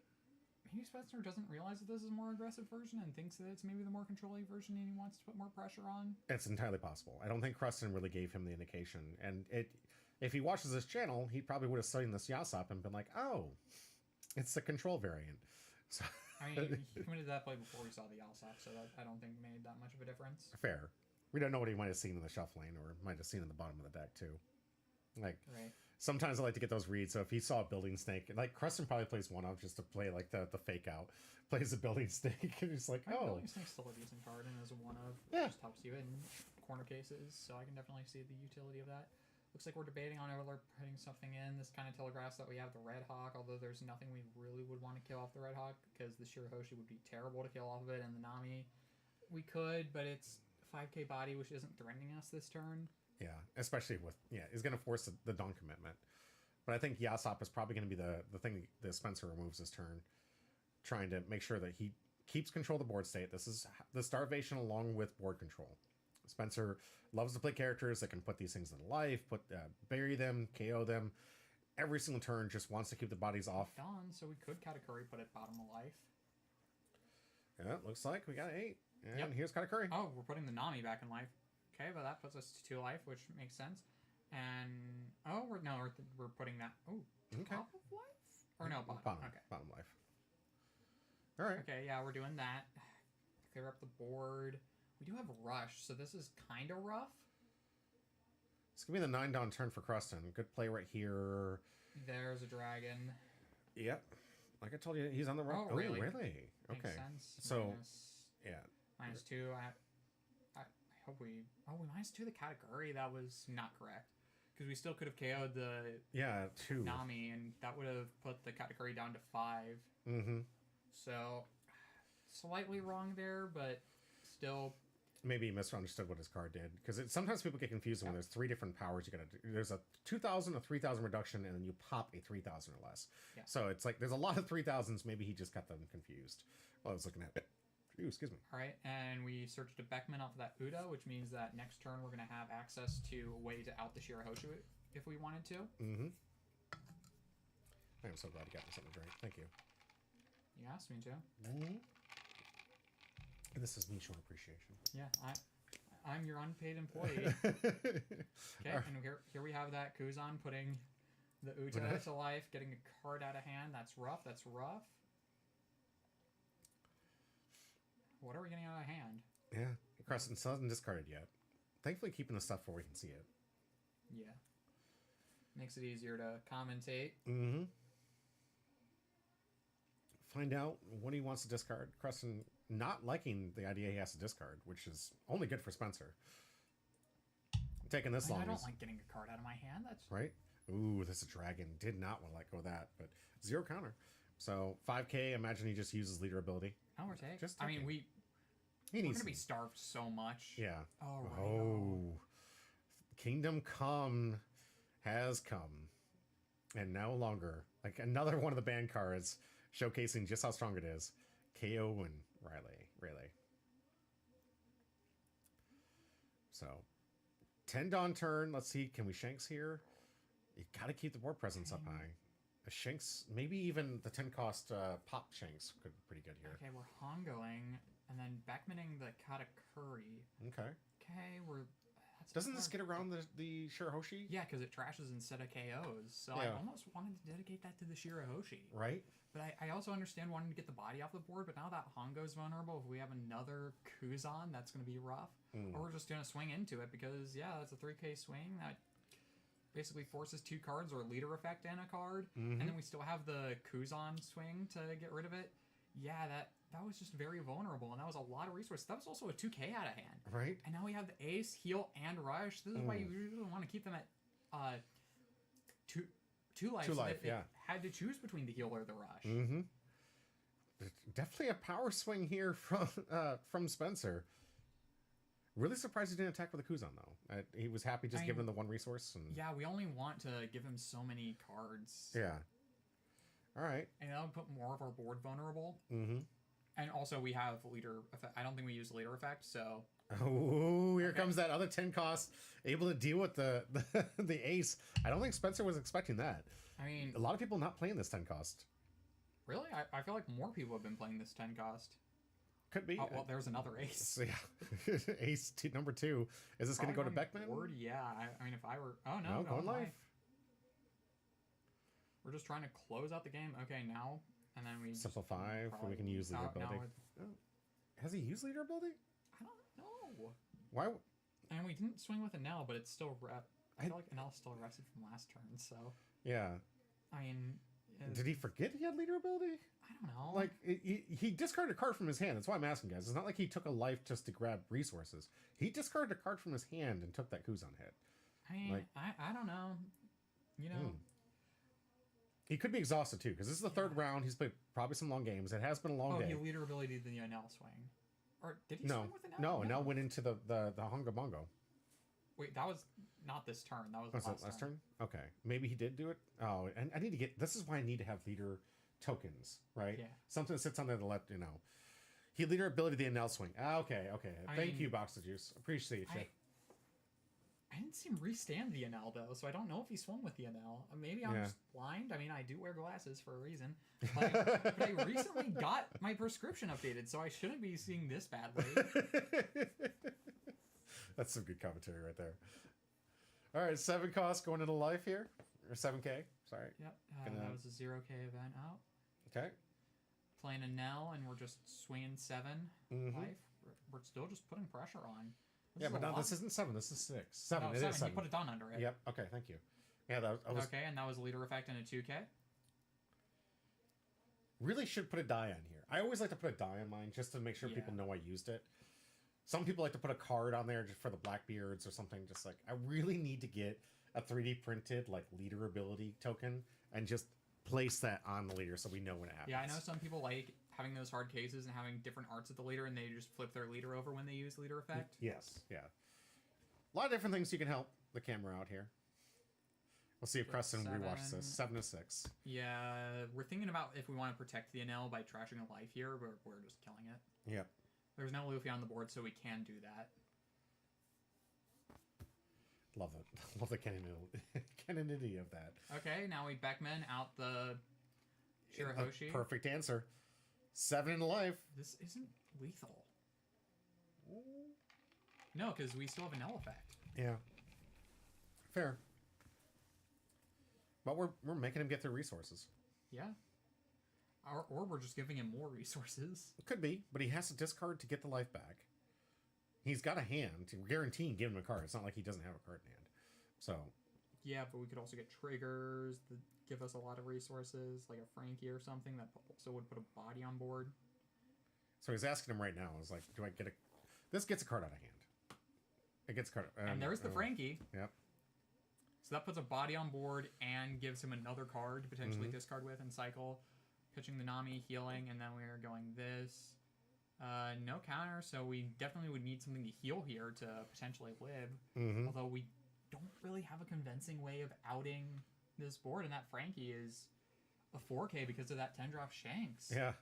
Spencer doesn't realize that this is a more aggressive version and thinks that it's maybe the more controlling version, and he wants to put more pressure on. It's entirely possible. I don't think Krustin really gave him the indication, and if he watches this channel, he probably would have seen this Yasop and been like, "Oh, it's the control variant." So I mean, he committed that play before we saw the Yasop, so that I don't think made that much of a difference. Fair. We don't know what he might have seen in the shuffling, or might have seen in the bottom of the deck too. Like, sometimes I like to get those reads. So if he saw a building snake, like Krustin probably plays one of just to play like the fake out, plays a building snake, and he's like, "Oh, building snake's still a decent card, and as a one of, Yeah. just helps you in corner cases. So I can definitely see the utility of that. Looks like we're debating on whether putting something in. This kind of telegraphs that we have the Red Hawk, although there's nothing we really would want to kill off the Red Hawk, because the Shirahoshi would be terrible to kill off of it, and the Nami, we could, but it's 5k body, which isn't threatening us this turn. Yeah, especially with, is going to force the Dawn commitment. But I think Yasop is probably going to be the thing that Spencer removes this turn, trying to make sure that he keeps control of the board state. This is the Starvation along with board control. Spencer loves to play characters that can put these things into life, bury them, KO them. Every single turn just wants to keep the bodies off. Done, so we could Katakuri put it bottom of life. Yeah, looks like we got 8. And here's Katakuri. Oh, we're putting the Nami back in life. Okay, but that puts us to 2 life, which makes sense. And we're putting that. Oh, okay. Top of life? Or no, bottom. Okay, bottom life. All right. Okay, yeah, we're doing that. Clear up the board. We do have Rush, so this is kind of rough. It's gonna be the 9 Dawn turn for Cruston. Good play right here. There's a dragon. Yep. Like I told you, he's on the wrong. Oh, really? Really? Makes Okay. sense. So, -2. I hope we. Oh, we -2 the category. That was not correct. Because we still could have KO'd the 2 Nami, and that would have put the category down to 5. Mm-hmm. So, slightly wrong there, but still. Maybe he misunderstood what his card did, because sometimes people get confused when there's 3 different powers you gotta do. There's a 2,000, a 3,000 reduction, and then you pop a 3,000 or less. Yeah. So it's like there's a lot of 3,000s. Maybe he just got them confused while I was looking at it. Ooh, excuse me. All right, and we searched a Beckman off of that Uda, which means that next turn we're going to have access to a way to out the Shirahoshi if we wanted to. Mm-hmm. I am so glad you got me something to drink. Thank you. You asked me to. Mm-hmm. This is me showing appreciation. Yeah, I'm your unpaid employee. Okay, and here we have that Kuzan putting the Uta to life, getting a card out of hand. That's rough. That's rough. What are we getting out of hand? Yeah, Crescent still hasn't discarded yet. Thankfully, keeping the stuff where we can see it. Yeah. Makes it easier to commentate. Mm-hmm. Find out what he wants to discard. Crescent not liking the idea he has to discard, which is only good for Spencer. Taking this long. I don't like getting a card out of my hand. That's right. Ooh, this is a dragon. Did not want to let go of that, but 0 counter. So 5k. Imagine he just uses leader ability. Oh, we're taking. Just I mean, we're going to be starved so much. Yeah. Oh, right. Oh. Kingdom Come has come. And no longer. Like another one of the banned cards showcasing just how strong it is. KO and Riley. Really. So 10 Dawn turn. Let's see. Can we Shanks here? You got to keep the board presence up high. A Shanks, maybe even the 10 cost pop Shanks could be pretty good here. Okay, we're Hongoing and then Beckmaning the Katakuri. Okay. Okay, Doesn't this get around the Shirahoshi? Yeah, because it trashes instead of KOs. So I almost wanted to dedicate that to the Shirahoshi. Right. But I also understand wanting to get the body off the board, but now that Hongo's vulnerable, if we have another Kuzan, that's going to be rough. Or we're just going to swing into it because, that's a 3k swing that basically forces 2 cards or leader effect and a card. And then we still have the Kuzan swing to get rid of it. Yeah, that was just very vulnerable, and that was a lot of resources. That was also a 2k out of hand. Right. And now we have the Ace, Heal, and Rush. This is why you really want to keep them at 2 life. 2 life, they had to choose between the Heal or the Rush. Mm-hmm. Definitely a power swing here from Spencer. Really surprised he didn't attack with a Kuzan, though. He was happy just giving him the 1 resource. And... Yeah, we only want to give him so many cards. Yeah. All right. And that'll put more of our board vulnerable. Mm-hmm. And also we have leader effect. I don't think we use leader effect, so... Oh, here comes that other 10 cost. Able to deal with the Ace. I don't think Spencer was expecting that. I mean... A lot of people not playing this 10 cost. Really? I feel like more people have been playing this 10 cost. Could be. Oh, well, there's another Ace. So, yeah. Ace number 2. Is this going to go to Beckman? Board? Yeah. I mean, if I were... Oh, no. Going life. We're just trying to close out the game. Okay, now... And then we... Simplify, so we can use leader ability. Has he used leader ability? I don't know. Why? And we didn't swing with Enel, but it's still... I feel like Enel's still rested from last turn, so... Yeah. I mean... Did he forget he had leader ability? I don't know. Like, he discarded a card from his hand. That's why I'm asking, guys. It's not like he took a life just to grab resources. He discarded a card from his hand and took that Kuzan hit. I mean, Like- I don't know. You know, He could be exhausted too, because this is the third round. He's played probably some long games. It has been a long day. he leader ability to the Enel swing. Or did he No, swing with Enel? no, Enel went into the Hunga Bongo. Wait, that was not this turn. That was Was last it last turn? Okay, maybe he did do it. Oh, and I need to get. This is why I need to have leader tokens, right? Yeah. Something that sits on there to let you know. He leader ability the Enel swing. Ah, okay. I Thank mean, you, Box of Juice. Appreciate you. I didn't see him restand the Enel though, so I don't know if he swung with the Enel. Maybe I'm Yeah. just blind. I mean, I do wear glasses for a reason. But I recently got my prescription updated, so I shouldn't be seeing this badly. That's some good commentary right there. All right, 7 costs going into life here, or 7K. Sorry. Yep, Gonna- that was a 0K event out. Okay. Playing Enel, and we're just swinging 7 Mhm. life. We're still just putting pressure on. Yeah, is but a no, lot. this isn't 7. This is 6. 7. No, It 7. is 7. You put a done under it. Yep. Okay. Thank you. Yeah, I was Okay, and that was a leader effect and a 2K. really should put a die on here. I always like to put a die on mine just to make sure people Yeah. know I used it. Some people like to put a card on there just for the Blackbeards or something. Just like I really need to get a 3D printed like leader ability token and just place that on the leader so we know when it happens. Yeah, I know some people like having those hard cases and having different arts at the leader, and they just flip their leader over when they use leader effect. Yes. Yeah. A lot of different things you can help the camera out here. We'll see if Creston rewatches this. 7 to 6. Yeah, we're thinking about if we want to protect the Enel by trashing a life here, but we're just killing it. Yep. There's no Luffy on the board, so we can do that. Love it. Love the canonity of that. Okay, now we Beckman out the Shirahoshi. A perfect answer. 7 in life. This isn't lethal. No, because we still have an L effect. Yeah. Fair. But we're making him get their resources. Yeah. Or we're just giving him more resources. Could be, but he has to discard to get the life back. He's got a hand. We're guaranteeing give him a card. It's not like he doesn't have a card in hand. So. Yeah, but we could also get triggers that give us a lot of resources, like a Frankie or something that also would put a body on board. So he's asking him right now. Is like, do I get a? This gets a card out of hand. It gets a card. And there's the Frankie. Yep. So that puts a body on board and gives him another card to potentially discard with and cycle. Pitching the Nami, healing, and then we're going this. No counter, so we definitely would need something to heal here to potentially live. Although we don't really have a convincing way of outing this board, and that Frankie is a 4K because of that 10-drop Shanks. Yeah.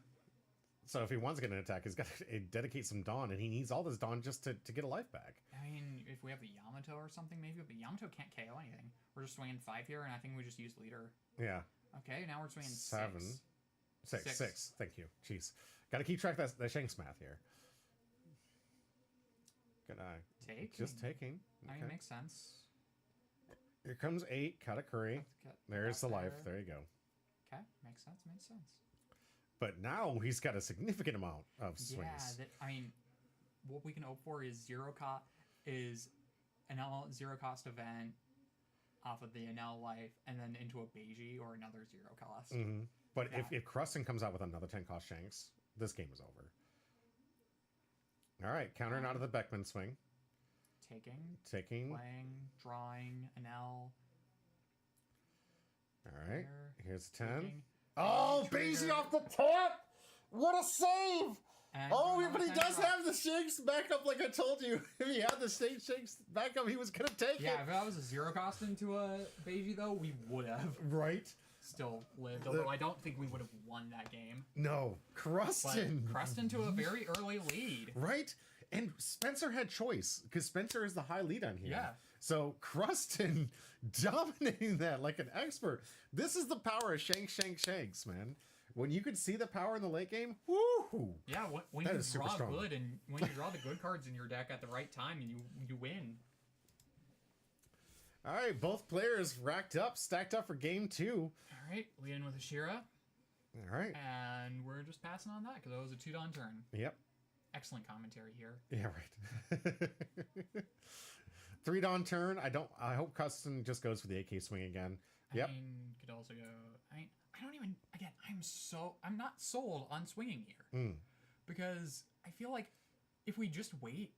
So if he wants to get an attack, he's got to dedicate some Dawn, and he needs all this Dawn just to get a life back. I mean, if we have the Yamato or something, maybe, but Yamato can't KO anything. We're just swinging 5 here, and I think we just use leader. Yeah. Okay, now we're swinging 7. 6. 6. Thank you. Jeez. Got to keep track of that Shanks math here. Good eye. Taking. Just taking. I mean, makes sense. Here comes 8. Katakuri. There's the life. There you go. Okay, makes sense. Makes sense. But now he's got a significant amount of swings. Yeah, I mean, what we can hope for is an zero cost event off of the Enel life, and then into a Beiji or another 0 cost. But if Cruston comes out with another 10 cost Shanks, this game is over. All right, countering out of the Beckman swing. Taking. Playing, drawing, Enel. All right, here's 10. Taking, Oh, trigger. Beiji off the top! What a save! And Oh, another but he 10 does drop. have the Shanks back up, like I told you. If he had the Shanks back up, he was going to take Yeah, it. if that was a 0 cost into a Beiji, though, we would have Right? still lived. Although I don't think we would have won that game. No, But Cruston. Cruston to a very early lead. Right? And Spencer had choice, because Spencer is the high lead on here. Yeah. So Cruston dominating that like an expert. This is the power of Shanks, man. When you could see the power in the late game, woo! Yeah, when That you is super draw strong. good, and when you draw the good cards in your deck at the right time, and you win. All right, both players racked up, stacked up for game 2. All right, lead in with Ashira, All right. and we're just passing on that because that was a 2-don turn. Yep. Excellent commentary here. Yeah, right. 3 Dawn turn. I hope Custon just goes for the AK swing again. Yep. I mean, could also go. I don't even. Again, I'm not sold on swinging here because I feel like if we just wait,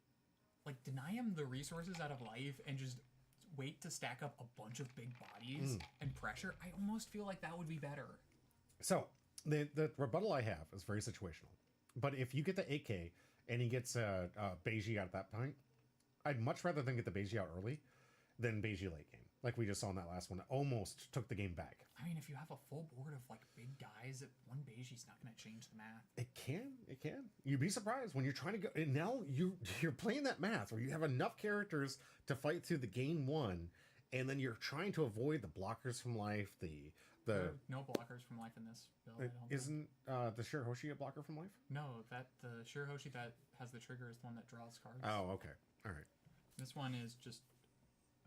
like deny him the resources out of life and just wait to stack up a bunch of big bodies and pressure, I almost feel like that would be better. So the rebuttal I have is very situational. But if you get the 8K and he gets Beiji out at that point, I'd much rather than get the Beiji out early than Beiji late game. Like we just saw in that last one, it almost took the game back. I mean, if you have a full board of like big guys, one Beiji's not going to change the math. It can. You'd be surprised when you're trying to go. And now you're playing that math where you have enough characters to fight through the game one, and then you're trying to avoid the blockers from life. There are no blockers from life in this build. I don't think. Isn't the Shirahoshi a blocker from life? No, the Shirahoshi that has the trigger is the one that draws cards. Oh, okay, all right. This one is just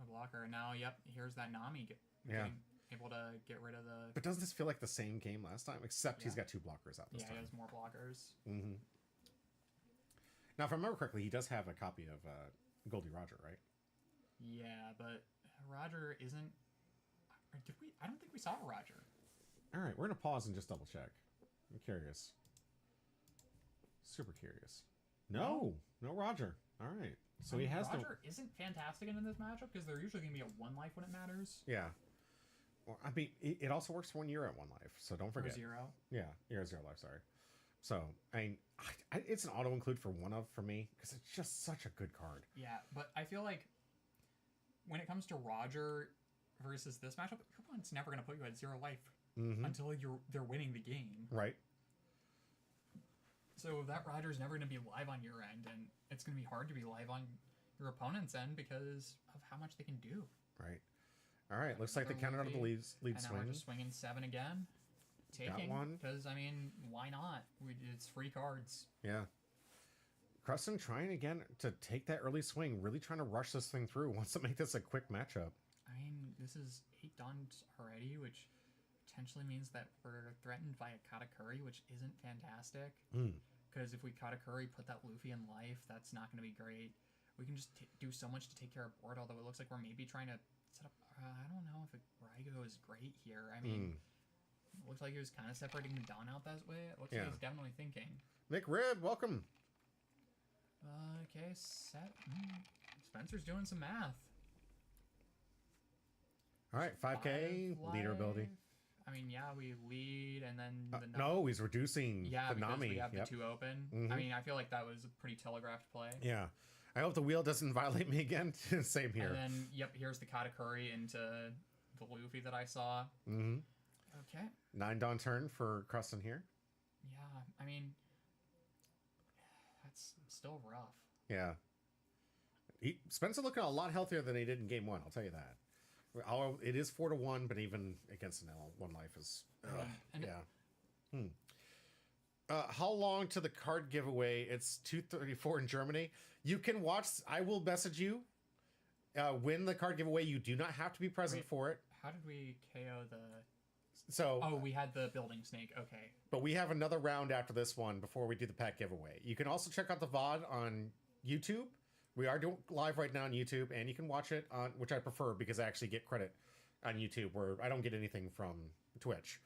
a blocker. And now, yep, here's that Nami Yeah. able to get rid of the. But doesn't this feel like the same game last time? Except he's got 2 blockers out this Yeah, time. he has more blockers. Mm-hmm. Now, if I remember correctly, he does have a copy of Goldie Roger, right? Yeah, but Roger isn't. Did we? I don't think we saw Roger. All right, we're gonna pause and just double check. I'm curious. Super curious. No Roger. All right, so he has Roger isn't fantastic in this matchup because they're usually gonna be at 1 life when it matters. Yeah. Well, I mean, it also works for when you're at 1 life, so don't forget. Or 0. Yeah, you're at 0 life. Sorry. So I mean, it's an auto include for for me because it's just such a good card. Yeah, but I feel like when it comes to Roger versus this matchup, your opponent's never going to put you at 0 life until they're winning the game. Right. So that Roger's never going to be live on your end, and it's going to be hard to be live on your opponent's end because of how much they can do. Right. All right. Looks like they counted out of the lead and swing. Now we're just swinging 7 again. Taking one. because I mean, why not? It's free cards. Yeah. Cruston trying again to take that early swing, really trying to rush this thing through. Wants to make this a quick matchup. I mean, this is 8 done already, which potentially means that we're threatened by a Katakuri, which isn't fantastic. Because if we Katakuri, put that Luffy in life, that's not going to be great. We can just do so much to take care of board, although it looks like we're maybe trying to set up... I don't know if Raigo is great here. I mean... It looks like he was kind of separating the Dawn out that way. It looks like he's definitely thinking. McRib, welcome. Okay, set. Spencer's doing some math. All right, 5K, leader ability. I mean, yeah, we lead, and then the no, he's reducing the because Nami. we have the 2 open. I mean, I feel like that was a pretty telegraphed play. Yeah. I hope the wheel doesn't violate me again. Same here. And then, yep, here's the Katakuri into the Luffy that I saw. Okay. 9 Dawn turn for Cruston here. Yeah, I mean, that's still rough. Yeah. Spencer looking a lot healthier than he did in game 1, I'll tell you that. It is 4-1, but even against an L, 1 life is... how long to the card giveaway? It's 2:34 in Germany. You can watch... I will message you. Win the card giveaway. You do not have to be present for it. How did we KO the... So, oh, we had the building snake. Okay. But we have another round after this one before we do the pack giveaway. You can also check out the VOD on YouTube. We are doing live right now on YouTube, and you can watch it on, which I prefer because I actually get credit on YouTube where I don't get anything from Twitch.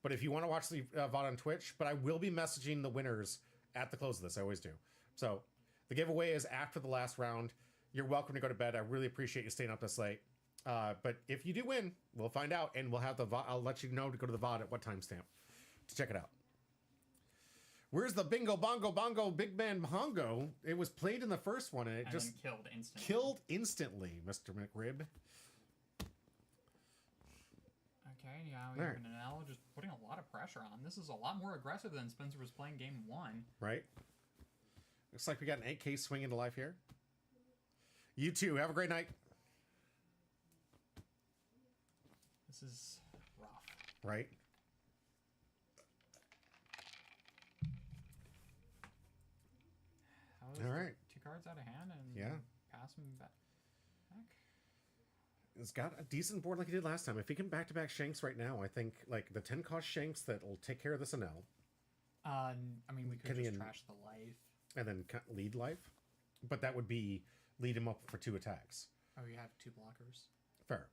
But if you want to watch the VOD on Twitch, but I will be messaging the winners at the close of this. I always do. So the giveaway is after the last round. You're welcome to go to bed. I really appreciate you staying up this late. But if you do win, we'll find out, and we'll have the VOD. I'll let you know to go to the VOD at what timestamp to check it out. Where's the bingo, bongo, bongo, big man hongo? It was played in the first one, and it just killed instantly, Mr. McRib. Okay, yeah, we have an L just putting a lot of pressure on. This is a lot more aggressive than Spencer was playing game 1. Right. Looks like we got an 8K swing into life here. You too. Have a great night. This is rough. Right. All right. 2 cards out of hand and pass him back. It's got a decent board like he did last time. If he can back-to-back Shanks right now, I think like the 10 cost Shanks that'll take care of this NL. I mean, we could just trash the life. And then lead life. But that would be lead him up for 2 attacks. Oh, you have 2 blockers. Fair.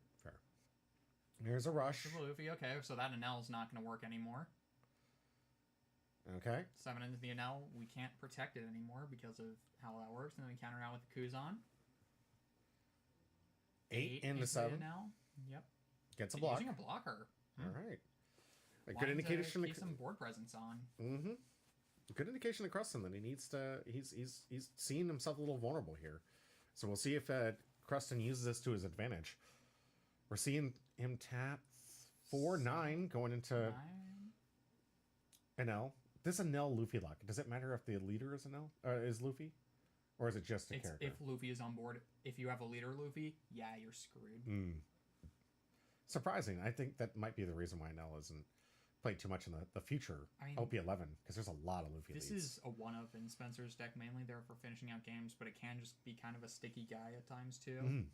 Here's a rush. Luffy. Okay, so that NL is not going to work anymore. Okay. 7 into the NL. We can't protect it anymore because of how that works. And then we counter out with the Kuzan. 8 into into 7. Now. Yep. Gets a block. Using a blocker. All right. A good Wanting indication. to keep some board presence on. Mm-hmm. Good indication to Cruston that he needs to. He's seeing himself a little vulnerable here. So we'll see if Cruston uses this to his advantage. We're seeing him tap 4-9 going into 9. an L. This is a Nell Luffy lock. Does it matter if the leader is an L? Is Luffy? Or is it just a character? If Luffy is on board. If you have a leader Luffy, yeah, you're screwed. Surprising. I think that might be the reason why Nell isn't played too much in the future OP11, because there's a lot of Luffy This leads. is a one-up in Spencer's deck, mainly there for finishing out games, but it can just be kind of a sticky guy at times too.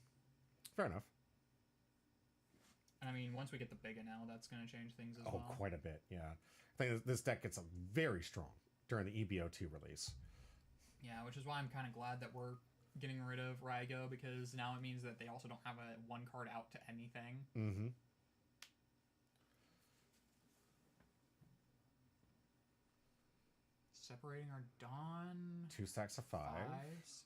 Fair enough. I mean, once we get the big NL, that's going to change things as Oh, well. quite a bit, yeah. I think this deck gets very strong during the EBO2 release. Yeah, which is why I'm kind of glad that we're getting rid of Raigo, because now it means that they also don't have a one card out to anything. Mm-hmm. Separating our Dawn. 2 stacks of 5. Fives.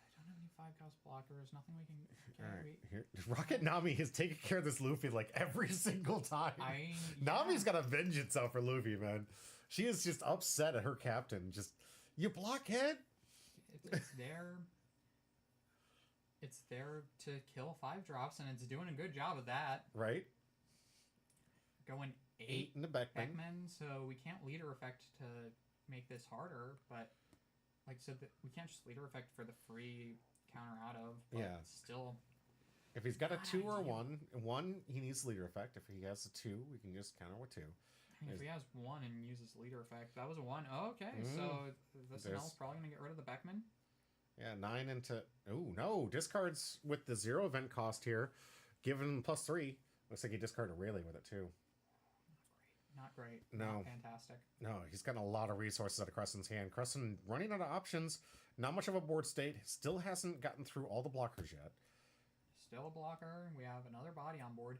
I don't have any 5-cost blockers. Nothing we can carry. Here, Rocket Nami has taken care of this Luffy like every single time. Yeah. Nami's got a vengeance out for Luffy, man. She is just upset at her captain. Just, you blockhead. It's there. It's there to kill 5 drops, and it's doing a good job of that. Right? Going 8 in the Beckman. Beckman, so we can't leader effect to make this harder, but like I said, we can't just leader effect for the free counter out of, but Yeah. still. If he's got a 2 or idea. 1, he needs leader effect. If he has a 2, we can just counter with 2. I mean, if he has 1 and uses leader effect, that was a 1. Oh, okay, so this There's- is probably going to get rid of the Beckman. Yeah, 9 into... Oh, no. Discards with the 0 event cost here. Given him +3. Looks like he discarded Rayleigh with it, too. Not great. No. Not fantastic. No, he's gotten a lot of resources out of Crescent's hand. Crescent running out of options. Not much of a board state. Still hasn't gotten through all the blockers yet. Still a blocker. We have another body on board.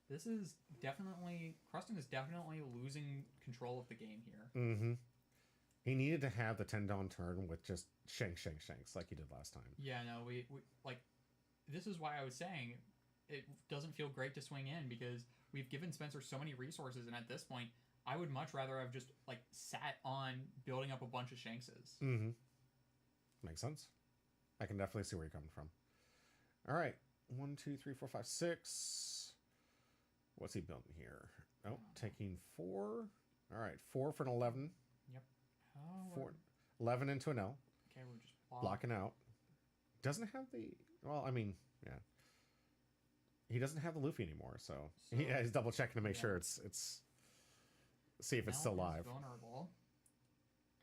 This is definitely... Cruston is definitely losing control of the game here. Mm-hmm. He needed to have the 10 Dawn turn with just shanks like he did last time. Yeah, no, we like... This is why I was saying it doesn't feel great to swing in, because we've given Spencer so many resources, and at this point, I would much rather have just, like, sat on building up a bunch of Shankses. Mm-hmm. Makes sense. I can definitely see where you're coming from. All right. 1, 2, 3, 4, 5, 6. What's he building here? Oh, taking 4. All right. 4 for an 11. Yep. Oh, 4, 11 into an L. okay, we're just Blocking out. Doesn't have the... Well, I mean, yeah. He doesn't have the Luffy anymore, so he's double checking to make sure it's... See if it's still Nell is live. vulnerable.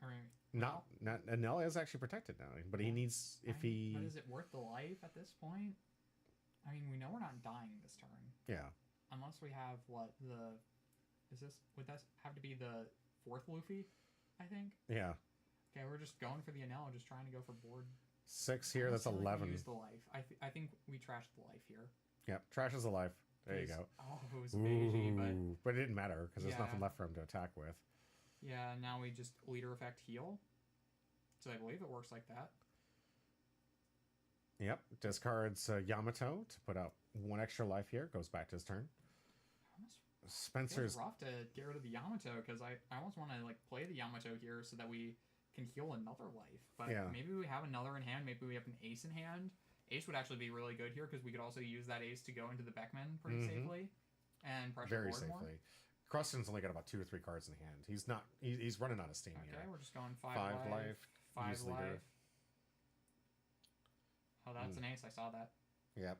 I mean, Not Nell is actually protected now, but he needs But is it worth the life at this point? I mean, we know we're not dying this turn. Yeah. Unless we have would that have to be the 4th Luffy? I think. Yeah. Okay, we're just going for the NL, just trying to go for board. 6 here. That's Honestly, 11. Use the life. I think we trashed the life here. Yep. Trash is alive. There you go. Oh, it was Beiji, but it didn't matter because there's Yeah. nothing left for him to attack with. yeah, now we just leader effect heal. So I believe it works like that. Yep. Discards Yamato to put out 1 extra life here. Goes back to his turn. It's Spencer's... rough to get rid of the Yamato, because I almost want to like play the Yamato here so that we can heal another life. But Yeah. maybe we have another in hand. Maybe we have an ace in hand. Ace would actually be really good here, because we could also use that ace to go into the Beckman pretty safely and pressure Very board safely. more. Cruston's only got about 2 or 3 cards in hand. He's not... He's running out of steam Okay, here. we're just going 5 5 life, life. 5 use leader. life. Oh, that's an ace. I saw that. Yep.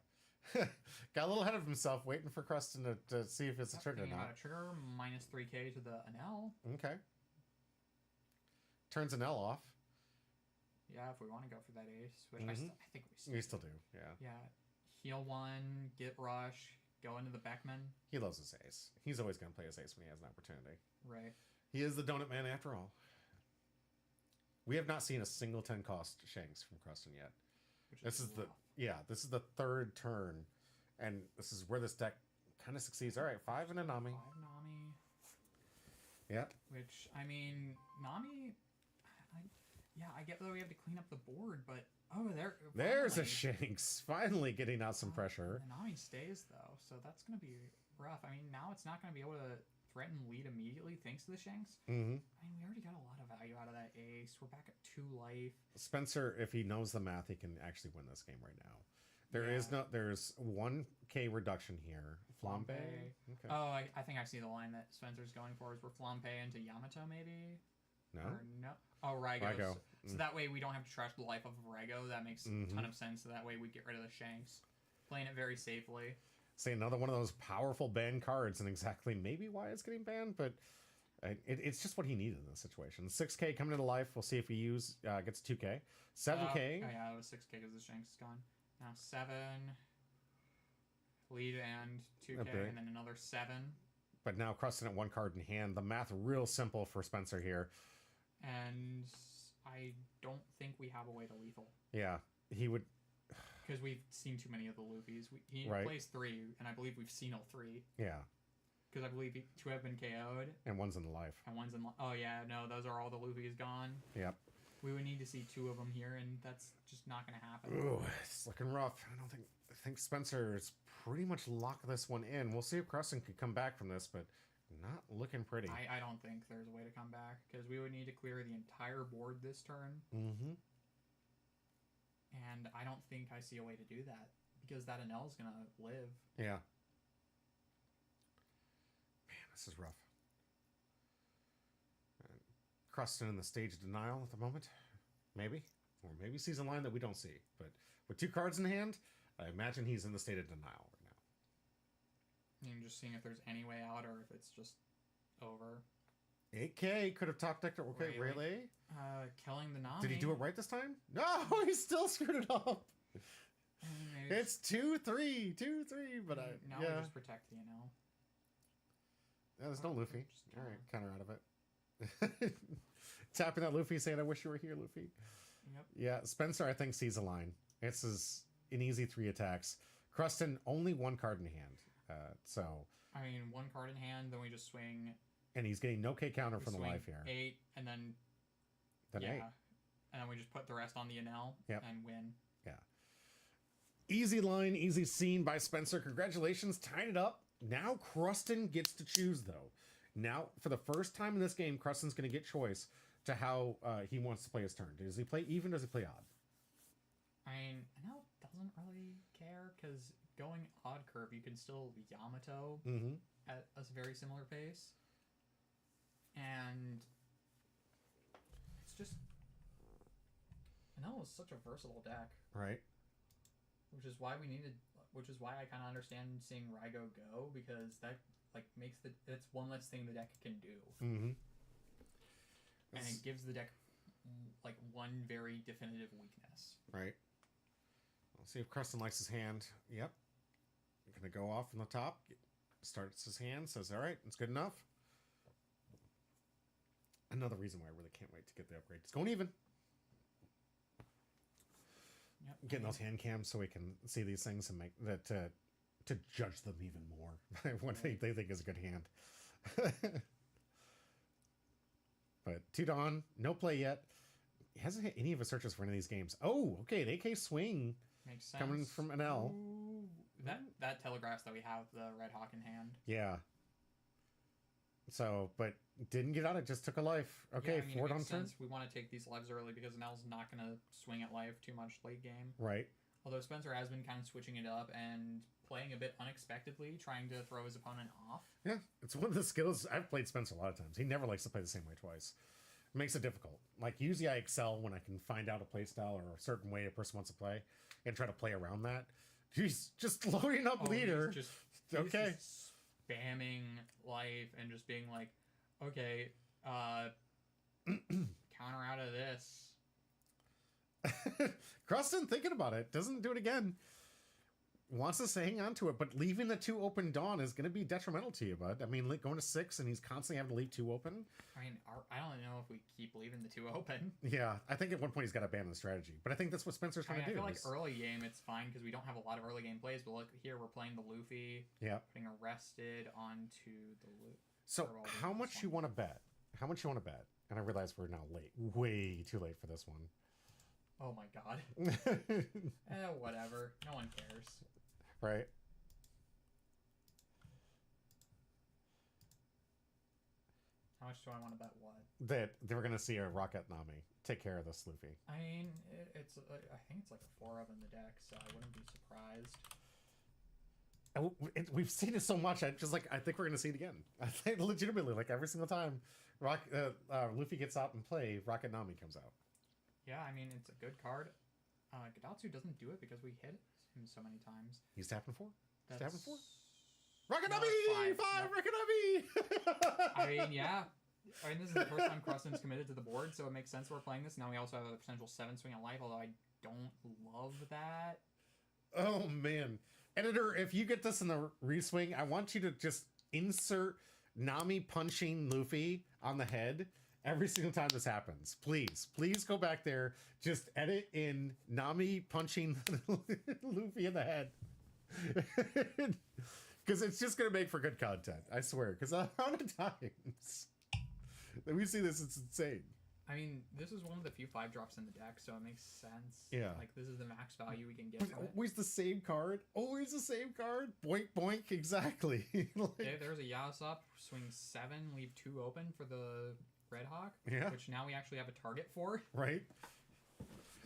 Got a little ahead of himself, waiting for Cruston to see if it's a trigger or Thinking not. about a trigger, minus 3k to the NL. Okay. Turns an L off. Yeah, if we want to go for that ace, which I think we still We still do, yeah. Yeah. Heal 1, get rush, go into the Beckman. He loves his ace. He's always going to play his ace when he has an opportunity. Right. He is the donut man after all. We have not seen a single 10 cost Shanks from Cruston yet. Which This is rough. this is the 3rd turn, and this is where this deck kind of succeeds. All right, 5 and a Nami. 5 Nami. Yep. Which, I mean, Nami... I get that we have to clean up the board, but Oh, There's a finally. Shanks finally getting out some pressure. Nami stays though, so that's gonna be rough. I mean, now it's not gonna be able to threaten lead immediately thanks to the Shanks. Mm-hmm. I mean, we already got a lot of value out of that ace. We're back at 2 life. Spencer, if he knows the math, he can actually win this game right now. There's 1k reduction here. Flambe. Okay. Oh, I think I see the line that Spencer's going for is we're Flambe into Yamato maybe. No. Or no. Oh, Raigo. Raigo. So that way we don't have to trash the life of Raigo. That makes a ton of sense. So that way we get rid of the Shanks. Playing it very safely. See, another one of those powerful banned cards, and exactly maybe why it's getting banned, but it's just what he needed in this situation. 6k coming into life. We'll see if he gets 2k. 7k. Oh yeah, it was 6k because the Shanks is gone. Now 7. Lead and 2k, Okay. and then another 7. But now Crustin at 1 card in hand. The math real simple for Spencer here. And I don't think we have a way to lethal. Yeah, he would. Because we've seen too many of the Luffys. He Right. plays 3, and I believe we've seen all 3. Yeah, Because I believe 2 have been KO'd, and one's in the life. and one's in... Oh, yeah, no, those are all the Luffys gone. Yep. We would need to see 2 of them here, and that's just not going to happen. Ooh, it's looking rough. I think Spencer is pretty much locked this one in. We'll see if Crustin can come back from this, but not looking pretty. I don't think there's a way to come back, because we would need to clear the entire board this turn, Mm-hmm. and I don't think I see a way to do that, because that Enel is going to live. Yeah. Man, this is rough. Crustin in the stage of denial at the moment. Maybe. Or maybe sees a line that we don't see. But with 2 cards in hand, I imagine he's in the state of denial right now. And just seeing if there's any way out, or if it's just over. 8k could have top decked it. Okay, Rayleigh. Rayleigh. Killing the Nami. Did he do it right this time? No, he still screwed it up. Maybe It's 2-3. 2-3, but now yeah. we just protect the Enel. Yeah, there's no Luffy. Just All right, counter out of it. Tapping that Luffy, saying, I wish you were here, Luffy. Yep. Yeah, Spencer, I think, sees a line. This is an easy 3 attacks. Crustin, only 1 card in hand. So. I mean, 1 card in hand, then we just swing. And he's getting no K counter We from the swing life here. 8, and then. Then 8. And then we just put the rest on the Enel and win. Yeah. Easy line, easy scene by Spencer. Congratulations, tying it up. Now Crustin gets to choose, though. Now, for the first time in this game, Crustin's going to get choice to how he wants to play his turn. Does he play even, does he play odd? I mean, Enel doesn't really care, because going odd curve, you can still Yamato at a very similar pace. And it's just... Enel is such a versatile deck. Right. Which is why I kind of understand seeing Raigo go, because that makes it's one less thing the deck can do, Mm-hmm. and it gives the deck one very definitive weakness. Right. Let's see if Crustin likes his hand. Yep. Gonna go off from the top. Starts his hand. Says, "All right, it's good enough." Another reason why I really can't wait to get the upgrade. It's going even. Yep. Getting those hand cams so we can see these things and make that to judge them even more. What they think is a good hand. But Tudon, no play yet. He hasn't hit any of his searches for any of these games. Oh, okay, an AK swing Makes sense. coming from Enel. Ooh, that telegraphs that we have the Red Hawk in hand. Yeah. So, but didn't get out. It just took a life. Okay, Yeah, I mean, it forward on makes turn. sense. We want to take these lives early because Enel's not going to swing at life too much late game. Right. Although Spencer has been kind of switching it up and playing a bit unexpectedly, trying to throw his opponent off. Yeah, it's one of the skills. I've played Spencer a lot of times. He never likes to play the same way twice. It makes it difficult. Like, usually I excel when I can find out a play style or a certain way a person wants to play and try to play around that. He's just loading up leader. He's Okay. just spamming life and just being like, okay, counter out of this. Crustin thinking about it. Doesn't do it again. Wants us to hang on to it, but leaving the 2 open Dawn is going to be detrimental to you, bud. I mean, going to 6 and he's constantly having to leave 2 open. I mean, I don't know if we keep leaving the 2 open. Yeah, I think at one point he's got to abandon the strategy, but I think that's what Spencer's trying to do. I feel like early game it's fine because we don't have a lot of early game plays, but look here, we're playing the Luffy. Yeah. Putting Arrested onto the Luffy. So how much you want to bet? How much you want to bet? And I realize we're now late. Way too late for this one. Oh my god. Whatever. No one cares. Right. How much do I want to bet what? That they were gonna see a Rocket Nami take care of this Luffy. I mean, it's I think it's like a 4 of in the deck, so I wouldn't be surprised. We've seen it so much. I think we're gonna see it again. I think legitimately, like every single time Luffy gets out and play, Rocket Nami comes out. Yeah, I mean, it's a good card. Gadatsu doesn't do it because we hit him so many times. He's tapping 4. He's That's... tapping 4. Rocket No, Nami! it's 5! No. Rocket Nami! I mean, yeah. I mean, this is the first time Krustin's committed to the board, so it makes sense we're playing this. Now we also have a potential 7 swing of life, although I don't love that. Oh, man. Editor, if you get this in the reswing, I want you to just insert Nami punching Luffy on the head every single time this happens. Please go back there. Just edit in Nami punching Luffy in the head. Because it's just going to make for good content. I swear. Because the amount of times that we see this, it's insane. I mean, this is one of the few 5-drops in the deck, so it makes sense. Yeah. Like, this is the max value we can get But from it. always the same card. Always the same card. Boink, boink. Exactly. Okay, there's a Yasop. Swing 7, leave 2 open for the Red Hawk. Yeah. Which now we actually have a target for. Right?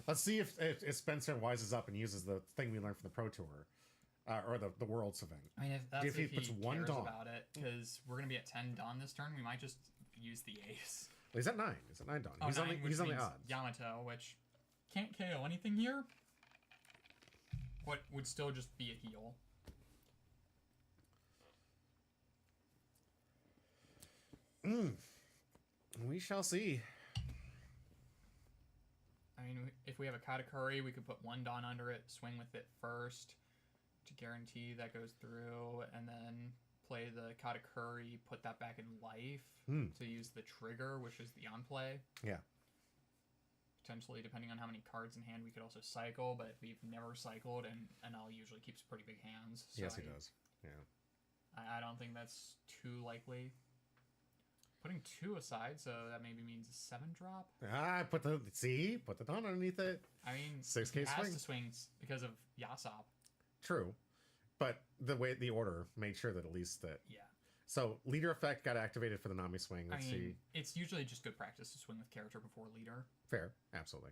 Let's see if Spencer wises up and uses the thing we learned from the Pro Tour. Or the Worlds event. I mean, if he puts one cares Dawn. about it, because we're going to be at 10 Dawn this turn, we might just use the Ace. Well, he's at 9. He's at 9 Dawn. Oh, He's 9, on which the means odds. Yamato, which can't KO anything here. What would still just be a heal. We shall see. I mean, if we have a Katakuri, we could put 1 Dawn under it, swing with it first to guarantee that goes through, and then play the Katakuri, put that back in life to use the trigger, which is the on play. Yeah. Potentially, depending on how many cards in hand, we could also cycle, but we've never cycled, and NL usually keeps pretty big hands. So Yes, he does. Yeah. I don't think that's too likely. Putting 2 aside, so that maybe means a 7-drop. Put the Dawn underneath it. I mean, 6K he has swing. to swing because of Yasop. True. But the order made sure that at least that. Yeah. So leader effect got activated for the Nami swing. Let's see. It's usually just good practice to swing with character before leader. Fair. Absolutely.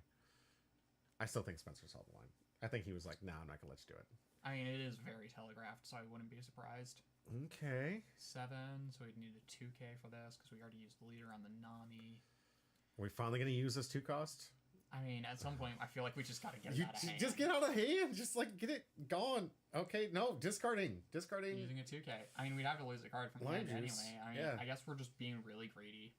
I still think Spencer saw the line. I think he was like, nah, I'm not going to let you do it. I mean, it is very telegraphed, so I wouldn't be surprised. Okay. 7, so we'd need a 2K for this, because we already used the leader on the Nami. Are we finally going to use this 2 cost? I mean, at some point, I feel like we just got to get it out of hand. Just get out of hand. Just like get it gone. Okay, no, discarding. Using a 2K. I mean, we'd have to lose a card from Lime hand juice. anyway. I mean, Yeah. I guess we're just being really greedy.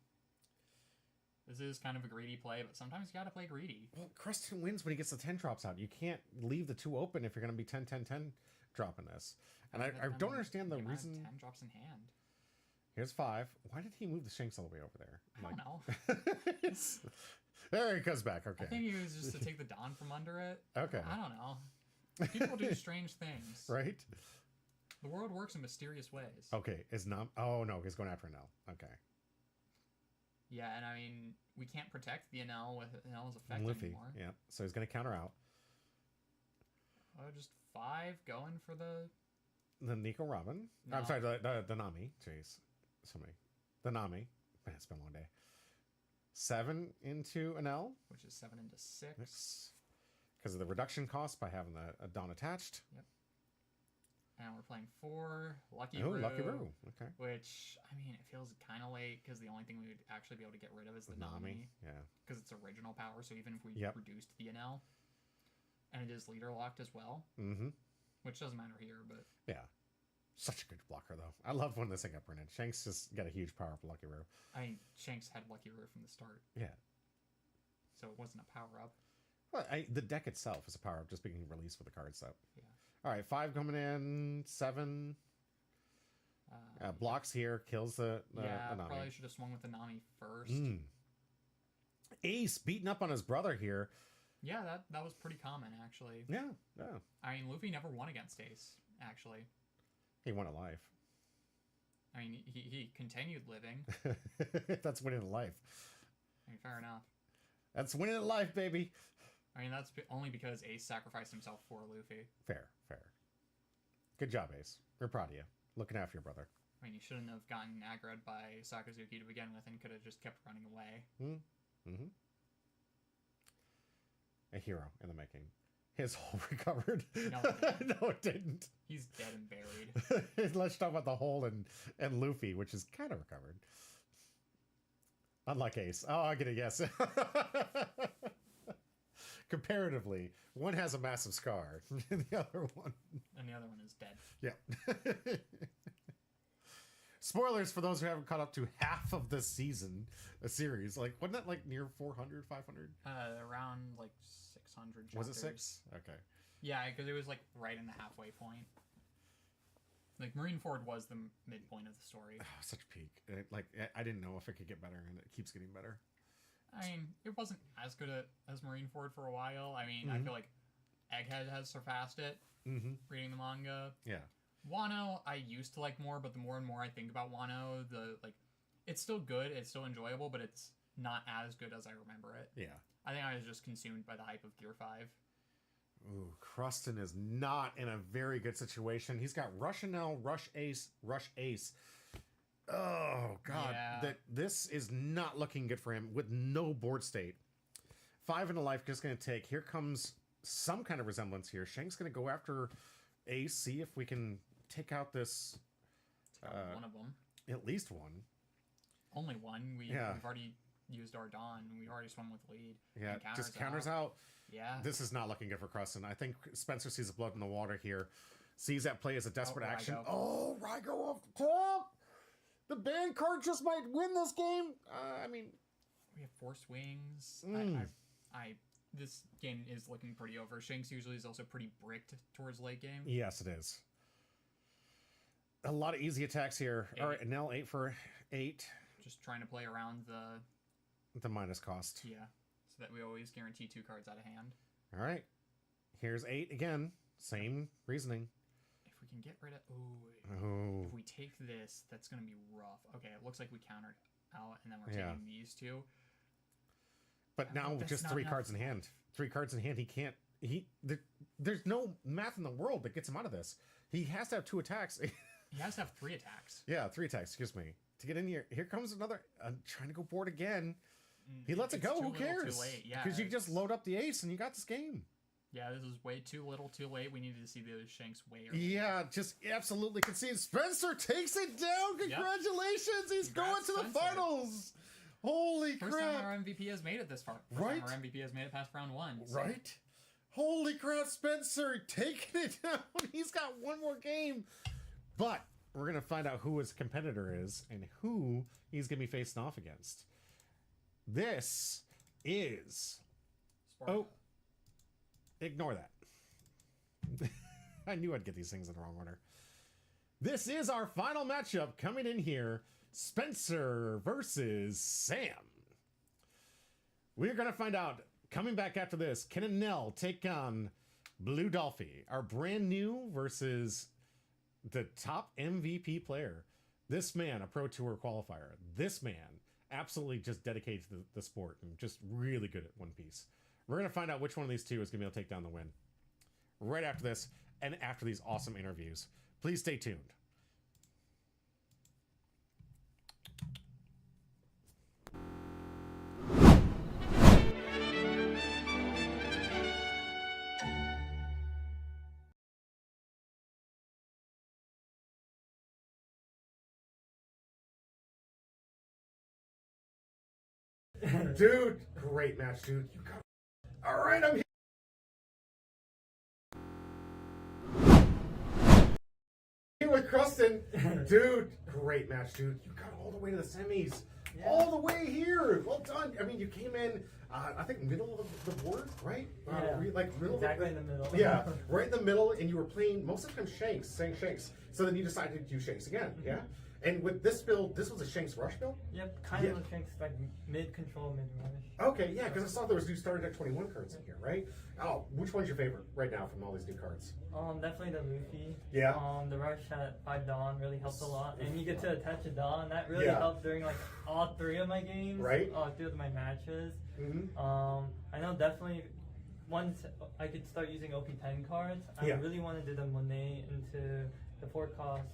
This is kind of a greedy play, but sometimes you got to play greedy. Well, Krustin wins when he gets the 10 drops out. You can't leave the 2 open if you're going to be 10, 10, 10 dropping this. And I don't understand the amount of reason. 10 drops in hand. Here's 5. Why did he move the Shanks all the way over there? I don't know. There he comes back. Okay. I think he was just to take the Dawn from under it. Okay. I don't know. People do strange things. Right? The world works in mysterious ways. Okay. Oh, no. He's going after an L. Okay. Yeah, and I mean, we can't protect the NL with NL's effect Liffy. anymore. Yeah. So he's going to counter out. Oh, just 5 going for the... Nico Robin. No. I'm sorry, the Nami. Jeez. The Nami. Man, it's been a long day. 7 into an L. Which is 7 into 6. Because of the reduction cost by having the Dawn attached. Yep. And we're playing 4. Lucky Oh, Roo. Lucky Roo. Okay. Which, I mean, it feels kind of late because the only thing we would actually be able to get rid of is the Nami. Yeah. Because it's original power, so even if we Yep. reduced the NL, and it is leader locked as well, which doesn't matter here, but... Yeah. Such a good blocker, though. I love when this thing got printed. Shanks just got a huge power for Lucky Roo. I mean, Shanks had Lucky Roo from the start. Yeah. So it wasn't a power-up. Well, the deck itself is a power up just being released with the card set. Yeah. All right, 5 coming in, 7. Blocks here, kills the Yeah, Nami. probably should have swung with the Nami first. Ace beating up on his brother here. Yeah, that was pretty common, actually. Yeah. I mean, Luffy never won against Ace, actually. He won a life. I mean, he continued living. That's winning a life. I mean, fair enough. That's winning a life, baby. I mean, that's only because Ace sacrificed himself for Luffy. Fair. Good job, Ace. We're proud of you. Looking after your brother. I mean, you shouldn't have gotten aggroed by Sakazuki to begin with and could have just kept running away. Mm-hmm. A hero in the making. His hole recovered. No, it didn't. No, it didn't. He's dead and buried. Let's talk about the hole and Luffy, which is kind of recovered. Unlike Ace. Oh, I get a yes. Comparatively, one has a massive scar, and the other one is dead. Yeah. Spoilers for those who haven't caught up to half of this season, a series. Like, wasn't that like near 400, 500? Around like 600 chapters. Was it 6? Okay. Yeah, because it was like right in the halfway point. Like, Marineford was the midpoint of the story. Oh, such a peak. I didn't know if it could get better, and it keeps getting better. I mean, it wasn't as good as Marineford for a while. I mean, I feel like Egghead has surpassed it, reading the manga. Yeah. Wano, I used to like more, but the more and more I think about Wano, it's still good, it's still enjoyable, but it's not as good as I remember it. Yeah. I think I was just consumed by the hype of Gear 5. Ooh, Krustin is not in a very good situation. He's got Rushanel, Rush Ace. Oh, God. Yeah. This is not looking good for him with no board state. 5 and a life just going to take. Here comes some kind of resemblance here. Shank's going to go after Ace, see if we can take out this... one of them. At least one. Only one. We've already used our Dawn. We already swung with lead. Yeah, just counters out. Yeah. This is not looking good for Krustin. I think Spencer sees the blood in the water here. Sees that play as a desperate action. Oh, Raigo off the top! The band card just might win this game. I mean... We have Force Wings. This game is looking pretty over. Shanks usually is also pretty bricked towards late game. Yes, it is. A lot of easy attacks here. 8. All right, Nell 8 for 8. Just trying to play around the minus cost. Yeah, so that we always guarantee 2 cards out of hand. All right. Here's 8 again. Same reasoning. If we can get rid of... Oh. If we take this, that's going to be rough. Okay, it looks like we countered out, and then we're taking these 2. But now just 3 cards in hand. 3 cards in hand. He can't... There's no math in the world that gets him out of this. He has to have 2 attacks. He has to have 3 attacks. Yeah, 3 attacks. Excuse me. To get in here. Here comes another... trying to go board again. He lets it go. Who cares? Too late. Yeah, because you just load up the ace and you got this game. Yeah, this is way too little, too late. We needed to see those Shanks way earlier. Yeah, just absolutely concede. Spencer takes it down. Congratulations. He's going to the finals. Holy crap. First time our MVP has made it this far. First Right? time our MVP has made it past round 1. So. Right? Holy crap, Spencer taking it down. He's got one more game. But we're going to find out who his competitor is and who he's going to be facing off against. This is... Sparta. Oh. Ignore that. I knew I'd get these things in the wrong order. This is our final matchup coming in here. Spencer versus Sam. We're going to find out, coming back after this, can and Nell take on Blue Dolphy, our brand new versus the top MVP player. This man, a Pro Tour qualifier. This man, absolutely just dedicated to the sport and just really good at One Piece. We're going to find out which one of these 2 is going to be able to take down the win. Right after this, and after these awesome interviews. Please stay tuned. Dude, great match, dude. You got... All right, I'm here with Krustin. Dude, great match, dude. You got all the way to the semis. Yeah. All the way here. Well done. I mean, you came in, I think, middle of the board, right? Yeah. Middle exactly in the middle. Yeah, right in the middle, and you were playing most of the time Shanks, saying Shanks. So then you decided to do Shanks again, yeah? And with this build, this was a Shanks Rush build? Yep, kind of a Shanks, like mid-control, mid-rush. Okay, yeah, because I saw there was new starting at 21 cards in here, right? Oh, which one's your favorite right now from all these new cards? Definitely the Luffy. Yeah. The Rush at 5 Dawn really helped a lot. And you get to attach a Dawn. That really helped during like all 3 of my games. Right. All 3 of my matches. I know definitely once I could start using OP10 cards, I Yeah. really want to do the Monet into the 4-cost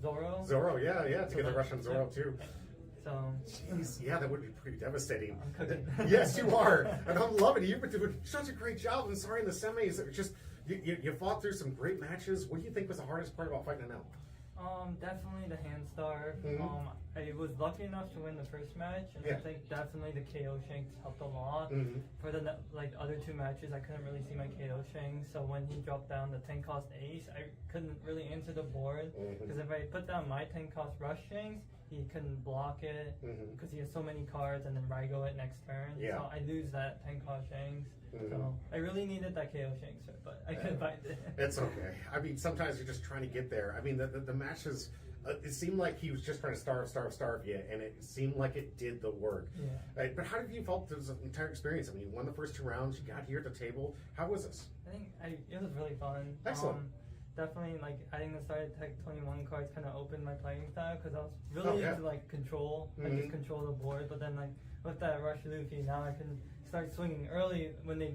Zoro. Zoro, yeah, to get the that- Russian Zoro too. So Jeez, yeah, that would be pretty devastating. I'm cooking. Yes, you are, and I'm loving it. You've been doing such a great job. I'm sorry in the semis. It was just you fought through some great matches. What do you think was the hardest part about fighting an elk? Definitely the hand star. Mhm. I was lucky enough to win the first match, and Yeah. I think definitely the KO shanks helped a lot. Mhm. For the other 2 matches, I couldn't really see my KO shanks, so when he dropped down the 10-cost ace, I couldn't really answer the board because if I put down my 10-cost rush shanks, he couldn't block it because he has so many cards, and then Raigo it next turn. Yeah. So I lose that 10-cost shanks. Mhm. So I really needed that KO shanks, but I couldn't find it. It's okay. I mean, sometimes you're just trying to get there. I mean, the matches, it seemed like he was just trying to starve you, and it seemed like it did the work. Yeah. Right, but how did you felt through the entire experience? I mean, you won the first 2 rounds, you got here at the table. How was this? I think it was really fun. Excellent. Definitely, adding the starter tech 21 cards kind of opened my playing style because I was really yeah. into control, just control the board. But then with that Rush Luffy, now I can start swinging early when they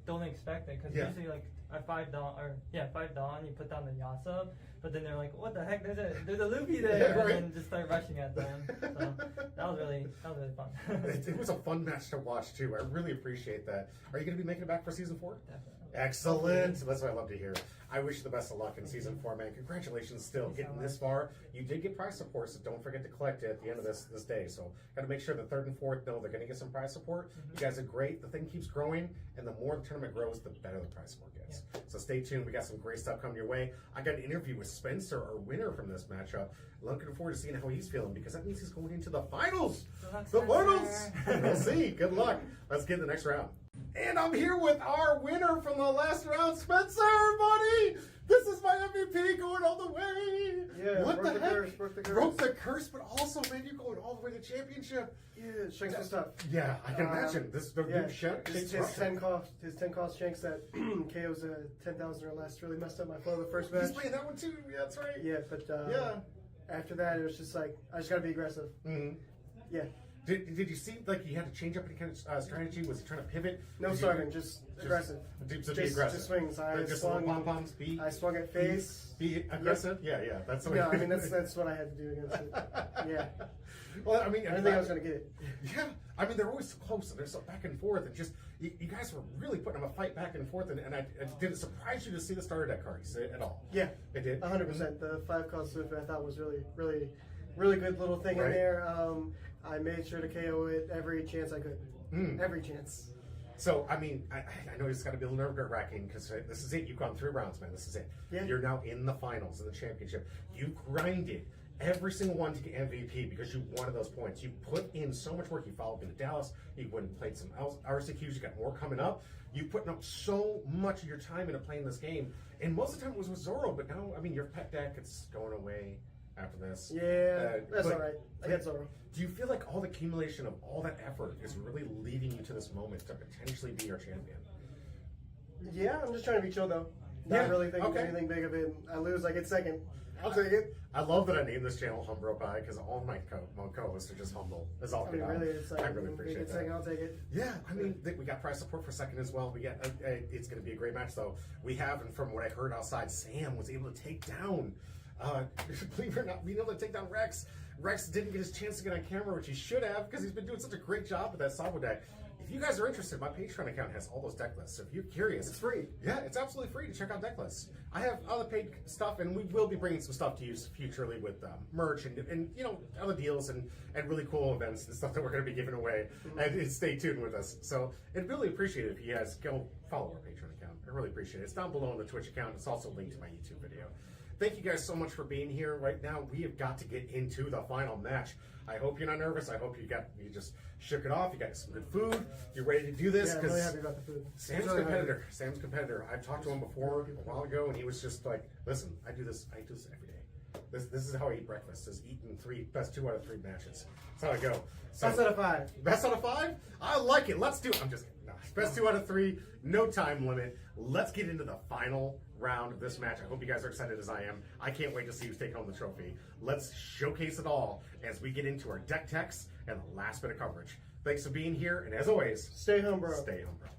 don't expect it. Because usually at 5 dawn you put down the Yasa, but then they're like, what the heck? There's a Luffy there, Yeah, right. and then just start rushing at them. So that was really fun. It was a fun match to watch too. I really appreciate that. Are you going to be making it back for season 4? Definitely. Excellent. That's what I love to hear. I wish you the best of luck in season 4, man. Congratulations still getting this far. You did get prize support, so don't forget to collect it at the end of this day. So got to make sure the 3rd and 4th know they're going to get some prize support. You guys are great. The thing keeps growing, and the more the tournament grows, the better the prize support gets. So stay tuned. We got some great stuff coming your way. I got an interview with Spencer, our winner from this matchup. Looking forward to seeing how he's feeling because that means he's going into the finals. The finals. We'll see. Good luck. Let's get to the next round. And I'm here with our winner from the last round, Spencer, buddy. This is my MVP going all the way. Yeah, what the heck? Curse, broke the curse. Broke the curse, but also, man, you're going all the way to the championship. Yeah, Shanks was tough. Yeah, I can imagine. This the new his 10 cost Shanks that KO's 10,000 or less really messed up my flow the first match. He's playing that one too. Yeah, that's right. Yeah, but after that it was just I just gotta be aggressive. Yeah. Did you see you had to change up any kind of strategy? Was he trying to pivot? No starving, just aggressive. So be aggressive. Just swings. I swung at face. Be aggressive. Yeah. That's the way. No, I mean that's what I had to do against it. Yeah. Well, I mean, I didn't think I was gonna get it. Yeah, I mean they're always so close and they're so back and forth and just you guys were really putting them a fight back and forth and did it surprise you to see the starter deck cards at all? Yeah, it did. 100%. The 5-cost Swift I thought was really good little thing in there. I made sure to KO it every chance I could. Every chance. So, I mean, I know it's got to be a little nerve-wracking because this is it. You've gone 3 rounds, man. This is it. Yeah. You're now in the finals, in the championship. You grinded every single one to get MVP because you wanted those points. You put in so much work. You followed me to Dallas. You went and played some RCQs. You got more coming up. You putting up so much of your time into playing this game. And most of the time it was with Zoro, but now, I mean, your pet deck, it's going away after this. Yeah, that's all right. I got Zoro. Do you feel like all the accumulation of all that effort is really leading you to this moment to potentially be your champion? Yeah, I'm just trying to be chill though. Not really thinking anything big of it. I lose, I get second. I'll take it. I love that I named this channel Humbro Pie because all my co-hosts are just humble. That's all. Really, it's I really appreciate that. Second, I'll take it. Yeah, I mean, we got prize support for second as well. We got it's going to be a great match though. We have, and from what I heard outside, Sam was able to take down. Believe it or not, being able to take down Rex. Rex didn't get his chance to get on camera, which he should have, because he's been doing such a great job with that Sabo deck. If you guys are interested, my Patreon account has all those deck lists. So if you're curious, it's free. Yeah, it's absolutely free to check out deck lists. I have other paid stuff, and we will be bringing some stuff to you futurely with merch and you know, other deals and really cool events and stuff that we're going to be giving away. And stay tuned with us. So I'd really appreciate it if you guys go follow our Patreon account. I really appreciate it. It's down below on the Twitch account. It's also linked to my YouTube video. Thank you guys so much for being here. Right now, we have got to get into the final match. I hope you're not nervous. I hope you just shook it off. You got some good food. You're ready to do this. Yeah, I'm really happy about the food. Sam's competitor. Sam's competitor. I've talked to him before a while ago, and he was just like, "Listen, I do this every day. This is how I eat breakfast. Is eating best 2 out of 3 matches. That's how I go. So, best out of 5. Best out of 5? I like it. Let's do it. I'm just kidding. No, best 2 out of 3. No time limit. Let's get into the final round of this match. I hope you guys are excited as I am. I can't wait to see who's taking home the trophy. Let's showcase it all as we get into our deck techs and the last bit of coverage. Thanks for being here, and as always, stay home, bro. Stay home, bro.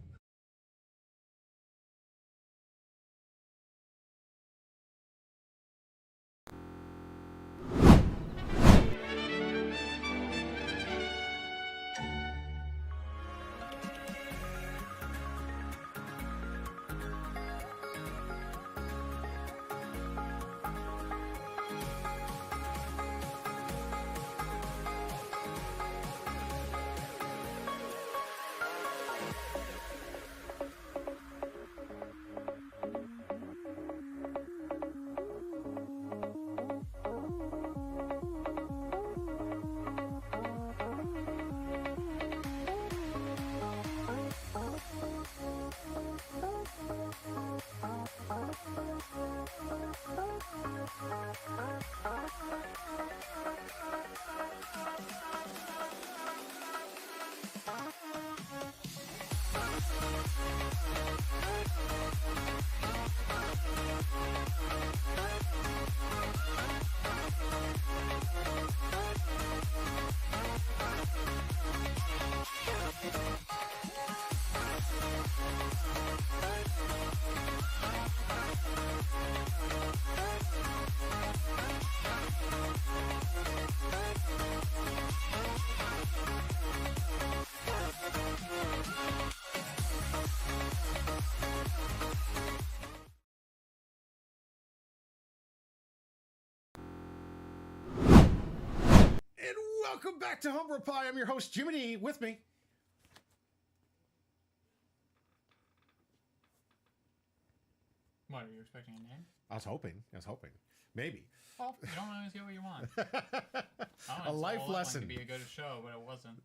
And welcome back to Humble Pie. I'm your host, Jimmy D. With me. What, are you expecting a name? I was hoping. Maybe. Well, you don't always get what you want. A life lesson. To be a good show, but it wasn't.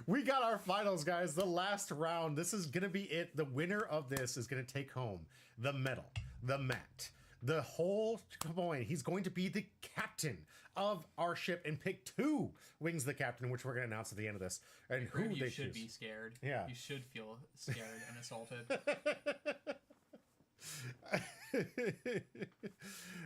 We got our finals, guys. The last round. This is going to be it. The winner of this is going to take home the medal, the mat, the whole coin. He's going to be the captain of our ship and pick 2 wings of the captain, which we're going to announce at the end of this. And who you they should choose. be scared. Yeah. You should feel scared and assaulted.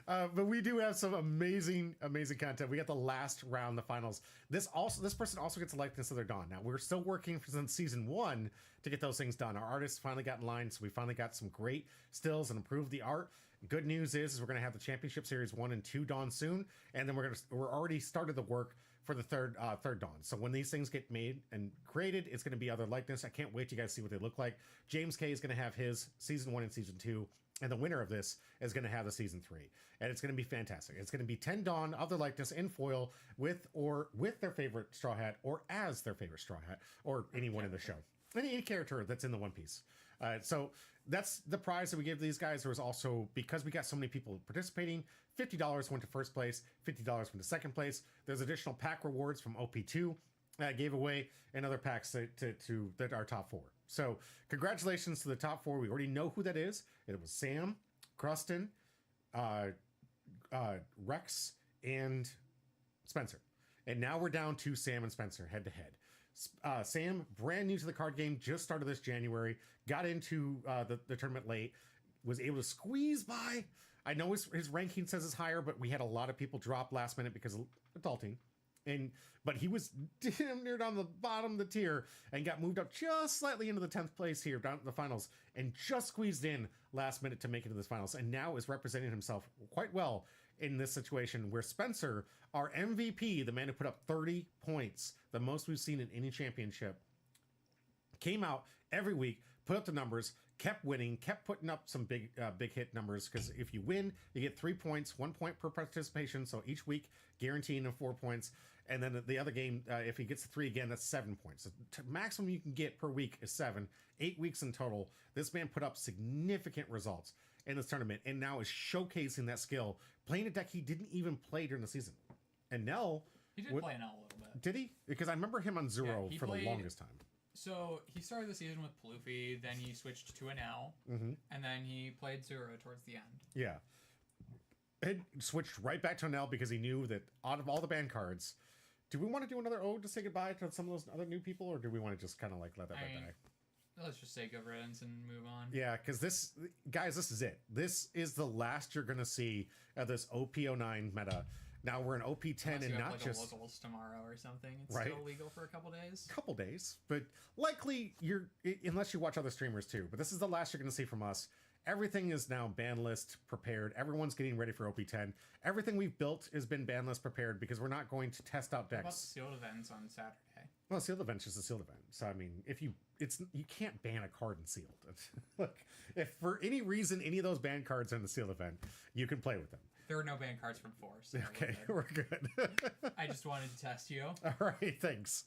But we do have some amazing content. We got the last round, the finals. This person also gets a likeness of their Dawn. Now we're still working since season 1 to get those things done. Our artists finally got in line, so we finally got some great stills and improved the art. Good news is we're going to have the Championship Series 1 and 2 Dawn soon, and then we're already started the work for the third Dawn. So when these things get made and created, it's going to be other likeness. I can't wait to you guys see what they look like. James K is going to have his season 1 and season 2. And the winner of this is going to have the season 3. And it's going to be fantastic. It's going to be 10 Dawn of their likeness in foil with their favorite straw hat or as their favorite straw hat or anyone in the show. Any character that's in the One Piece. So that's the prize that we give these guys. There was also, because we got so many people participating, $50 went to first place, $50 went to second place. There's additional pack rewards from OP2 that gave away, and other packs to our top 4. So congratulations to the top 4. We already know who that is. It was Sam, Cruston, Rex, and Spencer. And now we're down to Sam and Spencer head to head. Sam, brand new to the card game, just started this January, got into the tournament late, was able to squeeze by. I know his ranking says it's higher, but we had a lot of people drop last minute because of adulting. But he was damn near down the bottom of the tier and got moved up just slightly into the 10th place here down to the finals and just squeezed in last minute to make it to the finals, and now is representing himself quite well in this situation where Spencer, our MVP, the man who put up 30 points, the most we've seen in any championship, came out every week, put up the numbers, kept winning, kept putting up some big hit numbers, because if you win, you get 3 points, 1 point per participation, so each week guaranteeing of 4 points. And then the other game, if he gets 3 again, that's 7 points. The maximum you can get per week is 7. 8 weeks in total. This man put up significant results in this tournament and now is showcasing that skill, playing a deck he didn't even play during the season. And Nell... He did play Nell a little bit. Did he? Because I remember him on Zero for the longest time. So he started the season with Ploofy, then he switched to an L, and then he played Zero towards the end. Yeah. And switched right back to an L because he knew that out of all the band cards... Do we want to do another ode to say goodbye to some of those other new people, or do we want to just kind of like let that die? Let's just say good riddance and move on. Yeah, because this is it. This is the last you're going to see of this OP09 meta. Now we're in OP10 and not like just locals tomorrow or something. It's right? still legal for a couple days. Couple days, but likely unless you watch other streamers too. But this is the last you're going to see from us. Everything is now ban list prepared. Everyone's getting ready for OP10. Everything we've built has been ban list prepared because we're not going to test out decks. What about the sealed events on Saturday? Well, sealed event's just a sealed event. So I mean, you can't ban a card in sealed. Look, if for any reason any of those ban cards are in the sealed event, you can play with them. There are no ban cards from Force. So okay, we're good. I just wanted to test you. All right, thanks.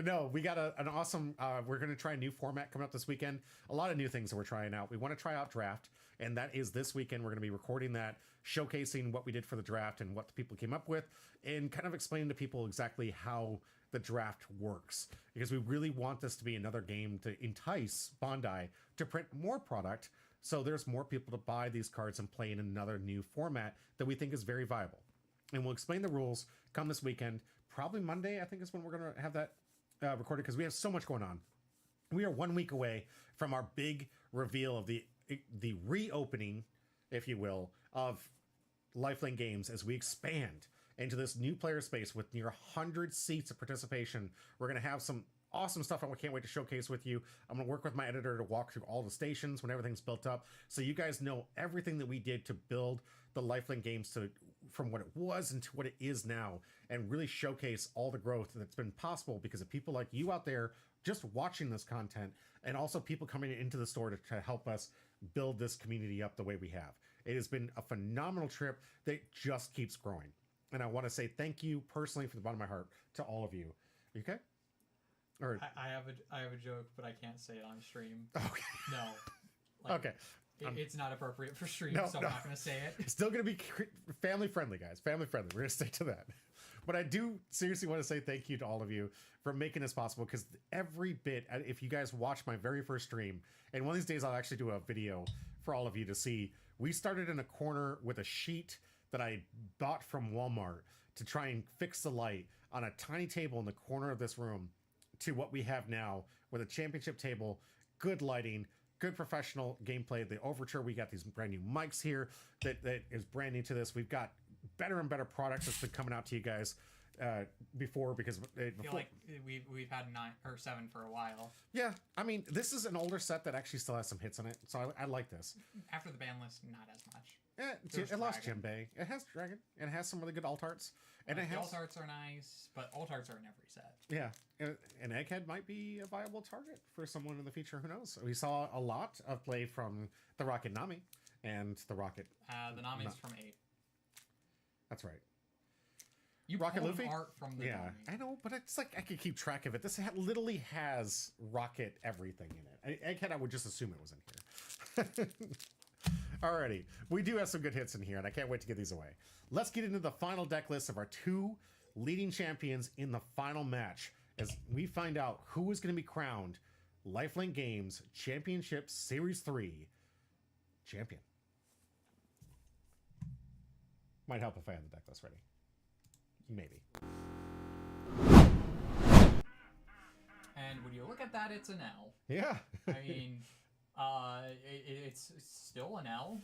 No, we got an awesome, we're going to try a new format coming up this weekend. A lot of new things that we're trying out. We want to try out draft, and that is this weekend. We're going to be recording that, showcasing what we did for the draft and what the people came up with, and kind of explaining to people exactly how the draft works. Because we really want this to be another game to entice Bandai to print more product, so there's more people to buy these cards and play in another new format that we think is very viable. And we'll explain the rules come this weekend. Probably Monday, I think, is when we're going to have that recorded because we have so much going on. We are 1 week away from our big reveal of the reopening, if you will, of Lifelink Games as we expand into this new player space with near 100 seats of participation. We're going to have some awesome stuff I can't wait to showcase with you. I'm going to work with my editor to walk through all the stations when everything's built up, so you guys know everything that we did to build the Lifelink Games from what it was into what it is now, and really showcase all the growth that's been possible because of people like you out there just watching this content, and also people coming into the store to help us build this community up the way we have. It has been a phenomenal trip that just keeps growing. And I want to say thank you personally from the bottom of my heart to all of you. Are you okay? Or I have a joke, but I can't say it on stream. okay. No. Okay. It's not appropriate for stream, No, so I'm not going to say it. It's still going to be family friendly, guys. Family friendly. We're going to stick to that. But I do seriously want to say thank you to all of you for making this possible, because every bit, if you guys watch my very first stream, and one of these days I'll actually do a video for all of you to see, we started in a corner with a sheet that I bought from Walmart to try and fix the light on a tiny table in the corner of this room to what we have now with a championship table, good lighting, good professional gameplay. The Overture, we got these brand new mics here that is brand new to this. We've got better and better products that's been coming out to you guys before, because I feel like we've had 9 or 7 for a while. Yeah, I mean, this is an older set that actually still has some hits on it, so I like this. After the ban list, not as much. Yeah, it lost Jinbei. It has Dragon. And it has some really good alt arts. And it has alt arts are nice, but alt arts are in every set. Yeah, and Egghead might be a viable target for someone in the future. Who knows? We saw a lot of play from the Rocket Nami and the Rocket. The Nami's from 8. That's right. You Rocket pulled Luffy? art from the Nami. I know, but it's like I could keep track of it. This literally has Rocket everything in it. Egghead, I would just assume it was in here. Alrighty, we do have some good hits in here, and I can't wait to get these away. Let's get into the final deck list of our 2 leading champions in the final match, as we find out who is going to be crowned Lifelink Games Championship Series 3 champion. Might help if I had the deck list ready. Maybe. And when you look at that, it's an L. Yeah. I mean, it's still an L.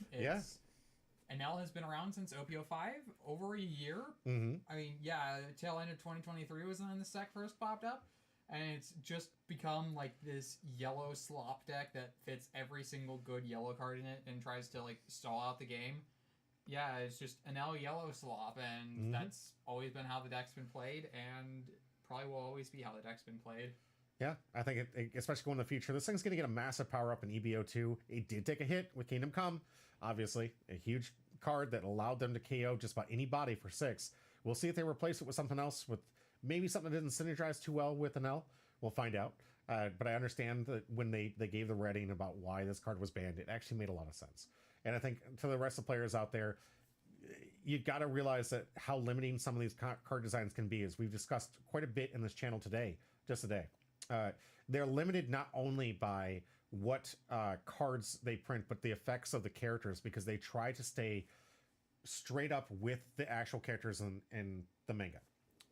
An L has been around since OPO5, over a year. Mm-hmm. I mean, yeah, tail end of 2023 was when this deck first popped up, and it's just become like this yellow slop deck that fits every single good yellow card in it and tries to like stall out the game. Yeah, it's just an L yellow slop, and that's always been how the deck's been played, and probably will always be how the deck's been played. Yeah, I think, especially going in the future, this thing's going to get a massive power up in EBO2. It did take a hit with Kingdom Come, obviously. A huge card that allowed them to KO just about any body for 6. We'll see if they replace it with something else, with maybe something that didn't synergize too well with an L. We'll find out. But I understand that when they gave the reading about why this card was banned, it actually made a lot of sense. And I think to the rest of the players out there, you got to realize that how limiting some of these card designs can be, as we've discussed quite a bit in this channel today, just today. They're limited not only by what cards they print, but the effects of the characters, because they try to stay straight up with the actual characters in the manga.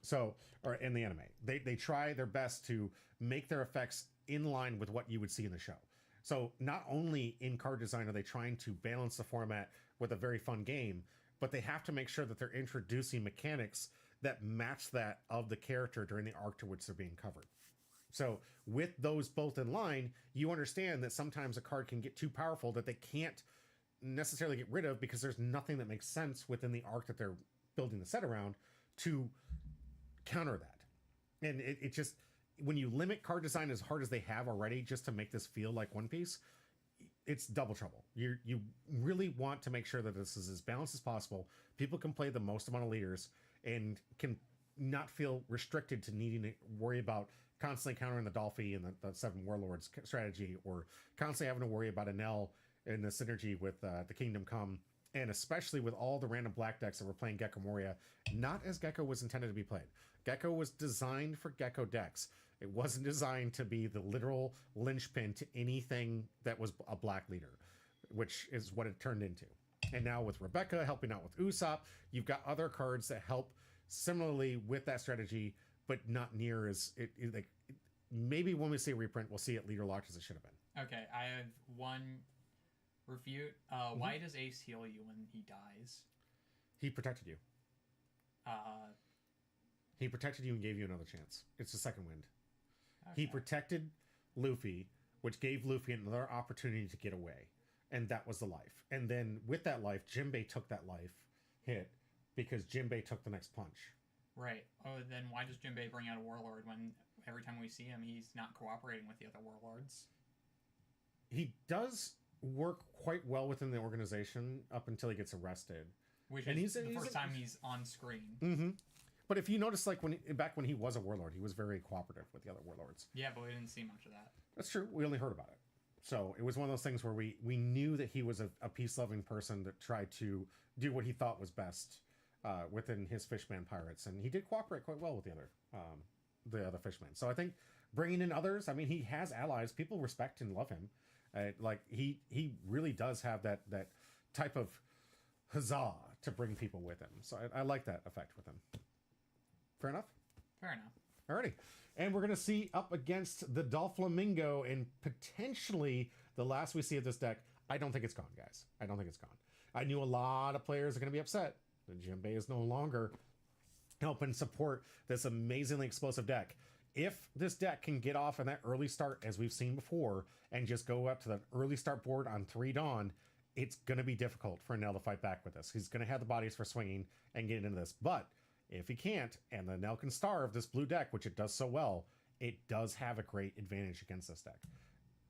So, or in the anime. They try their best to make their effects in line with what you would see in the show. So not only in card design are they trying to balance the format with a very fun game, but they have to make sure that they're introducing mechanics that match that of the character during the arc to which they're being covered. So with those both in line, you understand that sometimes a card can get too powerful that they can't necessarily get rid of, because there's nothing that makes sense within the arc that they're building the set around to counter that. And it just, when you limit card design as hard as they have already just to make this feel like One Piece, it's double trouble. You really want to make sure that this is as balanced as possible. People can play the most amount of leaders and can not feel restricted to needing to worry about constantly countering the Dolphy and the 7 Warlords strategy, or constantly having to worry about an L in the synergy with the Kingdom Come, and especially with all the random black decks that were playing Gecko Moria, not as Gecko was intended to be played. Gecko was designed for Gecko decks. It wasn't designed to be the literal linchpin to anything that was a black leader, which is what it turned into. And now with Rebecca helping out with Usopp, you've got other cards that help similarly with that strategy but not near as like. Maybe when we see a reprint, we'll see it leader locked as it should have been. Okay, I have one refute. Why does Ace heal you when he dies? He protected you. He protected you and gave you another chance. It's the second wind. Okay. He protected Luffy, which gave Luffy another opportunity to get away. And that was the life. And then with that life, Jinbei took that life hit because Jinbei took the next punch. Right. Oh, then why does Jinbei bring out a warlord when every time we see him, he's not cooperating with the other warlords? He does work quite well within the organization up until he gets arrested. Which and is the first time he's on screen. Mm-hmm. But if you notice, like back when he was a warlord, he was very cooperative with the other warlords. Yeah, but we didn't see much of that. That's true. We only heard about it. So it was one of those things where we knew that he was a peace-loving person that tried to do what he thought was best within his Fishman pirates, and he did cooperate quite well with the other fishmen. So I think bringing in others, I mean, he has allies. People respect and love him. Like he really does have that type of huzzah to bring people with him. So I like that effect with him. Fair enough? Fair enough. Alrighty. And we're going to see up against the Doflamingo and potentially the last we see of this deck. I don't think it's gone, guys. I don't think it's gone. I knew a lot of players are going to be upset that Jinbei is no longer helping support this amazingly explosive deck. If this deck can get off in that early start, as we've seen before, and just go up to the early start board on 3 Dawn, it's going to be difficult for Nell to fight back with this. He's going to have the bodies for swinging and getting into this. But if he can't, and the Nell can starve this blue deck, which it does so well, it does have a great advantage against this deck,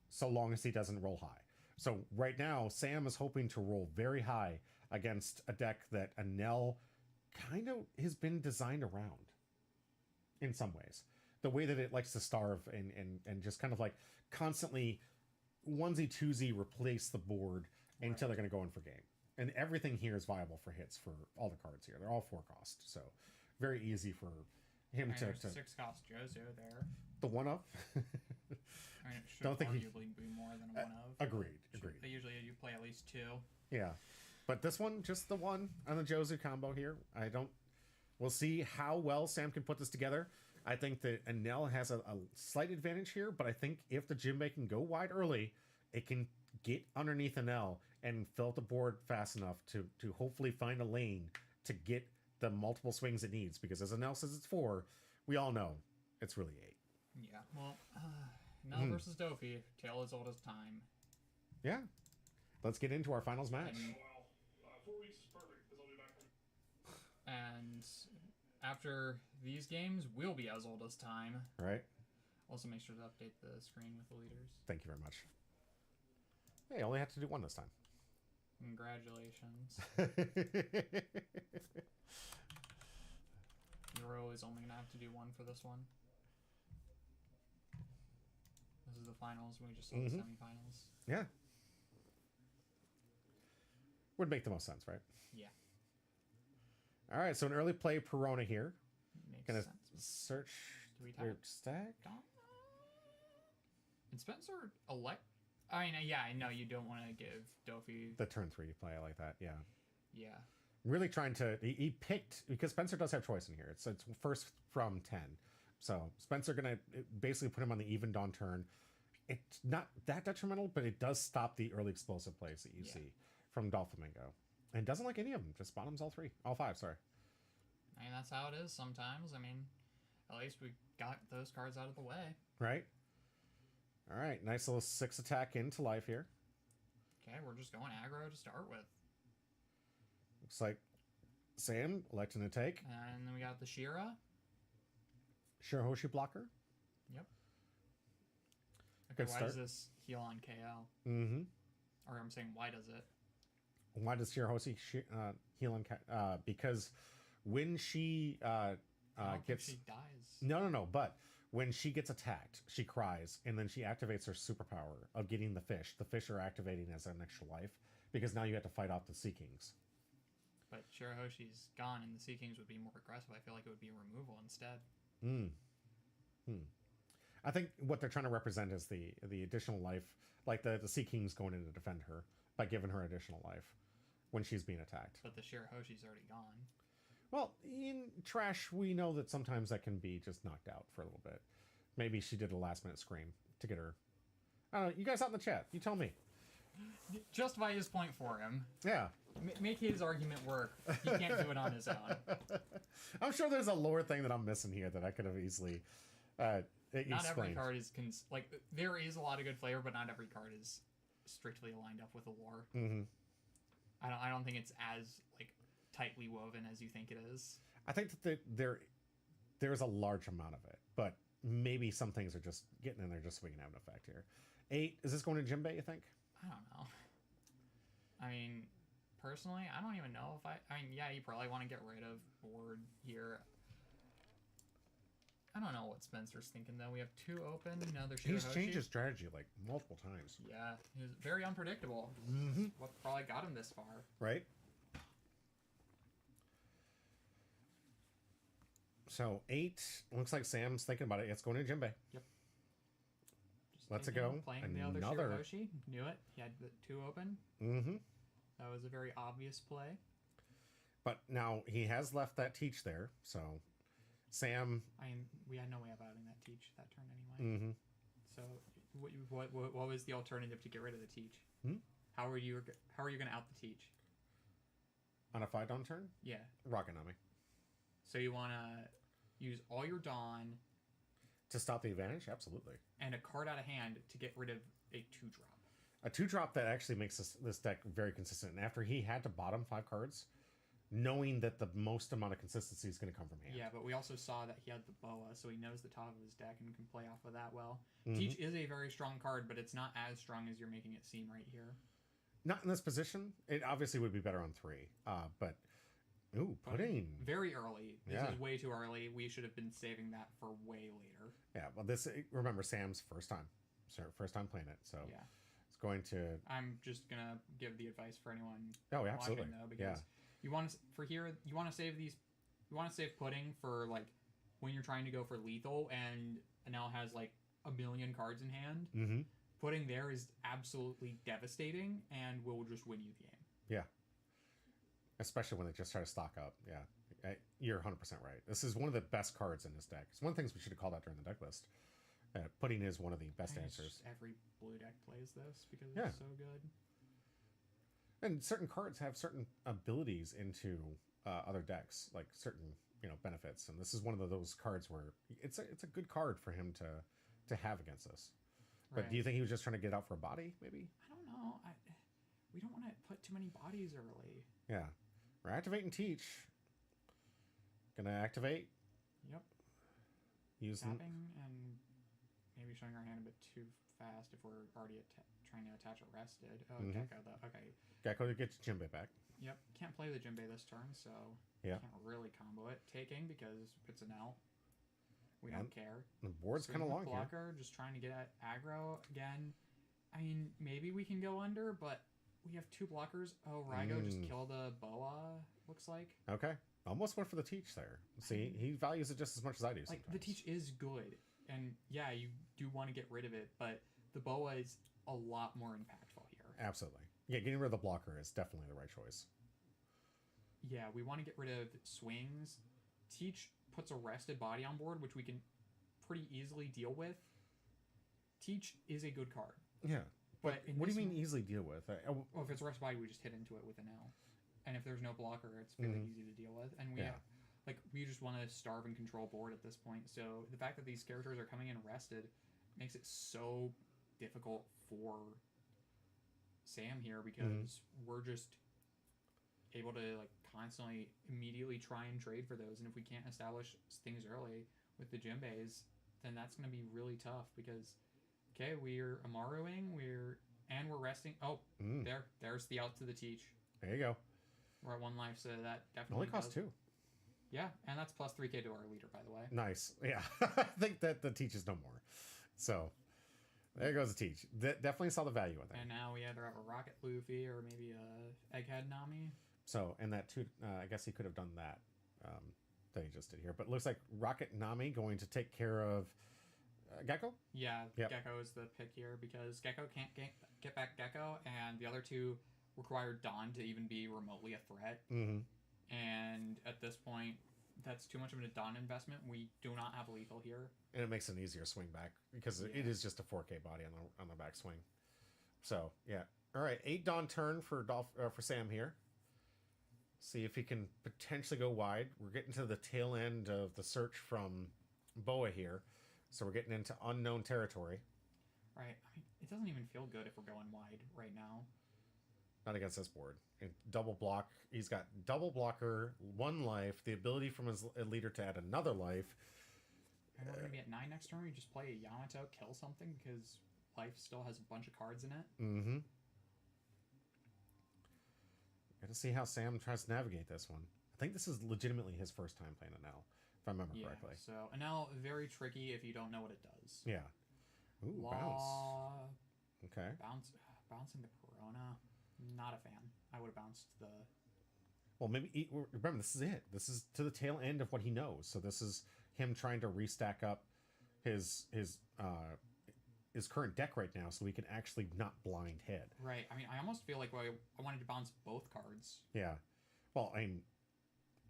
so long as he doesn't roll high. So right now, Sam is hoping to roll very high against a deck that a Nell kind of has been designed around in some ways. The way that it likes to starve and just kind of like constantly onesie-twosie replace the board until they're going to go in for game. And everything here is viable for hits for all the cards here. They're all 4 cost, so very easy for him to... There's 6 cost Jozo there. The 1-of? I mean, it should Don't think arguably be more than a 1-of. Agreed. But usually you play at least 2. Yeah. But this one, just the 1 on the Jozu combo here. We'll see how well Sam can put this together. I think that Anel has a slight advantage here, but I think if the Jinbei can go wide early, it can get underneath Anel and fill up the board fast enough to hopefully find a lane to get the multiple swings it needs. Because as Anel says it's 4, we all know it's really 8. Yeah, well, Nell versus Dofi, tale as old as time. Yeah. Let's get into our finals match. And, 4 weeks is perfect, because I'll be back. and after these games, we'll be as old as time. Right. Also, make sure to update the screen with the leaders. Thank you very much. Hey, I only have to do 1 this time. Congratulations. Euro is only going to have to do 1 for this one. This is the finals. We just saw the semifinals. Yeah. Would make the most sense, right? Yeah. All right, so an early play Perona here. Makes Gonna sense. search Do we your have stack. And Spencer I mean, yeah, I know you don't want to give Dofi. The turn 3 play, I like that. Yeah. Yeah. Really trying to. He picked because Spencer does have choice in here. It's first from 10, so Spencer gonna basically put him on the even dawn turn. It's not that detrimental, but it does stop the early explosive plays that you see from Doflamingo, and doesn't like any of them. Just bottoms all 5. Sorry. I mean, that's how it is sometimes. I mean, at least we got those cards out of the way. Right. All right, nice little 6 attack into life here. Okay, we're just going aggro to start with. Looks like Sam electing to take. And then we got the Shira. Shirahoshi blocker. Yep. Okay, Good why start. does this heal on KL? Mm-hmm. Or I'm saying, why does it? Why does Shirahoshi heal on because when she I don't think gets... she dies. No, but when she gets attacked, she cries, and then she activates her superpower of getting the fish. The fish are activating as an extra life, because now you have to fight off the Sea Kings. But Shirahoshi's gone, and the Sea Kings would be more aggressive. I feel like it would be removal instead. I think what they're trying to represent is the additional life, like the Sea Kings going in to defend her by giving her additional life when she's being attacked. But the Shirahoshi's already gone. Well, in trash, we know that sometimes that can be just knocked out for a little bit. Maybe she did a last minute scream to get her. I don't know. You guys out in the chat, you tell me. Justify his point for him. Yeah. Make his argument work. He can't do it on his own. I'm sure there's a lore thing that I'm missing here that I could have easily Not explained. every card is like there is a lot of good flavor, but not every card is strictly aligned up with the lore. Mm-hmm. I don't think it's as like tightly woven as you think it is. I think that there's a large amount of it, but maybe some things are just getting in there just so we can have an effect here. 8, is this going to Jinbei, you think? I don't know. I mean, personally, I don't even know if I mean, yeah, you probably want to get rid of board here. I don't know what Spencer's thinking, though. We have 2 open. Now there's He's changed his strategy like multiple times. Yeah, he was very unpredictable. Mm-hmm. What probably got him this far. Right? So 8, looks like Sam's thinking about it. It's going to Jinbei. Yep. Let's it go. Playing the other Shirahoshi. Knew it. He had the 2 open. Mm-hmm. That was a very obvious play. But now he has left that teach there, so Sam. I mean, we had no way of outing that teach that turn anyway. Mm-hmm. So, what was the alternative to get rid of the teach? Hmm? How are you going to out the teach? On a 5-down turn? Yeah. Rockinami. So you want to use all your Dawn To stop the advantage? Absolutely. and a card out of hand to get rid of a 2-drop. A 2-drop that actually makes this deck very consistent. And after he had to bottom 5 cards, knowing that the most amount of consistency is going to come from hand. Yeah, but we also saw that he had the Boa, so he knows the top of his deck and can play off of that well. Mhm. Teach is a very strong card, but it's not as strong as you're making it seem right here. Not in this position. It obviously would be better on 3. But, ooh, pudding. Very early. This Yeah. is way too early. We should have been saving that for way later. Yeah, well, remember, Sam's first time. First time playing it, so Yeah. it's going to... I'm just going to give the advice for anyone Oh, yeah, absolutely. watching, though, because Yeah. you want to, for here, you want to save these, you want to save pudding for, like, when you're trying to go for lethal and Anel has, like, a million cards in hand. Mm-hmm. Pudding there is absolutely devastating and will just win you the game. Yeah. Especially when they just try to stock up. Yeah. You're 100% right. This is one of the best cards in this deck. It's one of the things we should have called out during the deck list. Pudding is one of the best And answers. every blue deck plays this because Yeah. it's so good. And certain cards have certain abilities into other decks, like certain benefits. And this is one of those cards where it's a good card for him to have against us. But do you think he was just trying to get out for a body, maybe? I don't know. We don't want to put too many bodies early. Yeah. We're activating Teach. Gonna activate. Yep. Using. Tapping and maybe showing our hand a bit too fast if we're already trying to attach Arrested. Oh, Mhm. Gecko, though. Okay. Gecko to get Jinbei back. Yep. Can't play the Jinbei this turn, so Yeah. can't really combo it. Taking because it's an L. We And don't care. The board's kind of long here. Blocker, just trying to get at aggro again. I mean, maybe we can go under, but we have 2 blockers. Oh, Rygo just killed a Boa, looks like. Okay. Almost went for the Teach there. See, he values it just as much as I do Like, sometimes. the Teach is good. And, yeah, you do want to get rid of it, but the Boa is a lot more impactful here. Absolutely. Yeah, getting rid of the blocker is definitely the right choice. Yeah, we want to get rid of swings. Teach puts a rested body on board, which we can pretty easily deal with. Teach is a good card. Yeah. But in What do you this mean easily deal with? Well, if it's rest body, we just hit into it with an L. And if there's no blocker, it's fairly Mhm. easy to deal with. And Yeah. we just want to starve and control board at this point. So the fact that these characters are coming in rested makes it so difficult for Sam here because we're just able to like constantly immediately try and trade for those. And if we can't establish things early with the Jinbeis, then that's going to be really tough because okay, we're Amaruing, we're resting. Oh, there's the out to the Teach. There you go. We're at 1 life, so that It definitely only costs does. 2. Yeah, and that's plus 3k to our leader, by the way. Nice. Yeah. I think that the Teach is no more. So there goes the Teach. Definitely saw the value in that. And now we either have a Rocket Luffy or maybe a Egghead Nami. So, and that too, I guess he could have done that he just did here. But it looks like Rocket Nami going to take care of Gecko? Yeah, Yep. Gecko is the pick here because Gecko can't get back Gecko, and the other 2 require Dawn to even be remotely a threat. Mm-hmm. And at this point, that's too much of a Dawn investment. We do not have lethal here. And it makes an easier swing back because it is just a 4K body on the back swing. So yeah, all right, 8 Dawn turn for Sam here. See if he can potentially go wide. We're getting to the tail end of the search from Boa here, so we're getting into unknown territory. Right. I mean, it doesn't even feel good if we're going wide right now. Not against this board. And double block. He's got double blocker, 1 life, the ability from his leader to add another life. And we're going to be at 9 next turn. We just play a Yamato, kill something, because life still has a bunch of cards in it. Mm-hmm. Got to see how Sam tries to navigate this one. I think this is legitimately his first time playing Anel, if I remember correctly. So Anel, very tricky if you don't know what it does. Yeah. Ooh, bounce. Okay. Bouncing the Corona, not a fan. I would have bounced the... Well, maybe... Remember, this is it. This is to the tail end of what he knows. So this is him trying to restack up his current deck right now so we can actually not blind head. Right. I mean, I almost feel like I wanted to bounce both cards. Yeah. Well, I'm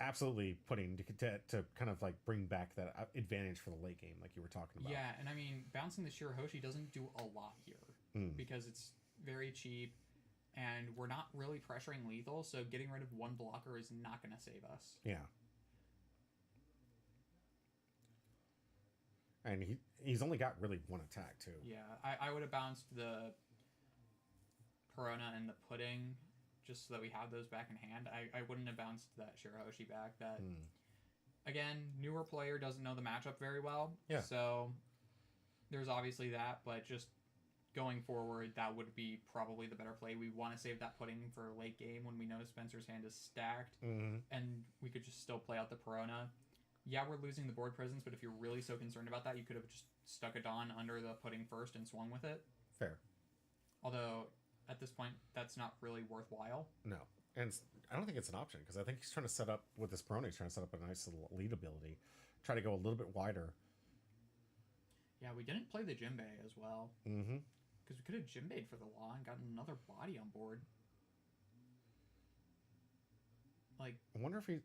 absolutely putting to kind of like bring back that advantage for the late game like you were talking about. Yeah, and I mean, bouncing the Shirahoshi doesn't do a lot here because it's very cheap and we're not really pressuring lethal, so getting rid of 1 blocker is not going to save us. Yeah. And he's only got really 1 attack, too. Yeah, I would have bounced the Corona and the Pudding just so that we have those back in hand. I wouldn't have bounced that Shirahoshi back. That Again, newer player doesn't know the matchup very well. Yeah. So there's obviously that, but just going forward, that would be probably the better play. We want to save that Pudding for late game when we know Spencer's hand is stacked, and we could just still play out the Corona. Yeah, we're losing the board presence, but if you're really so concerned about that, you could have just stuck a Dawn under the Pudding first and swung with it. Fair. Although, at this point, that's not really worthwhile. No. And I don't think it's an option, because I think he's trying to set up, with this Peroni, he's trying to set up a nice little lead ability. Try to go a little bit wider. Yeah, we didn't play the Jinbei as well. Mm-hmm. Because we could have Jinbei'd for the law and gotten another body on board. Like... I wonder if he...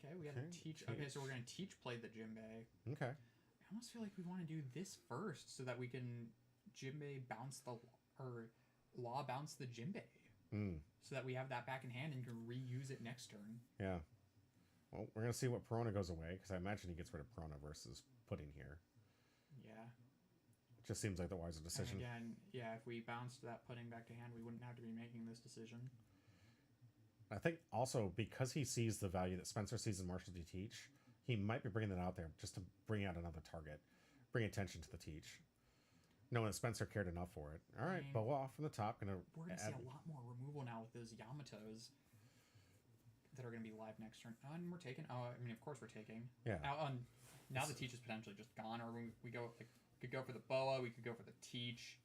Okay, we gotta teach. Okay, so we're gonna teach play the Jinbei. Okay. I almost feel like we want to do this first so that we can Jinbei bounce the or Law bounce the Jinbei. So that we have that back in hand and can reuse it next turn. Yeah. Well, we're gonna see what Perona goes away because I imagine he gets rid of Perona versus Pudding here. Yeah. It just seems like the wiser decision. And again, yeah, if we bounced that Pudding back to hand, we wouldn't have to be making this decision. I think also because he sees the value that Spencer sees in Martial to Teach, he might be bringing that out there just to bring out another target, bring attention to the Teach, knowing that Spencer cared enough for it. All right, bow off from the top. We're gonna see a lot more removal now with those Yamatos that are gonna be live next turn. And we're taking. Oh, I mean, of course we're taking. Yeah. Now the Teach is potentially just gone, or we go. Like, we could go for the Boa. We could go for the Teach.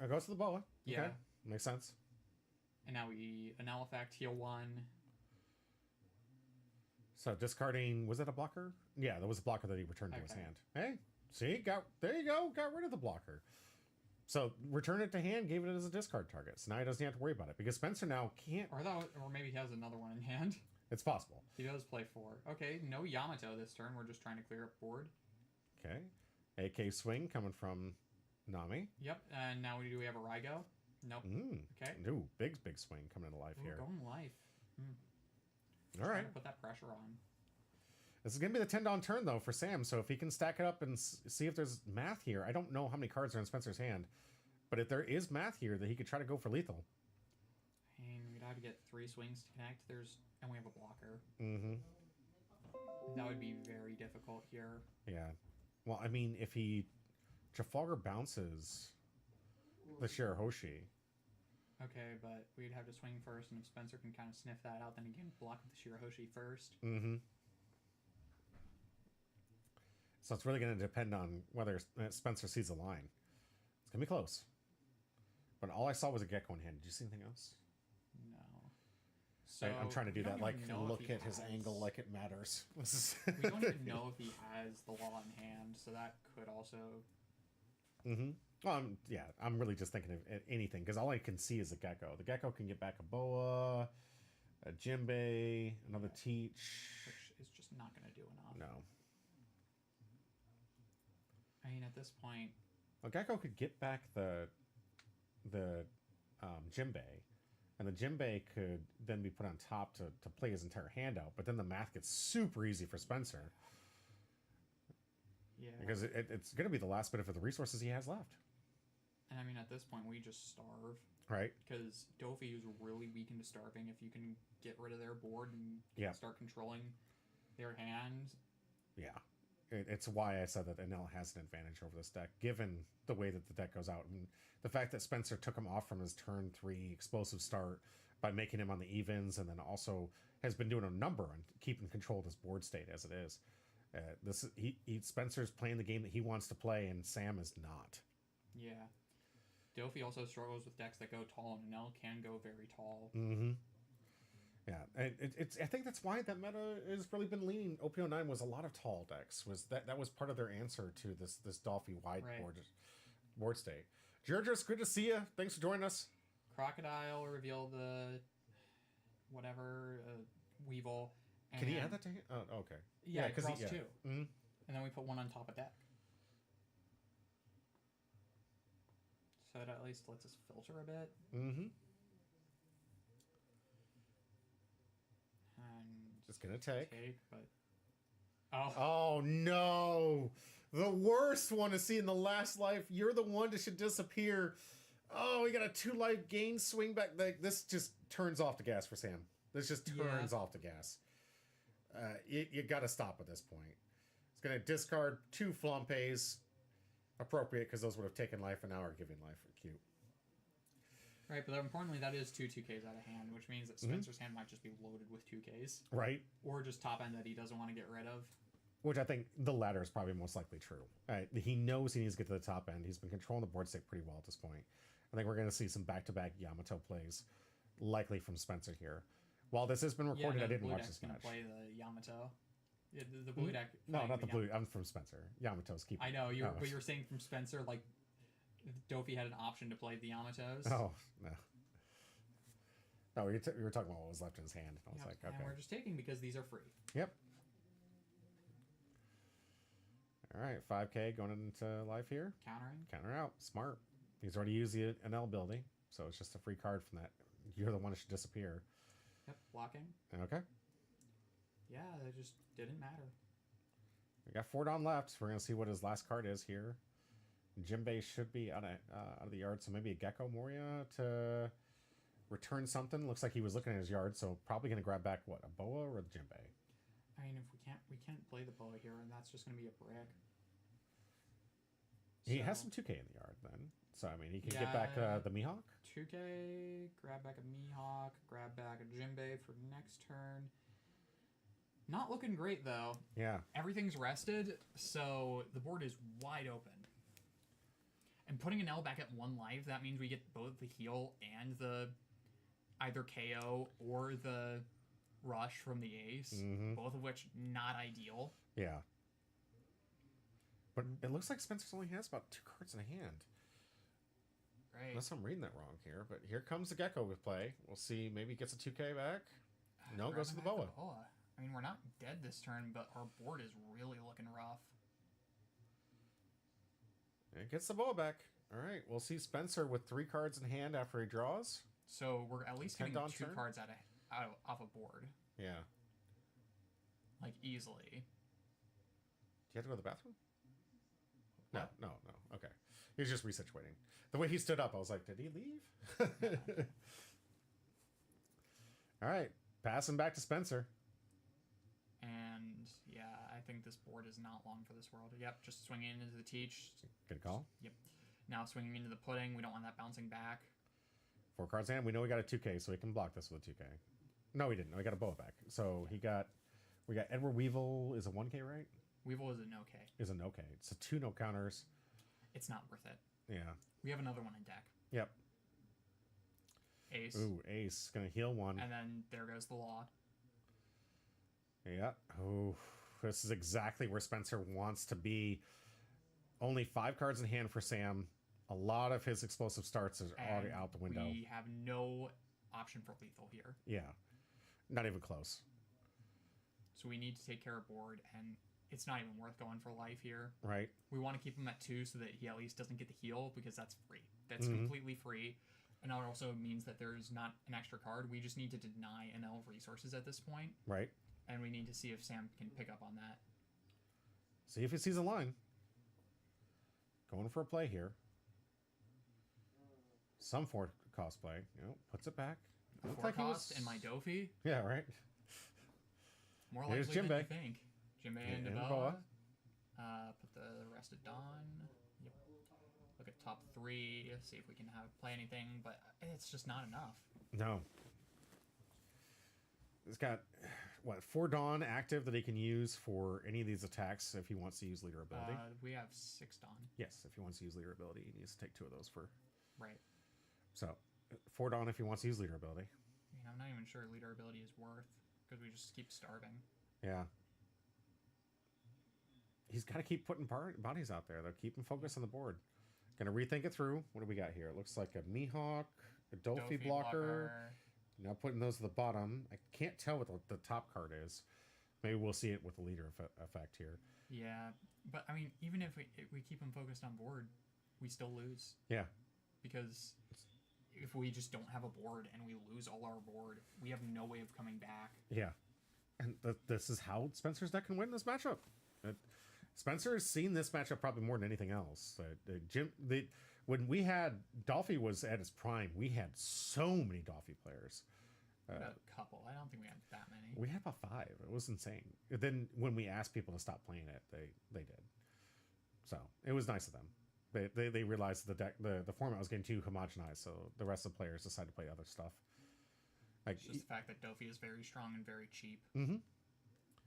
Goes to the Boa. Yeah. Okay. Makes sense. And now we Anel effect, heal 1. So discarding, was that a blocker? Yeah, that was a blocker that he returned to his hand. Hey, see, there you go, got rid of the blocker. So return it to hand, gave it as a discard target. So now he doesn't have to worry about it because Spencer now can't. Or maybe he has another one in hand. It's possible. He does play 4. Okay, no Yamato this turn. We're just trying to clear up board. Okay, AK swing coming from Nami. Yep, and now do we have a Raigo? Nope. Okay. Ooh, big swing coming into life here. Going life. All right. Put that pressure on. This is going to be the 10 Dawn turn, though, for Sam. So if he can stack it up and see if there's math here. I don't know how many cards are in Spencer's hand. But if there is math here, that he could try to go for lethal. And we'd have to get 3 swings to connect. And we have a blocker. Mm-hmm. That would be very difficult here. Yeah. Well, I mean, if he... Trafalgar bounces the Shirahoshi. Okay, but we'd have to swing first, and if Spencer can kind of sniff that out, then he can block with the Shirahoshi first. Mm-hmm. So it's really going to depend on whether Spencer sees a line. It's going to be close. But all I saw was a gecko in hand. Did you see anything else? No. So I'm trying to do that, like, look at his has... angle like it matters. We don't even know if he has the law in hand, so that could also... Mm-hmm. Well, I'm really just thinking of anything, because all I can see is a gecko. The gecko can get back a boa. A Jimbei, another Teach. Which is just not going to do enough. No. I mean, at this point, Well, Gecko could get back the Jimbei, and the Jimbei could then be put on top to play his entire hand out. But then the math gets super easy for Spencer. yeah. Because it's going to be the last bit of the resources he has left. And I mean, at this point, we just starve. Right. Because Dofi is really weak into starving. If you can get rid of their board and Yeah. start controlling their hand. Yeah. It's why I said that NL has an advantage over this deck, given the way that the deck goes out. And the fact that Spencer took him off from his turn 3 explosive start by making him on the evens, and then also has been doing a number on keeping control of his board state as it is. Spencer's playing the game that he wants to play, and Sam is not. Yeah. Dofi also struggles with decks that go tall, and Nell can go very tall. Mm-hmm. Yeah, I think that's why that meta has really been leaning. OP09 was a lot of tall decks. That was part of their answer to this Dolphy wide Right. board state. Georgios, good to see you. Thanks for joining us. Crocodile reveal the whatever Weevil. Can he add that to him? Oh, okay. Yeah, because draws 2. Mm-hmm. And then we put one on top of deck. So that at least lets us filter a bit. Mm-hmm. And Just gonna take. but oh, Oh no! The worst one to see in the last life. You're the one that should disappear. Oh, we got a 2-life gain swing back. Like, this just turns off the gas for Sam. This just turns off the gas. You got to stop at this point. It's gonna discard 2 Flampe's. Appropriate, because those would have taken life and now are giving life. Cute. right, but importantly, that is 2 2Ks out of hand, which means that Spencer's hand might just be loaded with 2Ks. Right. Or just top end that he doesn't want to get rid of. Which I think the latter is probably most likely true. He knows he needs to get to the top end. He's been controlling the board state pretty well at this point. I think we're going to see some back-to-back Yamato plays, likely from Spencer here. While this has been recorded, I didn't watch this match. Play the Yamato. Yeah, the blue deck. No, not the blue. I'm from Spencer. Yamato's keeping. I know but you're saying from Spencer, like Dofi had an option to play the Yamatos. Oh no. No, we were talking about what was left in his hand. And I was like, okay. And we're just taking because these are free. Yep. All right, 5K going into life here. Countering. Counter out. Smart. He's already used the NL ability, so it's just a free card from that. You're the one that should disappear. Yep, blocking. Okay. Yeah, it just didn't matter. We got 4 down left. We're gonna see what his last card is here. Jimbei should be out of the yard, so maybe a Gecko Moria to return something. Looks like he was looking at his yard, so probably gonna grab back what, a Boa or the Jimbei? I mean, if we can't play the Boa here, and that's just gonna be a brick. He has some 2K in the yard then, so I mean he can get back the Mihawk. 2K, grab back a Mihawk, grab back a Jimbei for next turn. Not looking great though. Yeah. Everything's rested, so the board is wide open. And putting an L back at 1 life, that means we get both the heal and the either KO or the rush from the ace, both of which not ideal. Yeah. But it looks like Spencer only has about 2 cards in hand. Right. Unless I'm reading that wrong here, but here comes the Gecko with play. We'll see. Maybe he gets a 2K back. No, goes to the Boa. I mean, we're not dead this turn, but our board is really looking rough. It gets the Boa back. All right, we'll see Spencer with 3 cards in hand after he draws. So we're at least getting 2 turn? cards off a board. Yeah. Like, easily. Do you have to go to the bathroom? No. Okay. He was just resituating. The way he stood up, I was like, did he leave? All right, passing back to Spencer. And, yeah, I think this board is not long for this world. Yep, just swinging into the teach. Good call. Yep. Now swinging into the pudding. We don't want that bouncing back. 4 cards in hand. We know we got a 2K, so we can block this with a 2K. No, we didn't. We got a Boa back. So we got Edward Weevil is a 1K, right? Weevil is a no K. Is a no K. It's a 2 no counters. It's not worth it. Yeah. We have another one in deck. Yep. Ace. Ooh, ace. Gonna heal 1. And then there goes the law. Yeah. Oh, this is exactly where Spencer wants to be. Only 5 cards in hand for Sam. A lot of his explosive starts are already out the window. We have no option for lethal here. Yeah. Not even close. So we need to take care of board, and it's not even worth going for life here. Right. We want to keep him at 2 so that he at least doesn't get the heal, because that's free. That's completely free. And that also means that there's not an extra card. We just need to deny NL resources at this point. Right. And we need to see if Sam can pick up on that. See if he sees a line. Going for a play here. Some 4 cost play. Puts it back. Looked 4 like he cost was... and my Dofi. Yeah, right. More Here's likely than Jinbei. you think. Jinbei and And Daboa. Daboa. Put the rest of Dawn. Yep. Look at top 3. See if we can play anything, but it's just not enough. No. It's got, 4 Dawn active that he can use for any of these attacks if he wants to use leader ability. We have 6 Dawn. Yes, if he wants to use leader ability, he needs to take 2 of those for... Right. So, 4 Dawn if he wants to use leader ability. I mean, I'm not even sure leader ability is worth, because we just keep starving. Yeah. He's got to keep putting bodies out there, though. Keep him focused on the board. Gonna rethink it through. What do we got here? It looks like a Mihawk, a Dolphy blocker. Now putting those at the bottom. I can't tell what the top card is. Maybe we'll see it with the leader effect here. Yeah, but I mean, even if we keep him focused on board, we still lose. Yeah. Because if we just don't have a board and we lose all our board, we have no way of coming back. Yeah. And this is how Spencer's deck can win this matchup. Spencer has seen this matchup probably more than anything else. When we had Dolphy was at his prime, we had so many Dolphy players. A couple. I don't think we had that many. We had about 5. It was insane. Then when we asked people to stop playing it, they did. So it was nice of them. They realized the deck the format was getting too homogenized, so the rest of the players decided to play other stuff. Like it's just the fact that Dofi is very strong and very cheap. Mm-hmm.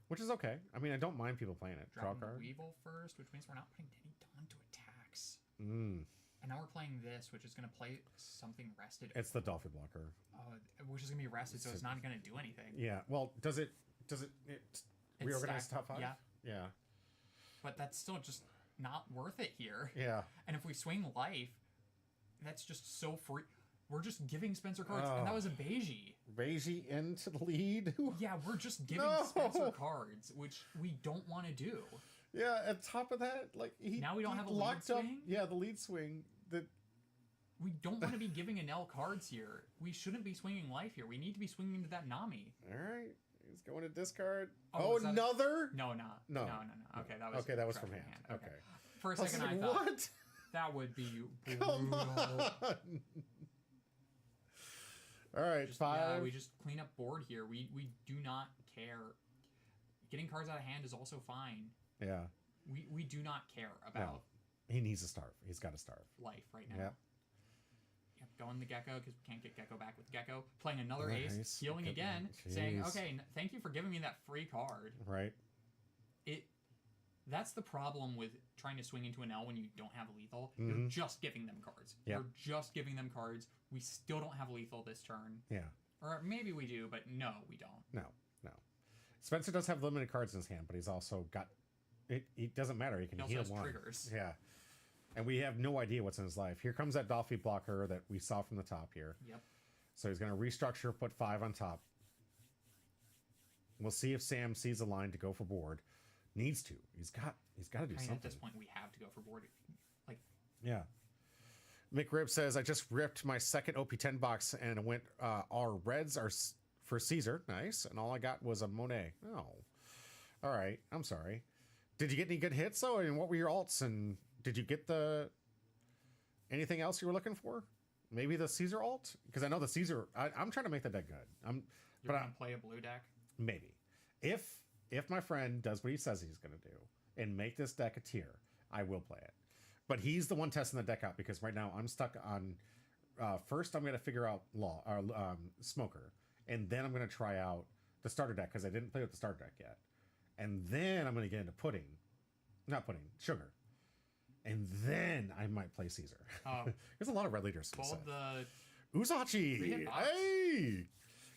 Which is okay. I mean, I don't mind people playing it. Draw card. Weevil first, which means we're not putting any Dawn to attacks. Mm. And now we're playing this, which is going to play something rested. It's the Dolphin blocker. Which is going to be rested, so it's not going to do anything. Yeah. Well, does it reorganize stacked, top 5? Yeah. Yeah. But that's still just not worth it here. Yeah. And if we swing life, that's just so free. We're just giving Spencer cards, and that was a Beiji. Beiji into the lead? Yeah, we're just giving Spencer cards, which we don't want to do. Yeah, on top of that, like now we don't have a lead swing? up. Yeah, the lead swing. We don't want to be giving Enel cards here. We shouldn't be swinging life here. We need to be swinging into that Nami. All right, he's going to discard. Another? No. Okay, that was from hand. Okay. For a second, I thought what? That would be brutal. Come on. All right, 5. Yeah, we just clean up board here. We do not care. Getting cards out of hand is also fine. Yeah. We do not care about. No. He needs to starve. He's got to starve. Life right now. Yeah. Yep, going the Gecko because we can't get Gecko back with Gecko. Playing another Nice. ace, healing again, saying, "Okay, thank you for giving me that free card." Right. That's the problem with trying to swing into an L when you don't have lethal. You're just giving them cards. Yep. You're just giving them cards. We still don't have lethal this turn. Yeah. Or maybe we do, but no, we don't. No. Spencer does have limited cards in his hand, but he's also got... It doesn't matter. He can heal has one. Triggers. Yeah. And we have no idea what's in his life. Here comes that Dolphy blocker that we saw from the top here. Yep. So he's going to restructure, put 5 on top. We'll see if Sam sees a line to go for board. Needs to. He's got to do something. At this point, we have to go for board. Like, yeah. McRib says, I just ripped my second OP10 box and it went, our reds are for Caesar. Nice. And all I got was a Monet. Oh. All right. I'm sorry. Did you get any good hits, though? And what were your alts? And did you get anything else you were looking for? Maybe the Caesar alt? Because I know the Caesar... I'm trying to make that deck good. You're going to play a blue deck? Maybe. If my friend does what he says he's going to do and make this deck a tier, I will play it. But he's the one testing the deck out because right now I'm stuck on... first, I'm going to figure out Smoker. And then I'm going to try out the starter deck because I didn't play with the starter deck yet. And then I'm going to get into Sugar. And then I might play Caesar. There's a lot of red leaders. Uzachi! Hey!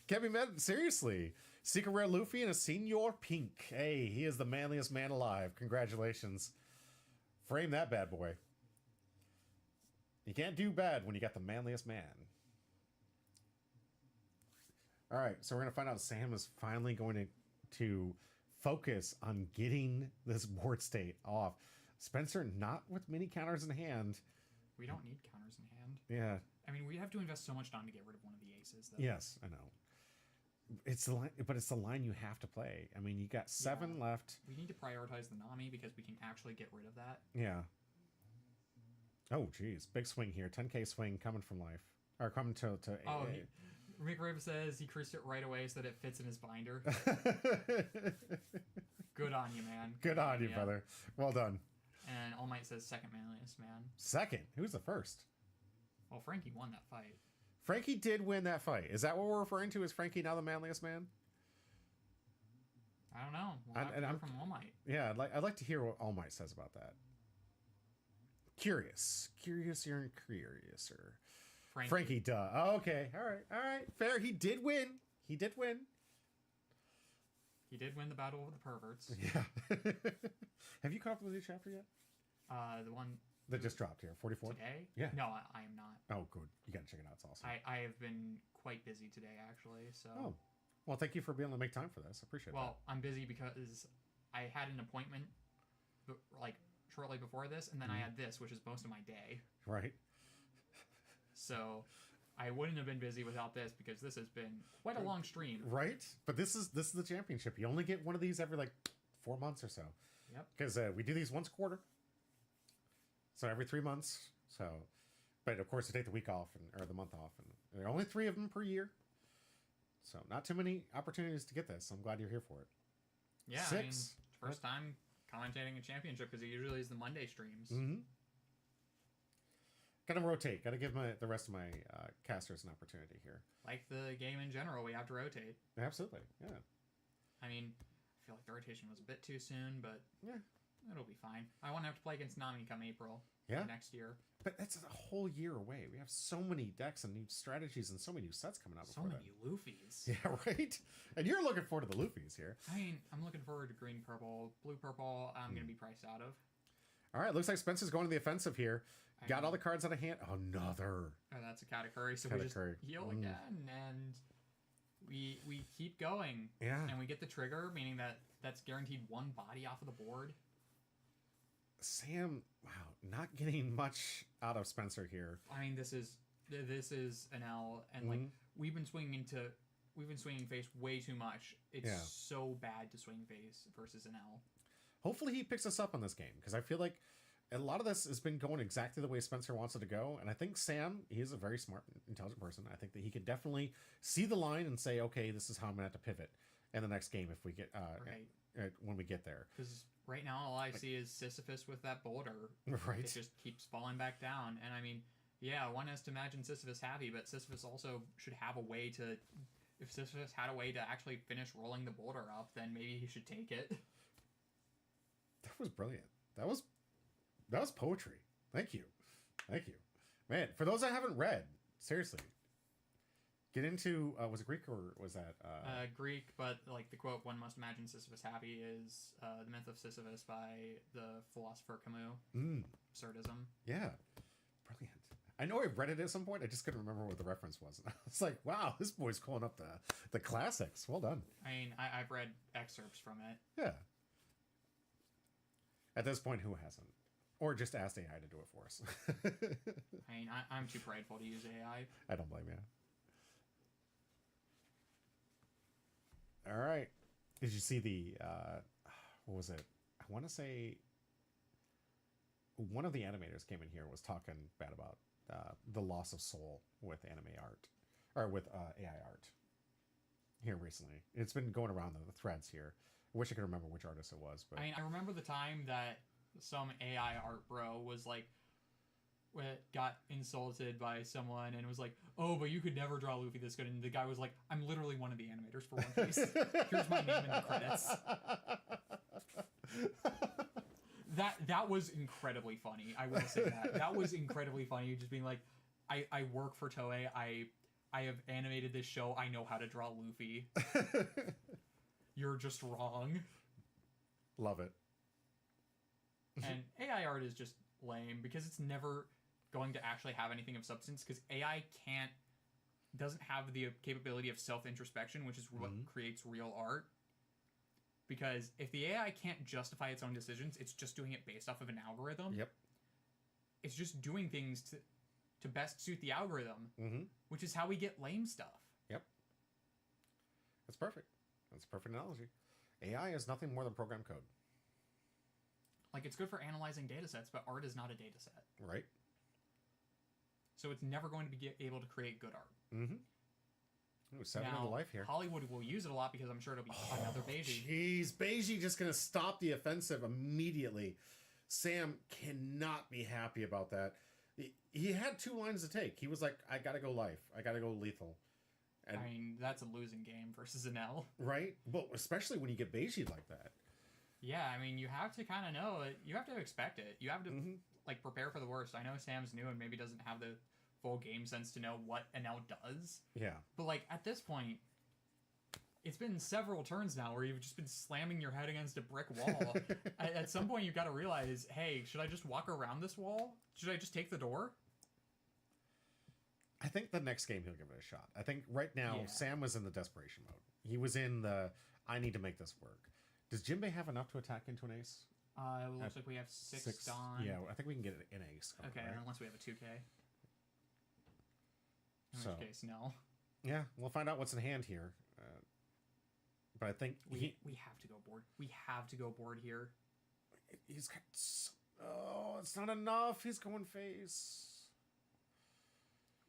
Can't be mad. Seriously. Secret Rare Luffy and a Senior Pink. Hey, he is the manliest man alive. Congratulations. Frame that bad boy. You can't do bad when you got the manliest man. All right, so we're gonna find out Sam is finally going to focus on getting this board state off. Spencer, not with many counters in hand. We don't need counters in hand. Yeah. I mean, we have to invest so much time to get rid of one of the aces. Though. Yes, I know. It's the line, but it's the line you have to play. I mean, you got 7 left. We need to prioritize the Nami because we can actually get rid of that. Yeah. Oh, geez, big swing here. 10K swing coming from life, or coming to. Oh, Rick Rib says he creased it right away so that it fits in his binder. Good on you, man. Good on you, brother. Well done. And All Might says second manliest man. Second? Who's the first? Well, Frankie won that fight. Frankie did win that fight. Is that what we're referring to? Is Frankie now the manliest man? I don't know. We'll have to hear from All Might. Yeah, I'd like to hear what All Might says about that. Curiouser and curiouser. Frankie, duh. Oh, okay, all right, fair. He did win. He did win the battle of the perverts. Yeah. Have you caught up with the new chapter yet? The one that just dropped here, 44. Today? Yeah. No, I am not. Oh, good. You gotta check it out. It's awesome. I have been quite busy today, actually. So. Oh, well, thank you for being able to make time for this. I appreciate that. Well, I'm busy because I had an appointment, like shortly before this, and then I had this, which is most of my day. Right. So I wouldn't have been busy without this because this has been quite a long stream. Right. But this is the championship. You only get one of these every like 4 months or so. Yep. Because we do these once a quarter. So every 3 months. So, but of course you take the week off or the month off, and there are only 3 of them per year. So not too many opportunities to get this. I'm glad you're here for it. Yeah. 6. I mean, first time commentating a championship because it usually is the Monday streams. Mm-hmm. Gotta rotate. Gotta give the rest of my casters an opportunity here. Like the game in general, we have to rotate. Absolutely, yeah. I mean, I feel like the rotation was a bit too soon, but yeah, it'll be fine. I won't have to play against Nami come April. Yeah. Next year. But that's a whole year away. We have so many decks and new strategies and so many new sets coming out. So many Luffys. Yeah, right. And you're looking forward to the Luffys here. I mean, I'm looking forward to green purple, blue purple. I'm gonna be priced out of. All right, looks like Spencer's going to the offensive here. Got all the cards out of hand. Another. Oh, that's a Katakuri. So Katakuri. we just heal again, and we keep going. Yeah. And we get the trigger, meaning that's guaranteed 1 body off of the board. Sam, wow, not getting much out of Spencer here. I mean, this is an L, and like we've been swinging face way too much. It's so bad to swing face versus an L. Hopefully he picks us up on this game, because I feel like a lot of this has been going exactly the way Spencer wants it to go. And I think Sam, he is a very smart, intelligent person. I think that he could definitely see the line and say, okay, this is how I'm going to have to pivot in the next game if we get when we get there. Because right now all I see is Sisyphus with that boulder. Right. It just keeps falling back down. And I mean, yeah, one has to imagine Sisyphus happy, but Sisyphus also should have a way to... If Sisyphus had a way to actually finish rolling the boulder up, then maybe he should take it. That was brilliant. That was poetry. Thank you. Man, for those I haven't read, seriously, get into, was it Greek or was that? Greek, but like the quote, one must imagine Sisyphus happy is The Myth of Sisyphus by the philosopher Camus. Absurdism. Yeah. Brilliant. I know I read it at some point. I just couldn't remember what the reference was. I was like, wow, this boy's calling up the classics. Well done. I mean, I've read excerpts from it. Yeah. At this point, who hasn't? Or just asked AI to do it for us. I mean, I'm too prideful to use AI. I don't blame you. All right. Did you see the, what was it? I want to say one of the animators came in here was talking bad about the loss of soul with anime art, or with AI art here recently. It's been going around the threads here. I wish I could remember which artist it was. But I mean, I remember the time that some AI art bro was like, got insulted by someone and was like, oh, but you could never draw Luffy this good. And the guy was like, I'm literally one of the animators for One Piece. Here's my name in the credits. That was incredibly funny. I will say that. That was incredibly funny. Just being like, I work for Toei. I have animated this show. I know how to draw Luffy. You're just wrong. Love it. And AI art is just lame because it's never going to actually have anything of substance because AI can't doesn't have the capability of self-introspection, which is what creates real art. Because if the AI can't justify its own decisions, it's just doing it based off of an algorithm. Yep. It's just doing things to best suit the algorithm, which is how we get lame stuff. Yep. That's perfect. That's a perfect analogy. AI is nothing more than program code. Like, it's good for analyzing data sets, but art is not a data set. Right. So it's never going to be able to create good art. Ooh, 7 now, into life here. Hollywood will use it a lot because I'm sure it'll be another Beiji. Jeez, Beiji just going to stop the offensive immediately. Sam cannot be happy about that. He had 2 lines to take. He was like, I got to go life. I got to go lethal. And, I mean, that's a losing game versus an L. Right? But especially when you get Beiji like that. Yeah, I mean, you have to kind of know it. You have to expect it. You have to, like, prepare for the worst. I know Sam's new and maybe doesn't have the full game sense to know what an L does. Yeah. But, like, at this point, it's been several turns now where you've just been slamming your head against a brick wall. At some point, you've got to realize, hey, should I just walk around this wall? Should I just take the door? I think the next game he'll give it a shot. I think right now, Sam was in the desperation mode. He was in the, I need to make this work. Does Jinbei have enough to attack into an ace? It looks like we have 6 Dawn. Yeah, I think we can get an ace. Okay, right? unless we have a 2K. In So, which case, no. Yeah, we'll find out what's in hand here. But I think We have to go board. We have to go board here. he's got... Oh, it's not enough. He's going face.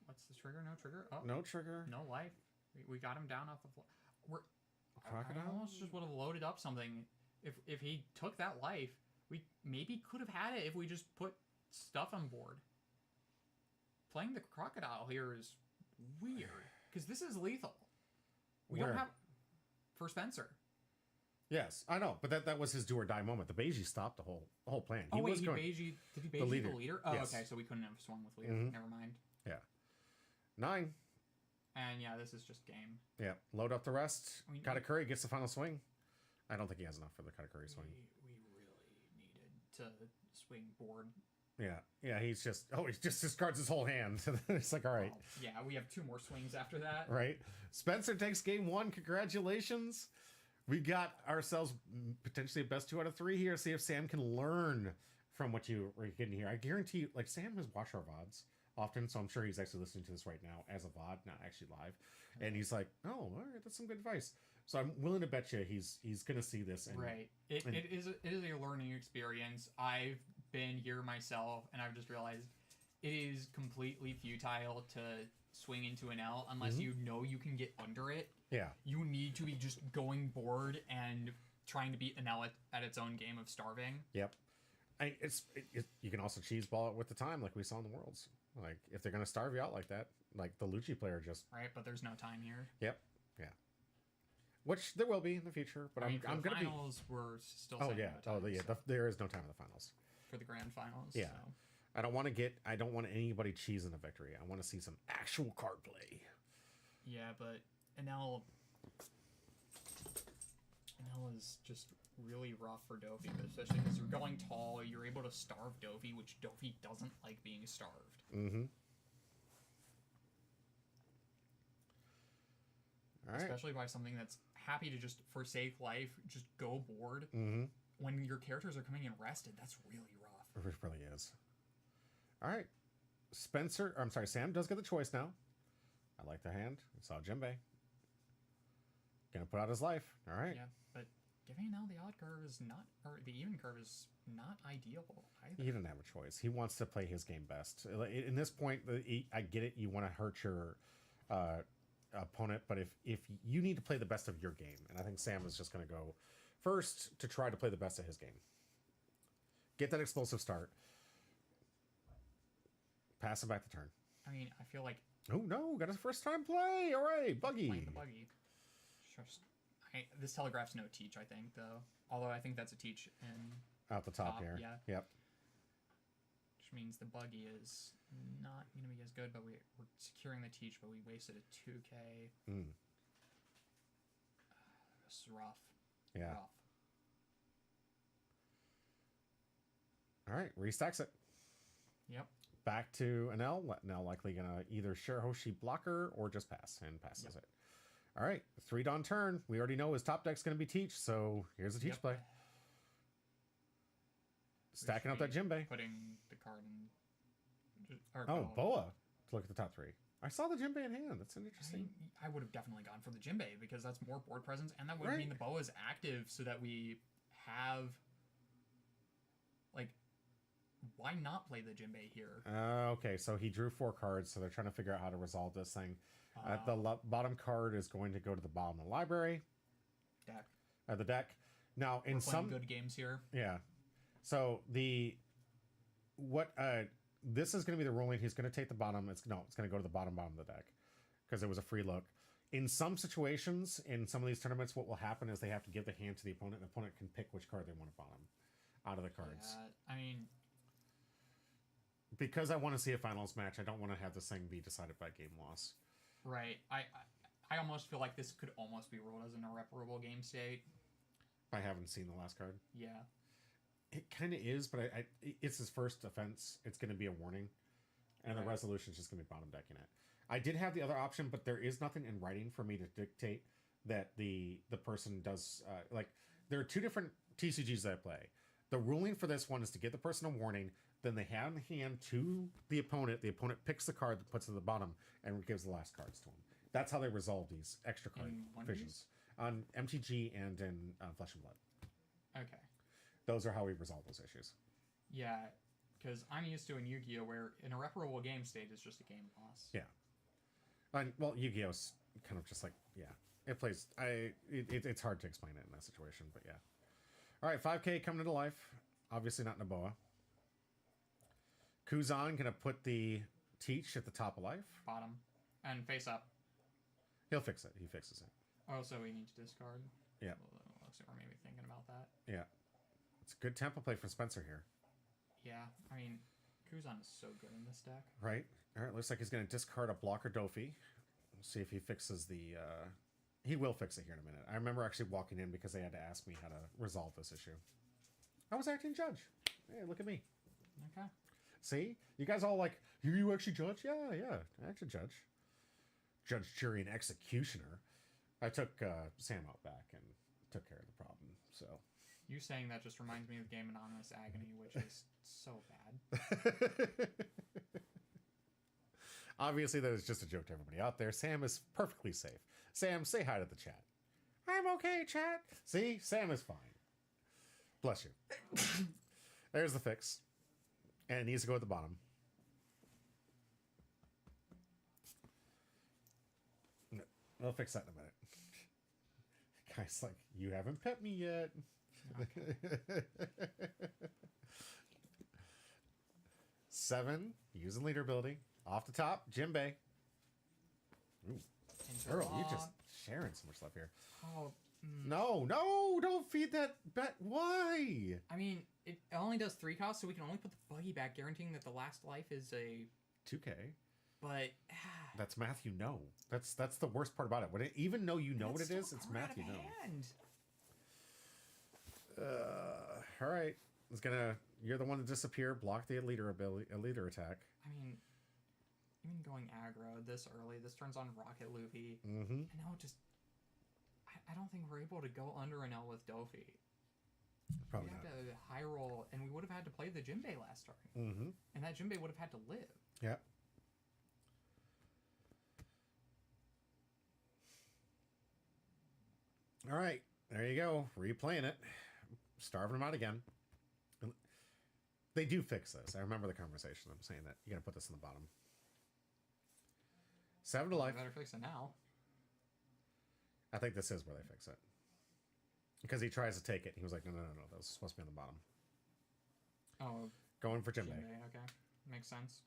What's the trigger? No trigger? Oh, No trigger. no life. We got him down off of... I Crocodile? almost just would have loaded up something. If he took that life, we maybe could have had it if we just put stuff on board. Playing the crocodile here is weird. Because this is lethal. We Where? don't have... For Spencer. Yes, I know, but that was his do or die moment. The Beiji stopped the whole plan. He was did going, he Beiji the leader? Oh, Yes. okay, so we couldn't have swung with leader. Never mind. Yeah. 9. And yeah, this is just game. Yeah. Load up the rest. I mean, Katakuri gets the final swing. I don't think he has enough for the Katakuri swing. We really needed to swing board. Yeah, he just discards his whole hand. It's like, all right. Well, yeah, we have 2 more swings after that. Right. Spencer takes game 1. Congratulations. We got ourselves potentially a best 2 out of 3 here. See if Sam can learn from what you were getting here. I guarantee you, like, Sam has watched our VODs often, so I'm sure he's actually listening to this right now as a VOD, not actually live. And he's like, oh, all right, that's some good advice. So I'm willing to bet you he's going to see this. And, Right. It is a learning experience. I've been here myself, and I've just realized it is completely futile to swing into an L unless you know you can get under it. Yeah. You need to be just going board and trying to beat an L at its own game of starving. Yep. You can also cheese ball it with the time like we saw in the Worlds. Like, if they're going to starve you out like that, like the Lucci player just... Right, but there's no time here. Yep. Yeah. Which there will be in the future, but I'm going to be... finals, we're still Oh, saying yeah. no time, so There is no time in the finals. for the grand finals. Yeah. So. I don't want anybody cheesing a victory. I want to see some actual card play. Yeah, but NL is just really rough for Dofi, but especially because you're going tall, you're able to starve Dofi, which Dofi doesn't like being starved. Mm-hmm. All right. Especially by something that's happy to just forsake life, just go board. Mm-hmm. When your characters are coming in rested, that's really rough. It really is. All right. Sam does get the choice now. I like the hand. I saw Jinbei. Gonna put out his life. All right. Yeah, but giving now the odd curve is not, or the even curve is not ideal either. He didn't have a choice. He wants to play his game best. In this point, I get it. You want to hurt your opponent, but if you need to play the best of your game, and I think Sam is just going to go first to try to play the best of his game. Get that explosive start. Pass him back the turn. I mean, I feel like Oh no, got his first time play. All right, Buggy. playing the buggy. This telegraph's no teach, I think, though. Although I think that's a teach in Out the top here. Yeah. Yep. Which means the buggy is not going to be as good, but we're securing the teach, but we wasted a 2K. This is rough. Yeah. Rough. All right, restacks it. Yep. back to Anel. Anel likely gonna either share Hoshi blocker or just pass, and passes it. All right, 3 Dawn turn. We already know his top deck's gonna be Teach, so here's the Teach play. Stacking up that Jinbei. Putting the card in. Boa to look at the top 3. I saw the Jinbei in hand. That's an interesting. I would have definitely gone for the Jinbei because that's more board presence, and that would mean the Boa is active, so that we have. Like, why not play the Jinbei here? Okay, so he drew 4 cards, so they're trying to figure out how to resolve this thing. The bottom card is going to go to the bottom of the library. Deck. The deck. Now, in some good games here. Yeah. So this is going to be the ruling. He's going to take the bottom. It's going to go to the bottom of the deck because it was a free look. In some situations, in some of these tournaments, what will happen is they have to give the hand to the opponent. The opponent can pick which card they want to bottom out of the cards. Yeah, I mean, because I want to see a finals match, I don't want to have this thing be decided by game loss. Right. I almost feel like this could almost be ruled as an irreparable game state. I haven't seen the last card. Yeah. It kind of is, but it's his first offense. It's going to be a warning, and the resolution is just going to be bottom decking it. I did have the other option, but there is nothing in writing for me to dictate that the person does. There are 2 different TCGs that I play. The ruling for this one is to give the person a warning, then they hand the hand to the opponent. The opponent picks the card that puts it at the bottom and gives the last cards to him. That's how they resolve these extra card visions on MTG and in Flesh and Blood. Okay. Those are how we resolve those issues. Yeah, because I'm used to in Yu-Gi-Oh! Where an irreparable game state is just a game loss. Yeah. Well, Yu-Gi-Oh's kind of just like, it plays. It's hard to explain it in that situation, but yeah. All right, 5K coming into life. Obviously not Naboa. Kuzan gonna put the Teach at the top of life. Bottom. And face up. He'll fix it. He fixes it. Also, we need to discard. Yeah. Looks like we're maybe thinking about that. Yeah. It's a good tempo play for Spencer here. Yeah, I mean, Kuzan is so good in this deck. Right. All right, looks like he's going to discard a blocker Dofi. We'll see if he fixes the... He will fix it here in a minute. I remember actually walking in because they had to ask me how to resolve this issue. I was acting judge. Hey, look at me. Okay. See? You guys all like, you actually judge? Yeah, I actually judge. Judge, jury, and executioner. I took Sam out back and took care of the problem, so... You saying that just reminds me of Game Anonymous Agony, which is so bad. Obviously, that is just a joke to everybody out there. Sam is perfectly safe. Sam, say hi to the chat. I'm okay, chat. See? Sam is fine. Bless you. There's the fix. And it needs to go at the bottom. No, we'll fix that in a minute. Guy's like, you haven't pet me yet. Okay. 7, using leader ability. Off the top, Jinbei. Ooh. Earl, you just sharing so much stuff here. Oh, No, don't feed that bet. Why? I mean, it only does 3 costs, so we can only put the buggy back, guaranteeing that the last life is a 2K. But that's math you know. That's the worst part about it. When even though you know what it is, it's math you know. All right. You're the one to disappear. Block the leader attack. I mean, even going aggro this early, this turns on Rocket Luffy. Mm-hmm. And now I don't think we're able to go under an L with Dofi. Probably we not. had to high roll, and we would have had to play the Jinbei last turn. Mm-hmm. And that Jinbei would have had to live. Yeah. All right. There you go. Replaying it. Starving them out again. They do fix this. I remember the conversation. I'm saying that you got to put this in the bottom. 7 to life. Better fix it now. I think this is where they fix it. Because he tries to take it. He was like, no. That was supposed to be on the bottom. Oh. Going for Jinbei. Okay. Makes sense.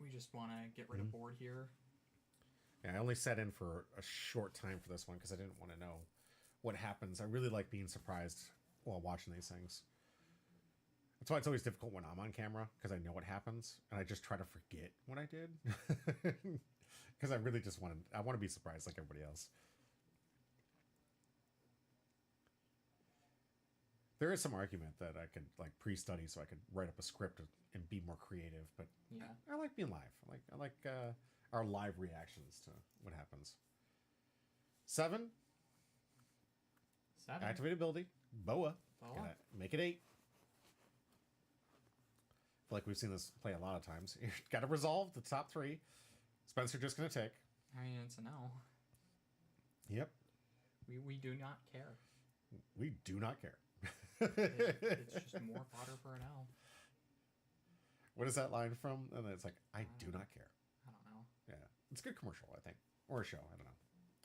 We just want to get rid of board here. Yeah, I only set in for a short time for this one because I didn't want to know what happens. I really like being surprised while watching these things. That's why it's always difficult when I'm on camera because I know what happens and I just try to forget what I did. Because I really just want to be surprised like everybody else. There is some argument that I could like pre-study so I could write up a script and be more creative, but Yeah. I like being live. I like our live reactions to what happens. 7. 7. Activate ability. Boa. Boa. Gotta make it 8. I feel like we've seen this play a lot of times. Got to resolve the top 3. Spencer just gonna take. I mean, it's an L. Yep. We do not care. We do not care. It's just more fodder for an L. What is that line from? And then it's like, I do not care. I don't know. Yeah. It's a good commercial, I think. Or a show. I don't know.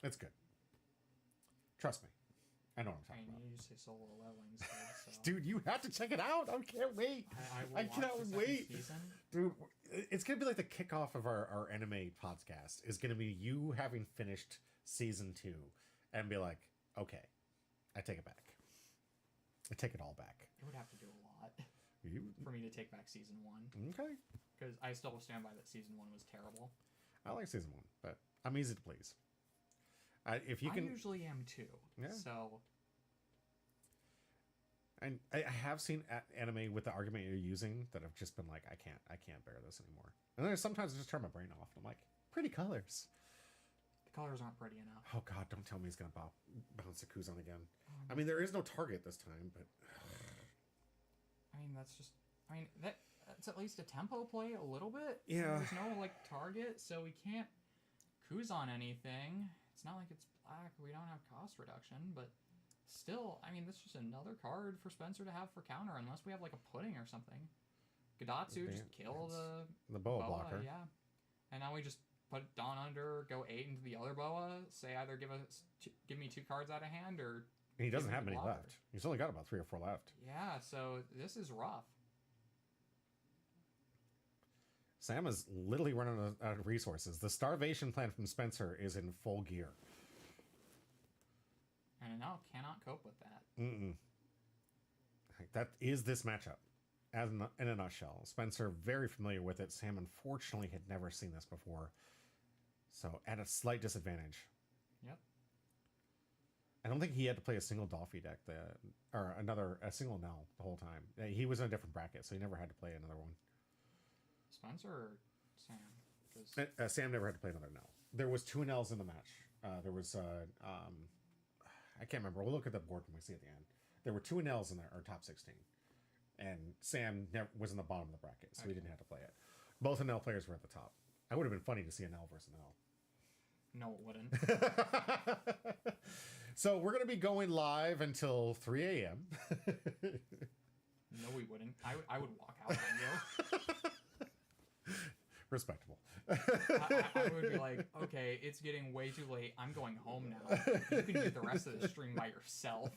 It's good. Trust me. I know what I'm I talking mean, about. you just say Solo Leveling instead, so. Dude, you have to check it out. I can't wait. I will cannot watch the wait. second season. Dude, it's going to be like the kickoff of our anime podcast is going to be you having finished season 2 and be like, okay, I take it back. I take it all back. It would have to do a lot You, for me to take back season 1. okay. Because I still stand by that season 1 was terrible. I like season 1, but I'm easy to please. If you can, I usually am too. Yeah. So. and I have seen anime with the argument you're using that I've just been like, I can't bear this anymore. And then sometimes I just turn my brain off. And I'm like, pretty colors. The colors aren't pretty enough. Oh God, don't tell me he's gonna bounce the Kuzan again. I mean, there is no target this time, but I mean, that's just. I mean, that's at least a tempo play a little bit. Yeah. There's no like target, so we can't Kuzan anything. It's not like it's black. We don't have cost reduction, but still, I mean, that's just another card for Spencer to have for counter, unless we have like a pudding or something. Gadatsu just kill the boa blocker. Yeah. And now we just put Dawn under, go 8 into the other boa, say either give me 2 cards out of hand, or And he doesn't give me have the many blocker. left. He's only got about 3 or 4 left. Yeah, so this is rough. Sam is literally running out of resources. The starvation plan from Spencer is in full gear. And now cannot cope with that. That is this matchup, as in a nutshell. Spencer very familiar with it. Sam unfortunately had never seen this before, so at a slight disadvantage. Yep. I don't think he had to play a single Dolphy deck, or a single Nell the whole time. He was in a different bracket, so he never had to play another one. Spencer or Sam? 'Cause Sam never had to play another Nell. There was 2 Nells in the match. There was I can't remember. We'll look at the board when we see at the end. There were 2 Nells in our top 16, and Sam was in the bottom of the bracket, so he didn't have to play it. Both Nell players were at the top. It would have been funny to see a Nell versus Nell. No, it wouldn't. So we're going to be going live until 3 a.m. No, we wouldn't. I would walk out on you. Respectable. I would be like, okay, it's getting way too late. I'm going home now. You can do the rest of the stream by yourself.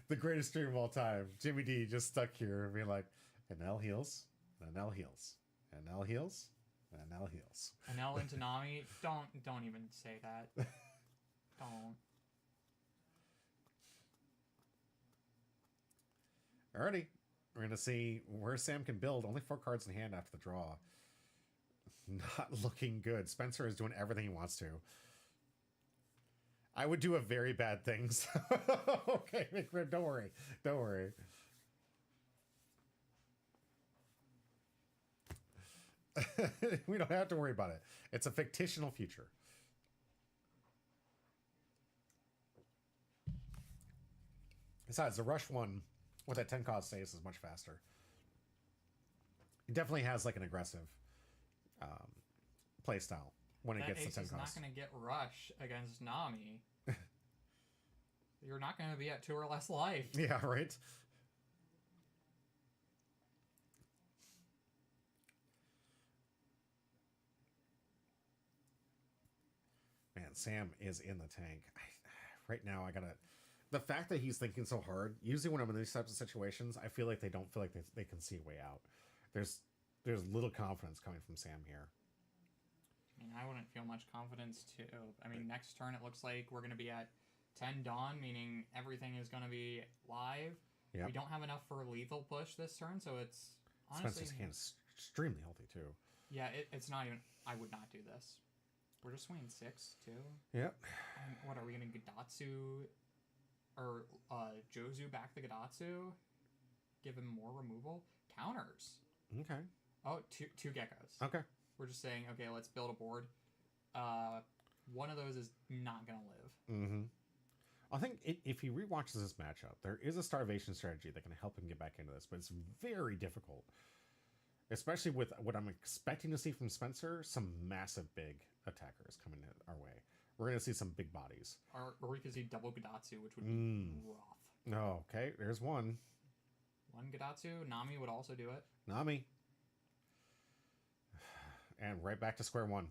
The greatest stream of all time. Jimmy D just stuck here being like, and Nell heals, and Nell heals, and Nell heals, and Nell heals. And L into Nami, don't even say that. Don't. Alrighty. We're going to see where Sam can build. Only 4 cards in hand after the draw. Not looking good. Spencer is doing everything he wants to. I would do a very bad thing. So okay, don't worry. Don't worry. We don't have to worry about it. It's a fictional future. Besides, the rush one with that 10 cost saves is much faster. It definitely has like an aggressive play style when it That gets ace to 10 is cost. not going to get rush against Nami. You're not going to be at 2 or less life. Yeah, right? Man, Sam is in the tank. Right now, I gotta... The fact that he's thinking so hard, usually when I'm in these types of situations, I feel like they don't feel like they can see a way out. There's little confidence coming from Sam here. I mean, I wouldn't feel much confidence too. I mean, next turn it looks like we're going to be at 10 Dawn, meaning everything is going to be live. Yep. We don't have enough for a lethal push this turn, so it's honestly... Spencer's hand is extremely healthy, too. Yeah, it's not even... I would not do this. We're just swinging 6, too. Yep. And what, are we going to Gadatsu... or Jozu back the Gadatsu, give him more removal counters. Okay. Oh, two geckos. Okay. We're just saying, okay, let's build a board. One of those is not gonna live. Mm-hmm. I think if he rewatches this matchup, there is a starvation strategy that can help him get back into this, but it's very difficult. Especially with what I'm expecting to see from Spencer, some massive big attackers coming our way. We're going to see some big bodies. Or we could see double Gadatsu, which would be rough. Oh, okay. There's one. One Gadatsu. Nami would also do it. Nami. And right back to square one.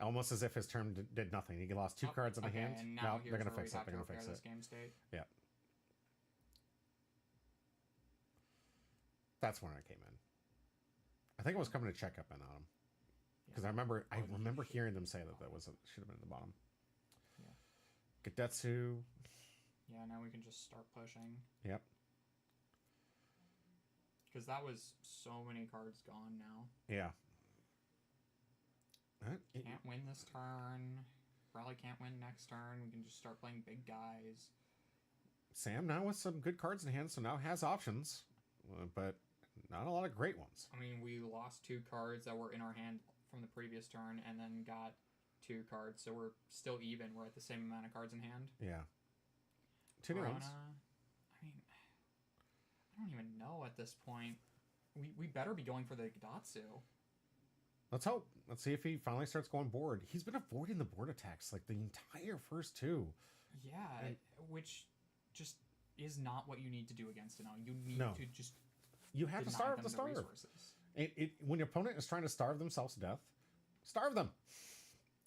Almost as if his turn did nothing. He lost two cards in the hand. And No, now they're going to fix it. They're going to fix this it. game state. Yeah. That's when I came in. I think I was coming to check up in on him. Because I remember hearing them say that should have been at the bottom. Yeah. Gadetsu. Yeah, now we can just start pushing. Yep. Because that was so many cards gone now. Yeah. Can't win this turn. Probably can't win next turn. We can just start playing big guys. Sam now with some good cards in hand, so now has options. But not a lot of great ones. I mean, we lost two cards that were in our hand from the previous turn and then got two cards, so we're still even. We're at the same amount of cards in hand. Yeah. Two new ones. I mean, I don't even know at this point. We better be going for the Gadatsu. Let's hope. Let's see if he finally starts going board. He's been avoiding the board attacks like the entire first two. Yeah, which just is not what you need to do against it now. You need to just... You have to starve the starve. When your opponent is trying to starve themselves to death, starve them.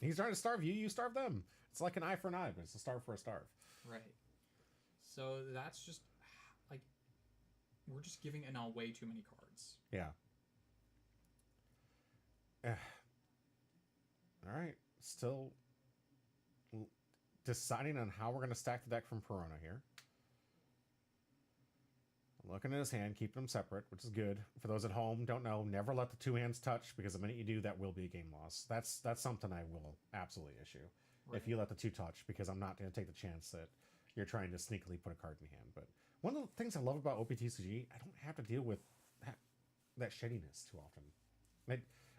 He's trying to starve you, you starve them. It's like an eye for an eye, but it's a starve for a starve. Right. So that's just, like, we're just giving Enel way too many cards. Yeah. All right. Still deciding on how we're going to stack the deck from Perona here. Looking at his hand, keeping them separate, which is good. For those at home, don't know, never let the two hands touch, because the minute you do, that will be a game loss. That's something I will absolutely issue. Right. If you let the two touch, because I'm not going to take the chance that you're trying to sneakily put a card in hand. But one of the things I love about OPTCG, I don't have to deal with that shittiness too often.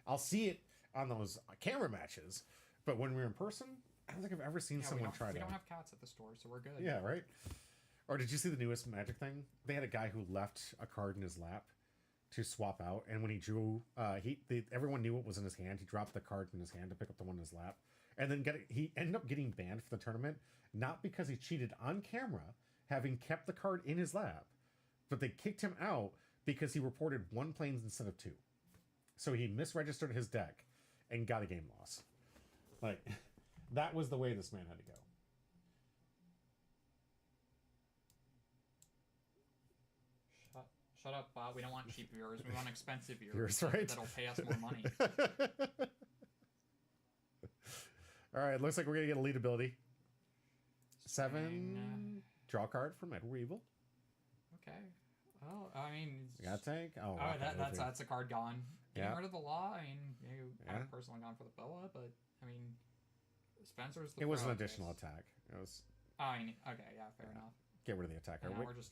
I'll see it on those camera matches, but when we're in person, I don't think I've ever seen someone try to... We don't have cats at the store, so we're good. Yeah, right? Or did you see the newest Magic thing? They had a guy who left a card in his lap to swap out, and when he drew, everyone knew what was in his hand. He dropped the card in his hand to pick up the one in his lap, and then he ended up getting banned for the tournament, not because he cheated on camera, having kept the card in his lap, but they kicked him out because he reported 1 planes instead of 2. So he misregistered his deck and got a game loss. Like, that was the way this man had to go. Shut up, Bob. We don't want cheap viewers. We want expensive viewers. Right? That'll pay us more money. All right, looks like we're going to get a lead ability. 7. Draw card from Edward Evil. Okay. Well, I mean... You got to take? Oh, that's a card gone. Getting rid of the law, I mean, you haven't personally gone for the Boa, but, I mean, Spencer's the... It was an additional attack. It was... I mean, okay, yeah, fair enough. Get rid of the attacker. And now we're just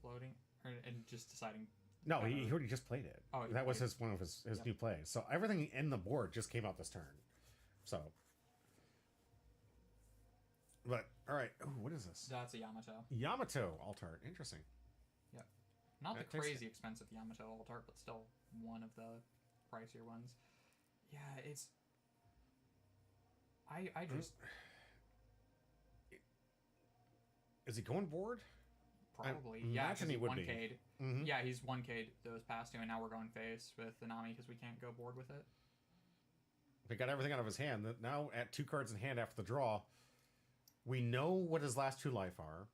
floating... and just deciding... No, he already just played it. Oh, that was one of his new plays. So everything in the board just came out this turn. So... But, alright. Ooh, what is this? That's a Yamato. Yamato Altart. Interesting. Yep. Not the crazy expensive Yamato Altart, but still one of the pricier ones. Yeah, it's... I just... Is he going board? Probably. I imagine he would be. Mm-hmm. Yeah, he's 1K'd those past two, and now we're going face with the Nami because we can't go board with it. He got everything out of his hand. Now, at 2 cards in hand after the draw, we know what his last 2 life are.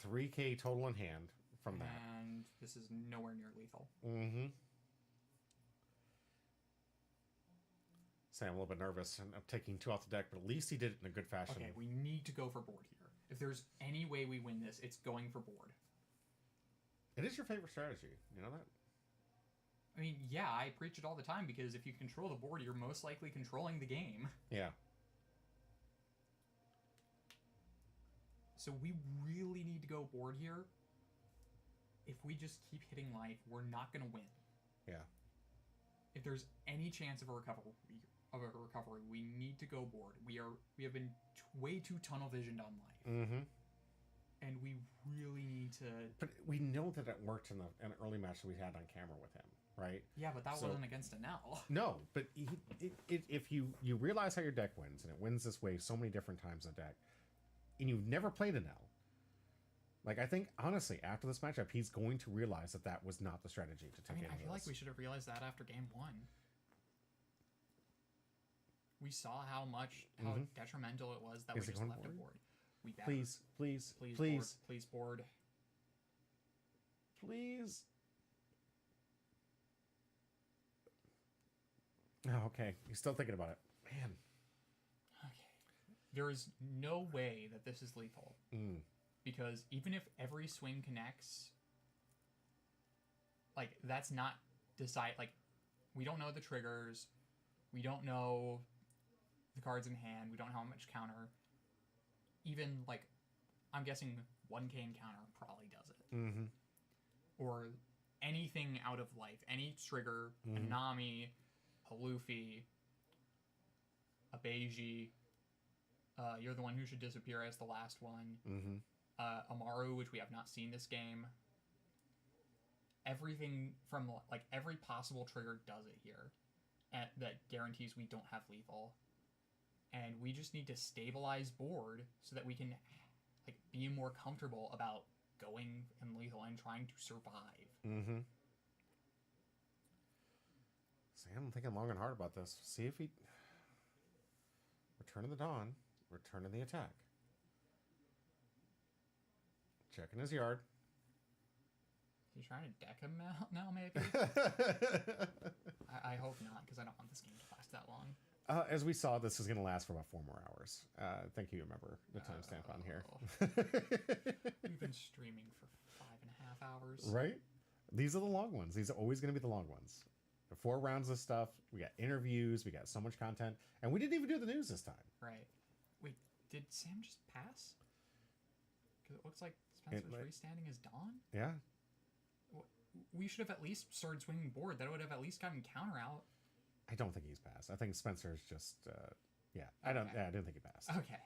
3K total in hand from that. And this is nowhere near lethal. Mm-hmm. Say I'm a little bit nervous, and I'm taking 2 off the deck, but at least he did it in a good fashion. Okay, we need to go for board here. If there's any way we win this, it's going for board. It is your favorite strategy. You know that? I mean, yeah, I preach it all the time, because if you control the board, you're most likely controlling the game. Yeah. So we really need to go board here. If we just keep hitting life, we're not going to win. Yeah. If there's any chance of a recovery, we need to go board. We have been way too tunnel visioned on life. Mm-hmm. And we really need to. But we know that it worked in an early match that we had on camera with him, right? Yeah, but that wasn't against a Nell. No, but if you realize how your deck wins, and it wins this way so many different times in the deck, and you've never played a Nell, like, I think, honestly, after this matchup, he's going to realize that was not the strategy to take I feel like we should have realized that after game 1. We saw how detrimental it was that we just left a board. We better. Please. Board. Please. Oh, okay. He's still thinking about it. Man. Okay. There is no way that this is lethal. Because even if every swing connects, like, that's not like, we don't know the triggers, we don't know the cards in hand, we don't know how much counter. Even, like, I'm guessing 1K encounter probably does it. Mm-hmm. Or anything out of life, any trigger, a Nami, a Luffy, a Beiji, you're the one who should disappear as the last one. Mm-hmm. Amaru, which we have not seen this game. Everything from, like, every possible trigger does it here. And that guarantees we don't have lethal. And we just need to stabilize board so that we can, like, be more comfortable about going in lethal and trying to survive. Mm-hmm. See, I'm thinking long and hard about this. See if he... Return of the Dawn. Return of the attack. Checking his yard. Is he trying to deck him now, maybe? I hope not, because I don't want this game to last that long. As we saw, this is going to last for about 4 more hours. I think you remember the timestamp on here. We've been streaming for 5.5 hours. Right? These are the long ones. These are always going to be the long ones. 4 rounds of stuff. We got interviews. We got so much content. And we didn't even do the news this time. Right. Wait, did Sam just pass? Because it looks like Spencer's freestanding as Dawn? Yeah. We should have at least started swinging board. That would have at least gotten counter out. I don't think he's passed. I think Spencer's just, yeah. I didn't think he passed. Okay.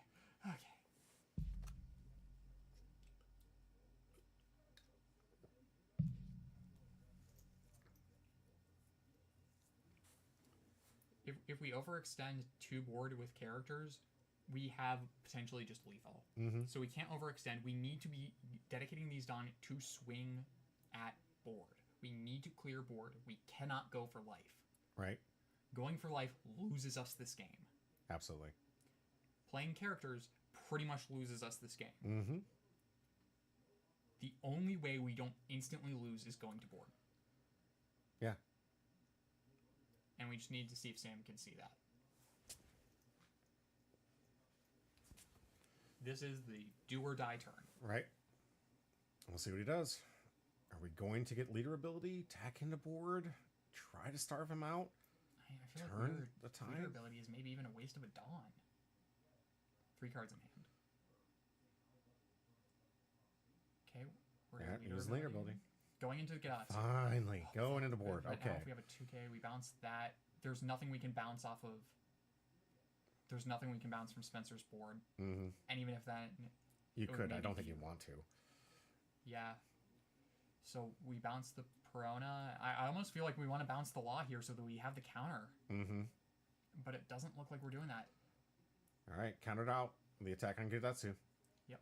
If we overextend 2 board with characters, we have potentially just lethal. Mm-hmm. So we can't overextend. We need to be dedicating these Dawn to swing at board. We need to clear board. We cannot go for life. Right. Going for life loses us this game. Absolutely. Playing characters pretty much loses us this game. Mm-hmm. The only way we don't instantly lose is going to board. Yeah. And we just need to see if Sam can see that. This is the do or die turn. Right. We'll see what he does. Are we going to get leader ability, tack into board, try to starve him out? I feel Turn like the tide? leader ability is maybe even a waste of a Dawn. 3 cards in hand. Okay, we're Yeah, gonna use leader ability. Going into the Gadatsu. Finally, going into board. But now Okay. if we have a 2K, we bounce that. There's nothing we can bounce off of. There's nothing we can bounce from Spencer's board. Mm-hmm. And even if that... You it would could. I maybe don't think be- you want to. Yeah. So we bounce the Perona. I almost feel like we want to bounce the Law here so that we have the counter. Mm-hmm. But it doesn't look like we're doing that. All right, countered out. The attack on Gadatsu. Yep.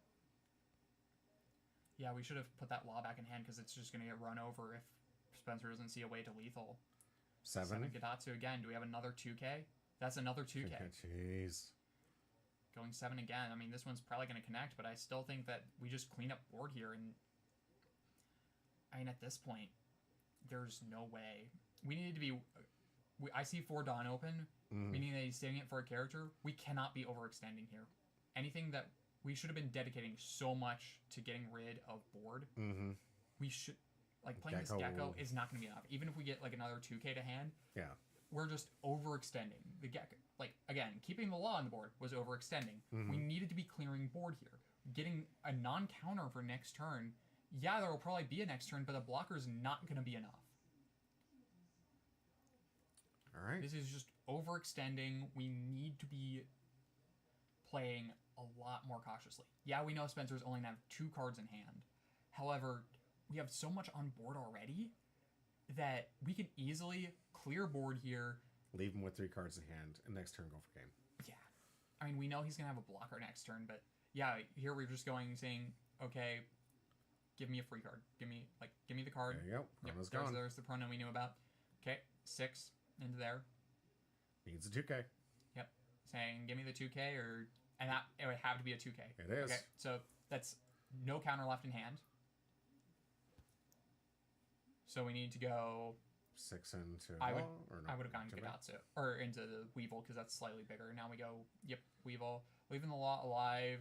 Yeah, we should have put that Law back in hand because it's just going to get run over if Spencer doesn't see a way to lethal. 7. Gadatsu again. Do we have another 2K? That's another 2K. Okay, jeez. Going 7 again. I mean, this one's probably going to connect, but I still think that we just clean up board here. And I mean, at this point, there's no way. We needed to be... I see 4 Dawn open, meaning that he's saving it for a character. We cannot be overextending here. Anything that... We should have been dedicating so much to getting rid of board. Mm-hmm. We should... Like, playing this Gecko is not going to be enough. Even if we get, like, another 2K to hand, Yeah. we're just overextending the Gecko. Like, again, keeping the Law on the board was overextending. We needed to be clearing board here. getting a non-counter for next turn, yeah, there will probably be a next turn, but the blocker's not going to be enough. All right. This is just overextending. We need to be playing a lot more cautiously. Yeah, we know Spencer's only going to have 2 cards in hand. However, we have so much on board already that we can easily clear board here. Leave him with 3 cards in hand, and next turn go for game. Yeah. I mean, we know he's going to have a blocker next turn, but yeah, here we're just saying, okay, give me a free card. Give me the card. There you go. Yep, Prono's gone. there's the prono we knew about. Okay, 6 into there. Needs a 2K. Yep. Saying, give me the 2K, and that it would have to be a 2K. It is. Okay, so that's no counter left in hand. So we need to go 6 into I would Law, or no? I would have gone Gadatsu or into the Weevil because that's slightly bigger. Now we go Weevil, leaving the Law alive.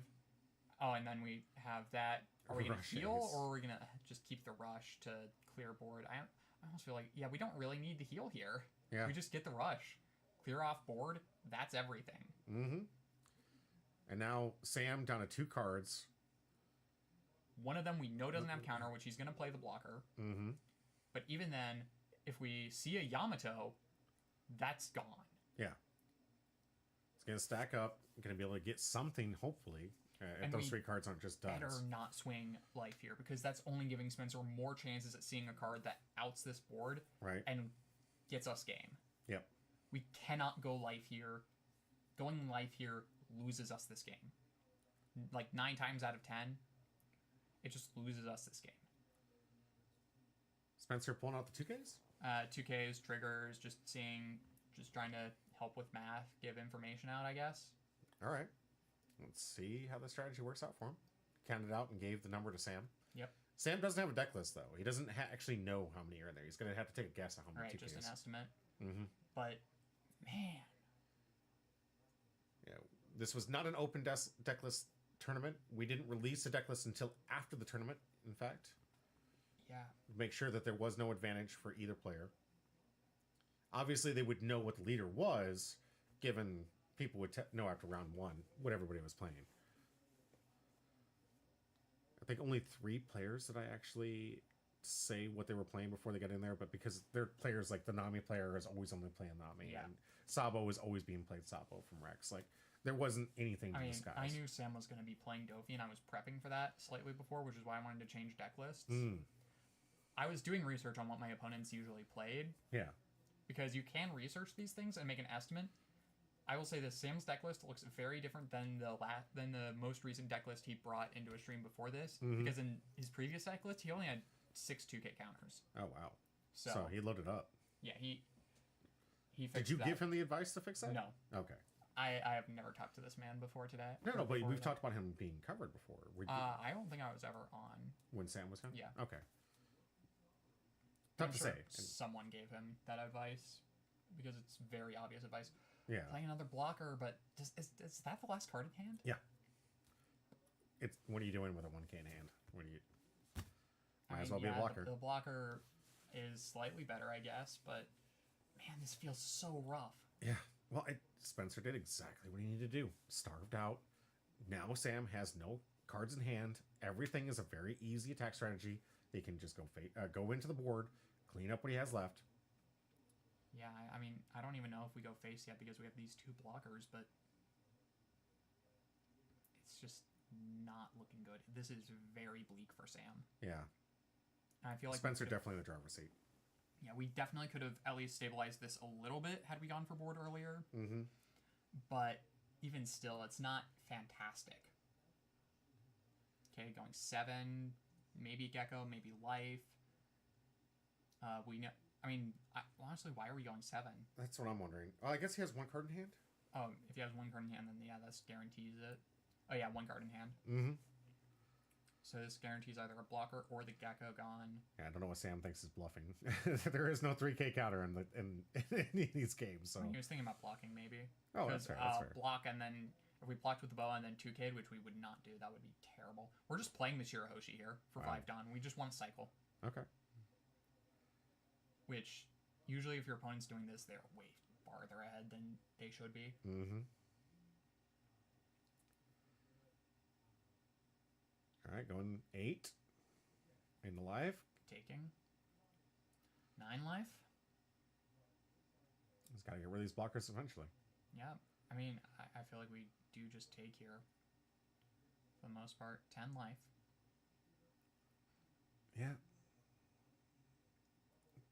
Oh, and then we have that. Are we gonna heal or are we gonna just keep the rush to clear board? I almost feel like we don't really need to heal here. Yeah. We just get the rush, clear off board. That's everything. Mm-hmm. And now Sam down to 2 cards. One of them we know doesn't have counter, which he's gonna play the blocker. Mm-hmm. But even then, if we see a Yamato, that's gone. Yeah. It's going to stack up. Going to be able to get something, hopefully. If And those we 3 cards aren't just duds. Better not swing life here, because that's only giving Spencer more chances at seeing a card that outs this board Right. and gets us game. Yep. We cannot go life here. Going life here loses us this game. Like 9 times out of 10, it just loses us this game. Spencer pulling out the 2Ks? 2Ks, triggers, just trying to help with math, give information out, I guess. All right. Let's see how the strategy works out for him. Counted out and gave the number to Sam. Yep. Sam doesn't have a deck list, though. He doesn't actually know how many are in there. He's going to have to take a guess at how All many right, 2Ks. just an estimate. Mm-hmm. But, man. Yeah, this was not an open deck list tournament. We didn't release a deck list until after the tournament, in fact. Yeah. Make sure that there was no advantage for either player. Obviously, they would know what the leader was, given people would know after round 1 what everybody was playing. I think only 3 players did I actually say what they were playing before they got in there, but because they're players like the Nami player is always only playing Nami, and Sabo is always being played Sabo from Rex. Like, there wasn't anything to discuss. I knew Sam was going to be playing Dofi, and I was prepping for that slightly before, which is why I wanted to change deck lists. I was doing research on what my opponents usually played. Yeah. Because you can research these things and make an estimate. I will say this: Sam's deck list looks very different than the most recent deck list he brought into a stream before this. Because in his previous deck list, he only had 6 2K counters. Oh wow! So he loaded up. Yeah, he fixed Did you that. give him the advice to fix that? No. Okay. I have never talked to this man before today. No, but we've that. talked about him being covered before. I don't think I was ever on. When Sam was on? Yeah. Okay. Tough I'm to sure say. Someone gave him that advice because it's very obvious advice. Yeah. Play another blocker, but is that the last card in hand? Yeah. It's what are you doing with a 1K in hand? What do you? Might as well be a blocker. The blocker is slightly better, I guess, but man, this feels so rough. Yeah. Well, Spencer did exactly what he needed to do. Starved out. Now Sam has no cards in hand. Everything is a very easy attack strategy. He can just go into the board, clean up what he has left. Yeah, I mean, I don't even know if we go face yet because we have these 2 blockers, but it's just not looking good. This is very bleak for Sam. Yeah. And I feel like Spencer definitely in the driver's seat. Yeah, we definitely could have at least stabilized this a little bit had we gone for board earlier. Mm-hmm. But even still, it's not fantastic. Okay, going 7, maybe Gecko, maybe Life. We know. I mean, honestly, why are we going 7? That's what I'm wondering. I guess he has 1 card in hand. Oh, if he has 1 card in hand, then yeah, that guarantees it. Oh yeah, 1 card in hand. Mm-hmm. So this guarantees either a blocker or the Gecko gone. Yeah, I don't know what Sam thinks is bluffing. There is no 3K counter in these games. So I mean, he was thinking about blocking maybe. Oh, that's fair. That's fair. Block and then if we blocked with the boa and then 2K'd, which we would not do, that would be terrible. We're just playing the Shirahoshi here for 5 Dawn. We just want to cycle. Okay. Which usually if your opponent's doing this, they're way farther ahead than they should be. Mm-hmm. right, going 8 into life. Taking 9 life. He's got to get rid of these blockers eventually. Yeah, I mean, I feel like we do just take here. For the most part, 10 life. Yeah.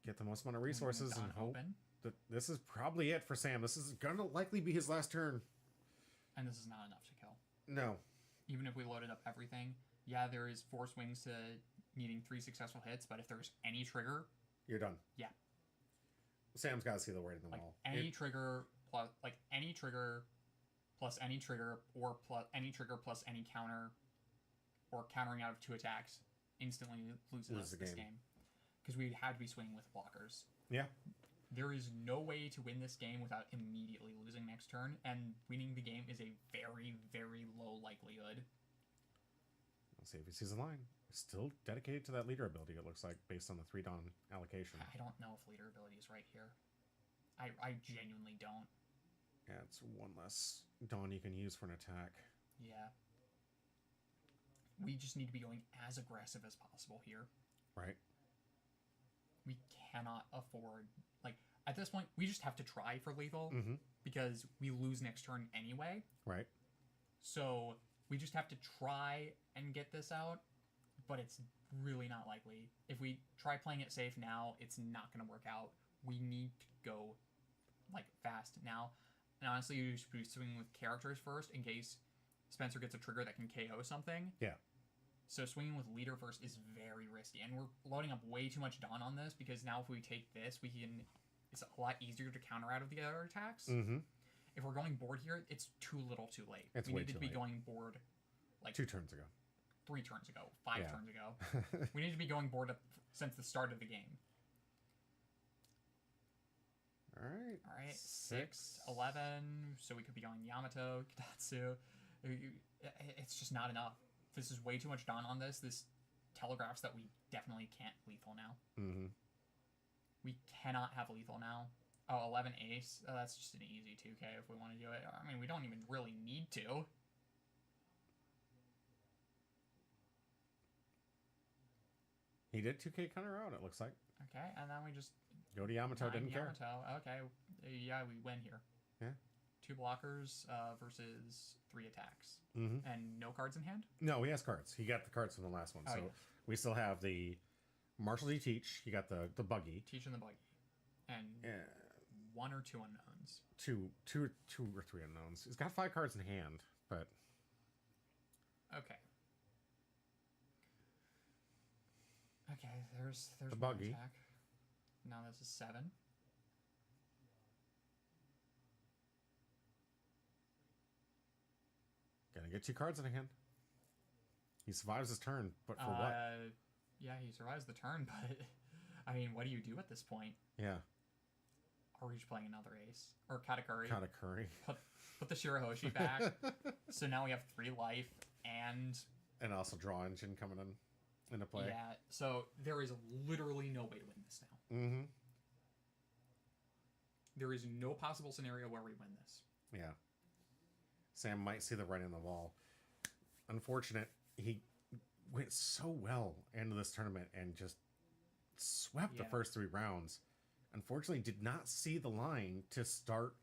Get the most amount of resources and hope that this is probably it for Sam. This is going to likely be his last turn. And this is not enough to kill. No. Even if we loaded up everything, yeah, there is 4 swings to needing 3 successful hits, but if there's any trigger... You're done. Yeah. Sam's got to see the word in the wall. Any trigger plus... Like, any trigger plus any trigger, or plus any trigger plus any counter, or countering out of 2 attacks, instantly loses us this game. Because we had to be swinging with blockers. Yeah. There is no way to win this game without immediately losing next turn, and winning the game is a very, very low likelihood. Let's see if he sees the line. Still dedicated to that leader ability, it looks like, based on the 3 Dawn allocation. I don't know if leader ability is right here. I genuinely don't. Yeah, it's 1 less Dawn you can use for an attack. Yeah. We just need to be going as aggressive as possible here. Right. We cannot afford... Like, at this point, we just have to try for lethal, because we lose next turn anyway. Right. So, we just have to try and get this out, but it's really not likely. If we try playing it safe now, it's not going to work out. We need to go, like, fast now. And honestly, you should be swinging with characters first, in case Spencer gets a trigger that can KO something. Yeah. So swinging with leader first is very risky, and we're loading up way too much Dawn on this, because now if we take this, we can... It's a lot easier to counter out of the other attacks. If we're going board here, it's too little too late. We needed to be going board like 2 turns ago. 3 turns ago. 5 turns ago. We need to be going board up since the start of the game. Alright. 6, 11. So we could be going Yamato, Kitatsu. It's just not enough. This is way too much Dawn on this. This telegraphs that we definitely can't lethal now. We cannot have lethal now. Oh, 11 ace. Oh, that's just an easy 2k if we want to do it. I mean, we don't even really need to. He did 2k counter out, it looks like. Okay, and then we just... Go to Yamato, didn't care. Okay, yeah, we win here. Yeah. 2 blockers versus 3 attacks. And no cards in hand? No, he has cards. He got the cards from the last one. So we still have the Marshall D Teach. He got the buggy. Teach and the buggy. And 1 or 2 unknowns. Two or 3 unknowns. He's got 5 cards in hand, but... Okay. Okay, there's the buggy. Attack. Now this is 7. Gonna get 2 cards in hand. He survives his turn, but for what? Yeah, he survives the turn, but I mean, what do you do at this point? Yeah. Are we just playing another ace? Or Katakuri? Katakuri. Put the Shirahoshi back. So now we have 3 life and also draw engine coming into play. Yeah, so there is literally no way to win this now. There is no possible scenario where we win this. Yeah. Sam might see the writing on the wall. Unfortunate, he went so well into this tournament and just swept the first 3 rounds. Unfortunately, did not see the line to start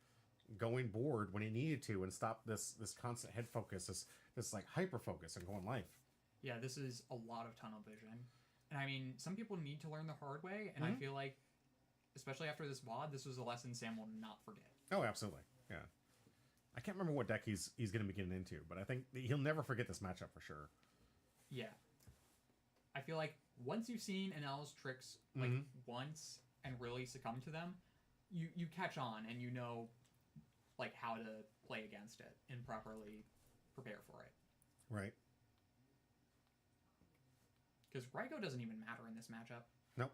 going board when he needed to and stop this constant head focus, this like hyper focus and going life. Yeah, this is a lot of tunnel vision. And I mean, some people need to learn the hard way, and I feel like, especially after this VOD, this was a lesson Sam will not forget. Oh, absolutely. Yeah. I can't remember what deck he's going to be getting into, but I think he'll never forget this matchup for sure. Yeah. I feel like once you've seen Anel's tricks like once and really succumb to them, you catch on and you know like how to play against it and properly prepare for it. Right. Because Raigo doesn't even matter in this matchup. Nope.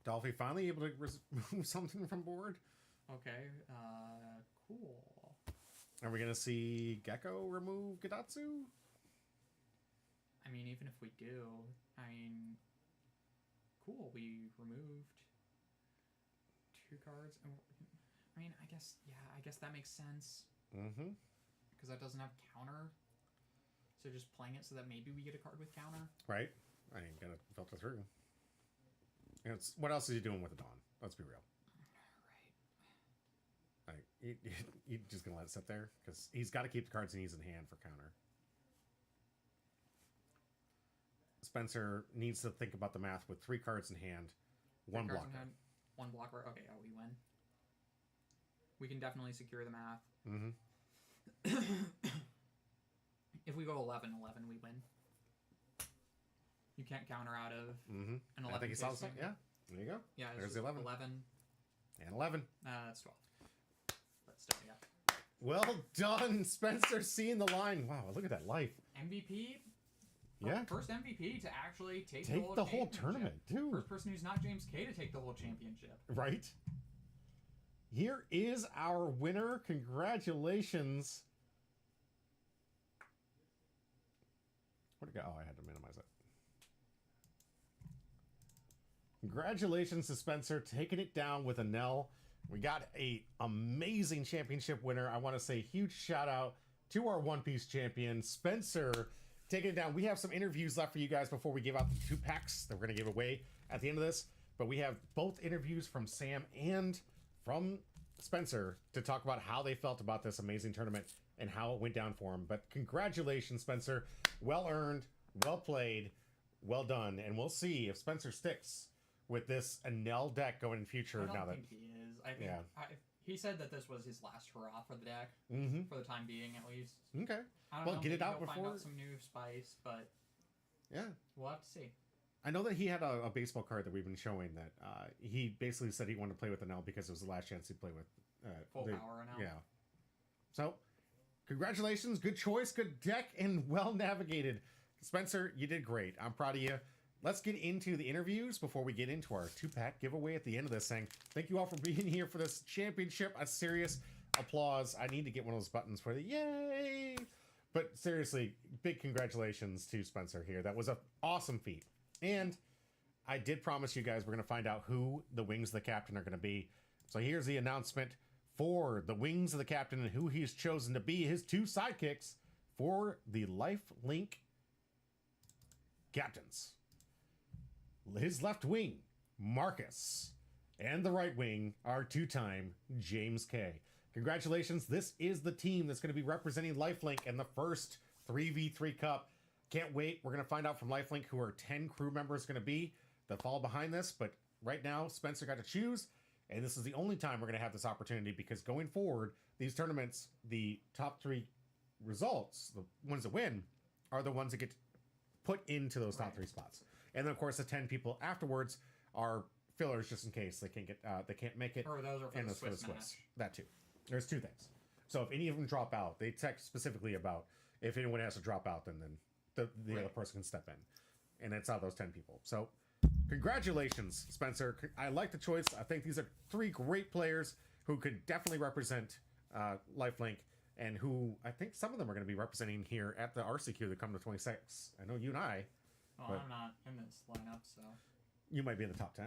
Dolphy finally able to remove something from board. Okay, cool. Are we going to see Gecko remove Gidatsu? I mean, even if we do, I mean, cool, we removed 2 cards. I mean, I guess that makes sense. Because that doesn't have counter. to just playing it so that maybe we get a card with counter. Right? I ain't gonna filter through. And what else is he doing with the Dawn? Let's be real. Right. You just gonna let it sit there? Because he's got to keep the cards he needs in hand for counter. Spencer needs to think about the math with 3 cards in hand, 1 blocker. One blocker. Okay, we win. We can definitely secure the math. Mm-hmm. If we go 11-11, we win. You can't counter out of an 11. I think he saw the same. Yeah. There you go. Yeah, there's the 11. 11. And 11. That's 12. Let's start, yeah. Well done, Spencer, seeing the line. Wow, look at that life. MVP? Yeah. First MVP to actually take the whole tournament, dude. First person who's not James K to take the whole championship. Right. Here is our winner. Congratulations. Where'd it go? Oh, I had to minimize it. Congratulations to Spencer taking it down with a Nell. We got a amazing championship winner. I want to say huge shout out to our One Piece champion, Spencer, taking it down. We have some interviews left for you guys before we give out the 2 packs that we're going to give away at the end of this. But we have both interviews from Sam and from Spencer to talk about how they felt about this amazing tournament and how it went down for them. But congratulations, Spencer. Well earned, well played, well done. And we'll see if Spencer sticks with this Enel deck going in future. I don't think he is. I think he said that this was his last hurrah for the deck, for the time being at least. Okay. I don't know, get it out he'll before. Find out some new spice, but yeah, we'll have to see. I know that he had a baseball card that we've been showing that he basically said he wanted to play with Enel because it was the last chance he'd play with full power Enel. Yeah. So, congratulations, good choice, good deck, and well navigated. Spencer, you did great. I'm proud of you. Let's get into the interviews before we get into our 2-pack giveaway at the end of this thing. Thank you all for being here for this championship. A serious applause. I need to get one of those buttons for the yay. But seriously, big congratulations to Spencer here. That was an awesome feat. And I did promise you guys we're going to find out who the Wings of the Captain are going to be. So here's the announcement for the Wings of the Captain and who he's chosen to be his 2 sidekicks for the Lifelink captains. His left wing, Marcus, and the right wing, our 2-time James K. Congratulations. This is the team that's going to be representing Lifelink in the first 3v3 Cup. Can't wait. We're going to find out from Lifelink who our 10 crew members going to be that fall behind this. But right now, Spencer got to choose. And this is the only time we're going to have this opportunity because going forward, these tournaments, the top 3 results, the ones that win, are the ones that get put into those top 3 spots. And then, of course, the 10 people afterwards are fillers just in case they can't get, they can't make it. Or those are for the Swiss match. That too. There's 2 things. So if any of them drop out, they text specifically about if anyone has to drop out, then the other person can step in. And it's out of those 10 people. So congratulations, Spencer. I like the choice. I think these are 3 great players who could definitely represent Lifelink and who I think some of them are going to be representing here at the RCQ that come to 26. I know you and I. Well, I'm not in this lineup, so. You might be in the top 10.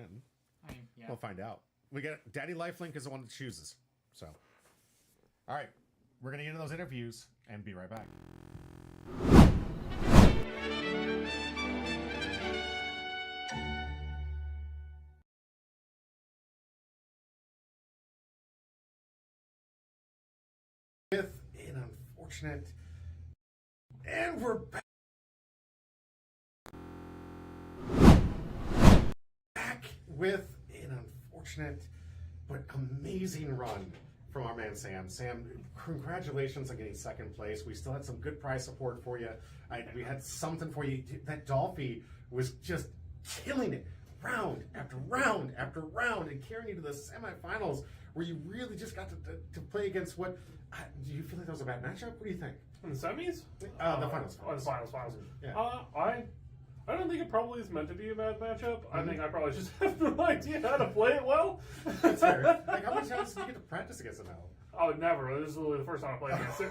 I mean, yeah. We'll find out. We got Daddy Lifelink is the one that chooses. So, all right. We're going to get into those interviews and be right back. With an unfortunate. And we're back. With an unfortunate but amazing run from our man Sam. Sam, congratulations on getting 2nd place. We still had some good prize support for you. We had something for you. That Dolphy was just killing it round after round after round and carrying you to the semifinals where you really just got to play against what... do you feel like that was a bad matchup? What do you think? In the semis? The finals. Oh, the finals. Yeah. I don't think it probably is meant to be a bad matchup. I think I probably just have no idea how to play it well. That's fair. Like, how many times did you get to practice against it now? Oh, never. This is literally the first time I played against it.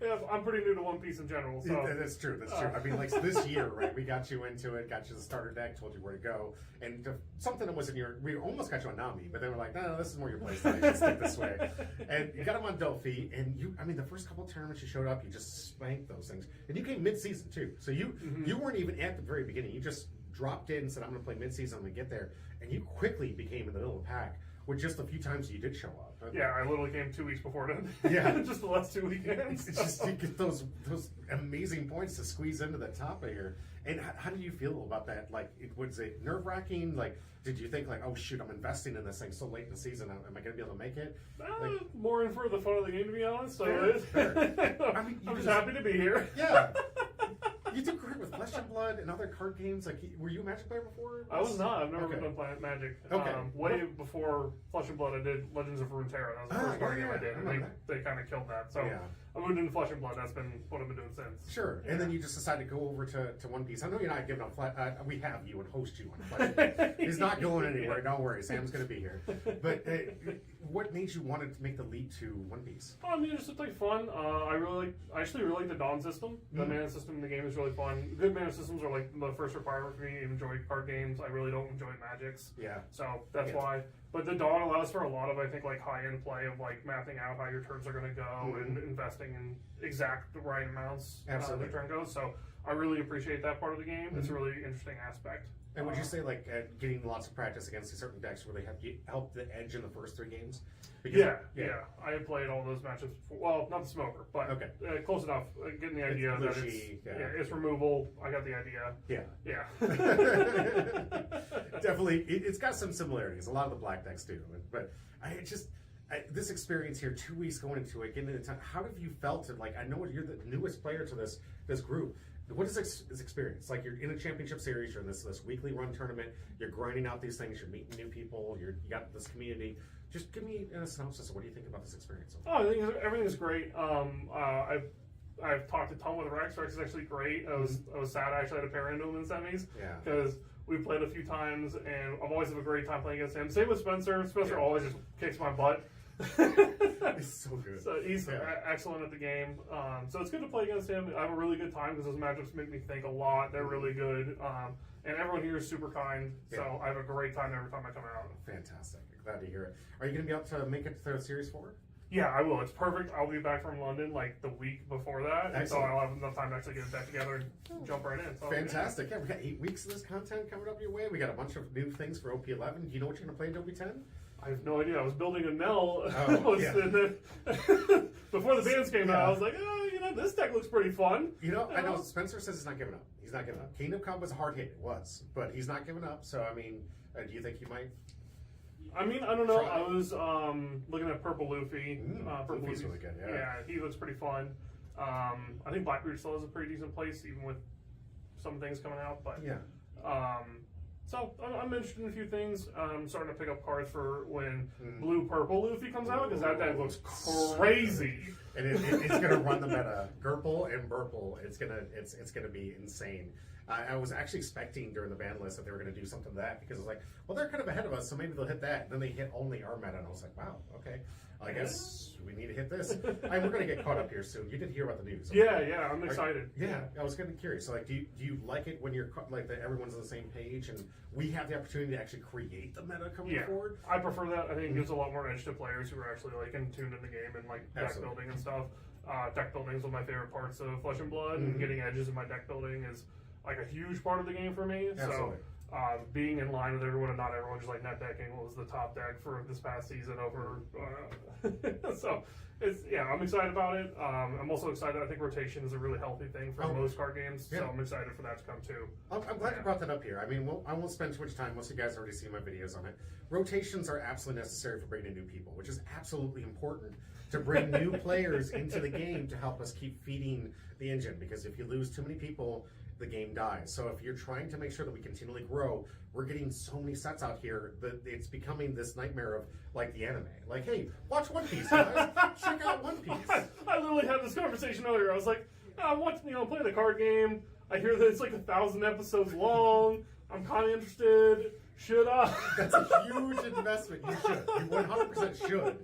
Yeah, I'm pretty new to One Piece in general, so That's true. That's true. I mean, like this year, right? We got you into it, got you the starter deck, told you where to go, and something that wasn't your. We almost got you on Nami, but then we're like, no, this is more your place. You should stick this way. And you got him on Delphi, and you. I mean, the first couple of tournaments you showed up, you just spanked those things, and you came mid-season too. So you weren't even at the very beginning. You just dropped in and said, I'm going to play mid-season. I'm going to get there, and you quickly became in the middle of the pack with just a few times you did show up. Yeah, I literally came 2 weeks before then. Yeah. Just the last 2 weekends. It's just you get those amazing points to squeeze into the top of here. And how did you feel about that? Like, was it nerve-wracking? Like, did you think like, oh shoot, I'm investing in this thing so late in the season. Am I going to be able to make it? More in for the fun of the game, to be honest. So Fair. I mean, I'm just happy to be here. Yeah. You did great with Flesh and Blood and other card games. Like, were you a Magic player before? I was not. I've never been playing Magic. Okay. Way before Flesh and Blood, I did Legends of Runeterra. That was the first card game I did, and they kind of killed that. So I moved into Flesh and Blood. That's been what I've been doing since. Sure. And then you just decided to go over to One Piece. I know you're not giving up. We have you and host you on Flesh and Blood. He's not going anywhere. Don't worry. Sam's going to be here. But what made you want to make the leap to One Piece? I mean, it's just like fun. I actually really like the Dawn system. The mana system in the game is really fun. Good mana systems are like the first requirement for me. I enjoy card games. I really don't enjoy Magics. Yeah. So that's why. But the Dawn allows for a lot of, I think, like high-end play of like mapping out how your turns are going to go and investing in exact the right amounts as the turn goes. So I really appreciate that part of the game. It's a really interesting aspect. And would you say like getting lots of practice against certain decks really helped the edge in the first 3 games? Because yeah. I had played all those matchups. Well, not the Smoker, but close enough. Getting the idea that it's removal. I got the idea. Yeah. Definitely, it's got some similarities. A lot of the black decks do, but this experience here, 2 weeks going into it, getting into time. How have you felt it? Like, I know you're the newest player to this group. What is this experience? Like, you're in a championship series, you're in this weekly run tournament, you're grinding out these things, you're meeting new people, you got this community. Just give me a synopsis of what do you think about this experience? I think everything's great. I've talked a ton with Rex. Rex is actually great. I was sad I actually had to pair into him in semis. Because we've played a few times and I've always had a great time playing against him. Same with Spencer. Spencer always just kicks my butt. He's so good. So he's excellent at the game. So it's good to play against him. I have a really good time because those matchups make me think a lot. They're really good. And everyone here is super kind. So I have a great time every time I come out. Fantastic. Glad to hear it. Are you going to be able to make it to Series 4? Yeah, I will. It's perfect. I'll be back from London like the week before that. And so I'll have enough time to actually get it back together and jump right in. So fantastic. Yeah, we got 8 weeks of this content coming up your way. We got a bunch of new things for OP11. Do you know what you're going to play in OP10? I have no idea. I was building a Nell. Before the bands came out, I was like, this deck looks pretty fun. I know Spencer says he's not giving up. He's not giving up. Kingdom Come was a hard hit. It was. But he's not giving up. So, I mean, do you think he might? I mean, I don't know. I was looking at Purple Luffy. Purple Luffy's really good, yeah, he looks pretty fun. I think Blackbeard still has a pretty decent place, even with some things coming out. But so I'm interested in a few things. I'm starting to pick up cards for when Blue Purple Luffy comes out because that deck looks crazy. And it's gonna run the meta. Gurple and Burple. It's gonna be insane. I was actually expecting during the ban list that they were going to do something to that because it was like, well, they're kind of ahead of us, so maybe they'll hit that. And then they hit only our meta, and I was like, wow, okay. I guess we need to hit this. We're going to get caught up here soon. You did hear about the news. Yeah, I'm excited. I was kind of curious. So, like, do you like it when you're like that everyone's on the same page and we have the opportunity to actually create the meta coming forward? I prefer that. I think it gives a lot more edge to players who are actually like in tuned in the game and like deck building and stuff. Deck building is one of my favorite parts of Flesh and Blood, and getting edges in my deck building is like a huge part of the game for me. Absolutely. So being in line with everyone and not everyone just like net decking was the top deck for this past season over. So I'm excited about it. I'm also excited. I think rotation is a really healthy thing for most card games. So I'm excited for that to come too. I'm glad you brought that up here. I mean, I won't spend too much time. Most of you guys already see my videos on it. Rotations are absolutely necessary for bringing in new people, which is absolutely important to bring new players into the game to help us keep feeding the engine. Because if you lose too many people, the game dies. So if you're trying to make sure that we continually grow, we're getting so many sets out here that it's becoming this nightmare of like the anime. Like, hey, watch One Piece, guys. Check out One Piece. I literally had this conversation earlier. I was like, I want to play the card game. I hear that it's like 1,000 episodes long. I'm kind of interested. Should I? That's a huge investment. You should. You 100% should.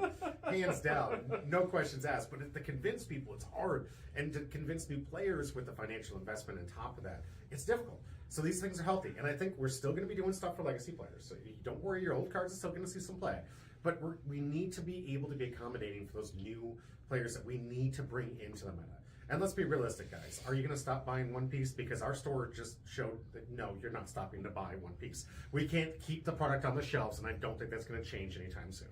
Hands down. No questions asked. But to convince people, it's hard. And to convince new players with the financial investment on top of that, it's difficult. So these things are healthy. And I think we're still going to be doing stuff for legacy players. So don't worry, your old cards are still going to see some play. But we need to be able to be accommodating for those new players that we need to bring into the meta. And let's be realistic, guys. Are you going to stop buying One Piece? Because our store just showed that no, you're not stopping to buy One Piece. We can't keep the product on the shelves, and I don't think that's going to change anytime soon.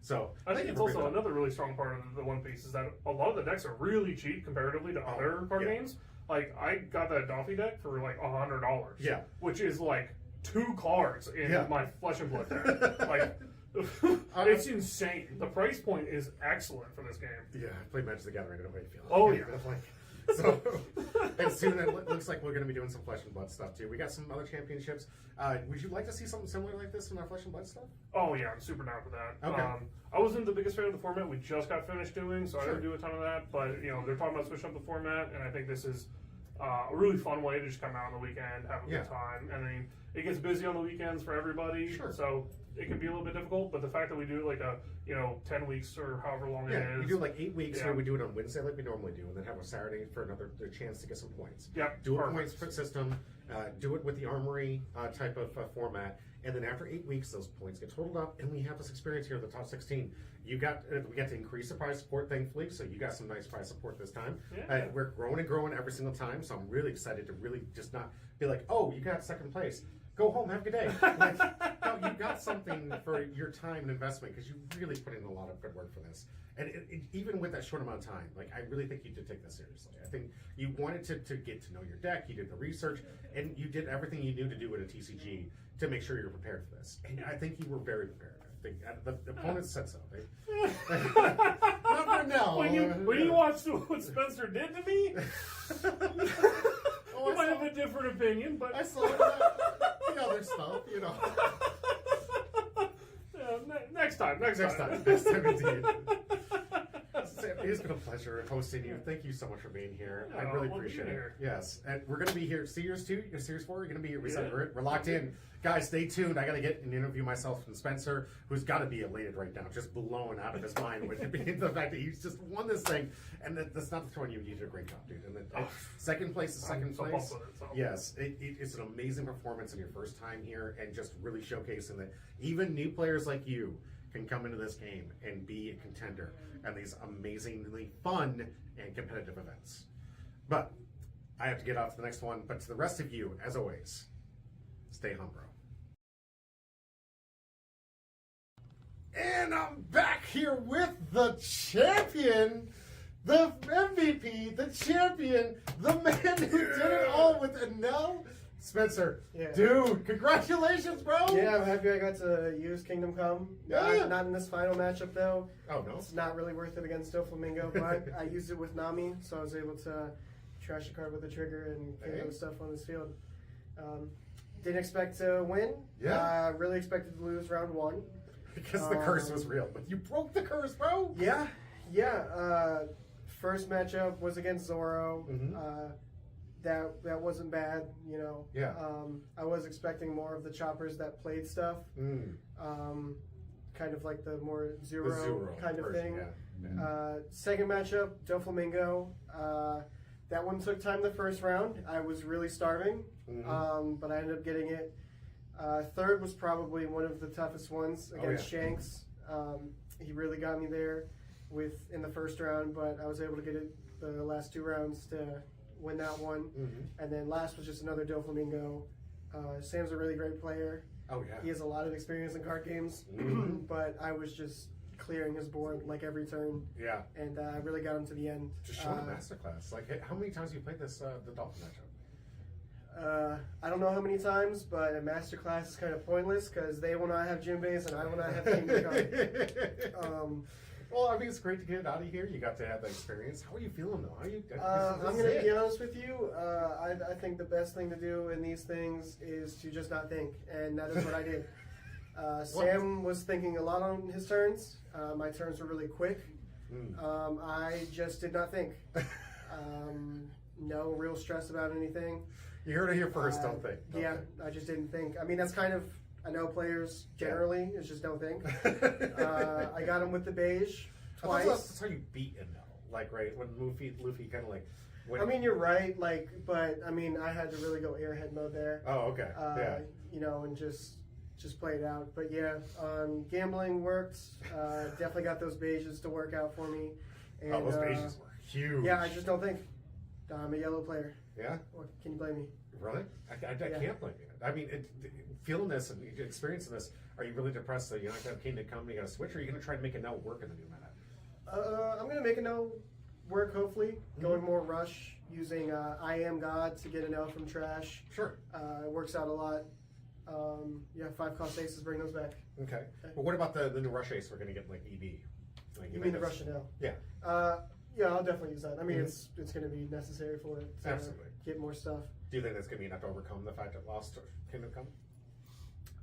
So I think it's also another really strong part of the One Piece is that a lot of the decks are really cheap comparatively to other card games. Like, I got that Doffy deck for like $100. Yeah. Which is like 2 cards in my Flesh and Blood deck. Like, it's insane. The price point is excellent for this game. Yeah, I played Magic the Gathering. I know how you feel. Oh, yeah. So, and soon it looks like we're going to be doing some Flesh and Blood stuff too. We got some other championships. Would you like to see something similar like this in our Flesh and Blood stuff? Oh yeah, I'm super down for that. Okay. I wasn't the biggest fan of the format we just got finished doing, so I didn't do a ton of that. But you know, they're talking about switching up the format, and I think this is a really fun way to just come out on the weekend, have a good time. I mean, it gets busy on the weekends for everybody, so it can be a little bit difficult. But the fact that we do it like 10 weeks or however long it is. We do like 8 weeks here. We do it on Wednesday like we normally do, and then have a Saturday for another chance to get some points. Yep. Do a points system. Do it with the Armory type of format, and then after 8 weeks, those points get totaled up, and we have this experience here in the top 16. We got to increase the prize support, thankfully, so you got some nice prize support this time. We're growing and growing every single time, so I'm really excited to really just not be like, oh, you got second place. Go home, have a good day. Like, no, you got something for your time and investment because you really put in a lot of good work for this. And even with that short amount of time, like I really think you did take this seriously. I think you wanted to get to know your deck, you did the research, and you did everything you knew to do at a TCG to make sure you're prepared for this. And I think you were very prepared. I think the opponents said so. Not for now. When you watched what Spencer did to me, you might have a different opinion, but I saw the other stuff, you know. Next time indeed. It's been a pleasure hosting you. Thank you so much for being here. I really appreciate it. Yes, and we're going to be here. Series 2, Series 4, you're going to be here. We're locked in. Guys, stay tuned. I got to get an interview myself and Spencer, who's got to be elated right now, just blown out of his mind with the fact that he's just won this thing. And that's not throwing you. You did a great job, dude. And then, second place is second place. Yes, it's an amazing performance in your first time here, and just really showcasing that even new players like you can come into this game and be a contender and these amazingly fun and competitive events. But I have to get off to the next one. But to the rest of you, as always, stay humbro. And I'm back here with the champion, the MVP, the champion, the man who did it all with Enel. Spencer, dude, congratulations, bro! Yeah, I'm happy I got to use Kingdom Come. Not in this final matchup, though. Oh, no? It's not really worth it against Doflamingo, but I used it with Nami, so I was able to trash a card with a trigger and get other stuff on this field. Didn't expect to win. Yeah. Really expected to lose round 1. Because the curse was real. But you broke the curse, bro! Yeah. First matchup was against Zoro. That wasn't bad, you know. Yeah. I was expecting more of the choppers that played stuff. Kind of like the more zero kind of thing. Yeah. Second matchup, Doflamingo. That one took time the first round. I was really starving, but I ended up getting it. Third was probably one of the toughest ones against Shanks. He really got me there in the first round, but I was able to get it the last 2 rounds to win that one. And then last was just another Doflamingo. Sam's a really great player. Oh, yeah. He has a lot of experience in card games, but I was just clearing his board like every turn. Yeah. And I really got him to the end. Just showing a masterclass. Like, how many times have you played this, the Dolphin matchup? I don't know how many times, but a masterclass is kind of pointless because they will not have Jinbeis and I will not have Kingdom Come. Well, I mean, it's great to get it out of here. You got to have that experience. How are you feeling, though? I'm going to be honest with you. I think the best thing to do in these things is to just not think, and that is what I did. Sam was thinking a lot on his turns. My turns were really quick. I just did not think. No real stress about anything. You heard it here first, don't think. Yeah, I just didn't think. I mean, that's kind of, I know players generally. It's just don't think. I got him with the beige twice. That's how you beat him, though. Like, right, when Luffy kind of like... I mean, you're right, like, but, I mean, I had to really go airhead mode there. Oh, okay, yeah. You know, and just play it out. But, yeah, gambling worked. Definitely got those beiges to work out for me. And, those beiges were huge. Yeah, I just don't think. I'm a yellow player. Yeah? What, can you blame me? Really? I can't blame you. I mean, feeling this and experiencing this, are you really depressed that you're not going to have Kingdom Come, you got to switch, or are you going to try to make it now work in the new meta? I'm going to make it now work, hopefully. Going more rush, using I Am God to get an L from trash. Sure. It works out a lot. 5 cost aces, bring those back. Okay. But what about the new rush ace we're going to get, like EB? Like, you mean the Russian L? Yeah. Yeah, I'll definitely use that. I mean, it's going to be necessary for it to Absolutely. get more stuff. Do you think that's going to be enough to overcome the fact that lost Kingdom Come?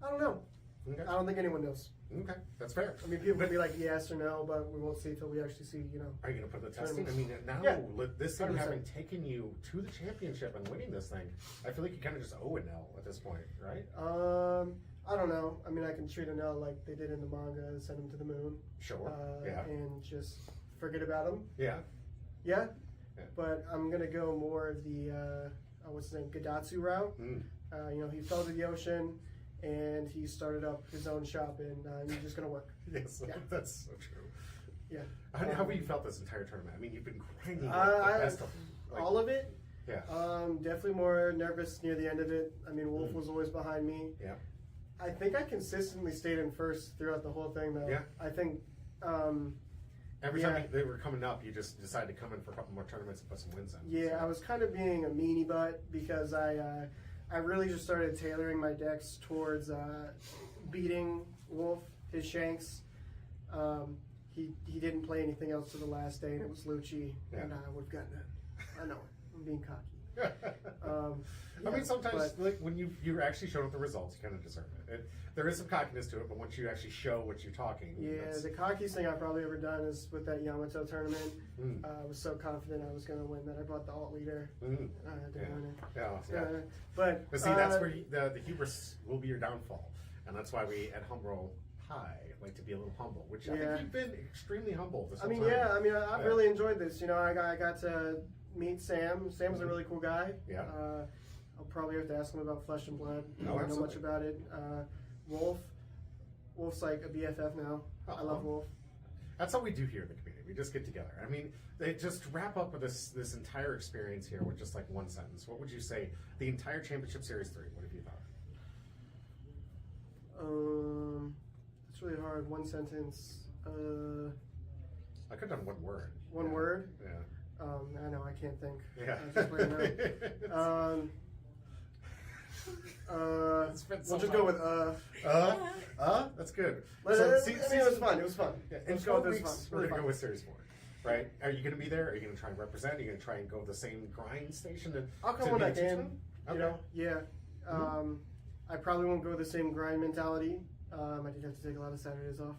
I don't know. Okay. I don't think anyone knows. Okay, that's fair. I mean, people can be like yes or no, but we won't see until we actually see, you know. Are you going to put the testing? I mean, now, this thing 100%. having taken you to the championship and winning this thing, I feel like you kind of just owe it now at this point, right? I don't know. I mean, I can treat an L like they did in the manga and send him to the moon. Sure. And just forget about him. Yeah. Yeah. But I'm going to go more of the, what's his name, Gadatsu route. You know, he fell to the ocean and he started up his own shop and he's just going to work. Yes, that's so true. Yeah. How have you felt this entire tournament? I mean, you've been grinding the best of all of it. Yeah. Definitely more nervous near the end of it. I mean, Wolf was always behind me. Yeah. I think I consistently stayed in first throughout the whole thing, though. Yeah. I think. Every time they were coming up, you just decided to come in for a couple more tournaments and put some wins in. Yeah, I was kind of being a meanie butt because I really just started tailoring my decks towards beating Wolf, his Shanks. He didn't play anything else to the last day, and it was Lucci, and I would have gotten it. I know it. I'm being cocky. I mean, sometimes like when you're actually showing up the results, you kind of deserve it. There is some cockiness to it, but once you actually show what you're talking, the cockiest thing I've probably ever done is with that Yamato tournament. I was so confident I was going to win that I brought the alt leader. Didn't win it. But see, that's where the hubris will be your downfall, and that's why we at Humroll High like to be a little humble, which I think you've been extremely humble this whole time. I've really enjoyed this. You know, I got to meet Sam. Sam's a really cool guy. Yeah. I'll probably have to ask him about Flesh and Blood. I No, don't know much about it. Wolf's like a BFF now. I love Wolf. That's how we do here in the community. We just get together. I mean, they just wrap up with this entire experience here with just like one sentence. What would you say? The entire Championship Series 3. What have you thought? It's really hard. One sentence. I could have done one word. One word? Yeah. I know. I can't think. Yeah. Just we'll just go with that's good. It was fun. It was fun. Yeah, in 4 weeks, we're gonna go with Series 4, right? Are you gonna be there? Are you gonna try and represent? Are you gonna try and go to the same grind station? I'll come when I can. You know, yeah. I probably won't go the same grind mentality. I did have to take a lot of Saturdays off.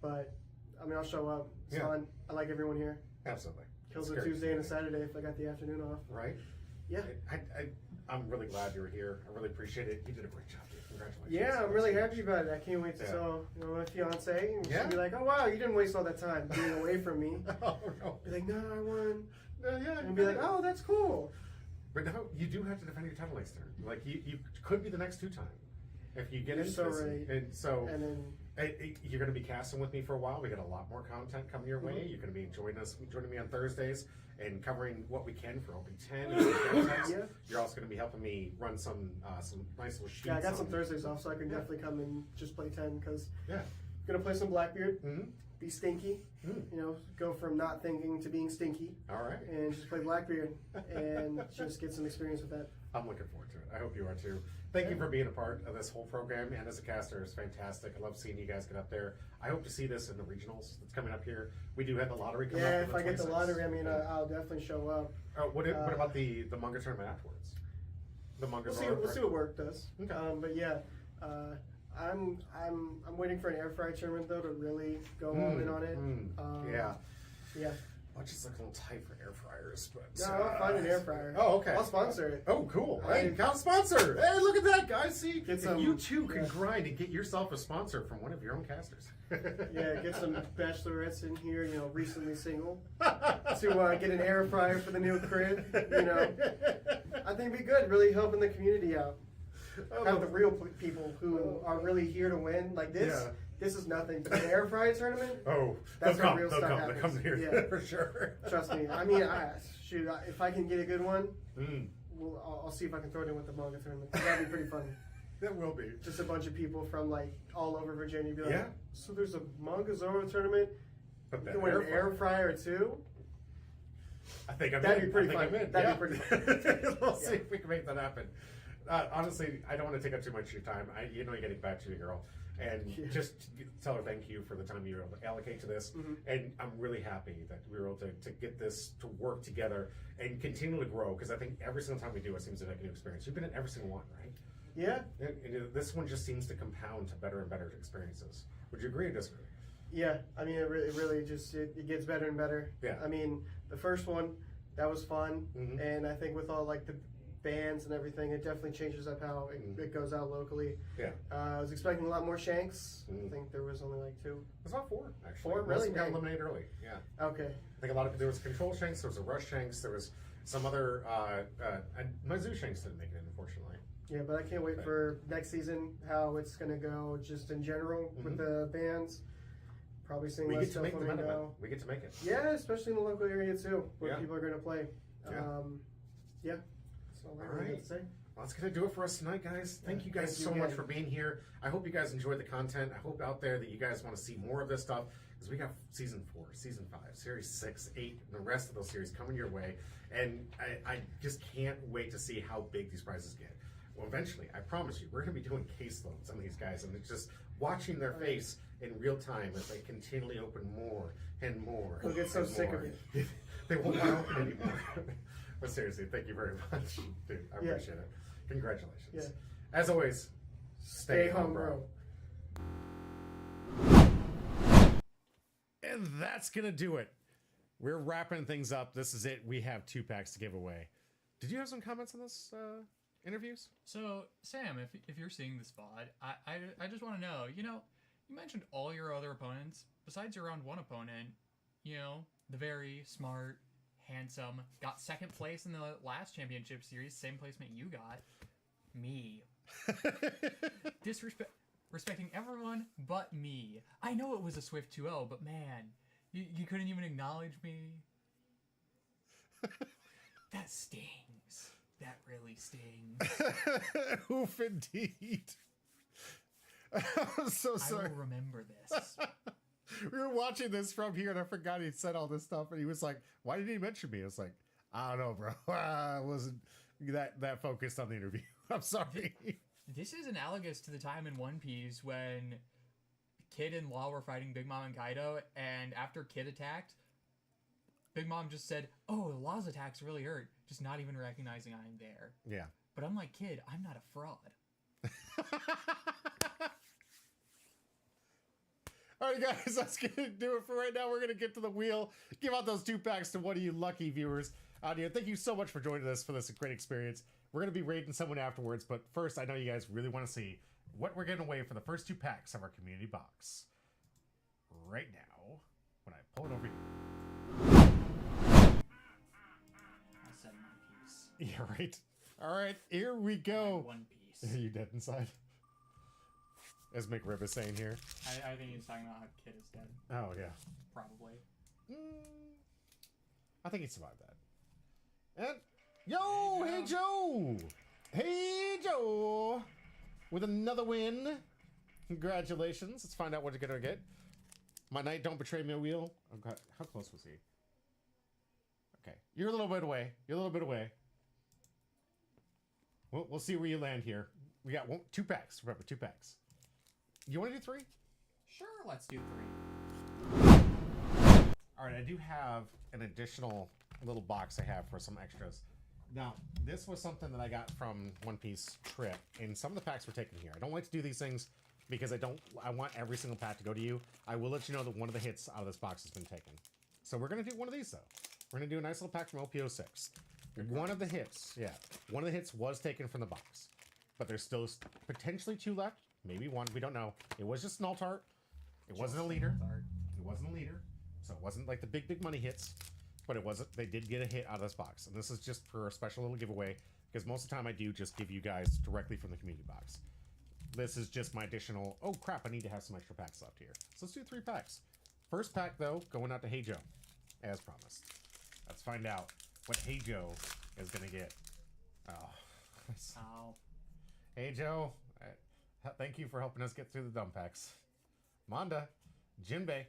But I mean, I'll show up. It's fun. I like everyone here. Absolutely. Kills a Tuesday and a Saturday if I got the afternoon off. Right. Yeah. I'm really glad you were here. I really appreciate it. You did a great job, dude. Congratulations. Yeah, I'm really happy about it. I can't wait to tell my fiance and she'll be like, "Oh wow, you didn't waste all that time being away from me." Oh no. Be like, "No, I won." Yeah. And be like, "Oh, that's cool." But now you do have to defend your title next turn. Like you could be the next 2-time if you get into so this. right. And so and then you're going to be casting with me for a while. We got a lot more content coming your way. You're going to be joining me on Thursdays and covering what we can for OP10 and You're also going to be helping me run some nice little sheets. Yeah, I got some Thursdays off, so I can definitely come and just play 10 because I'm going to play some Blackbeard, be stinky, you know, go from not thinking to being stinky. All right. And just play Blackbeard and just get some experience with that. I'm looking forward to it. I hope you are too. Thank you for being a part of this whole program, and as a caster, it's fantastic. I love seeing you guys get up there. I hope to see this in the regionals that's coming up here. We do have the lottery coming up. Yeah, if I get the lottery, I mean, I'll definitely show up. What about the manga tournament afterwards? The manga. We'll see what work does. Okay. But yeah, I'm waiting for an air fry tournament though to really go all in on it. Yeah. Yeah. Budget's looking a little tight for air fryers, but No, I'll find an air fryer. Oh, okay. I'll sponsor it. Oh, cool. Hey, got a sponsor. Hey, look at that, guys. See, Get some, you too can grind and get yourself a sponsor from one of your own casters. Yeah, get some bachelorettes in here, you know, recently single, to get an air fryer for the new crib. You know, I think it'd be good. Really helping the community out. Have the real people who are really here to win. Like this. Yeah. This is nothing, but an air fryer tournament. Oh, that's they'll where come. real They'll stuff come. happens. They'll come here Yeah. for sure. Trust me. I mean, if I can get a good one, Mm. I'll see if I can throw it in with the manga tournament. That'd be pretty funny. That will be. Just a bunch of people from like all over Virginia be like, Yeah. so there's a manga Zoro tournament. But You can win an air fryer too. I think I'm That'd in. be pretty I think fun. I'm in. That'd Yeah. be pretty fun. We'll see if we can make that happen. Honestly, I don't want to take up too much of your time. You're getting back to you, girl. And just tell her thank you for the time you were able to allocate to this. Mm-hmm. And I'm really happy that we were able to get this to work together and continue to grow, because I think every single time we do it seems to make a new experience. You've been in every single one, right? Yeah. And this one just seems to compound to better and better experiences. Would you agree or disagree? Yeah, I mean, it really just it gets better and better. Yeah. I mean, the first one, that was fun, Mhm. and I think with all like the bands and everything, it definitely changes up how it goes out locally. Yeah. I was expecting a lot more shanks. Mhm. I think there was only like 2. It's not 4, actually. Four? Most Really? of them got Dang. eliminated early. Yeah. Okay. I think a lot of there was control shanks, there was a rush shanks, there was some other my zoo shanks didn't make it in, unfortunately. Yeah, but I can't wait for next season how it's gonna go just in general with the bands. Probably seeing We less get to make the main event. Flamingo. We get to make it. Yeah, especially in the local area too, where Yeah. people are gonna play. Yeah. Yeah. That's all I All really right. got to say. Well, that's going to do it for us tonight, guys. Thank you guys Thank you so much again. for being here. I hope you guys enjoyed the content. I hope out there that you guys want to see more of this stuff, because we got season 4, season 5, series 6, 8, and the rest of those series coming your way. And I just can't wait to see how big these prizes get. Well, eventually, I promise you, we're going to be doing caseloads on these guys, and it's just watching their face in real time as they continually open more and more. They'll get so and sick more. of it. They won't want to open anymore. But seriously, thank you very much, dude. I Yeah. appreciate it. Congratulations. Yeah. As always, stay home, bro. And that's going to do it. We're wrapping things up. This is it. We have 2 packs to give away. Did you have some comments on this interviews? So, Sam, if you're seeing this VOD, I just want to know, you mentioned all your other opponents, besides your round 1 opponent, the very smart, handsome, got 2nd place in the last championship series, same placement you got. Me. Respecting everyone but me. I know it was a Swift 2-0, but man, you couldn't even acknowledge me. That stings. That really stings. Oof, indeed. I'm so sorry. I will remember this. We were watching this from here, and I forgot he said all this stuff, and he was like, why did he mention me? I was like, I don't know, bro. I wasn't that focused on the interview. I'm sorry. This is analogous to the time in One Piece when Kid and Law were fighting Big Mom and Kaido, and after Kid attacked, Big Mom just said, oh, Law's attacks really hurt, just not even recognizing I'm there. Yeah. But unlike Kid, I'm not a fraud. All right, guys, that's going to do it for right now. We're going to get to the wheel, give out those 2 packs to one of you lucky viewers out here. Thank you so much for joining us for this great experience. We're going to be rating someone afterwards, but first, I know you guys really want to see what we're getting away for the first 2 packs of our community box. Right now, when I pull it over here. I said One Piece. Yeah, right. All right, here we go. One Piece. Are you dead inside? As McRib is saying here. I think he's talking about how Kid is dead. Oh, yeah. Probably. I think he survived that. And, yo, hey Joe! Hey Joe! With another win. Congratulations. Let's find out what you're going to get. My knight, don't betray me, wheel. Oh, God. How close was he? Okay. You're a little bit away. You're a little bit away. We'll see where you land here. We got 2 packs. Remember, 2 packs. You want to do 3? Sure, let's do 3. All right, I do have an additional little box I have for some extras. Now, this was something that I got from One Piece trip, and some of the packs were taken here. I don't like to do these things because I want every single pack to go to you. I will let you know that one of the hits out of this box has been taken. So we're going to do one of these, though. We're going to do a nice little pack from OP06. One of the hits, one of the hits was taken from the box. But there's still potentially 2 left. Maybe 1. We don't know. It was just an alt-art. It wasn't a leader. It wasn't a leader. So it wasn't like the big money hits. But it wasn't. They did get a hit out of this box. And this is just for a special little giveaway. Because most of the time I do just give you guys directly from the community box. This is just my additional... Oh, crap. I need to have some extra packs left here. So let's do 3 packs. First pack, though, going out to Hey Joe. As promised. Let's find out what Hey Joe is going to get. Oh. Hey Joe. Thank you for helping us get through the dumb packs. Manda. Jinbei.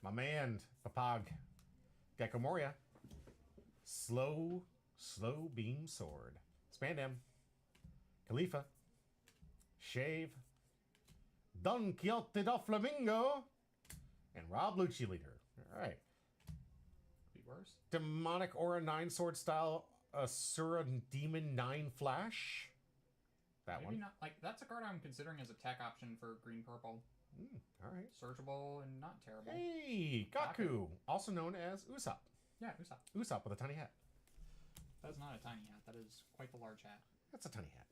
My man. Papag. Gecko Moria. Slow Beam Sword. Spandam. Khalifa. Shave. Don Quixote do Flamingo. And Rob Lucci Leader. Alright. Be worse. Demonic Aura 9 Sword Style Asura Demon 9 Flash. That Maybe one. Not, like, that's a card I'm considering as a tech option for green-purple. Alright. Searchable and not terrible. Hey, Gaku. Also known as Usopp. Yeah, Usopp. Usopp with a tiny hat. That is not a tiny hat. That is quite the large hat. That's a tiny hat.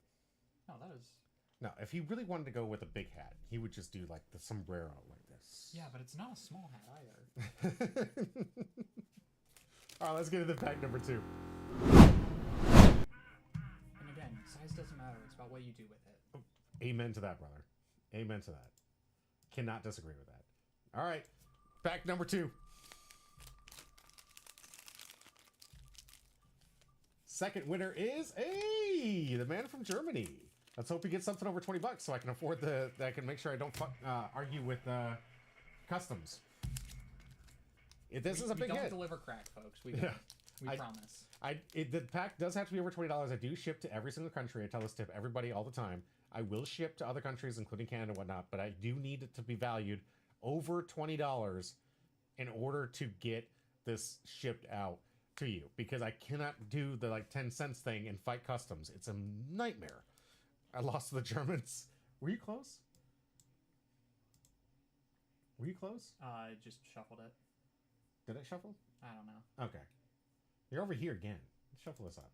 No, that is... No, if he really wanted to go with a big hat, he would just do like the sombrero like this. Yeah, but it's not a small hat either. Alright, let's get into pack number 2. And again, size doesn't matter. It's about what you do with it. Amen to that, brother. Amen to that. Cannot disagree with that. Alright, pack number 2. Second winner is the man from Germany. Let's hope he gets something over $20 so I can afford that I can make sure I don't argue with customs. If this is a big hit. We don't deliver crack, folks. We promise. The pack does have to be over $20. I do ship to every single country. I tell this to everybody all the time. I will ship to other countries, including Canada and whatnot, but I do need it to be valued over $20 in order to get this shipped out to you, because I cannot do the like 10 cents thing and fight customs. It's a nightmare. I lost to the Germans. Were you close? Were you close? Just shuffled it. Did it shuffle? I don't know. Okay. You're over here again. Shuffle this up.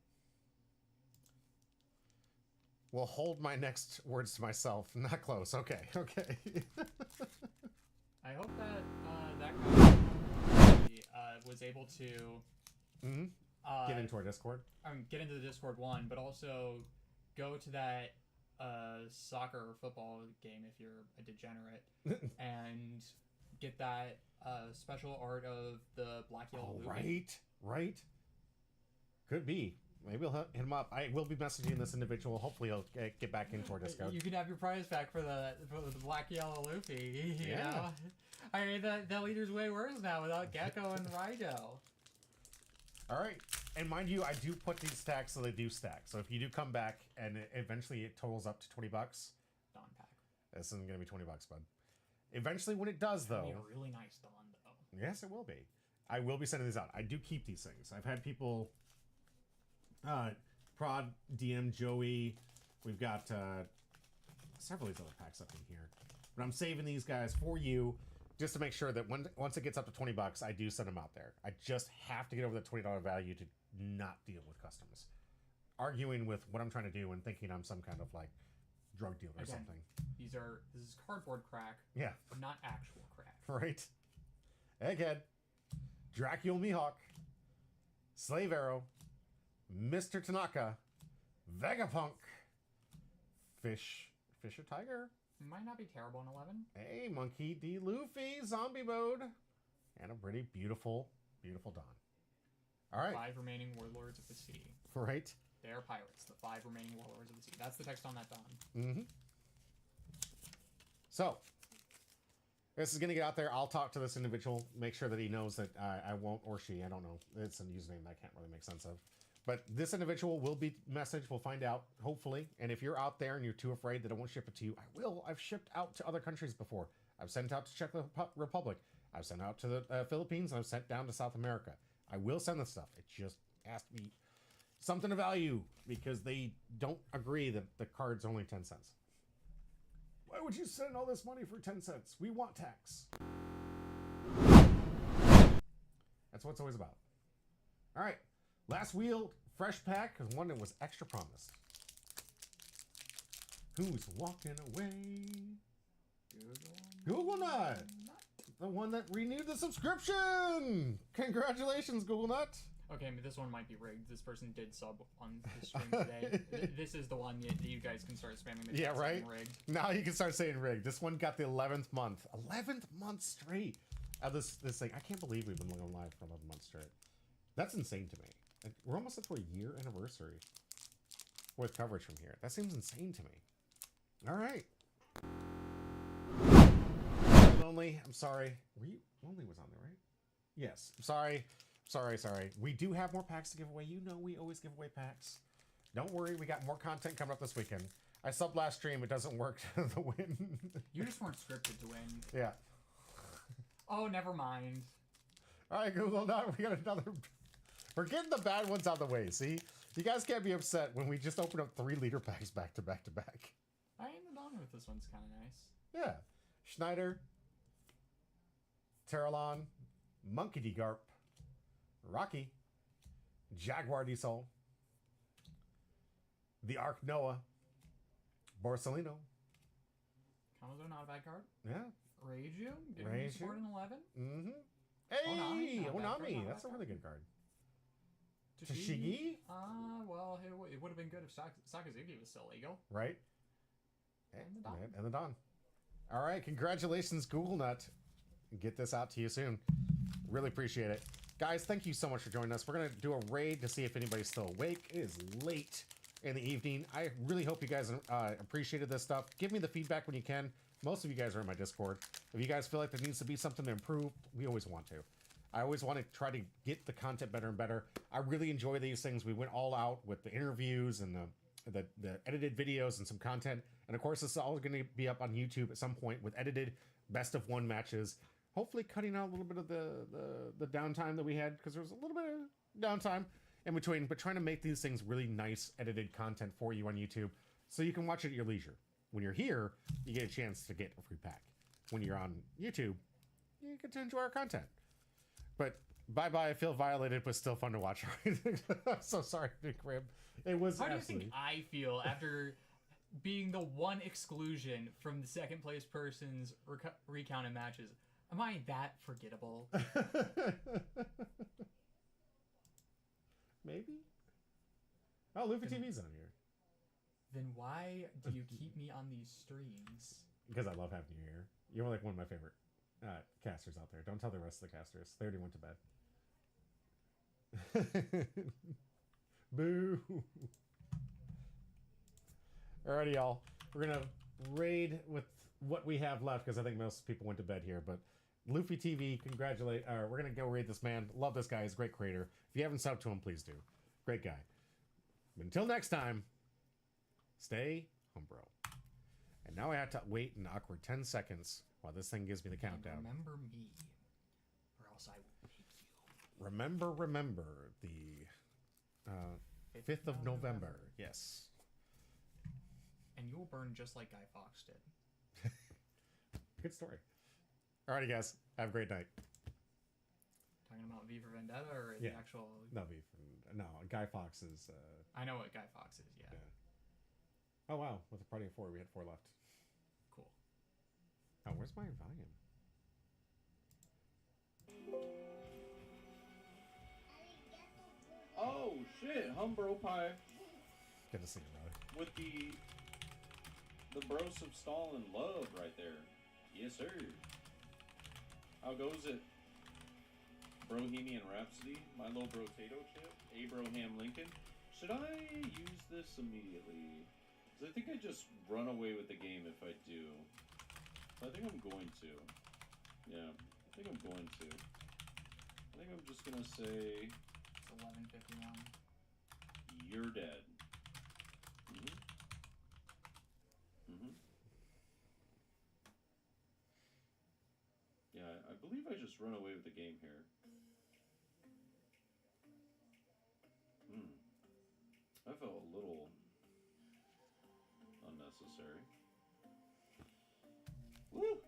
We'll hold my next words to myself. Not close. Okay. Okay. I hope that that guy was able to get into our Discord. Get into the Discord one, but also go to that soccer or football game if you're a degenerate and get that special art of the black yellow Luffy. Right. Could be. Maybe we'll hit him up. I will be messaging this individual. Hopefully he'll get back into our Discord. You can have your prize back for the black yellow Luffy. You know? I mean, the leader's way worse now without Gecko and Raido. All right. And mind you, I do put these stacks so they do stack. So if you do come back and eventually it totals up to $20, Dawn pack. This isn't going to be $20, bud. Eventually when it does, though. It'll be a really nice Dawn, though. Yes, it will be. I will be sending these out. I do keep these things. I've had people... Prod, DM, Joey. We've got several of these other packs up in here. But I'm saving these guys for you just to make sure that once it gets up to $20, I do send them out there. I just have to get over the $20 value to not deal with customs. Arguing with what I'm trying to do and thinking I'm some kind of like drug dealer or something. This is cardboard crack. Yeah. Not actual crack. Right. Egghead. Dracula Mihawk. Slave Arrow. Mr. Tanaka, Vegapunk, Fisher Tiger. Might not be terrible in 11. Hey, Monkey D. Luffy, Zombie Mode, and a pretty beautiful Dawn. All right. 5 remaining Warlords of the Sea. Right. They are pirates. The 5 remaining Warlords of the Sea. That's the text on that Dawn. Mm-hmm. So, this is going to get out there. I'll talk to this individual, make sure that he knows that I won't, or she, I don't know. It's a username that I can't really make sense of. But this individual will be messaged. We'll find out, hopefully. And if you're out there and you're too afraid that I won't ship it to you, I will. I've shipped out to other countries before. I've sent out to Czech Republic. I've sent out to the Philippines. I've sent down to South America. I will send this stuff. It just has to be something of value because they don't agree that the card's only 10 cents. Why would you send all this money for 10 cents? We want tax. That's what it's always about. All right. Last wheel, fresh pack, one that was extra promised. Who's walking away? Google Nut. The one that renewed the subscription. Congratulations, Google Nut. Okay, but this one might be rigged. This person did sub on the stream today. This is the one that you guys can start spamming the chat saying rigged. Now you can start saying rigged. This one got the 11th month. 11th month straight. This thing. I can't believe we've been going live for 11 months straight. That's insane to me. Like, we're almost up to a year anniversary with coverage from here. That seems insane to me. All right. Lonely, I'm sorry. Were you Lonely was on there, right? Yes. I'm sorry. Sorry. We do have more packs to give away. You know we always give away packs. Don't worry, we got more content coming up this weekend. I subbed last stream. It doesn't work to win. You just weren't scripted to win. Yeah. Oh, never mind. All right, Google. Now we got another. We're getting the bad ones out of the way. See, you guys can't be upset when we just open up 3 leader packs back to back to back. I ended on with this one's kind of nice. Yeah, Schneider, Terralon, Monkey D. Garp, Rocky, Jaguar Diesel, the Ark Noah, Borsalino. Kamezo, not a bad card. Yeah. Reiju, giving me support in 11. Mm-hmm. Hey, Onami, that's a really good card. Tashigi? Well, it would have been good if Sakazuki was still legal. Right. And the Don. All right, congratulations, Google Nut. Get this out to you soon. Really appreciate it. Guys, thank you so much for joining us. We're going to do a raid to see if anybody's still awake. It is late in the evening. I really hope you guys appreciated this stuff. Give me the feedback when you can. Most of you guys are in my Discord. If you guys feel like there needs to be something to improve, we always want to. I always want to try to get the content better and better. I really enjoy these things. We went all out with the interviews and the edited videos and some content. And of course, this is all going to be up on YouTube at some point with edited best of 1 matches. Hopefully cutting out a little bit of the downtime that we had, because there was a little bit of downtime in between, but trying to make these things really nice edited content for you on YouTube so you can watch it at your leisure. When you're here, you get a chance to get a free pack. When you're on YouTube, you get to enjoy our content. But bye-bye, I feel violated, but still fun to watch. I'm so sorry, Big Rib. It was How do you think I feel after being the one exclusion from the second place person's recounted matches? Am I that forgettable? Maybe? Oh, Luffy TV's on here. Then why do you keep me on these streams? Because I love having you here. You're like one of my favorite casters out there. Don't tell the rest of the casters. They already went to bed. Boo. Alrighty, y'all. We're going to raid with what we have left, because I think most people went to bed here. But Luffy TV, we're going to go raid this man. Love this guy. He's a great creator. If you haven't subbed to him, please do. Great guy. Until next time, stay humbro. And now I have to wait an awkward 10 seconds while this thing gives me the countdown. And remember me, or else I will make you. Remember the 5th of November. Yes. And you will burn just like Guy Fawkes did. Good story. Alrighty, guys. Have a great night. Talking about V for Vendetta or the actual... No, Guy Fawkes is... I know what Guy Fawkes is, yeah. Oh, wow. With a party of 4, we had 4 left. Cool. Oh, where's my volume? Oh, shit. Humbro Pie. Good to see you, brother. With the bros of Stalin love right there. Yes, sir. How goes it? Bohemian Rhapsody, my little potato chip, Abraham Lincoln. Should I use this immediately? Because I think I just run away with the game if I do. So I think I'm going to. Yeah, I think I'm going to. I think I'm just going to say... It's 11:51. You're dead. Yeah, I believe I just run away with the game here. That felt a little unnecessary. Woo!